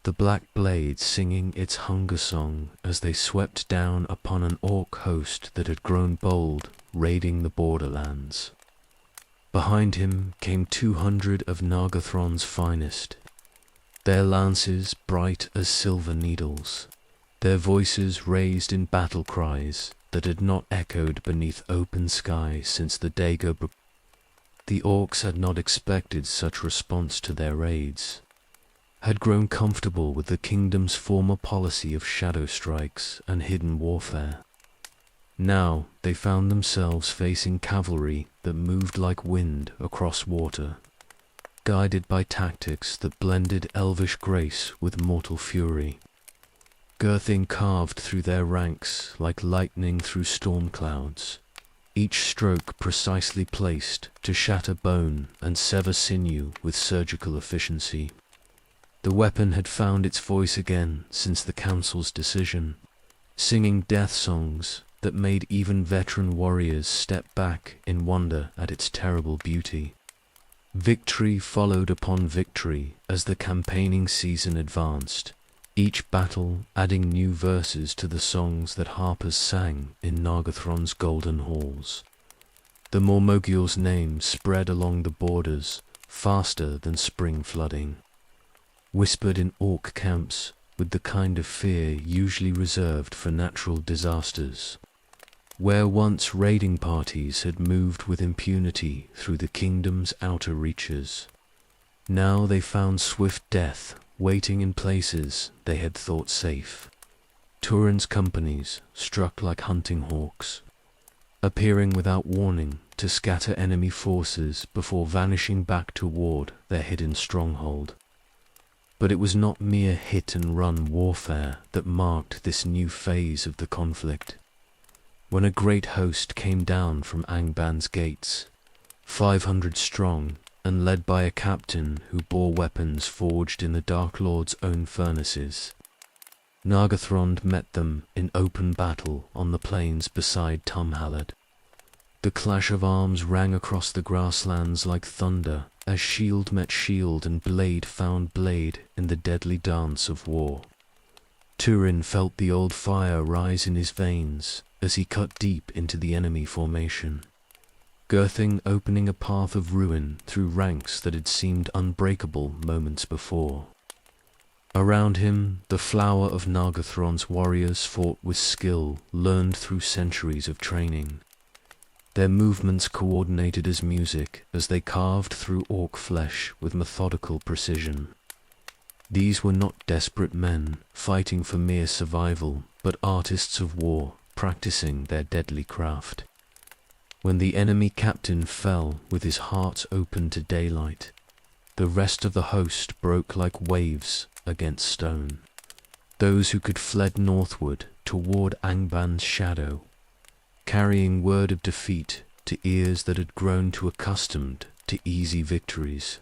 the black blade singing its hunger song as they swept down upon an orc host that had grown bold, raiding the borderlands. Behind him came 200 of Nargothrond's finest, their lances bright as silver needles, their voices raised in battle cries that had not echoed beneath open sky since the Dago. The orcs had not expected such response to their raids, had grown comfortable with the kingdom's former policy of shadow strikes and hidden warfare. Now they found themselves facing cavalry that moved like wind across water, guided by tactics that blended elvish grace with mortal fury. Girthing carved through their ranks like lightning through storm clouds, each stroke precisely placed to shatter bone and sever sinew with surgical efficiency. The weapon had found its voice again since the council's decision, singing death songs that made even veteran warriors step back in wonder at its terrible beauty. Victory followed upon victory as the campaigning season advanced, each battle adding new verses to the songs that harpers sang in Nargothrond's golden halls. The Mormogiel's name spread along the borders faster than spring flooding, whispered in orc camps with the kind of fear usually reserved for natural disasters. Where once raiding parties had moved with impunity through the kingdom's outer reaches, now they found swift death waiting in places they had thought safe. Turin's companies struck like hunting hawks, appearing without warning to scatter enemy forces before vanishing back toward their hidden stronghold. But it was not mere hit-and-run warfare that marked this new phase of the conflict. When a great host came down from Angban's gates, 500 strong, and led by a captain who bore weapons forged in the Dark Lord's own furnaces, Nargothrond met them in open battle on the plains beside Tumhalad. The clash of arms rang across the grasslands like thunder as shield met shield and blade found blade in the deadly dance of war. Turin felt the old fire rise in his veins as he cut deep into the enemy formation, girthing opening a path of ruin through ranks that had seemed unbreakable moments before. Around him, the flower of Nargothrond's warriors fought with skill learned through centuries of training. Their movements coordinated as music as they carved through orc flesh with methodical precision. These were not desperate men fighting for mere survival, but artists of war practicing their deadly craft. When the enemy captain fell with his heart open to daylight, the rest of the host broke like waves against stone. Those who could fled northward toward Angband's shadow, carrying word of defeat to ears that had grown too accustomed to easy victories.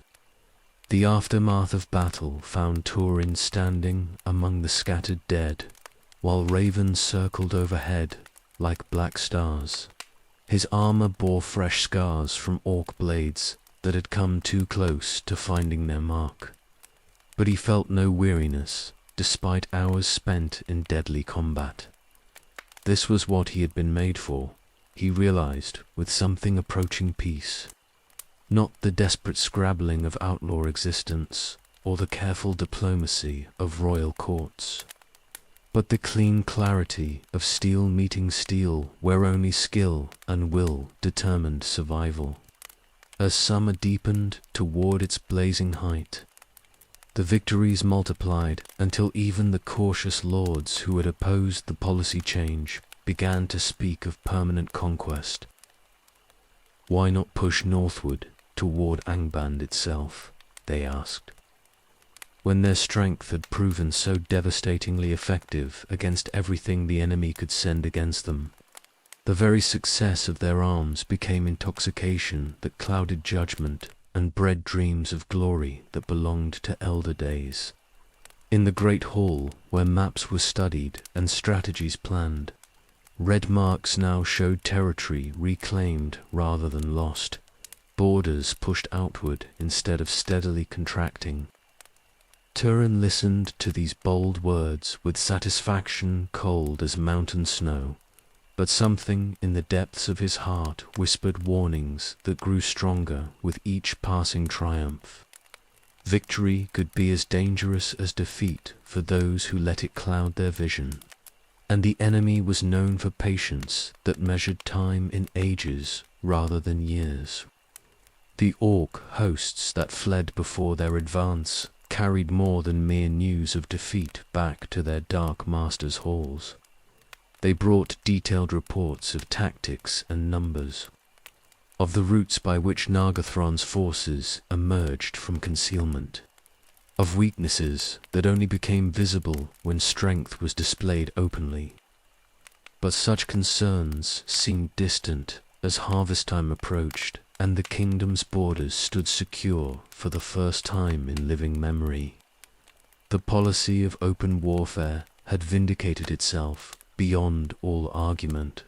The aftermath of battle found Turin standing among the scattered dead, while ravens circled overhead like black stars. His armor bore fresh scars from orc blades that had come too close to finding their mark. But he felt no weariness, despite hours spent in deadly combat. This was what he had been made for, he realized with something approaching peace. Not the desperate scrabbling of outlaw existence, or the careful diplomacy of royal courts, but the clean clarity of steel meeting steel where only skill and will determined survival. As summer deepened toward its blazing height, the victories multiplied until even the cautious lords who had opposed the policy change began to speak of permanent conquest. Why not push northward toward Angband itself, they asked, when their strength had proven so devastatingly effective against everything the enemy could send against them. The very success of their arms became intoxication that clouded judgment and bred dreams of glory that belonged to elder days. In the great hall, where maps were studied and strategies planned, red marks now showed territory reclaimed rather than lost, borders pushed outward instead of steadily contracting. Turin listened to these bold words with satisfaction cold as mountain snow, but something in the depths of his heart whispered warnings that grew stronger with each passing triumph. Victory could be as dangerous as defeat for those who let it cloud their vision, and the enemy was known for patience that measured time in ages rather than years. The orc hosts that fled before their advance carried more than mere news of defeat back to their dark masters' halls. They brought detailed reports of tactics and numbers, of the routes by which Nargothrond's forces emerged from concealment, of weaknesses that only became visible when strength was displayed openly. But such concerns seemed distant as harvest time approached, and the kingdom's borders stood secure for the first time in living memory. The policy of open warfare had vindicated itself beyond all argument,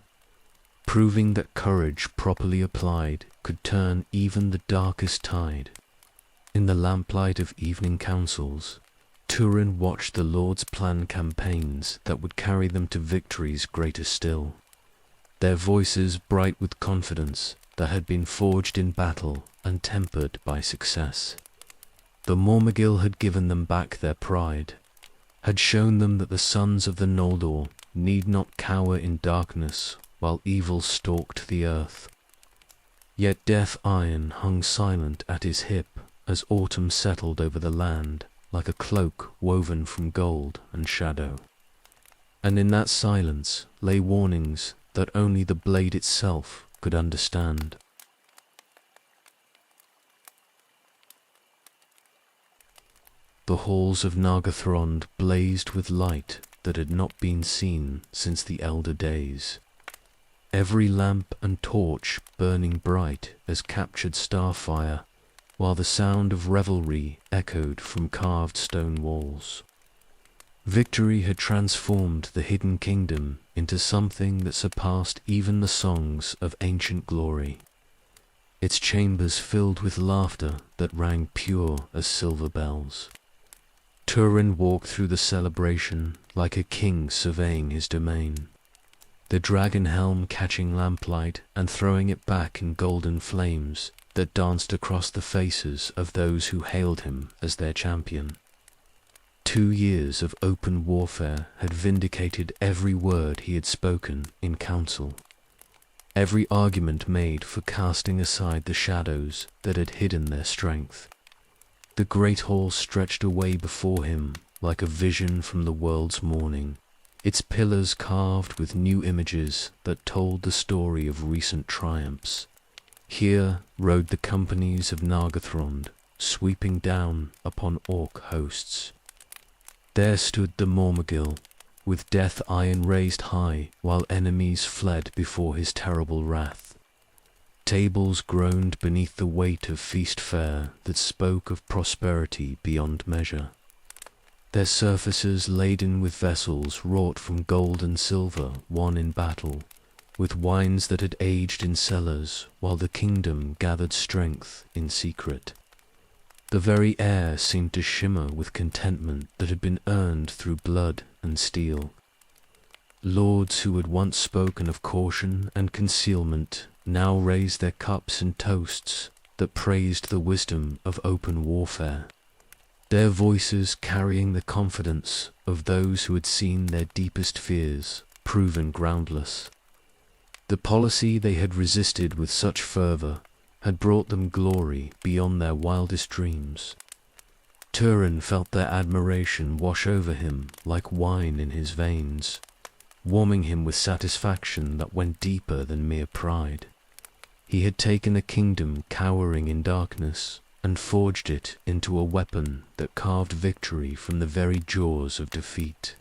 proving that courage properly applied could turn even the darkest tide. In the lamplight of evening councils, Turin watched the lords plan campaigns that would carry them to victories greater still, their voices bright with confidence that had been forged in battle and tempered by success. The Mormogil had given them back their pride, had shown them that the sons of the Noldor need not cower in darkness while evil stalked the earth. Yet death iron hung silent at his hip as autumn settled over the land like a cloak woven from gold and shadow. And in that silence lay warnings that only the blade itself could understand. The halls of Nargothrond blazed with light that had not been seen since the elder days, every lamp and torch burning bright as captured starfire, while the sound of revelry echoed from carved stone walls. Victory had transformed the hidden kingdom into something that surpassed even the songs of ancient glory, its chambers filled with laughter that rang pure as silver bells. Turin walked through the celebration like a king surveying his domain, the dragon helm catching lamplight and throwing it back in golden flames that danced across the faces of those who hailed him as their champion. 2 years of open warfare had vindicated every word he had spoken in council, every argument made for casting aside the shadows that had hidden their strength. The great hall stretched away before him like a vision from the world's morning, its pillars carved with new images that told the story of recent triumphs. Here rode the companies of Nargothrond, sweeping down upon orc hosts. There stood the Mormogill, with death iron raised high, while enemies fled before his terrible wrath. Tables groaned beneath the weight of feast fare that spoke of prosperity beyond measure. Their surfaces laden with vessels wrought from gold and silver won in battle, with wines that had aged in cellars, while the kingdom gathered strength in secret. The very air seemed to shimmer with contentment that had been earned through blood and steel. Lords who had once spoken of caution and concealment now raised their cups and toasts that praised the wisdom of open warfare, their voices carrying the confidence of those who had seen their deepest fears proven groundless. The policy they had resisted with such fervor had brought them glory beyond their wildest dreams. Turin felt their admiration wash over him like wine in his veins, warming him with satisfaction that went deeper than mere pride. He had taken a kingdom cowering in darkness and forged it into a weapon that carved victory from the very jaws of defeat,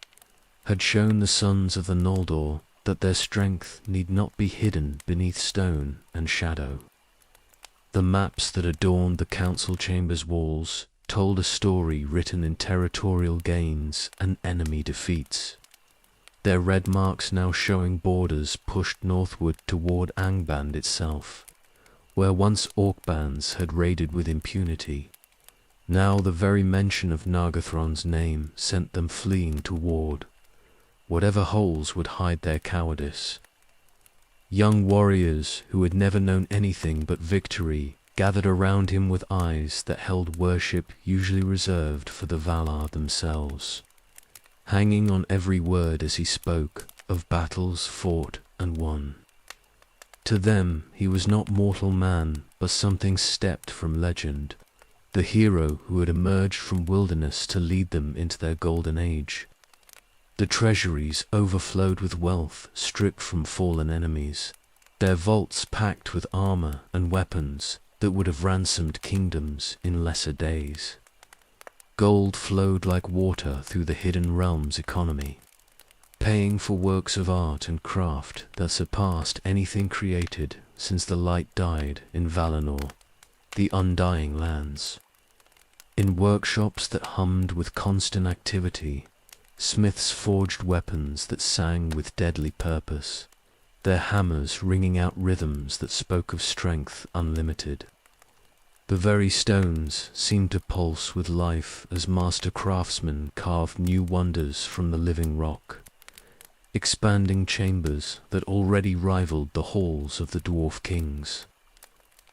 had shown the sons of the Noldor that their strength need not be hidden beneath stone and shadow. The maps that adorned the council chamber's walls told a story written in territorial gains and enemy defeats, their red marks now showing borders pushed northward toward Angband itself, where once orc bands had raided with impunity. Now the very mention of Nargothrond's name sent them fleeing toward whatever holes would hide their cowardice. Young warriors who had never known anything but victory gathered around him with eyes that held worship usually reserved for the Valar themselves, hanging on every word as he spoke of battles fought and won. To them he was not mortal man, but something stepped from legend, the hero who had emerged from wilderness to lead them into their golden age. The treasuries overflowed with wealth stripped from fallen enemies, their vaults packed with armor and weapons that would have ransomed kingdoms in lesser days. Gold flowed like water through the hidden realm's economy, paying for works of art and craft that surpassed anything created since the light died in Valinor, the undying lands. In workshops that hummed with constant activity, smiths forged weapons that sang with deadly purpose, their hammers ringing out rhythms that spoke of strength unlimited. The very stones seemed to pulse with life as master craftsmen carved new wonders from the living rock, expanding chambers that already rivaled the halls of the dwarf kings.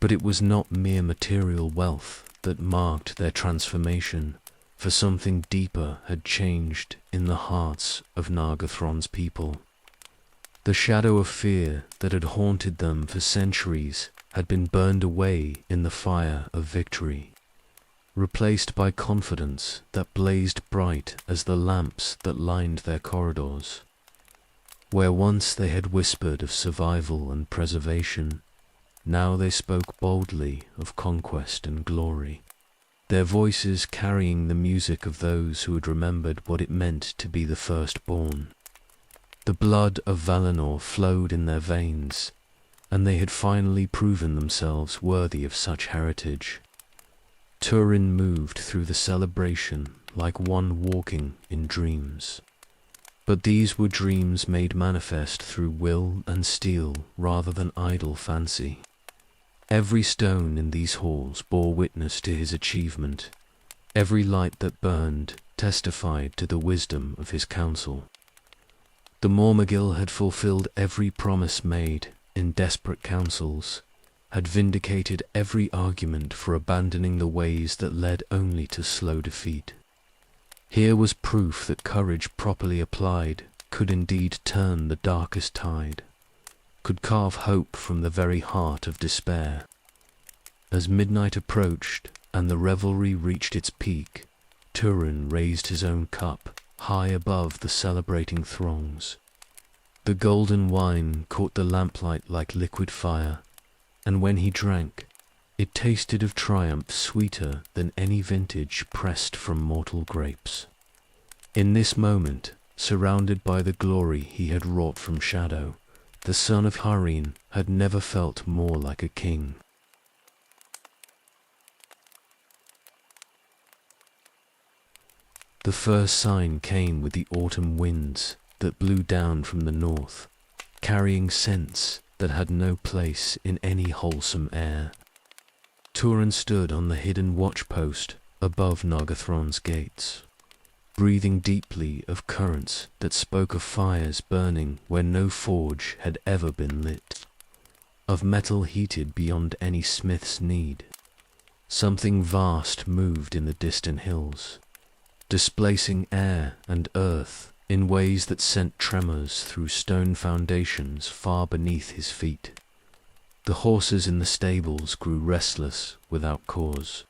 But it was not mere material wealth that marked their transformation, for something deeper had changed in the hearts of Nargothrond's people. The shadow of fear that had haunted them for centuries had been burned away in the fire of victory, replaced by confidence that blazed bright as the lamps that lined their corridors. Where once they had whispered of survival and preservation, now they spoke boldly of conquest and glory, their voices carrying the music of those who had remembered what it meant to be the firstborn. The blood of Valinor flowed in their veins, and they had finally proven themselves worthy of such heritage. Turin moved through the celebration like one walking in dreams. But these were dreams made manifest through will and steel rather than idle fancy. Every stone in these halls bore witness to his achievement. Every light that burned testified to the wisdom of his counsel. The Mormogill had fulfilled every promise made in desperate councils, had vindicated every argument for abandoning the ways that led only to slow defeat. Here was proof that courage properly applied could indeed turn the darkest tide, could carve hope from the very heart of despair. As midnight approached and the revelry reached its peak, Turin raised his own cup high above the celebrating throngs. The golden wine caught the lamplight like liquid fire, and when he drank, it tasted of triumph sweeter than any vintage pressed from mortal grapes. In this moment, surrounded by the glory he had wrought from shadow, the son of Hurin had never felt more like a king. The first sign came with the autumn winds that blew down from the north, carrying scents that had no place in any wholesome air. Turin stood on the hidden watchpost above Nargothrond's gates, breathing deeply of currents that spoke of fires burning where no forge had ever been lit, of metal heated beyond any smith's need. Something vast moved in the distant hills, displacing air and earth in ways that sent tremors through stone foundations far beneath his feet. The horses in the stables grew restless without cause,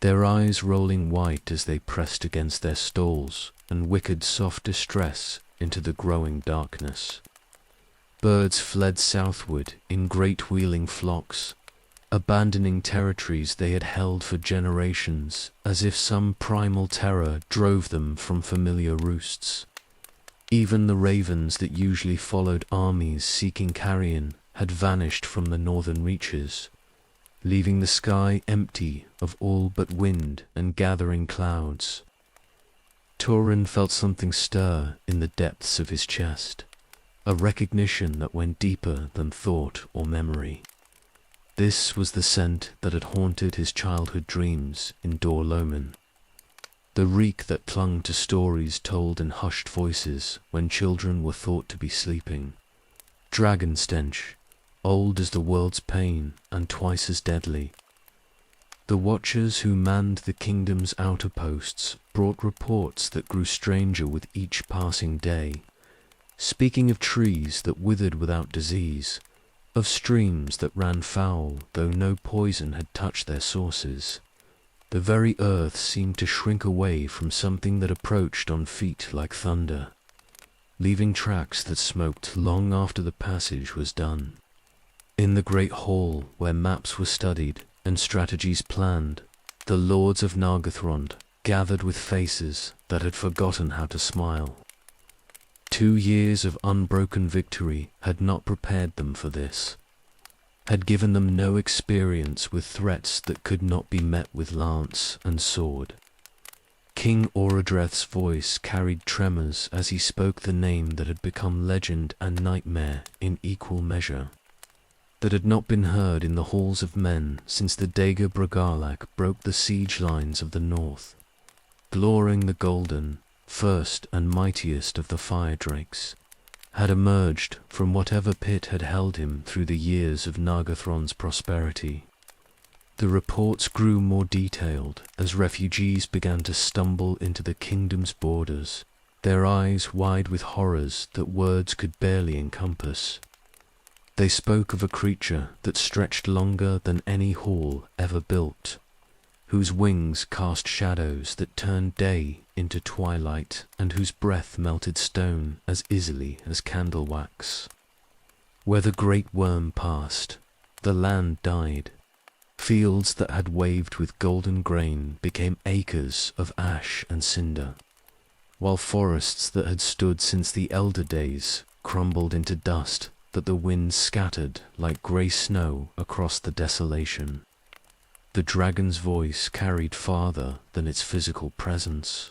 their eyes rolling white as they pressed against their stalls and wickered soft distress into the growing darkness. Birds fled southward in great wheeling flocks, abandoning territories they had held for generations, as if some primal terror drove them from familiar roosts. Even the ravens that usually followed armies seeking carrion had vanished from the northern reaches, leaving the sky empty of all but wind and gathering clouds. Turin felt something stir in the depths of his chest, a recognition that went deeper than thought or memory. This was the scent that had haunted his childhood dreams in Dor-lomin, the reek that clung to stories told in hushed voices when children were thought to be sleeping. Dragon stench, old as the world's pain and twice as deadly. The watchers who manned the kingdom's outer posts brought reports that grew stranger with each passing day, speaking of trees that withered without disease, of streams that ran foul though no poison had touched their sources. The very earth seemed to shrink away from something that approached on feet like thunder, leaving tracks that smoked long after the passage was done. In the great hall where maps were studied and strategies planned, the lords of Nargothrond gathered with faces that had forgotten how to smile. 2 years of unbroken victory had not prepared them for this, had given them no experience with threats that could not be met with lance and sword. King Orodreth's voice carried tremors as he spoke the name that had become legend and nightmare in equal measure, that had not been heard in the halls of men since the Dagor Bragarlach broke the siege lines of the north. Glaurung the Golden, first and mightiest of the fire drakes, had emerged from whatever pit had held him through the years of Nargothrond's prosperity. The reports grew more detailed as refugees began to stumble into the kingdom's borders, their eyes wide with horrors that words could barely encompass. They spoke of a creature that stretched longer than any hall ever built, whose wings cast shadows that turned day into twilight and whose breath melted stone as easily as candle wax. Where the great worm passed, the land died. Fields that had waved with golden grain became acres of ash and cinder, while forests that had stood since the elder days crumbled into dust that the winds scattered like grey snow across the desolation. The dragon's voice carried farther than its physical presence,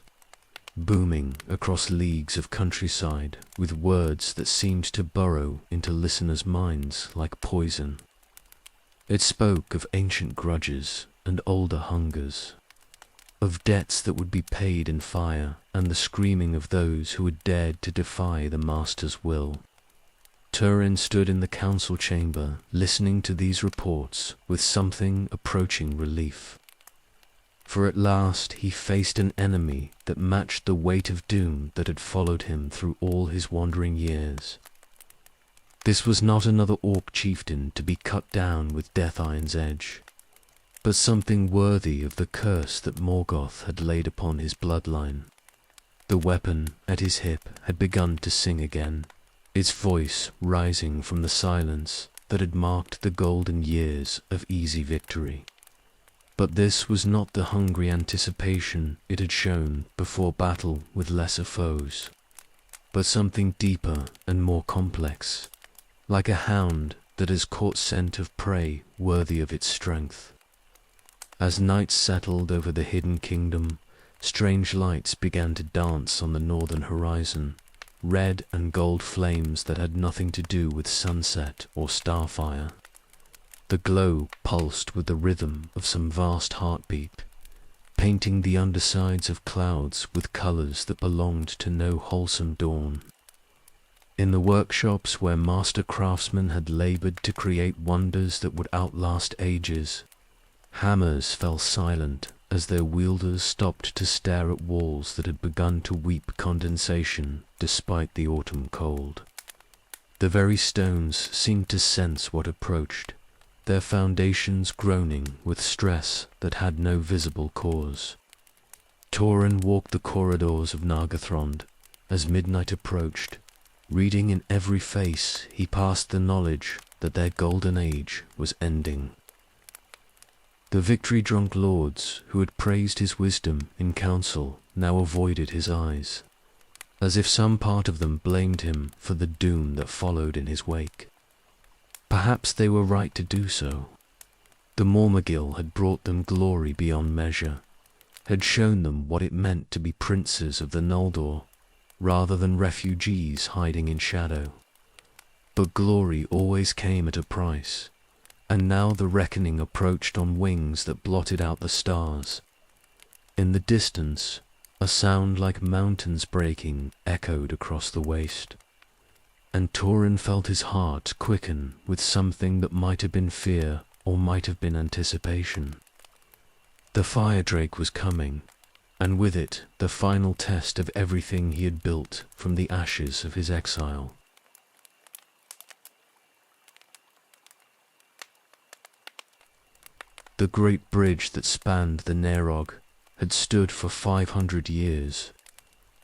booming across leagues of countryside with words that seemed to burrow into listeners' minds like poison. It spoke of ancient grudges and older hungers, of debts that would be paid in fire and the screaming of those who had dared to defy the master's will. Turin stood in the council chamber listening to these reports with something approaching relief. for at last he faced an enemy that matched the weight of doom that had followed him through all his wandering years. This was not another orc chieftain to be cut down with Death Iron's edge, but something worthy of the curse that Morgoth had laid upon his bloodline. The weapon at his hip had begun to sing again, its voice rising from the silence that had marked the golden years of easy victory. But this was not the hungry anticipation it had shown before battle with lesser foes, but something deeper and more complex, like a hound that has caught scent of prey worthy of its strength. As night settled over the hidden kingdom, strange lights began to dance on the northern horizon, red and gold flames that had nothing to do with sunset or starfire. The glow pulsed with the rhythm of some vast heartbeat, painting the undersides of clouds with colors that belonged to no wholesome dawn. In the workshops where master craftsmen had labored to create wonders that would outlast ages, hammers fell silent as their wielders stopped to stare at walls that had begun to weep condensation despite the autumn cold. The very stones seemed to sense what approached, their foundations groaning with stress that had no visible cause. Turin walked the corridors of Nargothrond as midnight approached, reading in every face he passed the knowledge that their golden age was ending. The victory-drunk lords who had praised his wisdom in council now avoided his eyes, as if some part of them blamed him for the doom that followed in his wake. Perhaps they were right to do so. The Mormogill had brought them glory beyond measure, had shown them what it meant to be princes of the Noldor, rather than refugees hiding in shadow. But glory always came at a price, and now the reckoning approached on wings that blotted out the stars. In the distance, a sound like mountains breaking echoed across the waste, and Turin felt his heart quicken with something that might have been fear or might have been anticipation. The fire drake was coming, and with it the final test of everything he had built from the ashes of his exile. The great bridge that spanned the Narog had stood for 500 years,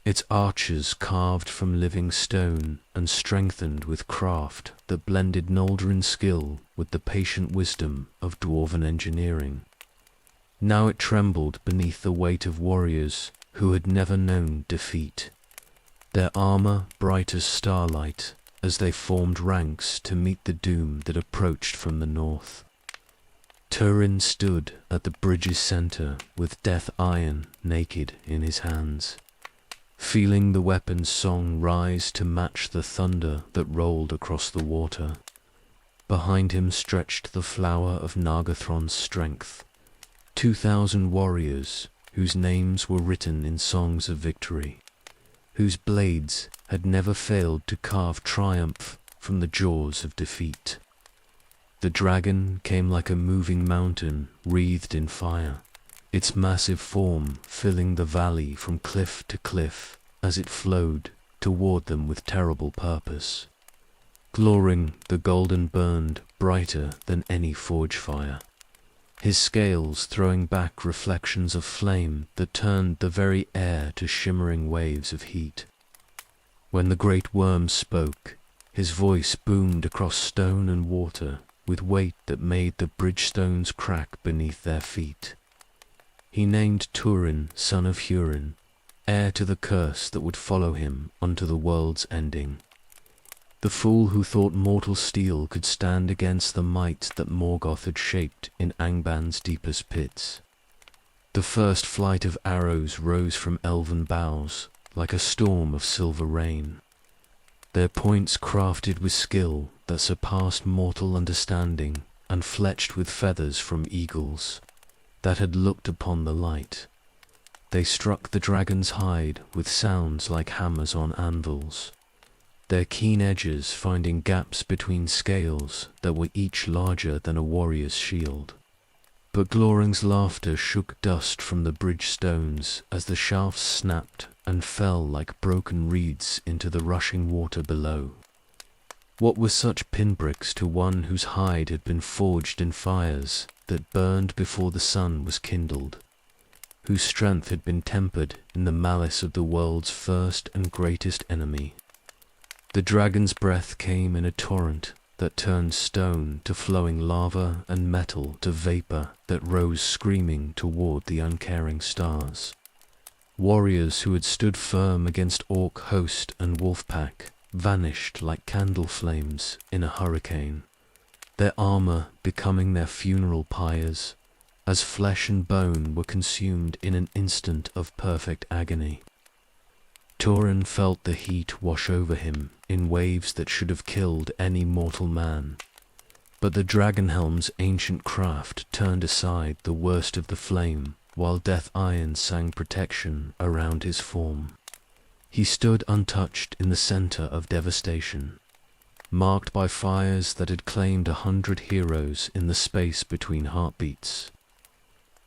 its arches carved from living stone and strengthened with craft that blended Noldrin skill with the patient wisdom of dwarven engineering. Now it trembled beneath the weight of warriors who had never known defeat, their armor bright as starlight as they formed ranks to meet the doom that approached from the north. Turin stood at the bridge's center with Death Iron naked in his hands, feeling the weapon's song rise to match the thunder that rolled across the water. Behind him stretched the flower of Nargothrond's strength, 2,000 warriors whose names were written in songs of victory, whose blades had never failed to carve triumph from the jaws of defeat. The dragon came like a moving mountain wreathed in fire, its massive form filling the valley from cliff to cliff as it flowed toward them with terrible purpose. Glaurung the golden burned brighter than any forge fire, his scales throwing back reflections of flame that turned the very air to shimmering waves of heat. When the great worm spoke, his voice boomed across stone and water with weight that made the bridge stones crack beneath their feet. He named Turin son of Hurin, heir to the curse that would follow him unto the world's ending. The fool who thought mortal steel could stand against the might that Morgoth had shaped in Angban's deepest pits. The first flight of arrows rose from elven boughs like a storm of silver rain, their points crafted with skill that surpassed mortal understanding and fletched with feathers from eagles that had looked upon the light. They struck the dragon's hide with sounds like hammers on anvils, their keen edges finding gaps between scales that were each larger than a warrior's shield. But Glaurung's laughter shook dust from the bridge stones as the shafts snapped and fell like broken reeds into the rushing water below. What were such pinpricks to one whose hide had been forged in fires that burned before the sun was kindled, whose strength had been tempered in the malice of the world's first and greatest enemy? The dragon's breath came in a torrent that turned stone to flowing lava and metal to vapor that rose screaming toward the uncaring stars. Warriors who had stood firm against orc host and wolf pack vanished like candle flames in a hurricane, their armor becoming their funeral pyres, as flesh and bone were consumed in an instant of perfect agony. Turin felt the heat wash over him in waves that should have killed any mortal man, but the dragon helm's ancient craft turned aside the worst of the flame, while death iron sang protection around his form. He stood untouched in the center of devastation, marked by fires that had claimed 100 heroes in the space between heartbeats.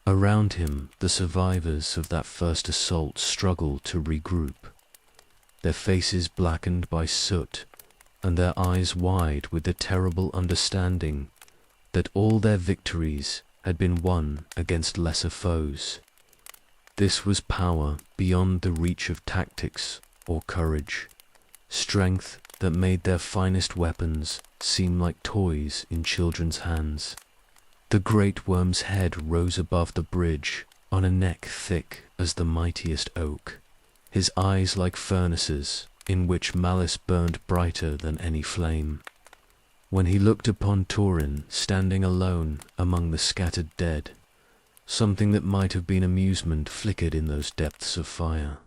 Around him, the survivors of that first assault struggled to regroup, their faces blackened by soot and their eyes wide with the terrible understanding that all their victories had been won against lesser foes. This was power beyond the reach of tactics or courage, strength that made their finest weapons seem like toys in children's hands. The great worm's head rose above the bridge on a neck thick as the mightiest oak, his eyes like furnaces in which malice burned brighter than any flame. When he looked upon Turin standing alone among the scattered dead, something that might have been amusement flickered in those depths of fire.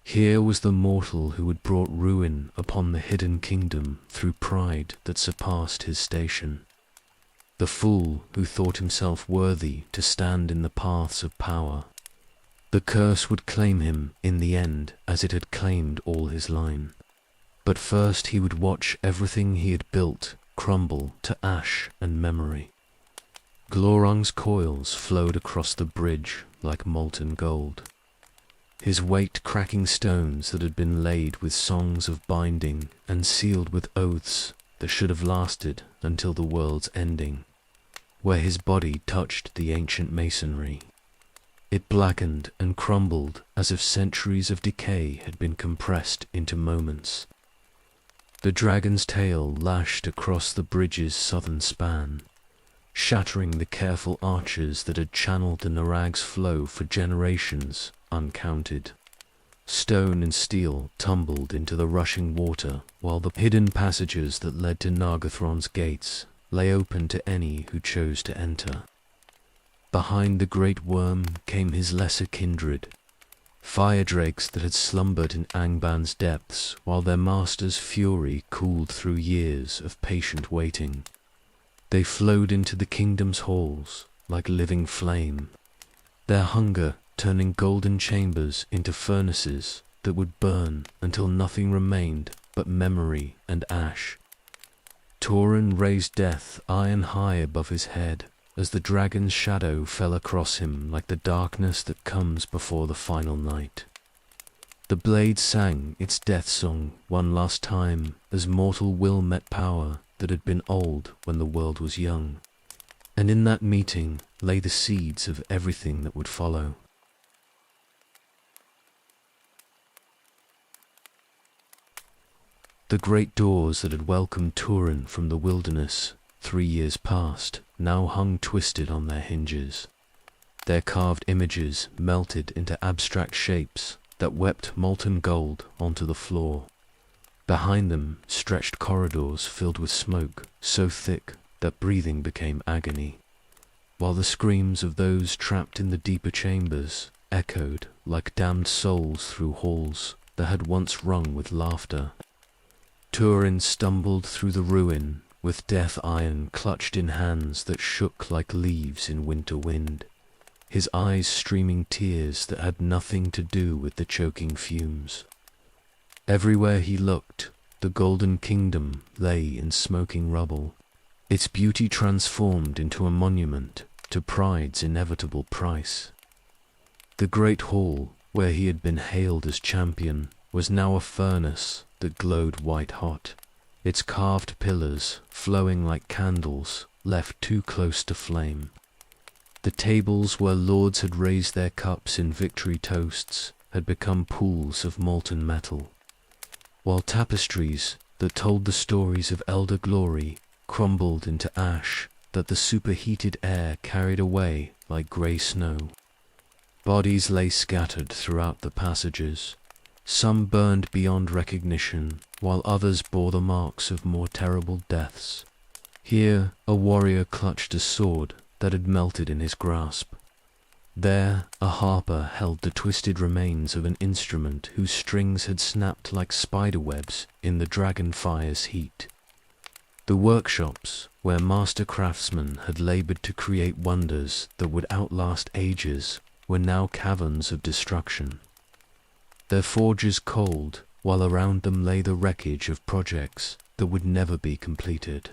Here was the mortal who had brought ruin upon the hidden kingdom through pride that surpassed his station. The fool who thought himself worthy to stand in the paths of power. The curse would claim him in the end as it had claimed all his line. But first he would watch everything he had built crumble to ash and memory. Glaurung's coils flowed across the bridge like molten gold, his weight cracking stones that had been laid with songs of binding and sealed with oaths that should have lasted until the world's ending. Where his body touched the ancient masonry, it blackened and crumbled as if centuries of decay had been compressed into moments. The dragon's tail lashed across the bridge's southern span, shattering the careful arches that had channeled the Narag's flow for generations uncounted. Stone and steel tumbled into the rushing water, while the hidden passages that led to Nargothrond's gates lay open to any who chose to enter. Behind the great worm came his lesser kindred, fire drakes that had slumbered in Angban's depths while their master's fury cooled through years of patient waiting. They flowed into the kingdom's halls like living flame, their hunger turning golden chambers into furnaces that would burn until nothing remained but memory and ash. Turin raised death iron high above his head as the dragon's shadow fell across him like the darkness that comes before the final night. The blade sang its death song one last time as mortal will met power that had been old when the world was young, and in that meeting lay the seeds of everything that would follow. The great doors that had welcomed Turin from the wilderness 3 years past now hung twisted on their hinges, their carved images melted into abstract shapes that wept molten gold onto the floor. Behind them stretched corridors filled with smoke so thick that breathing became agony, while the screams of those trapped in the deeper chambers echoed like damned souls through halls that had once rung with laughter. Turin stumbled through the ruin with death iron clutched in hands that shook like leaves in winter wind, his eyes streaming tears that had nothing to do with the choking fumes. Everywhere he looked, the golden kingdom lay in smoking rubble, its beauty transformed into a monument to pride's inevitable price. The great hall, where he had been hailed as champion, was now a furnace that glowed white-hot, its carved pillars, flowing like candles, left too close to flame. The tables where lords had raised their cups in victory toasts had become pools of molten metal, while tapestries that told the stories of elder glory crumbled into ash that the superheated air carried away like grey snow. Bodies lay scattered throughout the passages. Some burned beyond recognition, while others bore the marks of more terrible deaths. Here a warrior clutched a sword that had melted in his grasp. There a harper held the twisted remains of an instrument whose strings had snapped like spiderwebs in the dragon fire's heat. The workshops, where master craftsmen had labored to create wonders that would outlast ages, were now caverns of destruction. Their forges cold, while around them lay the wreckage of projects that would never be completed.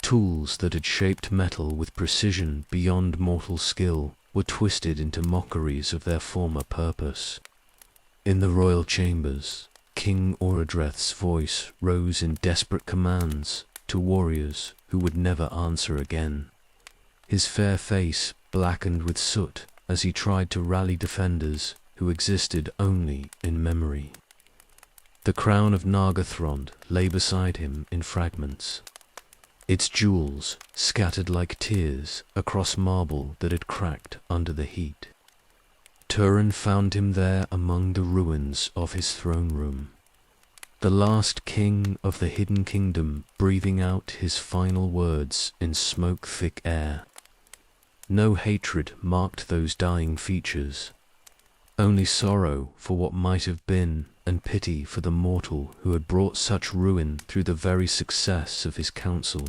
Tools that had shaped metal with precision beyond mortal skill were twisted into mockeries of their former purpose. In the royal chambers, King Orodreth's voice rose in desperate commands to warriors who would never answer again. His fair face blackened with soot as he tried to rally defenders who existed only in memory. The crown of Nargothrond lay beside him in fragments, its jewels scattered like tears across marble that had cracked under the heat. Turin found him there among the ruins of his throne room, the last king of the hidden kingdom breathing out his final words in smoke-thick air. No hatred marked those dying features, only sorrow for what might have been and pity for the mortal who had brought such ruin through the very success of his counsel.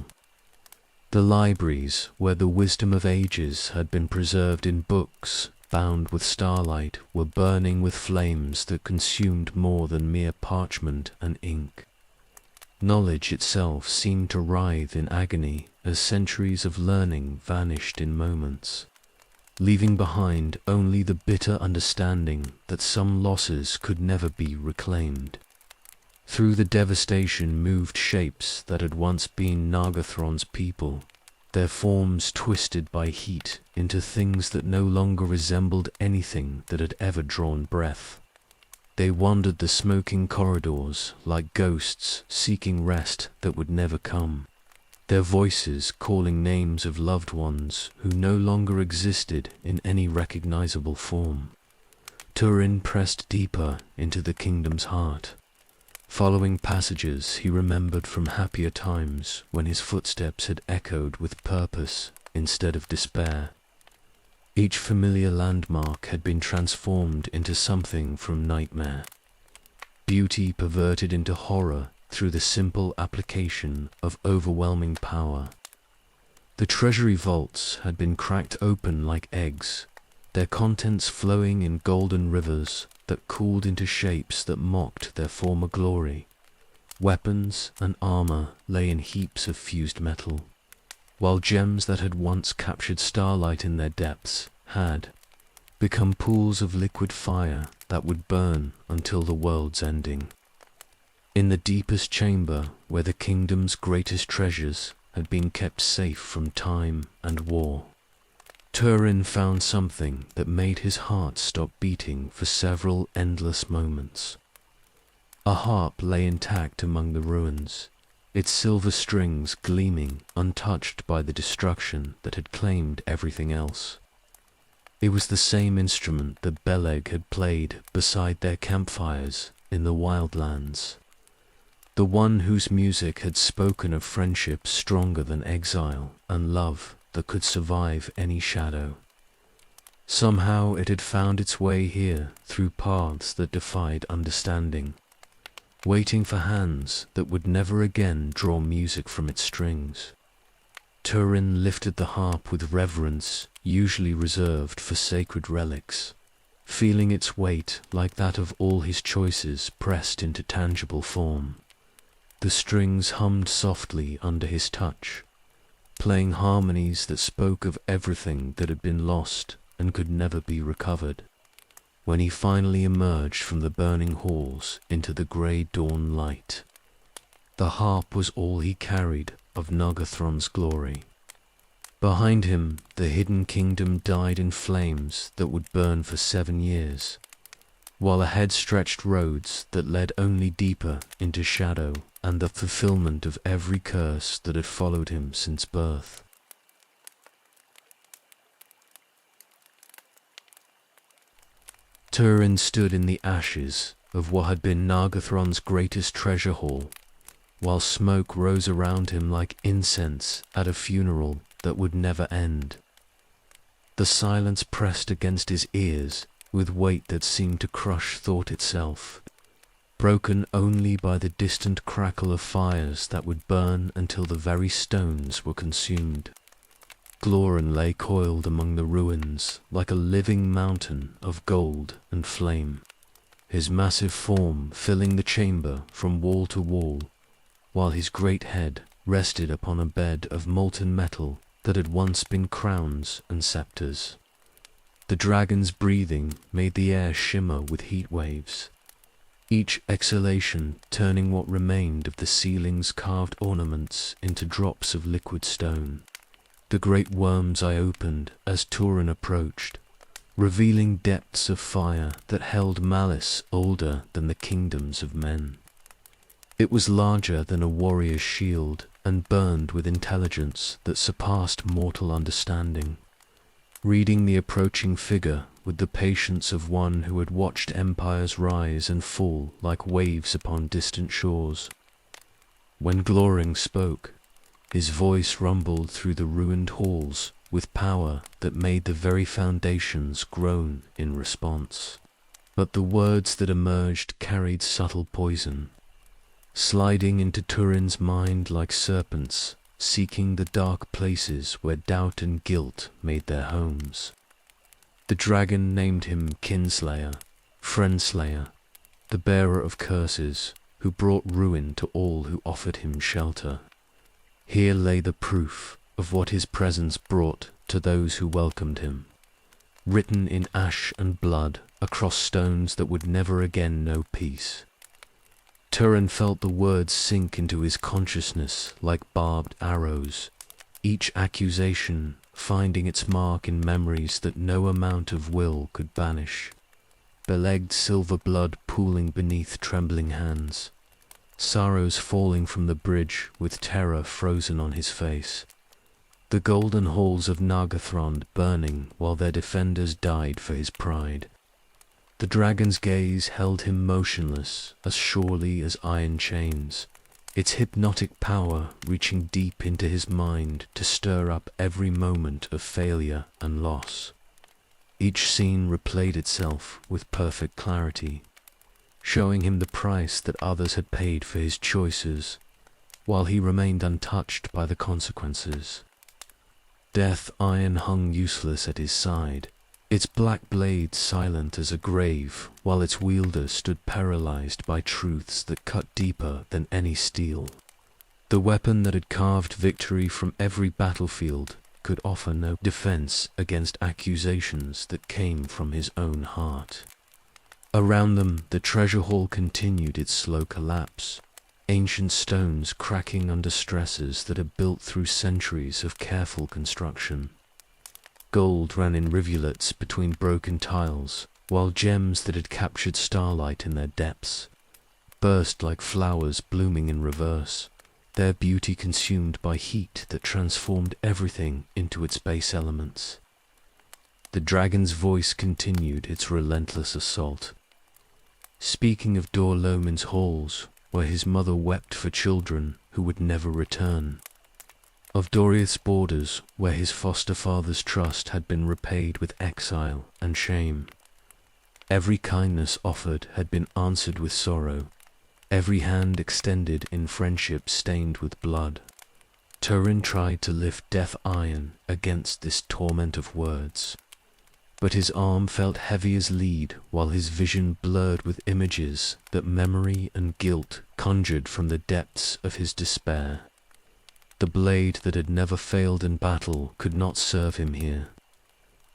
The libraries, where the wisdom of ages had been preserved in books bound with starlight, were burning with flames that consumed more than mere parchment and ink. Knowledge itself seemed to writhe in agony as centuries of learning vanished in moments, leaving behind only the bitter understanding that some losses could never be reclaimed. Through the devastation moved shapes that had once been Nargothrond's people, their forms twisted by heat into things that no longer resembled anything that had ever drawn breath. They wandered the smoking corridors like ghosts seeking rest that would never come, their voices calling names of loved ones who no longer existed in any recognizable form. Turin pressed deeper into the kingdom's heart. Following passages he remembered from happier times when his footsteps had echoed with purpose instead of despair. Each familiar landmark had been transformed into something from nightmare, beauty perverted into horror through the simple application of overwhelming power. The treasury vaults had been cracked open like eggs, their contents flowing in golden rivers that cooled into shapes that mocked their former glory. Weapons and armor lay in heaps of fused metal, while gems that had once captured starlight in their depths had become pools of liquid fire that would burn until the world's ending. In the deepest chamber, where the kingdom's greatest treasures had been kept safe from time and war, Turin found something that made his heart stop beating for several endless moments. A harp lay intact among the ruins, its silver strings gleaming untouched by the destruction that had claimed everything else. It was the same instrument that Beleg had played beside their campfires in the wildlands, the one whose music had spoken of friendship stronger than exile and love that could survive any shadow. Somehow it had found its way here through paths that defied understanding, waiting for hands that would never again draw music from its strings. Turin lifted the harp with reverence usually reserved for sacred relics, feeling its weight like that of all his choices pressed into tangible form. The strings hummed softly under his touch, playing harmonies that spoke of everything that had been lost and could never be recovered. When he finally emerged from the burning halls into the grey dawn light, the harp was all he carried of Nargothrond's glory. Behind him, the hidden kingdom died in flames that would burn for 7 years, while ahead stretched roads that led only deeper into shadow and the fulfillment of every curse that had followed him since birth. Turin stood in the ashes of what had been Nargothrond's greatest treasure hall, while smoke rose around him like incense at a funeral that would never end. The silence pressed against his ears with weight that seemed to crush thought itself, broken only by the distant crackle of fires that would burn until the very stones were consumed. Glaurung lay coiled among the ruins like a living mountain of gold and flame, his massive form filling the chamber from wall to wall, while his great head rested upon a bed of molten metal that had once been crowns and scepters. The dragon's breathing made the air shimmer with heat waves, each exhalation turning what remained of the ceiling's carved ornaments into drops of liquid stone. The great worm's eye opened as Turin approached, revealing depths of fire that held malice older than the kingdoms of men. It was larger than a warrior's shield and burned with intelligence that surpassed mortal understanding, reading the approaching figure with the patience of one who had watched empires rise and fall like waves upon distant shores. When Glaurung spoke, his voice rumbled through the ruined halls with power that made the very foundations groan in response. But the words that emerged carried subtle poison, sliding into Turin's mind like serpents, seeking the dark places where doubt and guilt made their homes. The dragon named him Kinslayer, Friendslayer, the bearer of curses, who brought ruin to all who offered him shelter. Here lay the proof of what his presence brought to those who welcomed him, written in ash and blood across stones that would never again know peace. Turin felt the words sink into his consciousness like barbed arrows, each accusation finding its mark in memories that no amount of will could banish. Beleg's silver blood pooling beneath trembling hands, Saeros falling from the bridge with terror frozen on his face, the golden halls of Nargothrond burning while their defenders died for his pride. The dragon's gaze held him motionless as surely as iron chains, its hypnotic power reaching deep into his mind to stir up every moment of failure and loss. Each scene replayed itself with perfect clarity, showing him the price that others had paid for his choices, while he remained untouched by the consequences. Death iron hung useless at his side, its black blade silent as a grave, while its wielder stood paralyzed by truths that cut deeper than any steel. The weapon that had carved victory from every battlefield could offer no defense against accusations that came from his own heart. Around them, the treasure hall continued its slow collapse, ancient stones cracking under stresses that had built through centuries of careful construction. Gold ran in rivulets between broken tiles, while gems that had captured starlight in their depths burst like flowers blooming in reverse, their beauty consumed by heat that transformed everything into its base elements. The dragon's voice continued its relentless assault, speaking of Dor-lomin's halls, where his mother wept for children who would never return, of Doriath's borders, where his foster father's trust had been repaid with exile and shame. Every kindness offered had been answered with sorrow, every hand extended in friendship stained with blood. Turin tried to lift death iron against this torment of words, but his arm felt heavy as lead, while his vision blurred with images that memory and guilt conjured from the depths of his despair. The blade that had never failed in battle could not serve him here,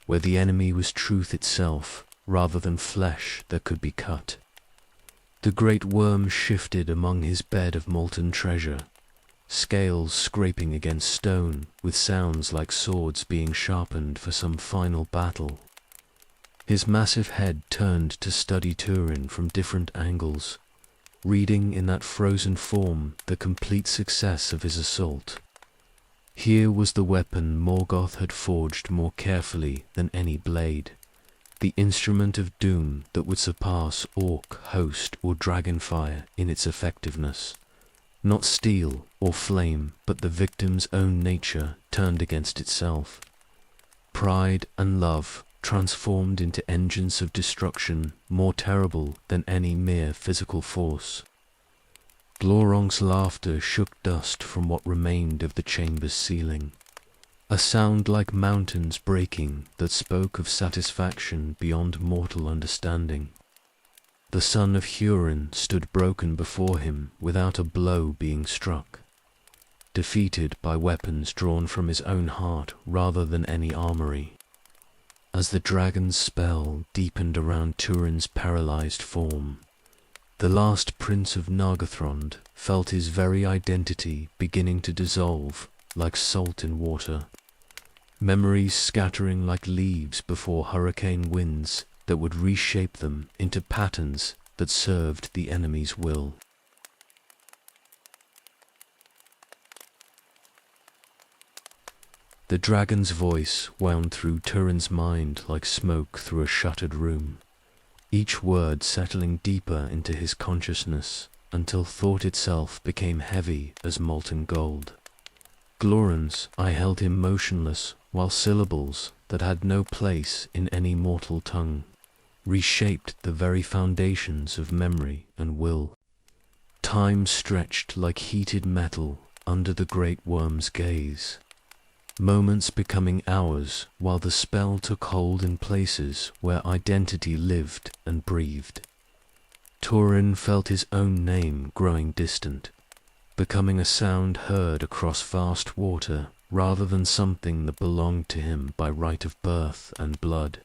where the enemy was truth itself rather than flesh that could be cut. The great worm shifted among his bed of molten treasure, scales scraping against stone with sounds like swords being sharpened for some final battle. His massive head turned to study Turin from different angles, reading in that frozen form the complete success of his assault. Here was the weapon Morgoth had forged more carefully than any blade, the instrument of doom that would surpass orc, host, or dragonfire in its effectiveness. Not steel or flame, but the victim's own nature turned against itself. Pride and love transformed into engines of destruction more terrible than any mere physical force. Glaurung's laughter shook dust from what remained of the chamber's ceiling, a sound like mountains breaking that spoke of satisfaction beyond mortal understanding. The son of Hurin stood broken before him without a blow being struck, defeated by weapons drawn from his own heart rather than any armory. As the dragon's spell deepened around Turin's paralyzed form, the last prince of Nargothrond felt his very identity beginning to dissolve like salt in water, memories scattering like leaves before hurricane winds that would reshape them into patterns that served the enemy's will. The dragon's voice wound through Turin's mind like smoke through a shuttered room, each word settling deeper into his consciousness until thought itself became heavy as molten gold. Glaurung's I held him motionless, while syllables that had no place in any mortal tongue reshaped the very foundations of memory and will. Time stretched like heated metal under the great worm's gaze, moments becoming hours while the spell took hold in places where identity lived and breathed. Turin felt his own name growing distant, becoming a sound heard across vast water rather than something that belonged to him by right of birth and blood.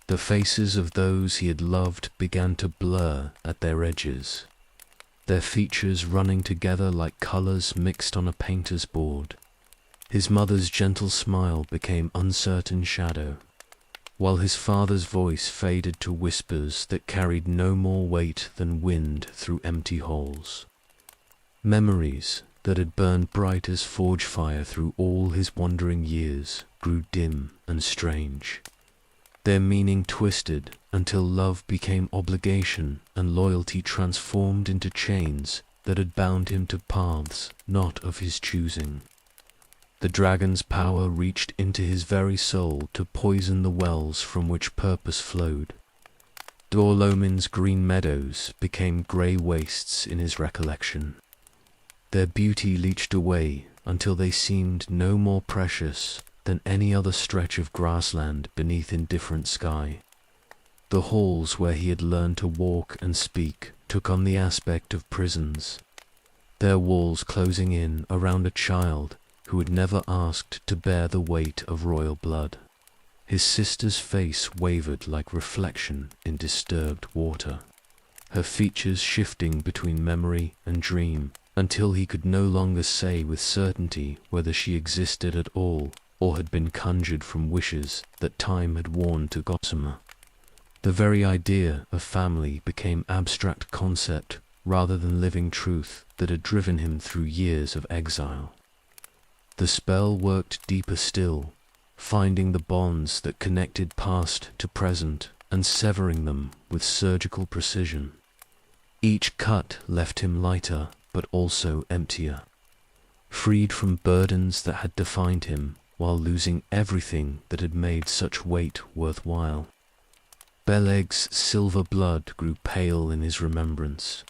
The faces of those he had loved began to blur at their edges, their features running together like colors mixed on a painter's board. His mother's gentle smile became uncertain shadow, while his father's voice faded to whispers that carried no more weight than wind through empty halls. Memories that had burned bright as forge fire through all his wandering years grew dim and strange, their meaning twisted until love became obligation and loyalty transformed into chains that had bound him to paths not of his choosing. The dragon's power reached into his very soul to poison the wells from which purpose flowed. Dor-lomin's green meadows became grey wastes in his recollection. Their beauty leached away until they seemed no more precious than any other stretch of grassland beneath indifferent sky. The halls where he had learned to walk and speak took on the aspect of prisons, their walls closing in around a child who had never asked to bear the weight of royal blood. His sister's face wavered like reflection in disturbed water, her features shifting between memory and dream until he could no longer say with certainty whether she existed at all or had been conjured from wishes that time had worn to gossamer. The very idea of family became abstract concept rather than living truth that had driven him through years of exile. The spell worked deeper still, finding the bonds that connected past to present and severing them with surgical precision. Each cut left him lighter but also emptier, freed from burdens that had defined him while losing everything that had made such weight worthwhile. Beleg's silver blood grew pale in his remembrance,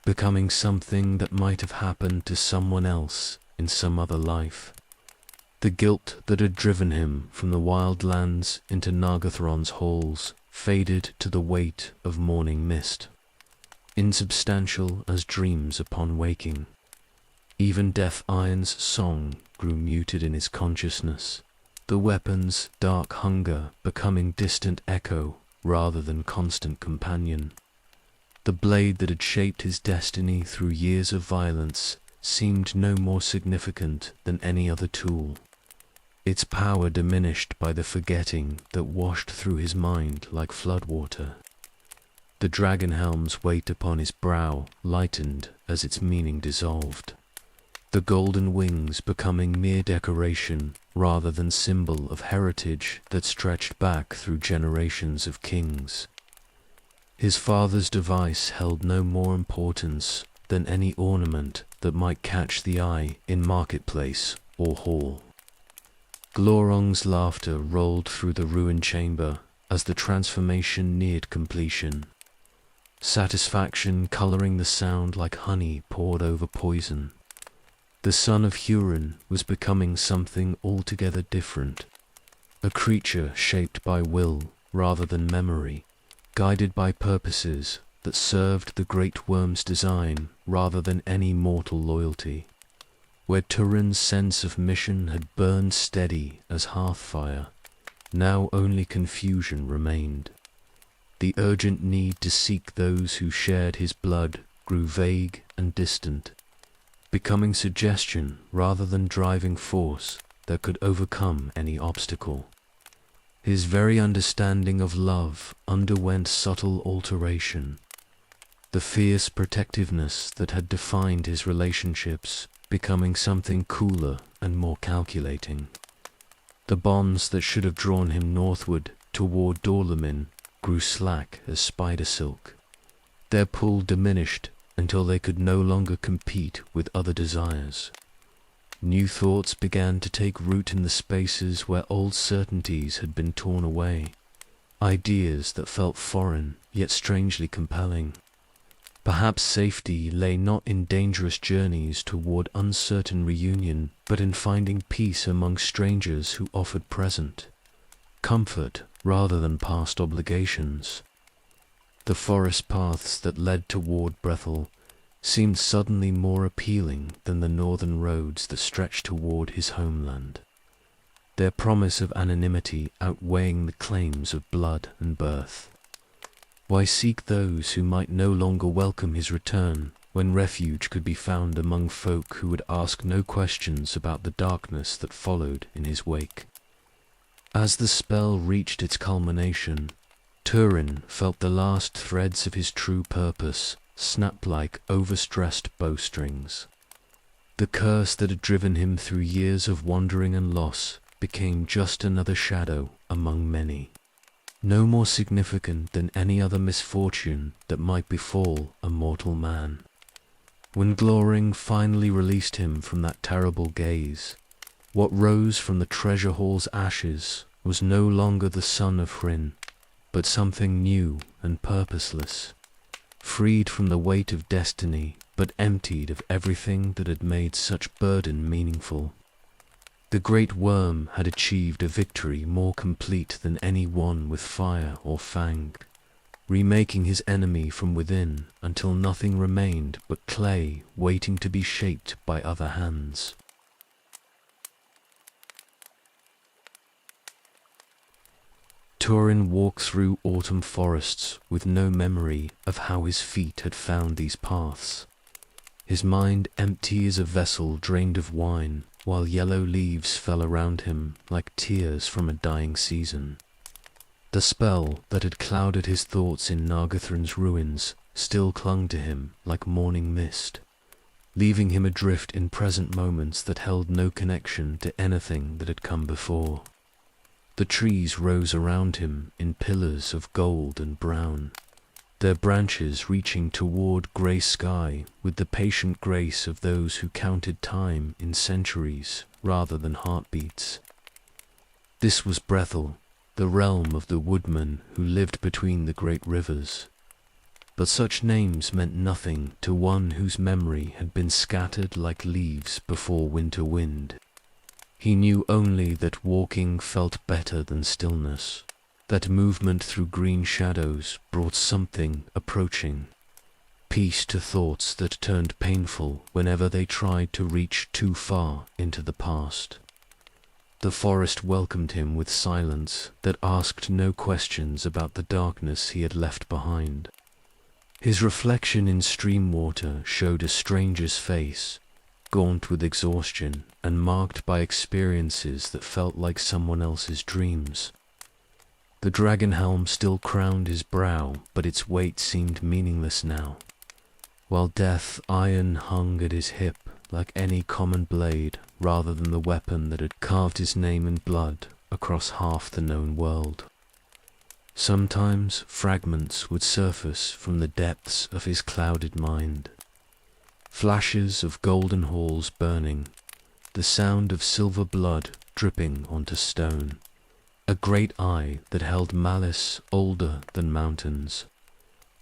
becoming something that might have happened to someone else in some other life. The guilt that had driven him from the wild lands into Nargothrond's halls faded to the weight of morning mist, insubstantial as dreams upon waking. Even Death Iron's song grew muted in his consciousness, the weapon's dark hunger becoming distant echo rather than constant companion. The blade that had shaped his destiny through years of violence seemed no more significant than any other tool, its power diminished by the forgetting that washed through his mind like floodwater. The dragon helm's weight upon his brow lightened as its meaning dissolved, the golden wings becoming mere decoration rather than symbol of heritage that stretched back through generations of kings. His father's device held no more importance than any ornament that might catch the eye in marketplace or hall. Glaurung's laughter rolled through the ruined chamber as the transformation neared completion, satisfaction coloring the sound like honey poured over poison. The son of Hurin was becoming something altogether different, a creature shaped by will rather than memory, guided by purposes that served the great worm's design rather than any mortal loyalty. Where Turin's sense of mission had burned steady as hearthfire, now only confusion remained. The urgent need to seek those who shared his blood grew vague and distant, becoming suggestion rather than driving force that could overcome any obstacle. His very understanding of love underwent subtle alteration. The fierce protectiveness that had defined his relationships becoming something cooler and more calculating. The bonds that should have drawn him northward toward Dor-lomin grew slack as spider silk. Their pull diminished until they could no longer compete with other desires. New thoughts began to take root in the spaces where old certainties had been torn away, ideas that felt foreign yet strangely compelling. Perhaps safety lay not in dangerous journeys toward uncertain reunion, but in finding peace among strangers who offered present, comfort rather than past obligations. The forest paths that led toward Brethel seemed suddenly more appealing than the northern roads that stretched toward his homeland, their promise of anonymity outweighing the claims of blood and birth. Why seek those who might no longer welcome his return, when refuge could be found among folk who would ask no questions about the darkness that followed in his wake? As the spell reached its culmination, Turin felt the last threads of his true purpose snap like overstressed bowstrings. The curse that had driven him through years of wandering and loss became just another shadow among many, no more significant than any other misfortune that might befall a mortal man. When Glaurung finally released him from that terrible gaze, what rose from the treasure hall's ashes was no longer the son of Hurin, but something new and purposeless, freed from the weight of destiny, but emptied of everything that had made such burden meaningful. The great worm had achieved a victory more complete than any won with fire or fang, remaking his enemy from within until nothing remained but clay waiting to be shaped by other hands. Turin walked through autumn forests with no memory of how his feet had found these paths, his mind empty as a vessel drained of wine, while yellow leaves fell around him like tears from a dying season. The spell that had clouded his thoughts in Nargothrond's ruins still clung to him like morning mist, leaving him adrift in present moments that held no connection to anything that had come before. The trees rose around him in pillars of gold and brown, their branches reaching toward grey sky with the patient grace of those who counted time in centuries rather than heartbeats. This was Brethel, the realm of the woodmen who lived between the great rivers. But such names meant nothing to one whose memory had been scattered like leaves before winter wind. He knew only that walking felt better than stillness, that movement through green shadows brought something approaching. peace to thoughts that turned painful whenever they tried to reach too far into the past. The forest welcomed him with silence that asked no questions about the darkness he had left behind. His reflection in stream water showed a stranger's face, gaunt with exhaustion and marked by experiences that felt like someone else's dreams. The dragon helm still crowned his brow, but its weight seemed meaningless now, while death iron hung at his hip like any common blade rather than the weapon that had carved his name in blood across half the known world. Sometimes fragments would surface from the depths of his clouded mind. Flashes of golden halls burning, the sound of silver blood dripping onto stone, a great eye that held malice older than mountains.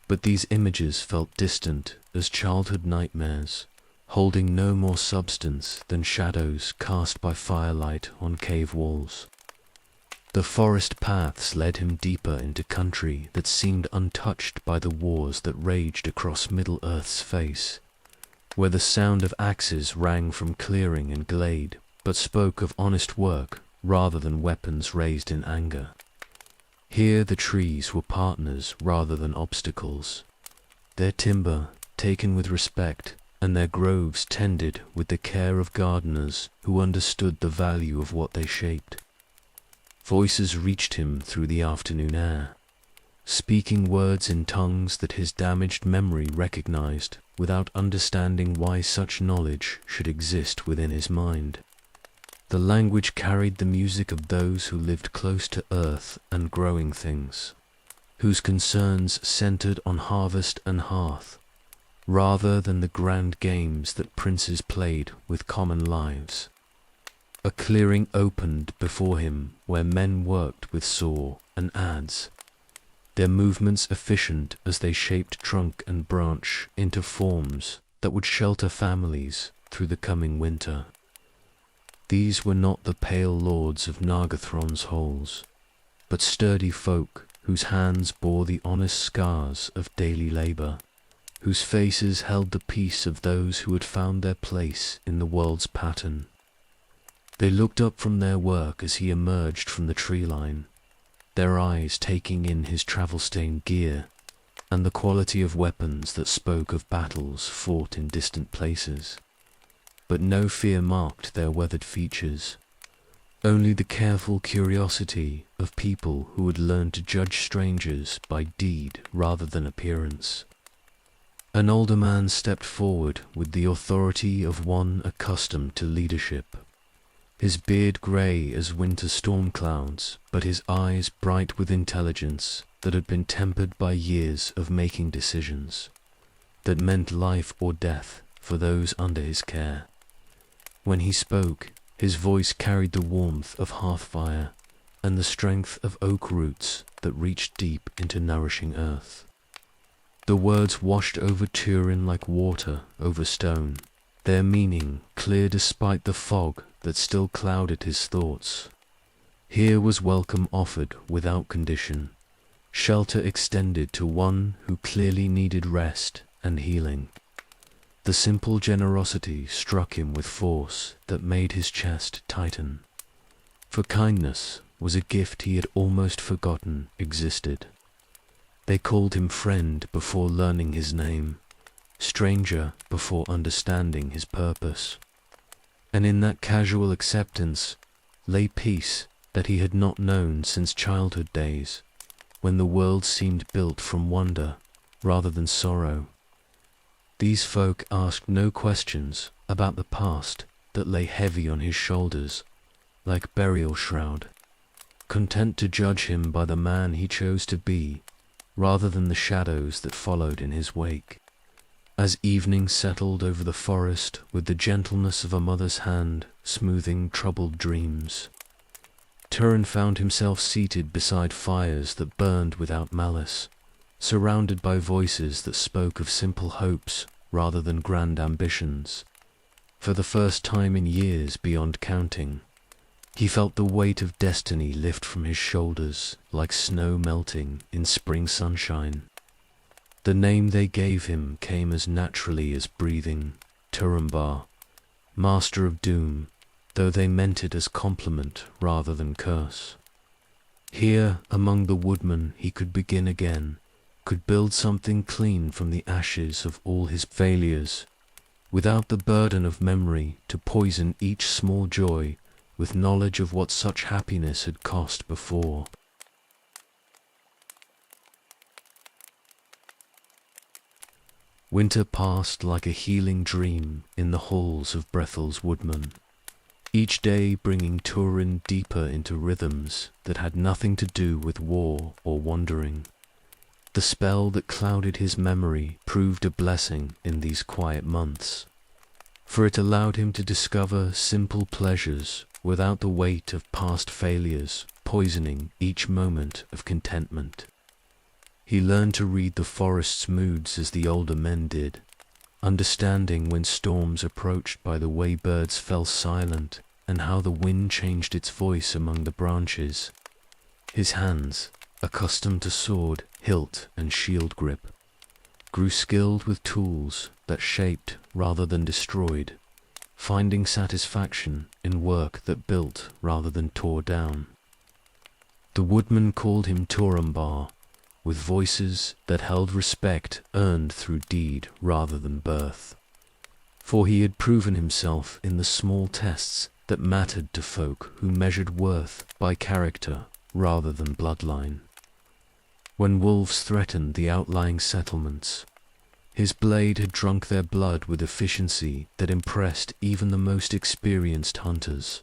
But these images felt distant as childhood nightmares, holding no more substance than shadows cast by firelight on cave walls. The forest paths led him deeper into country that seemed untouched by the wars that raged across Middle-earth's face, where the sound of axes rang from clearing and glade, but spoke of honest work rather than weapons raised in anger. Here the trees were partners rather than obstacles, their timber taken with respect, and their groves tended with the care of gardeners who understood the value of what they shaped. Voices reached him through the afternoon air, speaking words in tongues that his damaged memory recognized without understanding why such knowledge should exist within his mind. The language carried the music of those who lived close to earth and growing things, whose concerns centered on harvest and hearth, rather than the grand games that princes played with common lives. A clearing opened before him where men worked with saw and adze, their movements efficient as they shaped trunk and branch into forms that would shelter families through the coming winter. These were not the pale lords of Nargothrond's halls, but sturdy folk whose hands bore the honest scars of daily labor, whose faces held the peace of those who had found their place in the world's pattern. They looked up from their work as he emerged from the tree line, their eyes taking in his travel-stained gear and the quality of weapons that spoke of battles fought in distant places. But no fear marked their weathered features, only the careful curiosity of people who had learned to judge strangers by deed rather than appearance. An older man stepped forward with the authority of one accustomed to leadership, his beard grey as winter storm clouds, but his eyes bright with intelligence that had been tempered by years of making decisions that meant life or death for those under his care. When he spoke, his voice carried the warmth of hearth fire and the strength of oak roots that reached deep into nourishing earth. The words washed over Turin like water over stone, their meaning clear despite the fog that still clouded his thoughts. Here was welcome offered without condition, shelter extended to one who clearly needed rest and healing. The simple generosity struck him with force that made his chest tighten, for kindness was a gift he had almost forgotten existed. They called him friend before learning his name, stranger before understanding his purpose. And in that casual acceptance lay peace that he had not known since childhood days, when the world seemed built from wonder rather than sorrow. These folk asked no questions about the past that lay heavy on his shoulders, like burial shroud, content to judge him by the man he chose to be, rather than the shadows that followed in his wake. As evening settled over the forest with the gentleness of a mother's hand smoothing troubled dreams, Turin found himself seated beside fires that burned without malice, surrounded by voices that spoke of simple hopes rather than grand ambitions. For the first time in years beyond counting, he felt the weight of destiny lift from his shoulders like snow melting in spring sunshine. The name they gave him came as naturally as breathing, Turambar, Master of Doom, though they meant it as compliment rather than curse. Here, among the woodmen, he could begin again, could build something clean from the ashes of all his failures, without the burden of memory to poison each small joy with knowledge of what such happiness had cost before. Winter passed like a healing dream in the halls of Brethel's woodmen, each day bringing Turin deeper into rhythms that had nothing to do with war or wandering. The spell that clouded his memory proved a blessing in these quiet months, for it allowed him to discover simple pleasures without the weight of past failures poisoning each moment of contentment. He learned to read the forest's moods as the older men did, understanding when storms approached by the way birds fell silent and how the wind changed its voice among the branches. His hands, accustomed to sword, hilt, and shield grip, grew skilled with tools that shaped rather than destroyed, finding satisfaction in work that built rather than tore down. The woodmen called him Turambar, with voices that held respect earned through deed rather than birth, for he had proven himself in the small tests that mattered to folk who measured worth by character rather than bloodline. When wolves threatened the outlying settlements, his blade had drunk their blood with efficiency that impressed even the most experienced hunters.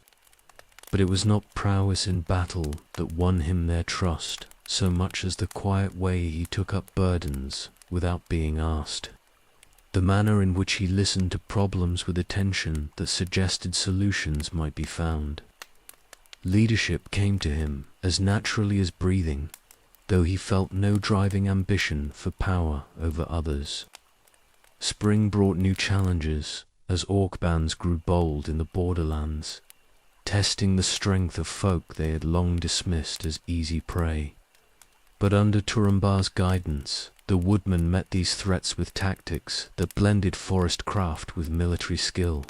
But it was not prowess in battle that won him their trust, so much as the quiet way he took up burdens without being asked, the manner in which he listened to problems with attention that suggested solutions might be found. Leadership came to him as naturally as breathing, though he felt no driving ambition for power over others. Spring brought new challenges as orc bands grew bold in the borderlands, testing the strength of folk they had long dismissed as easy prey. But under Turambar's guidance, the woodmen met these threats with tactics that blended forest craft with military skill,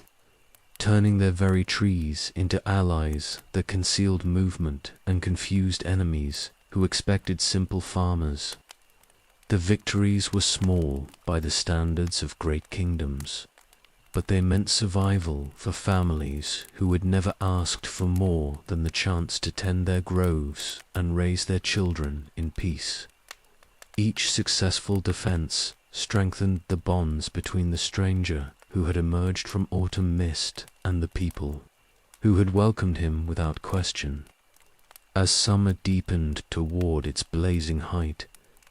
turning their very trees into allies that concealed movement and confused enemies who expected simple farmers. The victories were small by the standards of great kingdoms, but they meant survival for families who had never asked for more than the chance to tend their groves and raise their children in peace. Each successful defense strengthened the bonds between the stranger who had emerged from autumn mist and the people, who had welcomed him without question. As summer deepened toward its blazing height,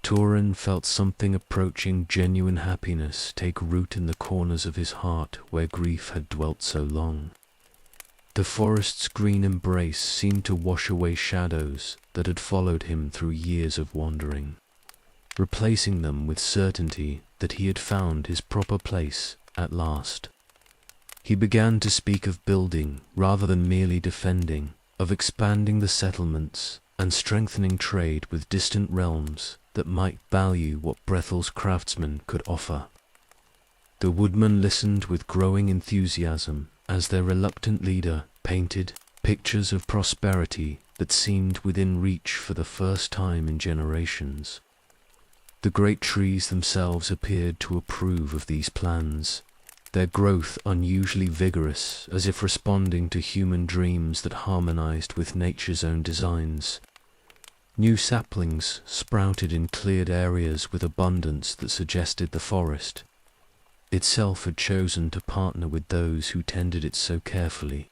Turin felt something approaching genuine happiness take root in the corners of his heart where grief had dwelt so long. The forest's green embrace seemed to wash away shadows that had followed him through years of wandering, replacing them with certainty that he had found his proper place at last. He began to speak of building rather than merely defending, of expanding the settlements and strengthening trade with distant realms that might value what Brethel's craftsmen could offer. The woodmen listened with growing enthusiasm as their reluctant leader painted pictures of prosperity that seemed within reach for the first time in generations. The great trees themselves appeared to approve of these plans, their growth unusually vigorous, as if responding to human dreams that harmonized with nature's own designs. New saplings sprouted in cleared areas with abundance that suggested the forest itself had chosen to partner with those who tended it so carefully.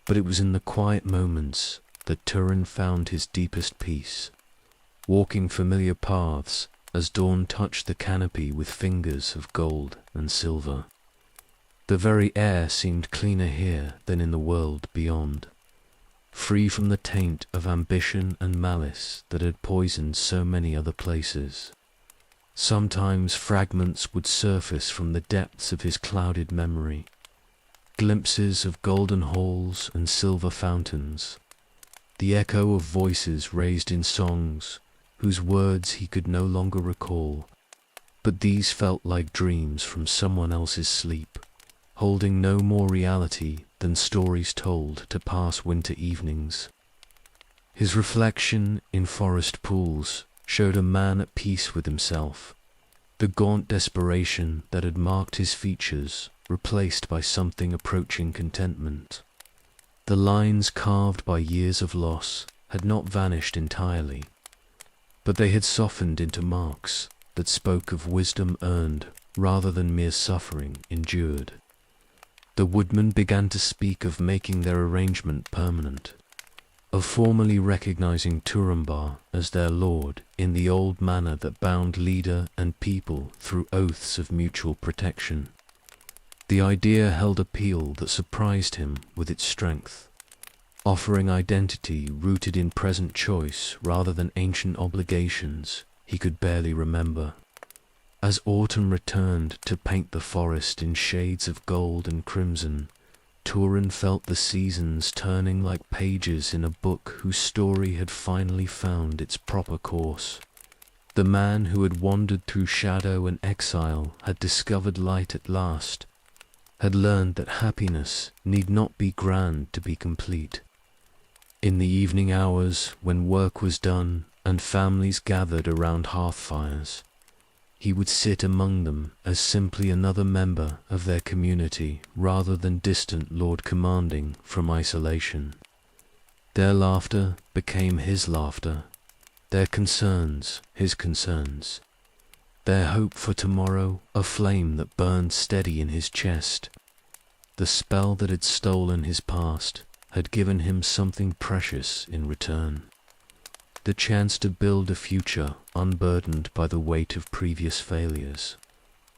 But it was in the quiet moments that Turin found his deepest peace, walking familiar paths as dawn touched the canopy with fingers of gold and silver. The very air seemed cleaner here than in the world beyond, free from the taint of ambition and malice that had poisoned so many other places. Sometimes fragments would surface from the depths of his clouded memory, glimpses of golden halls and silver fountains, the echo of voices raised in songs whose words he could no longer recall. but these felt like dreams from someone else's sleep, holding no more reality than stories told to pass winter evenings. His reflection in forest pools showed a man at peace with himself, the gaunt desperation that had marked his features replaced by something approaching contentment. The lines carved by years of loss had not vanished entirely, but they had softened into marks that spoke of wisdom earned rather than mere suffering endured. The woodmen began to speak of making their arrangement permanent, of formally recognizing Turin as their lord in the old manner that bound leader and people through oaths of mutual protection. The idea held appeal that surprised him with its strength, offering identity rooted in present choice rather than ancient obligations he could barely remember. As autumn returned to paint the forest in shades of gold and crimson, Turin felt the seasons turning like pages in a book whose story had finally found its proper course. The man who had wandered through shadow and exile had discovered light at last, had learned that happiness need not be grand to be complete. In the evening hours, when work was done and families gathered around hearth fires, he would sit among them as simply another member of their community rather than distant lord commanding from isolation. Their laughter became his laughter, their concerns his concerns, their hope for tomorrow a flame that burned steady in his chest. The spell that had stolen his past had given him something precious in return. The chance to build a future unburdened by the weight of previous failures,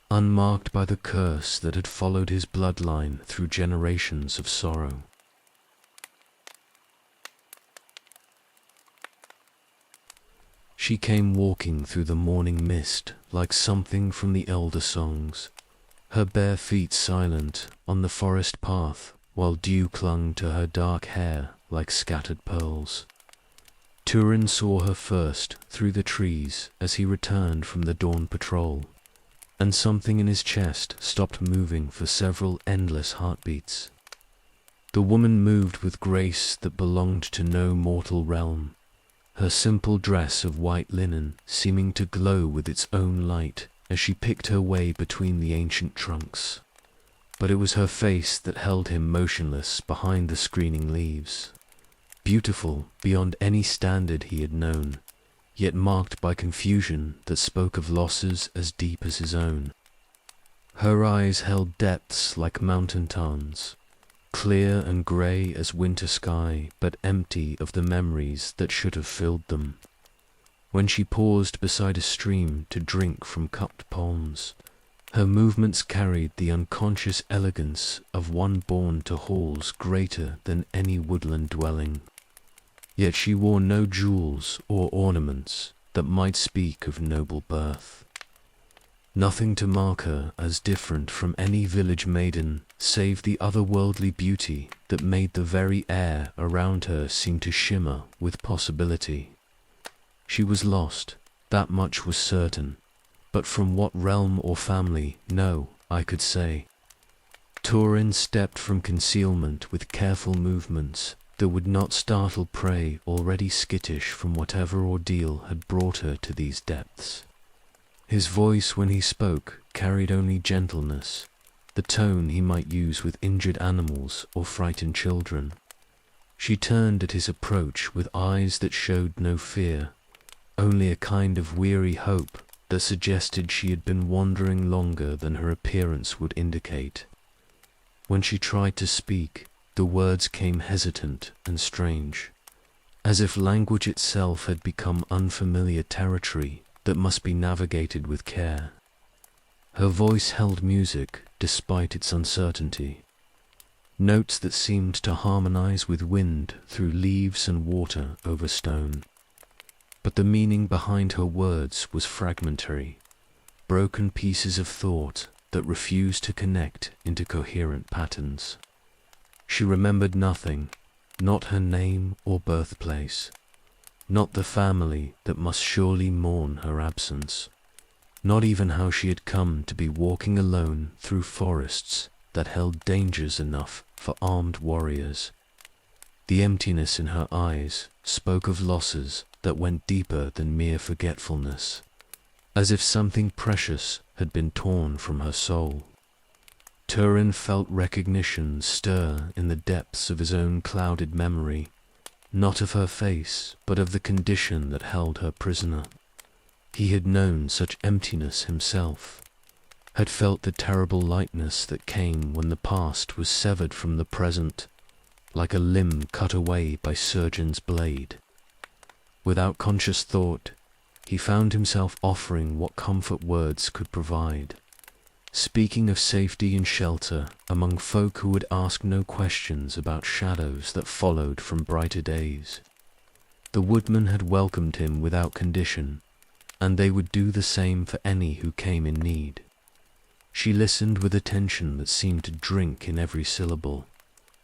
unmarked by the curse that had followed his bloodline through generations of sorrow. She came walking through the morning mist like something from the elder songs, her bare feet silent on the forest path while dew clung to her dark hair like scattered pearls. Turin saw her first through the trees as he returned from the dawn patrol, and something in his chest stopped moving for several endless heartbeats. The woman moved with grace that belonged to no mortal realm, her simple dress of white linen seeming to glow with its own light as she picked her way between the ancient trunks. But it was her face that held him motionless behind the screening leaves. Beautiful beyond any standard he had known, yet marked by confusion that spoke of losses as deep as his own. Her eyes held depths like mountain tarns, clear and grey as winter sky, but empty of the memories that should have filled them. When she paused beside a stream to drink from cupped palms, her movements carried the unconscious elegance of one born to halls greater than any woodland dwelling. Yet she wore no jewels or ornaments that might speak of noble birth. Nothing to mark her as different from any village maiden save the otherworldly beauty that made the very air around her seem to shimmer with possibility. She was lost, that much was certain, but from what realm or family, no, I could say. Turin stepped from concealment with careful movements that would not startle prey already skittish from whatever ordeal had brought her to these depths. His voice when he spoke carried only gentleness, the tone he might use with injured animals or frightened children. She turned at his approach with eyes that showed no fear, only a kind of weary hope that suggested she had been wandering longer than her appearance would indicate. When she tried to speak, the words came hesitant and strange, as if language itself had become unfamiliar territory that must be navigated with care. Her voice held music despite its uncertainty, notes that seemed to harmonize with wind through leaves and water over stone. But the meaning behind her words was fragmentary, broken pieces of thought that refused to connect into coherent patterns. She remembered nothing, not her name or birthplace, not the family that must surely mourn her absence. not even how she had come to be walking alone through forests that held dangers enough for armed warriors. The emptiness in her eyes spoke of losses that went deeper than mere forgetfulness, as if something precious had been torn from her soul. Turin felt recognition stir in the depths of his own clouded memory, not of her face, but of the condition that held her prisoner. He had known such emptiness himself, had felt the terrible lightness that came when the past was severed from the present, like a limb cut away by surgeon's blade. Without conscious thought, he found himself offering what comfort words could provide, speaking of safety and shelter among folk who would ask no questions about shadows that followed from brighter days. The woodmen had welcomed him without condition, and they would do the same for any who came in need. She listened with attention that seemed to drink in every syllable,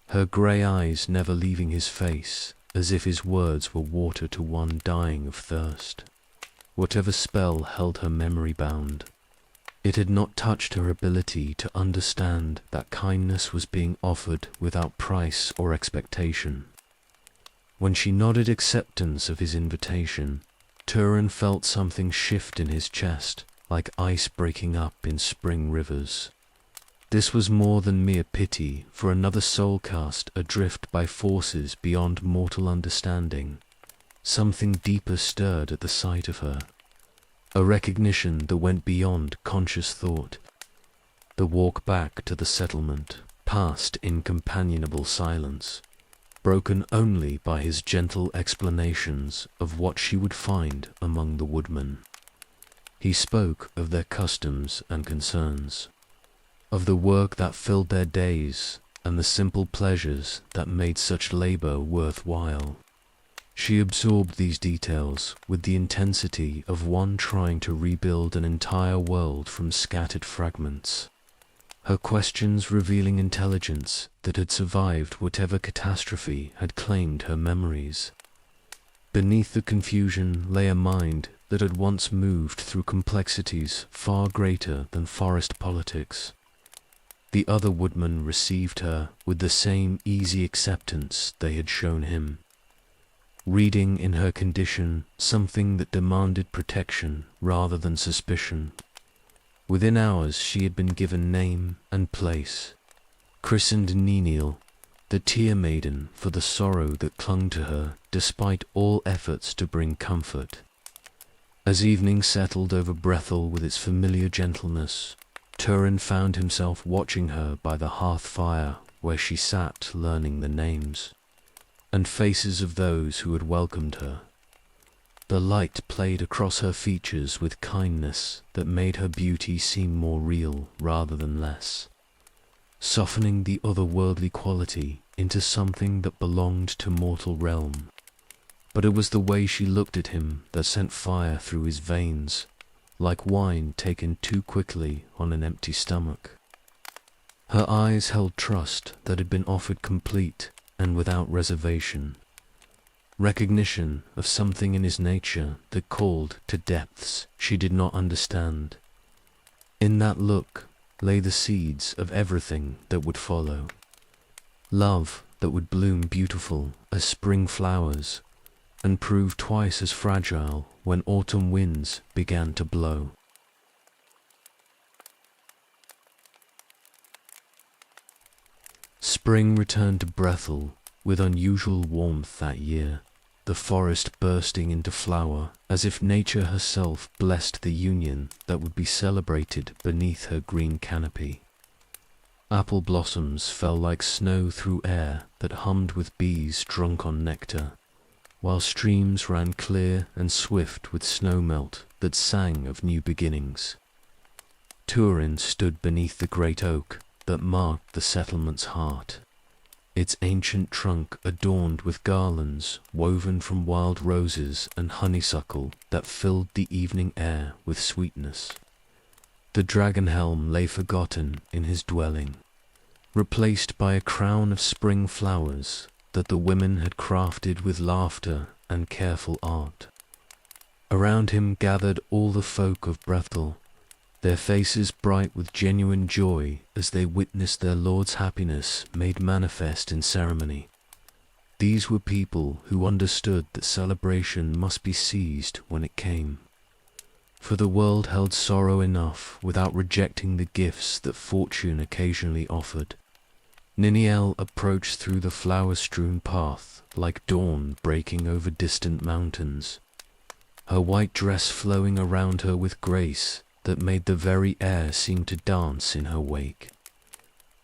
her grey eyes never leaving his face, as if his words were water to one dying of thirst. Whatever spell held her memory bound, it had not touched her ability to understand that kindness was being offered without price or expectation. When she nodded acceptance of his invitation, Turin felt something shift in his chest, like ice breaking up in spring rivers. This was more than mere pity for another soul cast adrift by forces beyond mortal understanding. Something deeper stirred at the sight of her, a recognition that went beyond conscious thought. The walk back to the settlement passed in companionable silence, broken only by his gentle explanations of what she would find among the woodmen. He spoke of their customs and concerns, of the work that filled their days and the simple pleasures that made such labor worthwhile. She absorbed these details with the intensity of one trying to rebuild an entire world from scattered fragments, her questions revealing intelligence that had survived whatever catastrophe had claimed her memories. Beneath the confusion lay a mind that had once moved through complexities far greater than forest politics. The other woodmen received her with the same easy acceptance they had shown him, reading in her condition something that demanded protection rather than suspicion. Within hours she had been given name and place, christened Neniel, the tear maiden for the sorrow that clung to her despite all efforts to bring comfort. As evening settled over Brethel with its familiar gentleness, Turin found himself watching her by the hearth fire where she sat learning the names and faces of those who had welcomed her. The light played across her features with kindness that made her beauty seem more real rather than less, softening the otherworldly quality into something that belonged to mortal realm. But it was the way she looked at him that sent fire through his veins, like wine taken too quickly on an empty stomach. Her eyes held trust that had been offered complete and without reservation, recognition of something in his nature that called to depths she did not understand. In that look lay the seeds of everything that would follow. Love that would bloom beautiful as spring flowers and prove twice as fragile when autumn winds began to blow. Spring returned to Brethel with unusual warmth that year, the forest bursting into flower as if nature herself blessed the union that would be celebrated beneath her green canopy. Apple blossoms fell like snow through air that hummed with bees drunk on nectar, while streams ran clear and swift with snow melt that sang of new beginnings. Turin stood beneath the great oak that marked the settlement's heart, its ancient trunk adorned with garlands woven from wild roses and honeysuckle that filled the evening air with sweetness. The dragon helm lay forgotten in his dwelling, replaced by a crown of spring flowers that the women had crafted with laughter and careful art. Around him gathered all the folk of Brethel, their faces bright with genuine joy as they witnessed their lord's happiness made manifest in ceremony. These were people who understood that celebration must be seized when it came. For the world held sorrow enough without rejecting the gifts that fortune occasionally offered. Niniel approached through the flower-strewn path like dawn breaking over distant mountains, her white dress flowing around her with grace that made the very air seem to dance in her wake.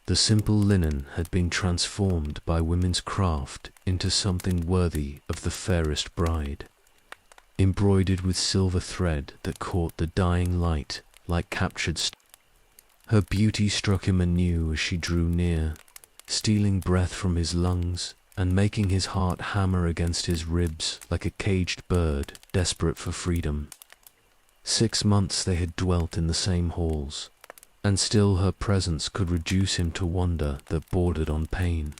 The simple linen had been transformed by women's craft into something worthy of the fairest bride, embroidered with silver thread that caught the dying light like captured stars. Her beauty struck him anew as she drew near, stealing breath from his lungs and making his heart hammer against his ribs like a caged bird desperate for freedom. 6 months they had dwelt in the same halls, and still her presence could reduce him to wonder that bordered on pain.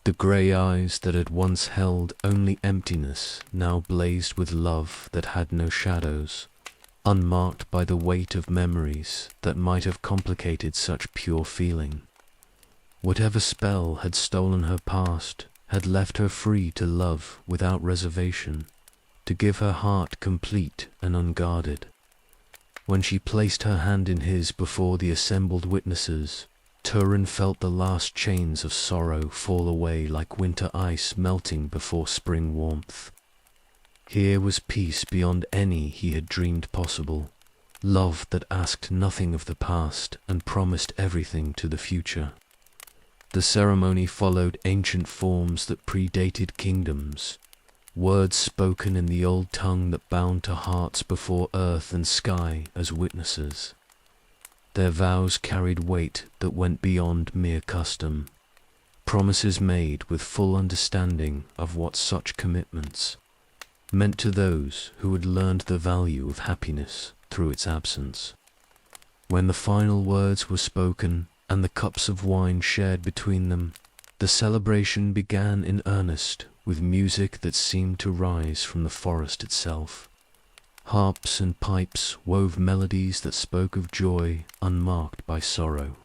The grey eyes that had once held only emptiness now blazed with love that had no shadows, unmarked by the weight of memories that might have complicated such pure feeling. Whatever spell had stolen her past had left her free to love without reservation, to give her heart complete and unguarded. When she placed her hand in his before the assembled witnesses, Turin felt the last chains of sorrow fall away like winter ice melting before spring warmth. Here was peace beyond any he had dreamed possible, love that asked nothing of the past and promised everything to the future. The ceremony followed ancient forms that predated kingdoms, words spoken in the old tongue that bound to hearts before earth and sky as witnesses. Their vows carried weight that went beyond mere custom, promises made with full understanding of what such commitments meant to those who had learned the value of happiness through its absence. When the final words were spoken and the cups of wine shared between them, the celebration began in earnest with music that seemed to rise from the forest itself. Harps and pipes wove melodies that spoke of joy unmarked by sorrow,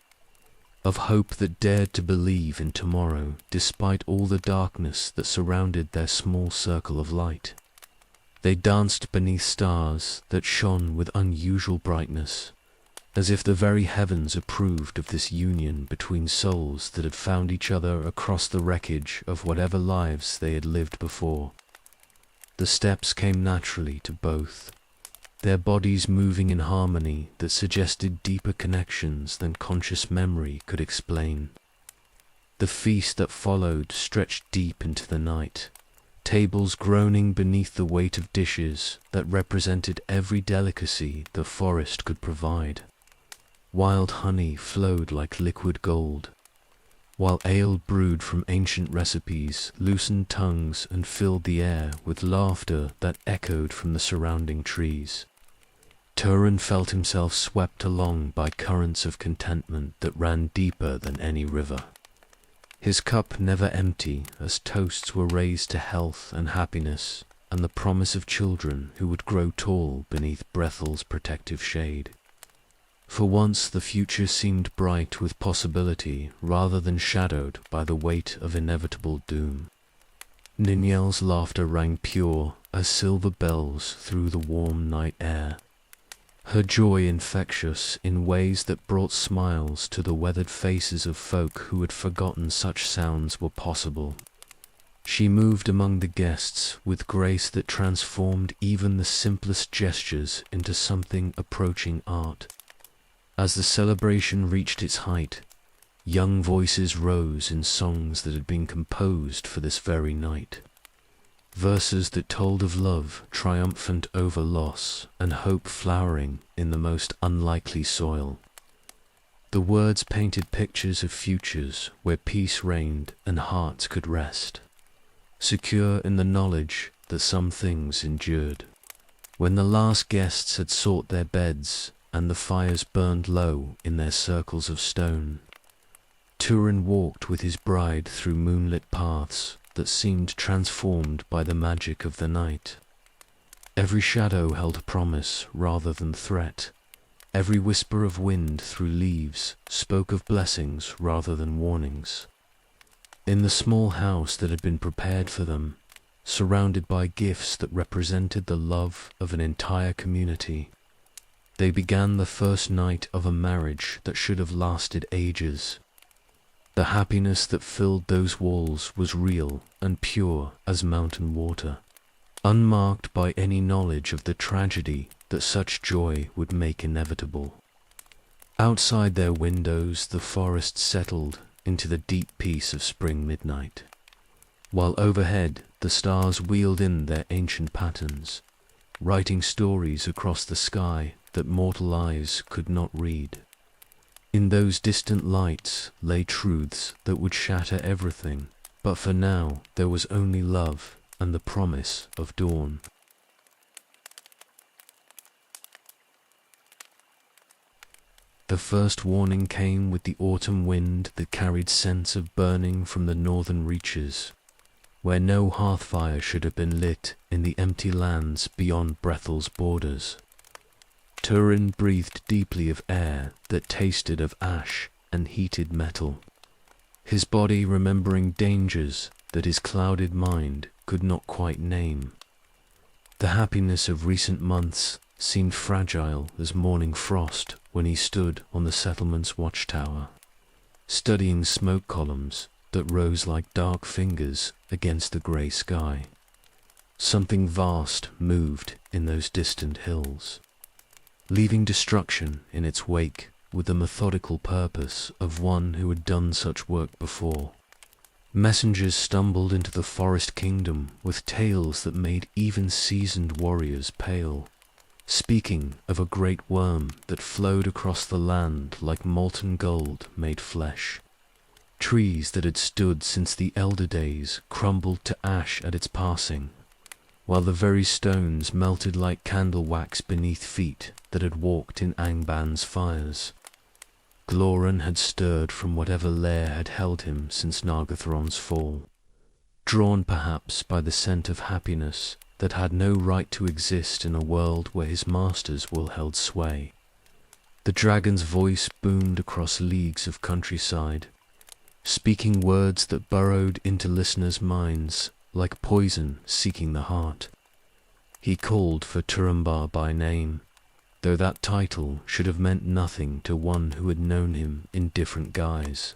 of hope that dared to believe in tomorrow despite all the darkness that surrounded their small circle of light. They danced beneath stars that shone with unusual brightness, as if the very heavens approved of this union between souls that had found each other across the wreckage of whatever lives they had lived before. The steps came naturally to both, their bodies moving in harmony that suggested deeper connections than conscious memory could explain. The feast that followed stretched deep into the night, tables groaning beneath the weight of dishes that represented every delicacy the forest could provide. Wild honey flowed like liquid gold, while ale brewed from ancient recipes loosened tongues and filled the air with laughter that echoed from the surrounding trees. Turin felt himself swept along by currents of contentment that ran deeper than any river. His cup never empty as toasts were raised to health and happiness and the promise of children who would grow tall beneath Brethel's protective shade. For once the future seemed bright with possibility rather than shadowed by the weight of inevitable doom. Niniel's laughter rang pure as silver bells through the warm night air, her joy infectious in ways that brought smiles to the weathered faces of folk who had forgotten such sounds were possible. She moved among the guests with grace that transformed even the simplest gestures into something approaching art. As the celebration reached its height, young voices rose in songs that had been composed for this very night. Verses that told of love triumphant over loss and hope flowering in the most unlikely soil. The words painted pictures of futures where peace reigned and hearts could rest, secure in the knowledge that some things endured. When the last guests had sought their beds, and the fires burned low in their circles of stone, Turin walked with his bride through moonlit paths that seemed transformed by the magic of the night. Every shadow held promise rather than threat, Every whisper of wind through leaves spoke of blessings rather than warnings. In the small house that had been prepared for them, surrounded by gifts that represented the love of an entire community, they began the first night of a marriage that should have lasted ages. The happiness that filled those walls was real and pure as mountain water, unmarked by any knowledge of the tragedy that such joy would make inevitable. Outside their windows the forest settled into the deep peace of spring midnight, while overhead the stars wheeled in their ancient patterns, writing stories across the sky that mortal eyes could not read. In those distant lights lay truths that would shatter everything, but for now there was only love and the promise of dawn. The first warning came with the autumn wind that carried scents of burning from the northern reaches, where no hearth fire should have been lit in the empty lands beyond Brethel's borders. Turin breathed deeply of air that tasted of ash and heated metal, his body remembering dangers that his clouded mind could not quite name. The happiness of recent months seemed fragile as morning frost when he stood on the settlement's watchtower, studying smoke columns that rose like dark fingers against the grey sky. Something vast moved in those distant hills, leaving destruction in its wake with the methodical purpose of one who had done such work before. Messengers stumbled into the forest kingdom with tales that made even seasoned warriors pale, speaking of a great worm that flowed across the land like molten gold made flesh. Trees that had stood since the elder days crumbled to ash at its passing, while the very stones melted like candle wax beneath feet that had walked in Angban's fires. Glaurung had stirred from whatever lair had held him since Nargothrond's fall, drawn perhaps by the scent of happiness that had no right to exist in a world where his master's will held sway. The dragon's voice boomed across leagues of countryside, speaking words that burrowed into listeners' minds like poison seeking the heart. He called for Turambar by name, though that title should have meant nothing to one who had known him in different guise.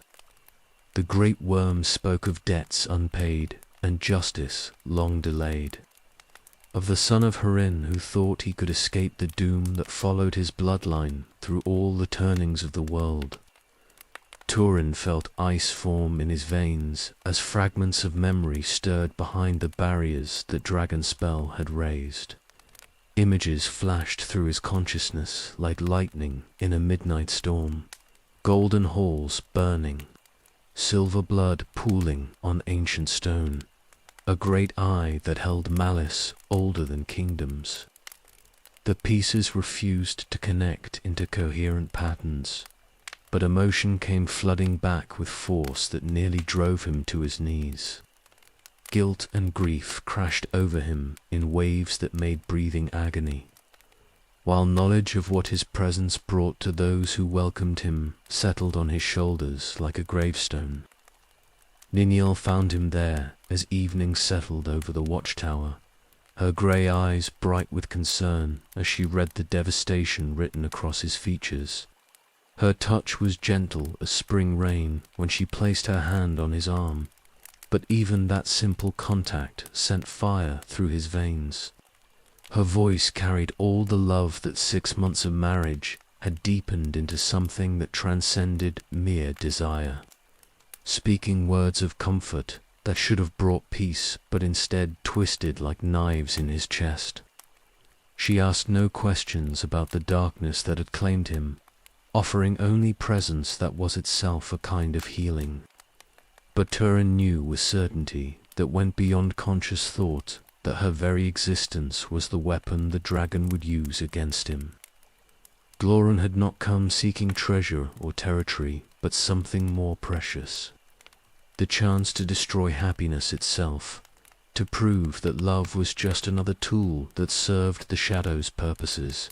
The great worm spoke of debts unpaid and justice long delayed, of the son of Hurin who thought he could escape the doom that followed his bloodline through all the turnings of the world. Turin felt ice form in his veins as fragments of memory stirred behind the barriers that Dragonspell had raised. Images flashed through his consciousness like lightning in a midnight storm, golden halls burning, silver blood pooling on ancient stone, a great eye that held malice older than kingdoms. The pieces refused to connect into coherent patterns, but emotion came flooding back with force that nearly drove him to his knees. Guilt and grief crashed over him in waves that made breathing agony, while knowledge of what his presence brought to those who welcomed him settled on his shoulders like a gravestone. Niniel found him there as evening settled over the watchtower, her grey eyes bright with concern as she read the devastation written across his features. Her touch was gentle as spring rain when she placed her hand on his arm, but even that simple contact sent fire through his veins. Her voice carried all the love that 6 months of marriage had deepened into something that transcended mere desire, speaking words of comfort that should have brought peace but instead twisted like knives in his chest. She asked no questions about the darkness that had claimed him, offering only presence that was itself a kind of healing. But Turin knew with certainty that went beyond conscious thought that her very existence was the weapon the dragon would use against him. Glaurung had not come seeking treasure or territory, but something more precious. The chance to destroy happiness itself, to prove that love was just another tool that served the Shadow's purposes.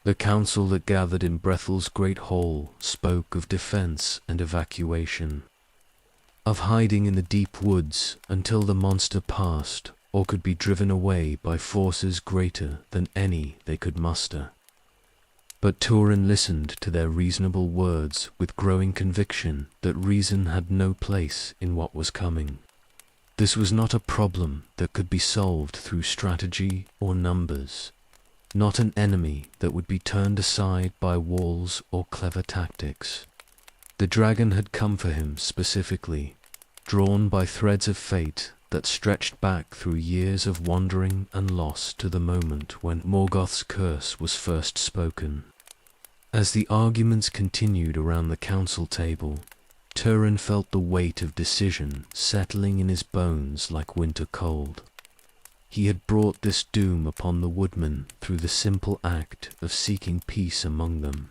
The council that gathered in Brethel's great hall spoke of defense and evacuation, of hiding in the deep woods until the monster passed or could be driven away by forces greater than any they could muster. But Turin listened to their reasonable words with growing conviction that reason had no place in what was coming. This was not a problem that could be solved through strategy or numbers, not an enemy that would be turned aside by walls or clever tactics. The dragon had come for him specifically, drawn by threads of fate that stretched back through years of wandering and loss to the moment when Morgoth's curse was first spoken. As the arguments continued around the council table, Turin felt the weight of decision settling in his bones like winter cold. He had brought this doom upon the woodmen through the simple act of seeking peace among them,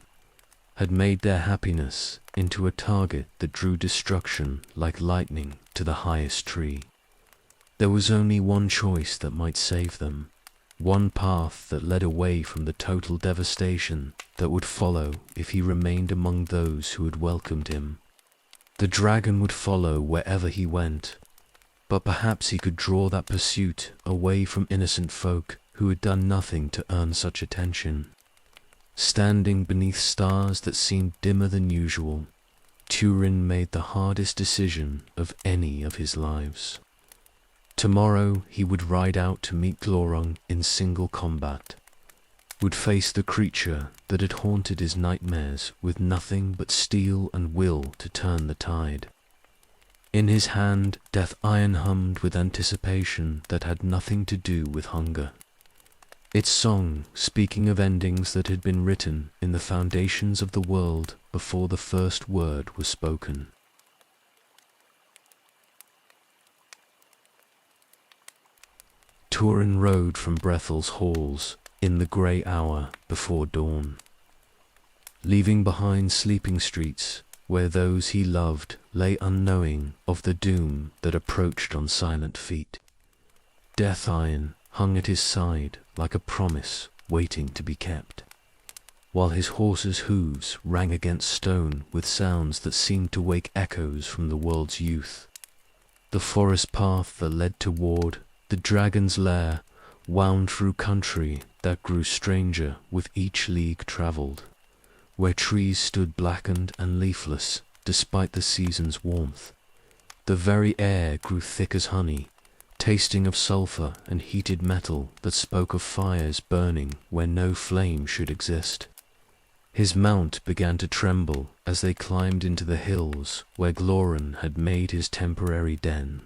had made their happiness into a target that drew destruction like lightning to the highest tree. There was only one choice that might save them, one path that led away from the total devastation that would follow if he remained among those who had welcomed him. The dragon would follow wherever he went, but perhaps he could draw that pursuit away from innocent folk who had done nothing to earn such attention. Standing beneath stars that seemed dimmer than usual, Turin made the hardest decision of any of his lives. Tomorrow he would ride out to meet Glaurung in single combat, would face the creature that had haunted his nightmares with nothing but steel and will to turn the tide. In his hand, death iron hummed with anticipation that had nothing to do with hunger. Its song speaking of endings that had been written in the foundations of the world before the first word was spoken. Turin rode from Brethel's halls in the grey hour before dawn, leaving behind sleeping streets where those he loved lay unknowing of the doom that approached on silent feet. Death iron hung at his side like a promise waiting to be kept, while his horse's hooves rang against stone with sounds that seemed to wake echoes from the world's youth. The forest path that led toward the dragon's lair wound through country that grew stranger with each league travelled, where trees stood blackened and leafless despite the season's warmth. The very air grew thick as honey, tasting of sulphur and heated metal that spoke of fires burning where no flame should exist. His mount began to tremble as they climbed into the hills where Glaurung had made his temporary den,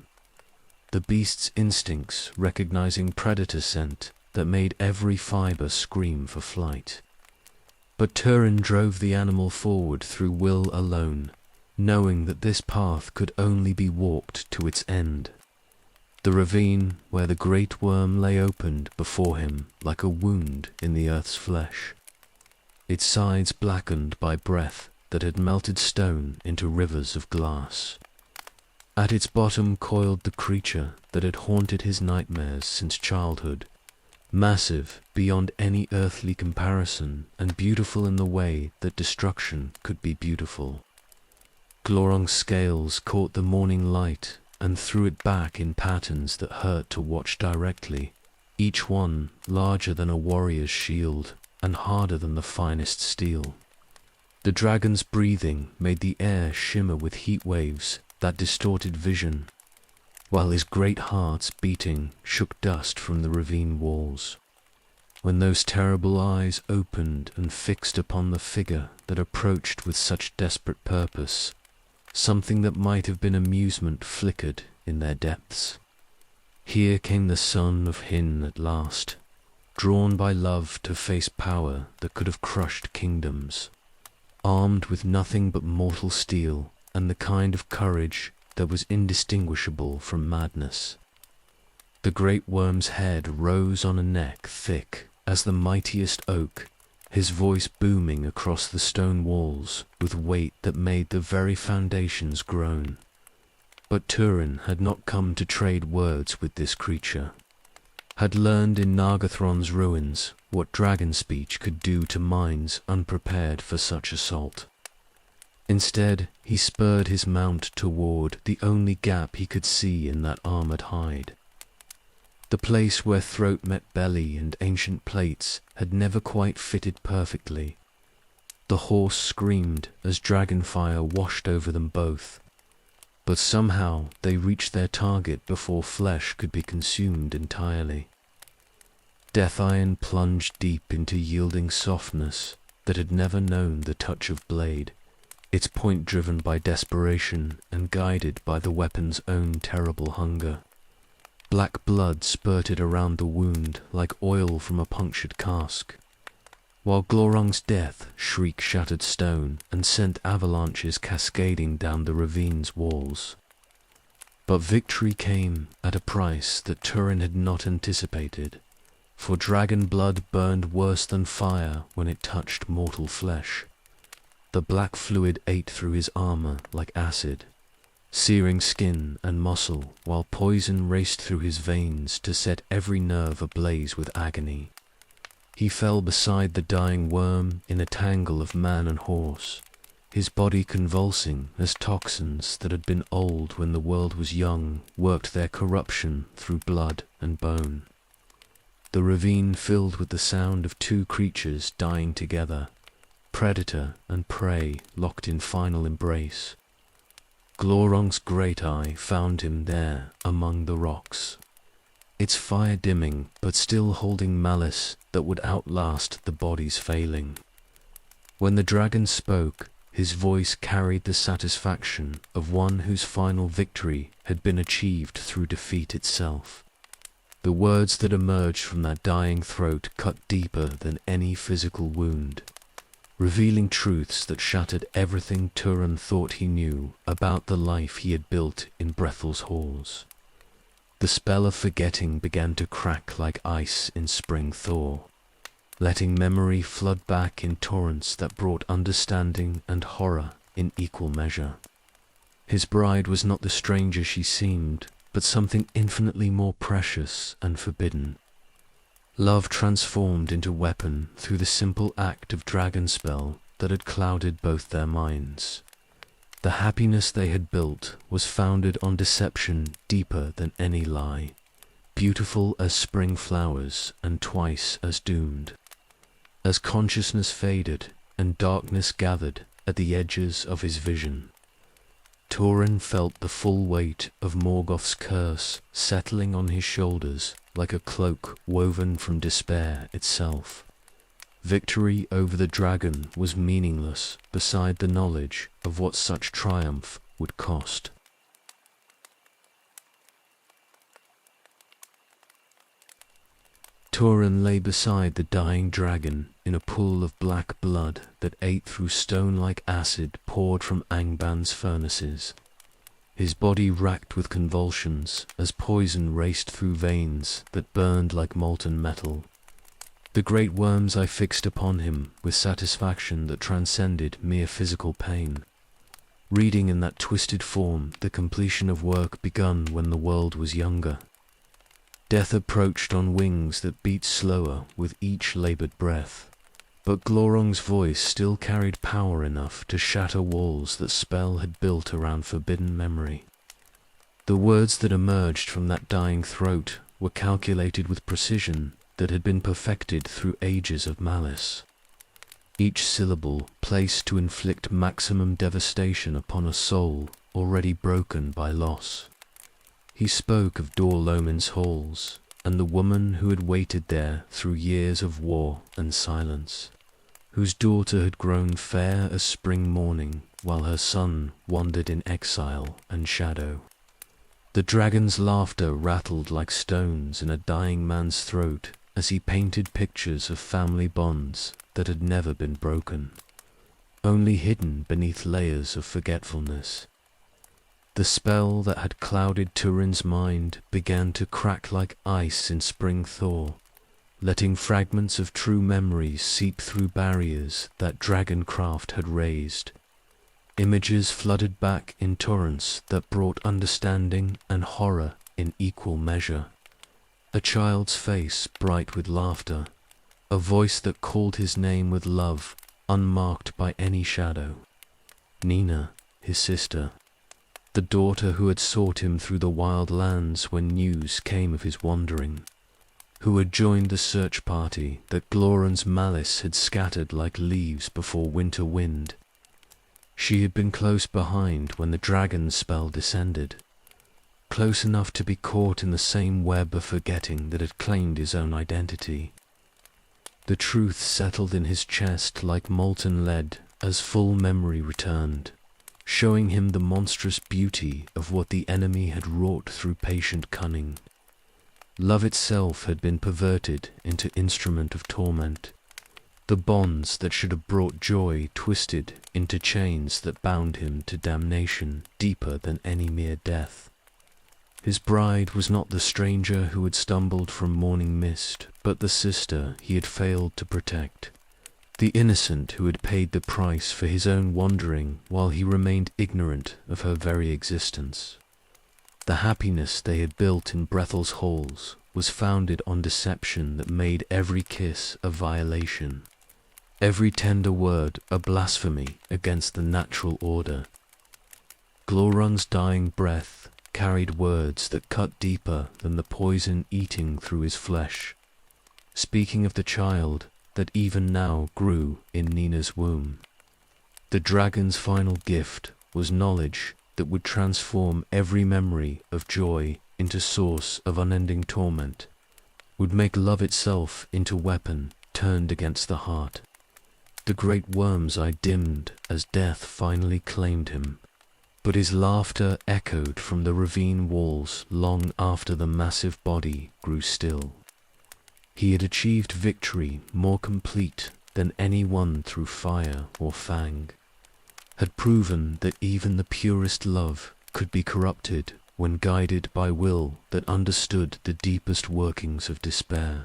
the beast's instincts recognizing predator scent that made every fibre scream for flight. But Turin drove the animal forward through will alone, knowing that this path could only be walked to its end. The ravine where the great worm lay opened before him like a wound in the earth's flesh, its sides blackened by breath that had melted stone into rivers of glass. At its bottom coiled the creature that had haunted his nightmares since childhood, massive beyond any earthly comparison and beautiful in the way that destruction could be beautiful. Glaurung's scales caught the morning light and threw it back in patterns that hurt to watch directly, each one larger than a warrior's shield and harder than the finest steel. The dragon's breathing made the air shimmer with heat waves that distorted vision, while his great heart's beating shook dust from the ravine walls. When those terrible eyes opened and fixed upon the figure that approached with such desperate purpose, something that might have been amusement flickered in their depths. Here came the son of Hurin at last, drawn by love to face power that could have crushed kingdoms, armed with nothing but mortal steel and the kind of courage that was indistinguishable from madness. The great worm's head rose on a neck thick as the mightiest oak, his voice booming across the stone walls with weight that made the very foundations groan. But Turin had not come to trade words with this creature. had learned in Nargothrond's ruins what dragon speech could do to minds unprepared for such assault. Instead, he spurred his mount toward the only gap he could see in that armored hide. The place where throat met belly and ancient plates had never quite fitted perfectly. The horse screamed as dragonfire washed over them both, but somehow they reached their target before flesh could be consumed entirely. Death iron plunged deep into yielding softness that had never known the touch of blade, its point driven by desperation and guided by the weapon's own terrible hunger. Black blood spurted around the wound like oil from a punctured cask, while Glaurung's death shriek shattered stone and sent avalanches cascading down the ravine's walls. But victory came at a price that Turin had not anticipated, for dragon blood burned worse than fire when it touched mortal flesh. The black fluid ate through his armor like acid, searing skin and muscle, while poison raced through his veins to set every nerve ablaze with agony. He fell beside the dying worm in a tangle of man and horse, his body convulsing as toxins that had been old when the world was young worked their corruption through blood and bone. The ravine filled with the sound of two creatures dying together, predator and prey locked in final embrace. Glaurung's great eye found him there among the rocks, its fire dimming but still holding malice that would outlast the body's failing. When the dragon spoke, his voice carried the satisfaction of one whose final victory had been achieved through defeat itself. The words that emerged from that dying throat cut deeper than any physical wound, revealing truths that shattered everything Turin thought he knew about the life he had built in Brethel's halls. The spell of forgetting began to crack like ice in spring thaw, letting memory flood back in torrents that brought understanding and horror in equal measure. His bride was not the stranger she seemed, but something infinitely more precious and forbidden. Love transformed into weapon through the simple act of dragon spell that had clouded both their minds. The happiness they had built was founded on deception deeper than any lie, beautiful as spring flowers and twice as doomed. As consciousness faded and darkness gathered at the edges of his vision, Turin felt the full weight of Morgoth's curse settling on his shoulders like a cloak woven from despair itself. Victory over the dragon was meaningless beside the knowledge of what such triumph would cost. Turin lay beside the dying dragon in a pool of black blood that ate through stone-like acid poured from Angban's furnaces. His body racked with convulsions as poison raced through veins that burned like molten metal. The great worm's eye fixed upon him with satisfaction that transcended mere physical pain, reading in that twisted form the completion of work begun when the world was younger. Death approached on wings that beat slower with each labored breath, but Glaurung's voice still carried power enough to shatter walls that spell had built around forbidden memory. The words that emerged from that dying throat were calculated with precision that had been perfected through ages of malice, each syllable placed to inflict maximum devastation upon a soul already broken by loss. He spoke of Dor-lomin's halls, and the woman who had waited there through years of war and silence, whose daughter had grown fair as spring morning while her son wandered in exile and shadow. The dragon's laughter rattled like stones in a dying man's throat as he painted pictures of family bonds that had never been broken, only hidden beneath layers of forgetfulness. The spell that had clouded Turin's mind began to crack like ice in spring thaw, letting fragments of true memories seep through barriers that dragoncraft had raised. Images flooded back in torrents that brought understanding and horror in equal measure. A child's face bright with laughter, a voice that called his name with love, unmarked by any shadow. Nina, his sister, the daughter who had sought him through the wild lands when news came of his wandering, who had joined the search party that Glaurung's malice had scattered like leaves before winter wind. She had been close behind when the dragon's spell descended, close enough to be caught in the same web of forgetting that had claimed his own identity. The truth settled in his chest like molten lead as full memory returned, showing him the monstrous beauty of what the enemy had wrought through patient cunning. Love itself had been perverted into instrument of torment, the bonds that should have brought joy twisted into chains that bound him to damnation deeper than any mere death. His bride was not the stranger who had stumbled from morning mist, but the sister he had failed to protect, the innocent who had paid the price for his own wandering while he remained ignorant of her very existence. The happiness they had built in Brethel's halls was founded on deception that made every kiss a violation, every tender word a blasphemy against the natural order. Glaurung's dying breath carried words that cut deeper than the poison eating through his flesh, speaking of the child that even now grew in Nina's womb. The dragon's final gift was knowledge that would transform every memory of joy into source of unending torment, would make love itself into weapon turned against the heart. The great worm's eye dimmed as death finally claimed him, but his laughter echoed from the ravine walls long after the massive body grew still. He had achieved victory more complete than any won through fire or fang, had proven that even the purest love could be corrupted when guided by will that understood the deepest workings of despair.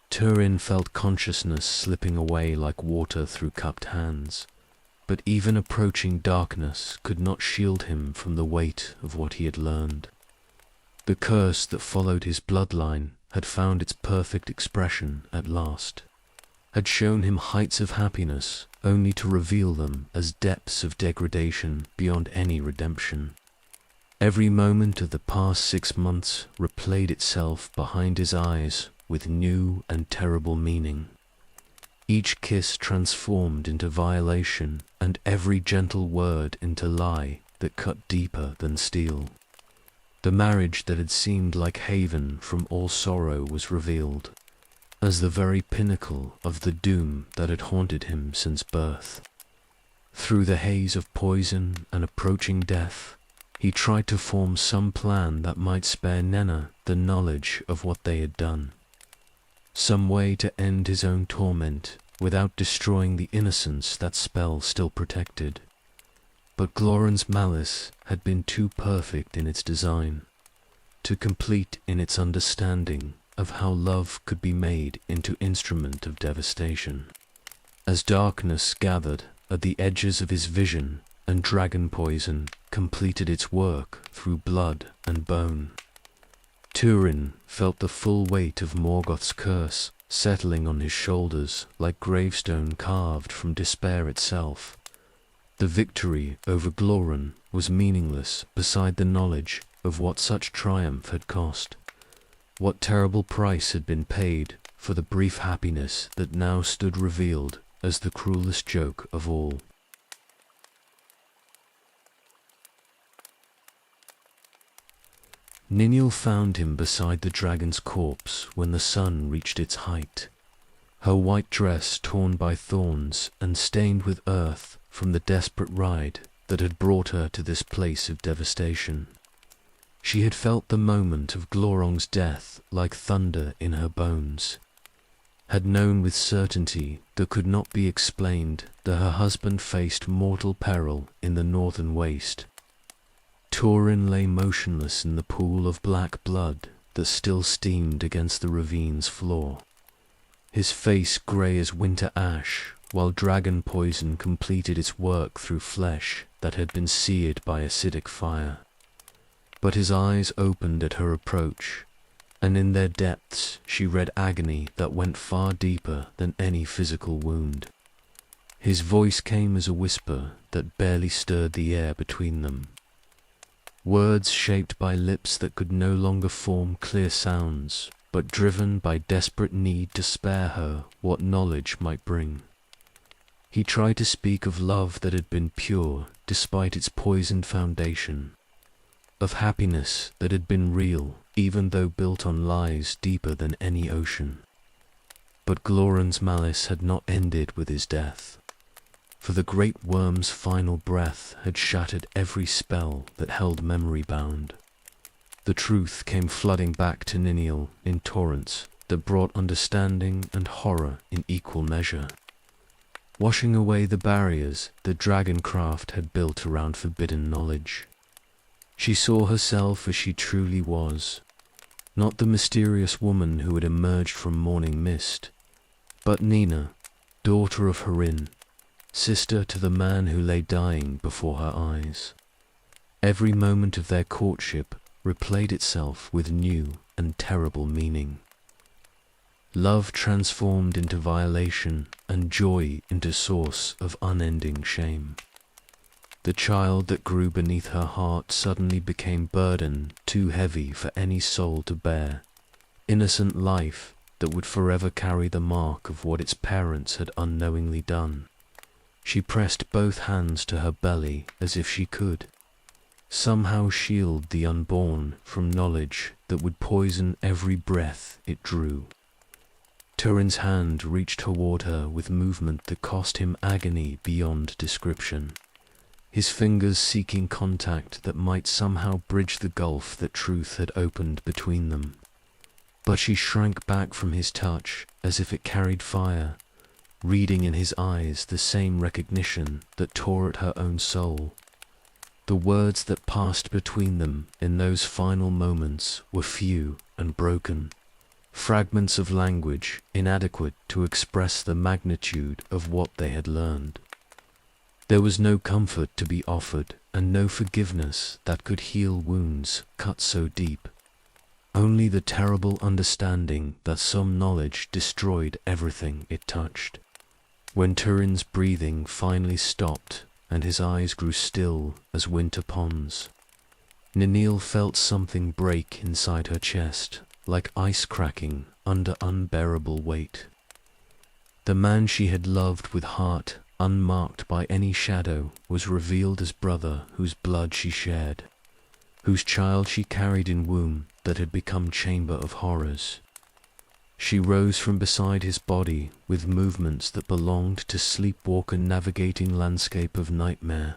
Turin felt consciousness slipping away like water through cupped hands, but even approaching darkness could not shield him from the weight of what he had learned. The curse that followed his bloodline had found its perfect expression at last, had shown him heights of happiness only to reveal them as depths of degradation beyond any redemption. Every moment of the past 6 months replayed itself behind his eyes with new and terrible meaning. Each kiss transformed into violation, and every gentle word into lie that cut deeper than steel. The marriage that had seemed like haven from all sorrow was revealed, as the very pinnacle of the doom that had haunted him since birth. Through the haze of poison and approaching death, he tried to form some plan that might spare Nenna the knowledge of what they had done, some way to end his own torment without destroying the innocence that spell still protected. But Glaurung's malice had been too perfect in its design, too complete in its understanding of how love could be made into instrument of devastation. As darkness gathered at the edges of his vision and dragon poison completed its work through blood and bone, Turin felt the full weight of Morgoth's curse settling on his shoulders like gravestone carved from despair itself. The victory over Glaurung was meaningless beside the knowledge of what such triumph had cost, what terrible price had been paid for the brief happiness that now stood revealed as the cruelest joke of all. Ninil found him beside the dragon's corpse when the sun reached its height, her white dress torn by thorns and stained with earth from the desperate ride that had brought her to this place of devastation. She had felt the moment of Glaurung's death like thunder in her bones, had known with certainty that could not be explained that her husband faced mortal peril in the northern waste. Turin lay motionless in the pool of black blood that still steamed against the ravine's floor, his face grey as winter ash, while dragon poison completed its work through flesh that had been seared by acidic fire. But his eyes opened at her approach, and in their depths she read agony that went far deeper than any physical wound. His voice came as a whisper that barely stirred the air between them. Words shaped by lips that could no longer form clear sounds, but driven by desperate need to spare her what knowledge might bring. He tried to speak of love that had been pure despite its poisoned foundation, of happiness that had been real even though built on lies deeper than any ocean. But Glaurung's malice had not ended with his death, for the great worm's final breath had shattered every spell that held memory bound. The truth came flooding back to Niniel in torrents that brought understanding and horror in equal measure, washing away the barriers the dragoncraft had built around forbidden knowledge. She saw herself as she truly was, not the mysterious woman who had emerged from morning mist, but Nina, daughter of Hurin, sister to the man who lay dying before her eyes. Every moment of their courtship replayed itself with new and terrible meaning. Love transformed into violation and joy into source of unending shame. The child that grew beneath her heart suddenly became burden too heavy for any soul to bear, innocent life that would forever carry the mark of what its parents had unknowingly done. She pressed both hands to her belly as if she could somehow shield the unborn from knowledge that would poison every breath it drew. Turin's hand reached toward her with movement that cost him agony beyond description, his fingers seeking contact that might somehow bridge the gulf that truth had opened between them. But she shrank back from his touch as if it carried fire, reading in his eyes the same recognition that tore at her own soul. The words that passed between them in those final moments were few and broken, fragments of language inadequate to express the magnitude of what they had learned. There was no comfort to be offered and no forgiveness that could heal wounds cut so deep. Only the terrible understanding that some knowledge destroyed everything it touched. When Turin's breathing finally stopped and his eyes grew still as winter ponds, Niniel felt something break inside her chest, like ice cracking under unbearable weight. The man she had loved with heart unmarked by any shadow was revealed as brother whose blood she shared, whose child she carried in womb that had become chamber of horrors. She rose from beside his body with movements that belonged to sleepwalker navigating landscape of nightmare,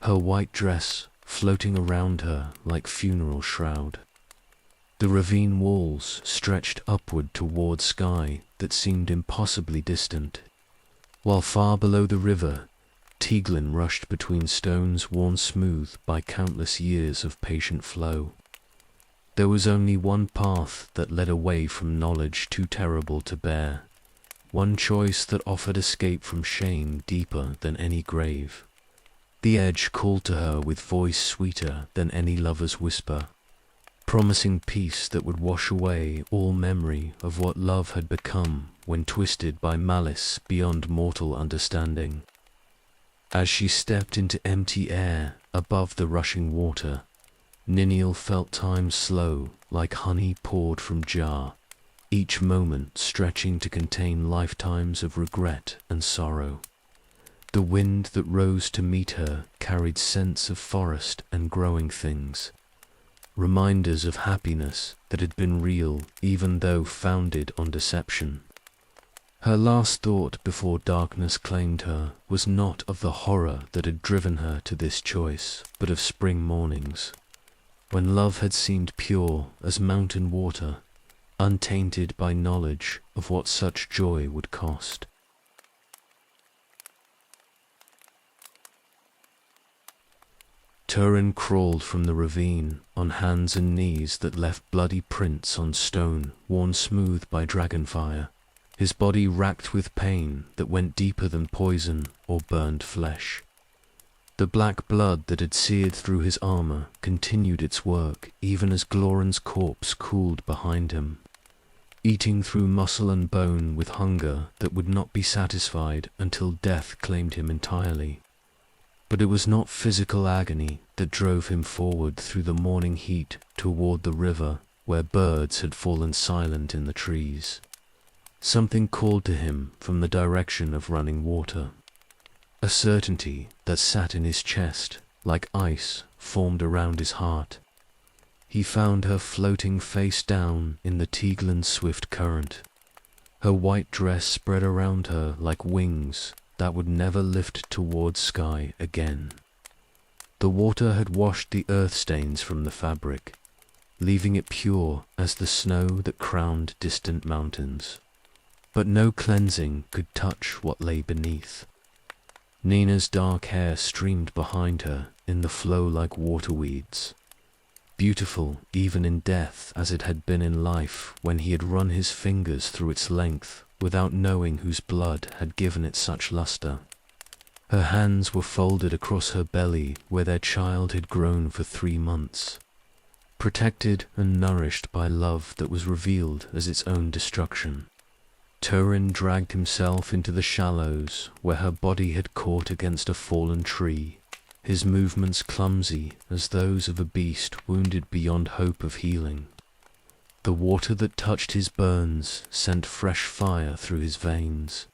her white dress floating around her like funeral shroud. The ravine walls stretched upward toward sky that seemed impossibly distant, while far below the river, Tieglin rushed between stones worn smooth by countless years of patient flow. There was only one path that led away from knowledge too terrible to bear, one choice that offered escape from shame deeper than any grave. The edge called to her with voice sweeter than any lover's whisper, promising peace that would wash away all memory of what love had become when twisted by malice beyond mortal understanding. As she stepped into empty air above the rushing water, Niniel felt time slow like honey poured from jar, each moment stretching to contain lifetimes of regret and sorrow. The wind that rose to meet her carried scents of forest and growing things, reminders of happiness that had been real even though founded on deception. Her last thought before darkness claimed her was not of the horror that had driven her to this choice, but of spring mornings, when love had seemed pure as mountain water, untainted by knowledge of what such joy would cost. Turin crawled from the ravine on hands and knees that left bloody prints on stone worn smooth by dragonfire, his body racked with pain that went deeper than poison or burned flesh. The black blood that had seared through his armor continued its work even as Glaurung's corpse cooled behind him, eating through muscle and bone with hunger that would not be satisfied until death claimed him entirely. But it was not physical agony that drove him forward through the morning heat toward the river where birds had fallen silent in the trees. Something called to him from the direction of running water. A certainty that sat in his chest like ice formed around his heart. He found her floating face down in the Teaglan's swift current. Her white dress spread around her like wings that would never lift towards sky again. The water had washed the earth stains from the fabric, leaving it pure as the snow that crowned distant mountains. But no cleansing could touch what lay beneath. Nina's dark hair streamed behind her in the flow like water weeds, beautiful even in death as it had been in life when he had run his fingers through its length without knowing whose blood had given it such luster. Her hands were folded across her belly where their child had grown for 3 months, protected and nourished by love that was revealed as its own destruction. Turin dragged himself into the shallows where her body had caught against a fallen tree, his movements clumsy as those of a beast wounded beyond hope of healing. The water that touched his burns sent fresh fire through his veins.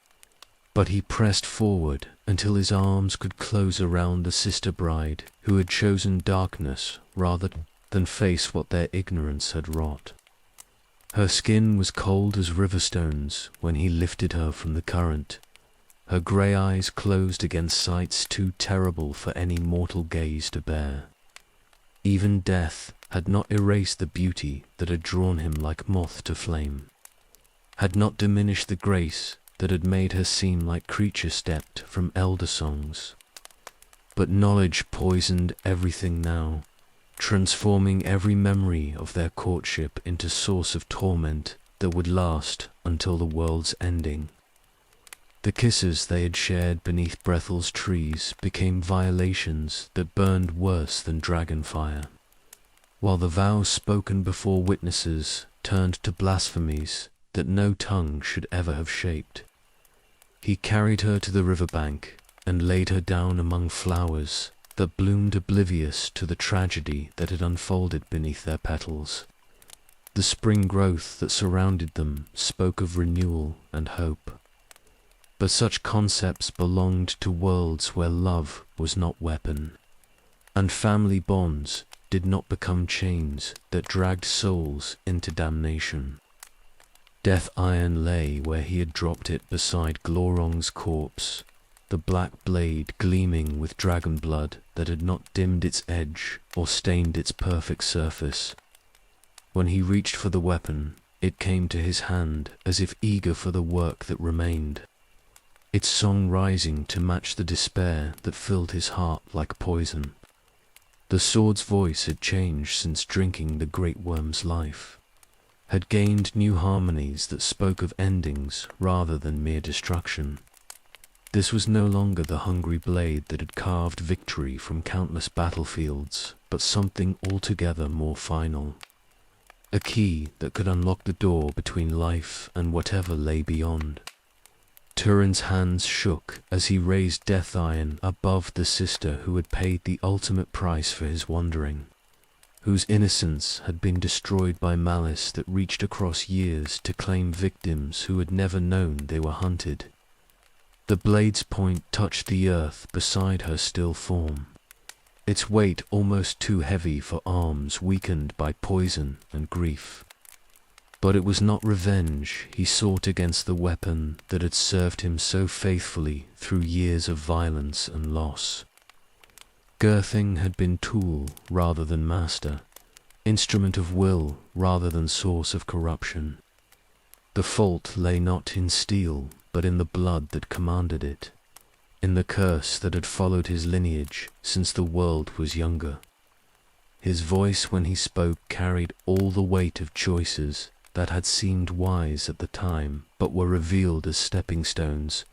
But he pressed forward until his arms could close around the sister bride who had chosen darkness rather than face what their ignorance had wrought. Her skin was cold as river stones when he lifted her from the current, her grey eyes closed against sights too terrible for any mortal gaze to bear. Even death had not erased the beauty that had drawn him like moth to flame, had not diminished the grace that had made her seem like creature stepped from elder songs. But knowledge poisoned everything now, transforming every memory of their courtship into source of torment that would last until the world's ending. The kisses they had shared beneath Brethel's trees became violations that burned worse than dragon fire, while the vows spoken before witnesses turned to blasphemies that no tongue should ever have shaped. He carried her to the riverbank and laid her down among flowers that bloomed oblivious to the tragedy that had unfolded beneath their petals. The spring growth that surrounded them spoke of renewal and hope. But such concepts belonged to worlds where love was not weapon, and family bonds did not become chains that dragged souls into damnation. Death iron lay where he had dropped it beside Glaurung's corpse, the black blade gleaming with dragon blood that had not dimmed its edge or stained its perfect surface. When he reached for the weapon, it came to his hand as if eager for the work that remained, its song rising to match the despair that filled his heart like poison. The sword's voice had changed since drinking the great worm's life, had gained new harmonies that spoke of endings rather than mere destruction. This was no longer the hungry blade that had carved victory from countless battlefields, but something altogether more final. A key that could unlock the door between life and whatever lay beyond. Turin's hands shook as he raised Death Iron above the sister who had paid the ultimate price for his wandering, whose innocence had been destroyed by malice that reached across years to claim victims who had never known they were hunted. The blade's point touched the earth beside her still form, its weight almost too heavy for arms weakened by poison and grief. But it was not revenge he sought against the weapon that had served him so faithfully through years of violence and loss. Girthing had been tool rather than master, instrument of will rather than source of corruption. The fault lay not in steel, but in the blood that commanded it, in the curse that had followed his lineage since the world was younger. His voice when he spoke carried all the weight of choices that had seemed wise at the time, but were revealed as stepping stones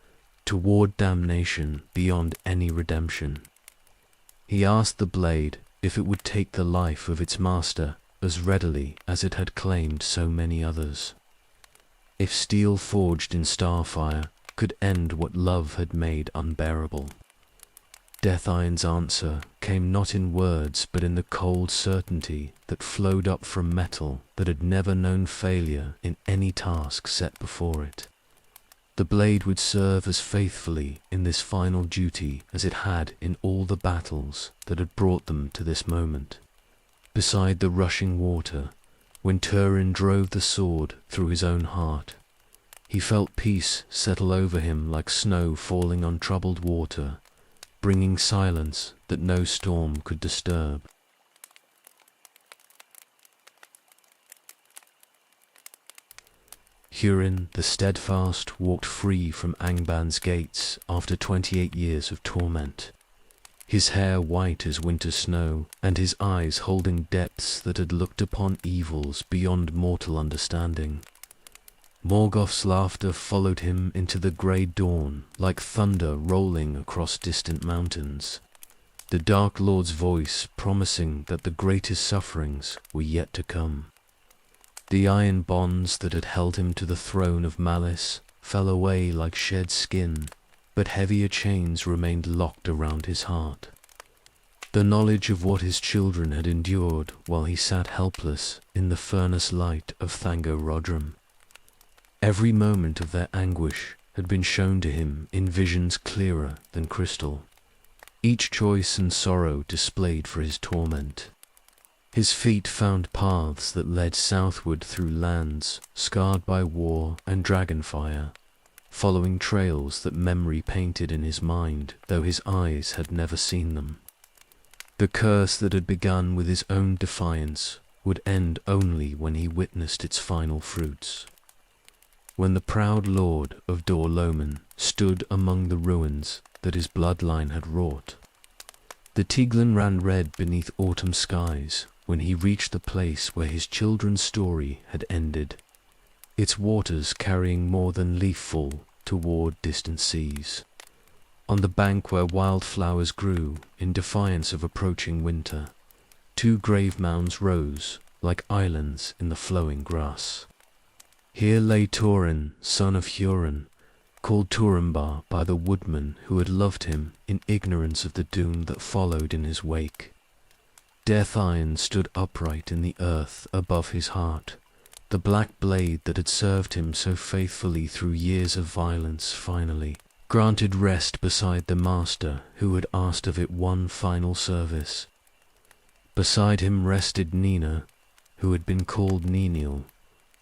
toward damnation beyond any redemption. He asked the blade if it would take the life of its master as readily as it had claimed so many others. If steel forged in starfire could end what love had made unbearable. Death Iron's answer came not in words but in the cold certainty that flowed up from metal that had never known failure in any task set before it. The blade would serve as faithfully in this final duty as it had in all the battles that had brought them to this moment. Beside the rushing water, when Turin drove the sword through his own heart, he felt peace settle over him like snow falling on troubled water, bringing silence that no storm could disturb. Hurin the Steadfast walked free from Angban's gates after 28 years of torment, his hair white as winter snow, and his eyes holding depths that had looked upon evils beyond mortal understanding. Morgoth's laughter followed him into the grey dawn like thunder rolling across distant mountains, the Dark Lord's voice promising that the greatest sufferings were yet to come. The iron bonds that had held him to the throne of malice fell away like shed skin, but heavier chains remained locked around his heart. The knowledge of what his children had endured while he sat helpless in the furnace light of Thango-Rodrim. Every moment of their anguish had been shown to him in visions clearer than crystal, each choice and sorrow displayed for his torment. His feet found paths that led southward through lands scarred by war and dragonfire, following trails that memory painted in his mind, though his eyes had never seen them. The curse that had begun with his own defiance would end only when he witnessed its final fruits. When the proud lord of Dor-lomin stood among the ruins that his bloodline had wrought, the Tiglan ran red beneath autumn skies when he reached the place where his children's story had ended, its waters carrying more than leafful toward distant seas. On the bank where wildflowers grew in defiance of approaching winter, 2 grave mounds rose like islands in the flowing grass. Here lay Turin, son of Hurin, called Turambar by the woodman who had loved him in ignorance of the doom that followed in his wake. Death Iron stood upright in the earth above his heart, the black blade that had served him so faithfully through years of violence finally granted rest beside the master who had asked of it one final service. Beside him rested Nina, who had been called Nenial,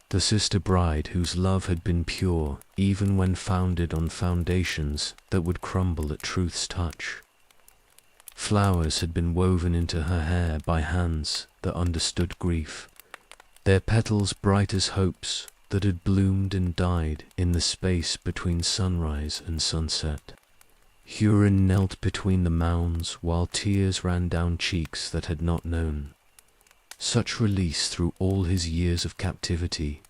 the sister bride whose love had been pure even when founded on foundations that would crumble at truth's touch. Flowers had been woven into her hair by hands that understood grief, their petals bright as hopes that had bloomed and died in the space between sunrise and sunset. Hurin knelt between the mounds while tears ran down cheeks that had not known such release through all his years of captivity,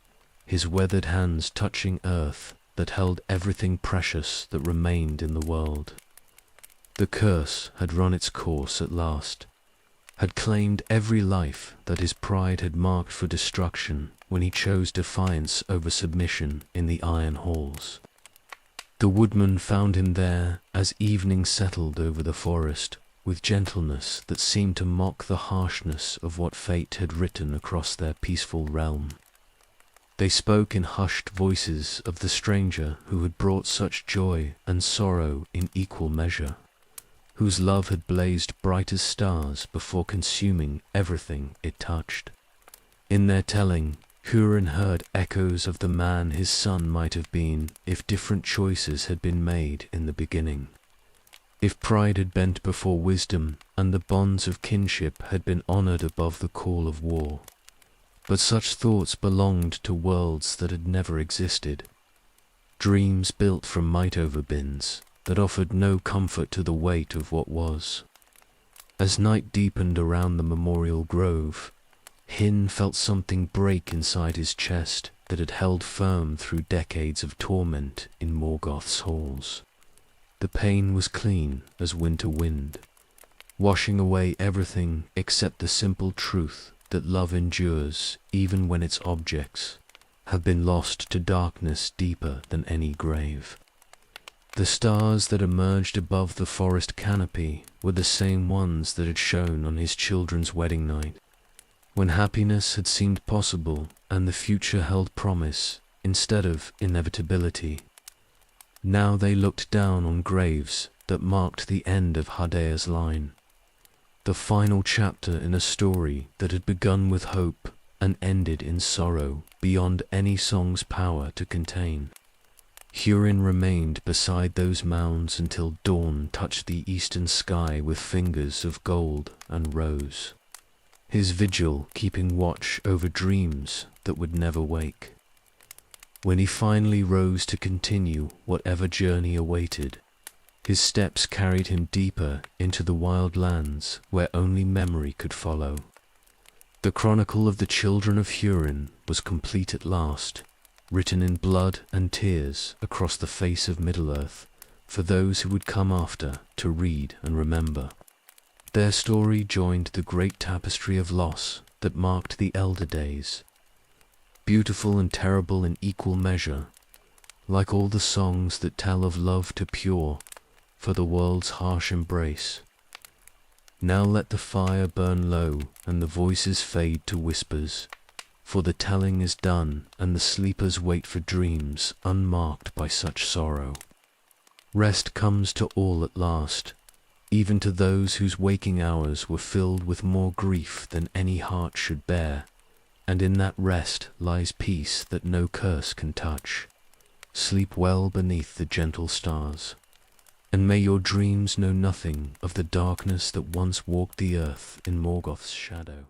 his weathered hands touching earth that held everything precious that remained in the world. The curse had run its course at last, had claimed every life that his pride had marked for destruction when he chose defiance over submission in the iron halls. The woodman found him there as evening settled over the forest, with gentleness that seemed to mock the harshness of what fate had written across their peaceful realm. They spoke in hushed voices of the stranger who had brought such joy and sorrow in equal measure, whose love had blazed bright as stars before consuming everything it touched. In their telling, Hurin heard echoes of the man his son might have been if different choices had been made in the beginning. If pride had bent before wisdom and the bonds of kinship had been honored above the call of war. But such thoughts belonged to worlds that had never existed, dreams built from mite-over bins that offered no comfort to the weight of what was. As night deepened around the memorial grove, Hin felt something break inside his chest that had held firm through decades of torment in Morgoth's halls. The pain was clean as winter wind. washing away everything except the simple truth that love endures even when its objects have been lost to darkness deeper than any grave. The stars that emerged above the forest canopy were the same ones that had shone on his children's wedding night, when happiness had seemed possible and the future held promise instead of inevitability. Now they looked down on graves that marked the end of Hadea's line, the final chapter in a story that had begun with hope and ended in sorrow beyond any song's power to contain. Hurin remained beside those mounds until dawn touched the eastern sky with fingers of gold and rose, his vigil keeping watch over dreams that would never wake. When he finally rose to continue whatever journey awaited, his steps carried him deeper into the wild lands where only memory could follow. The chronicle of the children of Hurin was complete at last, written in blood and tears across the face of Middle-earth for those who would come after to read and remember. Their story joined the great tapestry of loss that marked the elder days, beautiful and terrible in equal measure, like all the songs that tell of love to pure for the world's harsh embrace. Now let the fire burn low and the voices fade to whispers, for the telling is done and the sleepers wait for dreams unmarked by such sorrow. Rest comes to all at last, even to those whose waking hours were filled with more grief than any heart should bear, and in that rest lies peace that no curse can touch. Sleep well beneath the gentle stars, and may your dreams know nothing of the darkness that once walked the earth in Morgoth's shadow.